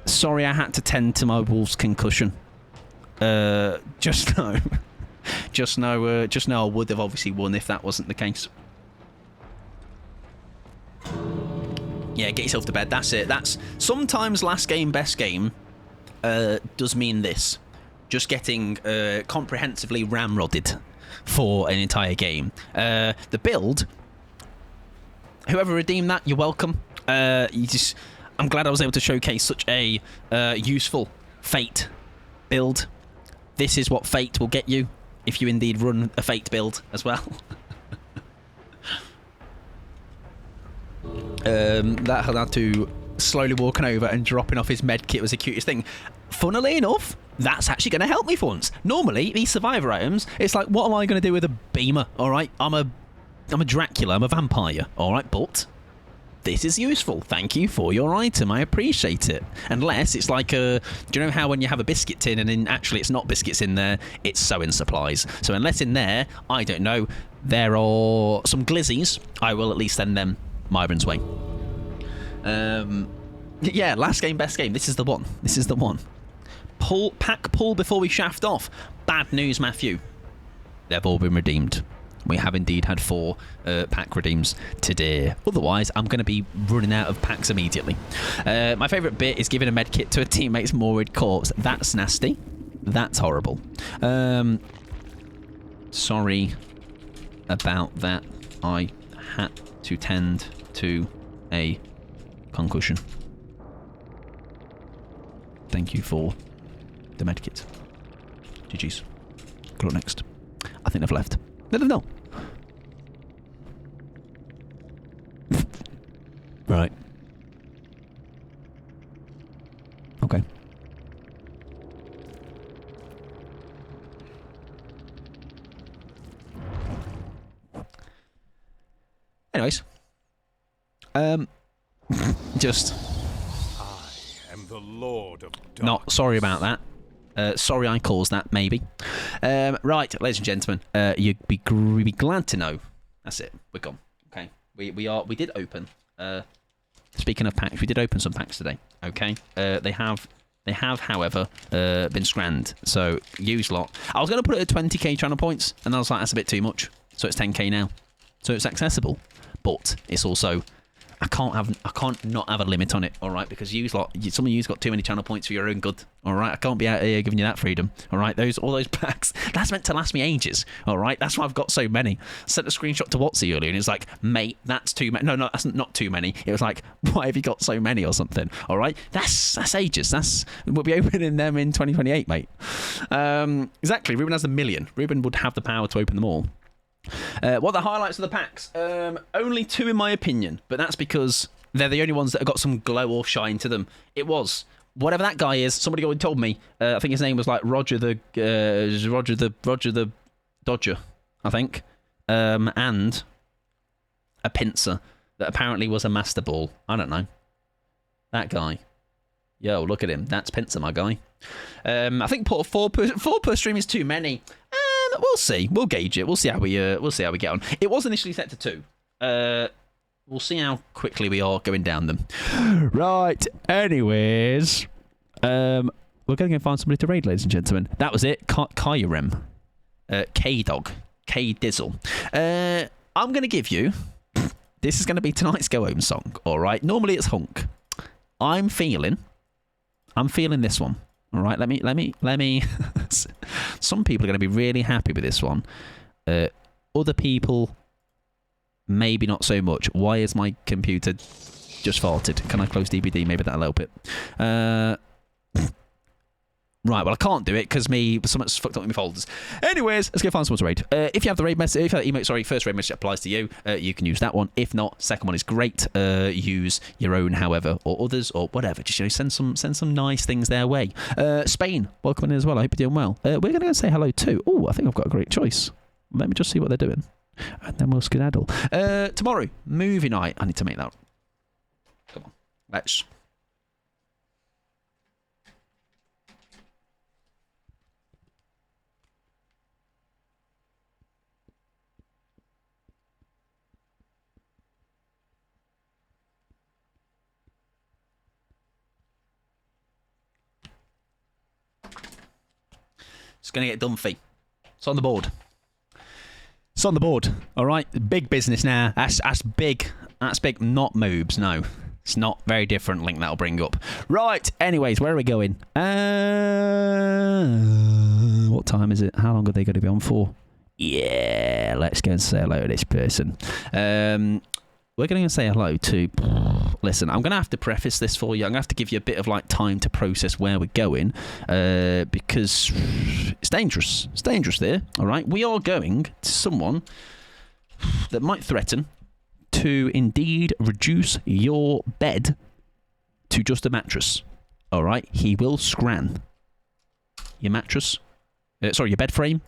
Sorry, I had to tend to my wolf's concussion. Just know I would have obviously won if that wasn't the case. Yeah, get yourself to bed. That's it. That's sometimes last game, best game does mean this. Just getting comprehensively ramrodded for an entire game. The build, whoever redeemed that, you're welcome. I'm glad I was able to showcase such a useful Fate build. This is what Fate will get you if you indeed run a Fate build as well. That had to slowly walking over and dropping off his med kit was the cutest thing. Funnily enough, that's actually going to help me for once. Normally, these survivor items, it's like, what am I going to do with a beamer? All right, I'm a Dracula, I'm a vampire. All right, but this is useful. Thank you for your item. I appreciate it. Unless it's like do you know how when you have a biscuit tin and actually it's not biscuits in there, it's sewing supplies. So unless in there, I don't know, there are some glizzies, I will at least send them Myron's way. Yeah, last game, best game. This is the one. This is the one. Pack pull before we shaft off. Bad news, Matthew. They've all been redeemed. We have indeed had 4 pack redeems today. Otherwise, I'm going to be running out of packs immediately. My favourite bit is giving a med kit to a teammate's morbid corpse. That's nasty. That's horrible. Sorry about that. I had to tend to a concussion. Thank you for the med kit. GG's. Good luck next. I think they've left. Let them know. Right. Okay. Anyways. Just. I am the Lord of Darkness. Not sorry about that. Sorry I caused that, maybe. Right, ladies and gentlemen, you'd be glad to know. That's it. We're gone. Okay. We did open. Speaking of packs, we did open some packs today. Okay. They have, however, been scranned. So use lot. I was going to put it at 20k channel points, and I was like, that's a bit too much. So it's 10k now. So it's accessible, but it's also I can't not have a limit on it, all right? Because some of you's got too many channel points for your own good, all right? I can't be out here giving you that freedom, all right? All those packs, that's meant to last me ages, all right? That's why I've got so many. I sent a screenshot to Watsy earlier, and it's like, mate, that's too many. No, that's not too many. It was like, why have you got so many or something, all right? That's ages. We'll be opening them in 2028, mate. Exactly. Ruben has 1 million. Ruben would have the power to open them all. What are the highlights of the packs? Only 2 in my opinion, but that's because they're the only ones that have got some glow or shine to them. It was whatever that guy is. Somebody already told me. I think his name was like Roger the Dodger, I think, and a pincer that apparently was a master ball. I don't know. That guy. Yo, look at him. That's pincer, my guy. I think four per stream is too many. We'll see. We'll gauge it. We'll see how we get on. It was initially set to 2. We'll see how quickly we are going down them. Right. Anyways, we're going to go find somebody to raid, ladies and gentlemen. That was it. Kyrem, K-Dog, K-Dizzle. I'm going to give you. This is going to be tonight's go home song. All right. Normally it's Hunk. I'm feeling this one. All right, let me. Some people are going to be really happy with this one. Other people, maybe not so much. Why is my computer just farted? Can I close DVD? Maybe that'll help it. Right, well, I can't do it because something's fucked up with my folders. Anyways, let's go find someone to raid. If you have the raid message, if you have the emote, first raid message applies to you, you can use that one. If not, second one is great. Use your own, however, or others, or whatever. Just send some nice things their way. Spain, welcome in as well. I hope you're doing well. We're going to go say hello too. Oh, I think I've got a great choice. Let me just see what they're doing, and then we'll skedaddle. Tomorrow, movie night. I need to make that. Come on, let's. It's going to get done, fee. It's on the board. It's on the board. All right. Big business now. That's big. That's big. Not moobs. No. It's not very different link that'll bring up. Right. Anyways, where are we going? What time is it? How long are they going to be on for? Yeah. Let's go and say hello to this person. We're going to say hello to... Listen, I'm going to have to preface this for you. I'm going to have to give you a bit of time to process where we're going because it's dangerous. It's dangerous there, all right? We are going to someone that might threaten to indeed reduce your bed to just a mattress, all right? He will scran your mattress, your bed frame.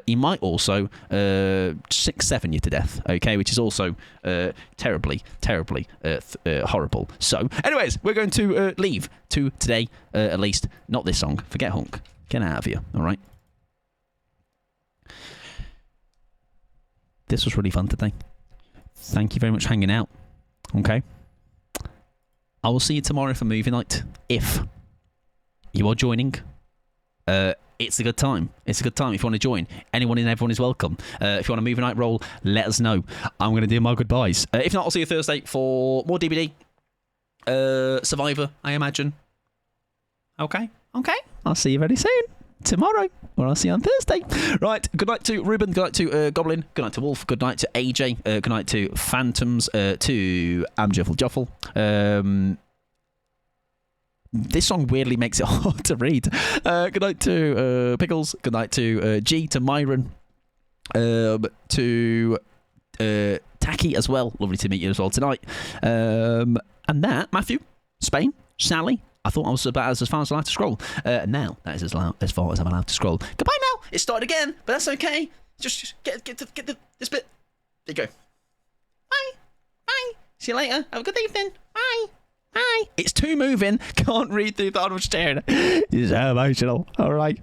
He might also 6-7 you to death, okay, which is also terribly horrible. So, anyways, we're going to leave to today, at least. Not this song. Forget Hunk. Get out of here, all right? This was really fun today. Thank you very much for hanging out, okay? I will see you tomorrow for movie night. If you are joining, it's a good time. It's a good time if you want to join. Anyone and everyone is welcome. If you want a movie night roll, let us know. I'm going to do my goodbyes. If not, I'll see you Thursday for more DBD. Survivor, I imagine. Okay. I'll see you very soon. Tomorrow. Or I'll see you on Thursday. Right. Good night to Ruben. Good night to Goblin. Good night to Wolf. Good night to AJ. Good night to Phantoms. To Amjuffle. This song weirdly makes it hard to read. Good night to Pickles. Good night to G, to Myron, to Tacky as well. Lovely to meet you as well tonight. And that, Matthew, Spain, Sally. I thought I was about as far as I'm allowed to scroll. Now, that is as far as I'm allowed to scroll. Goodbye now. It started again, but that's okay. Just get this bit. There you go. Bye. See you later. Have a good evening. Bye. It's too moving. Can't read through that much staring. It's so emotional. All right.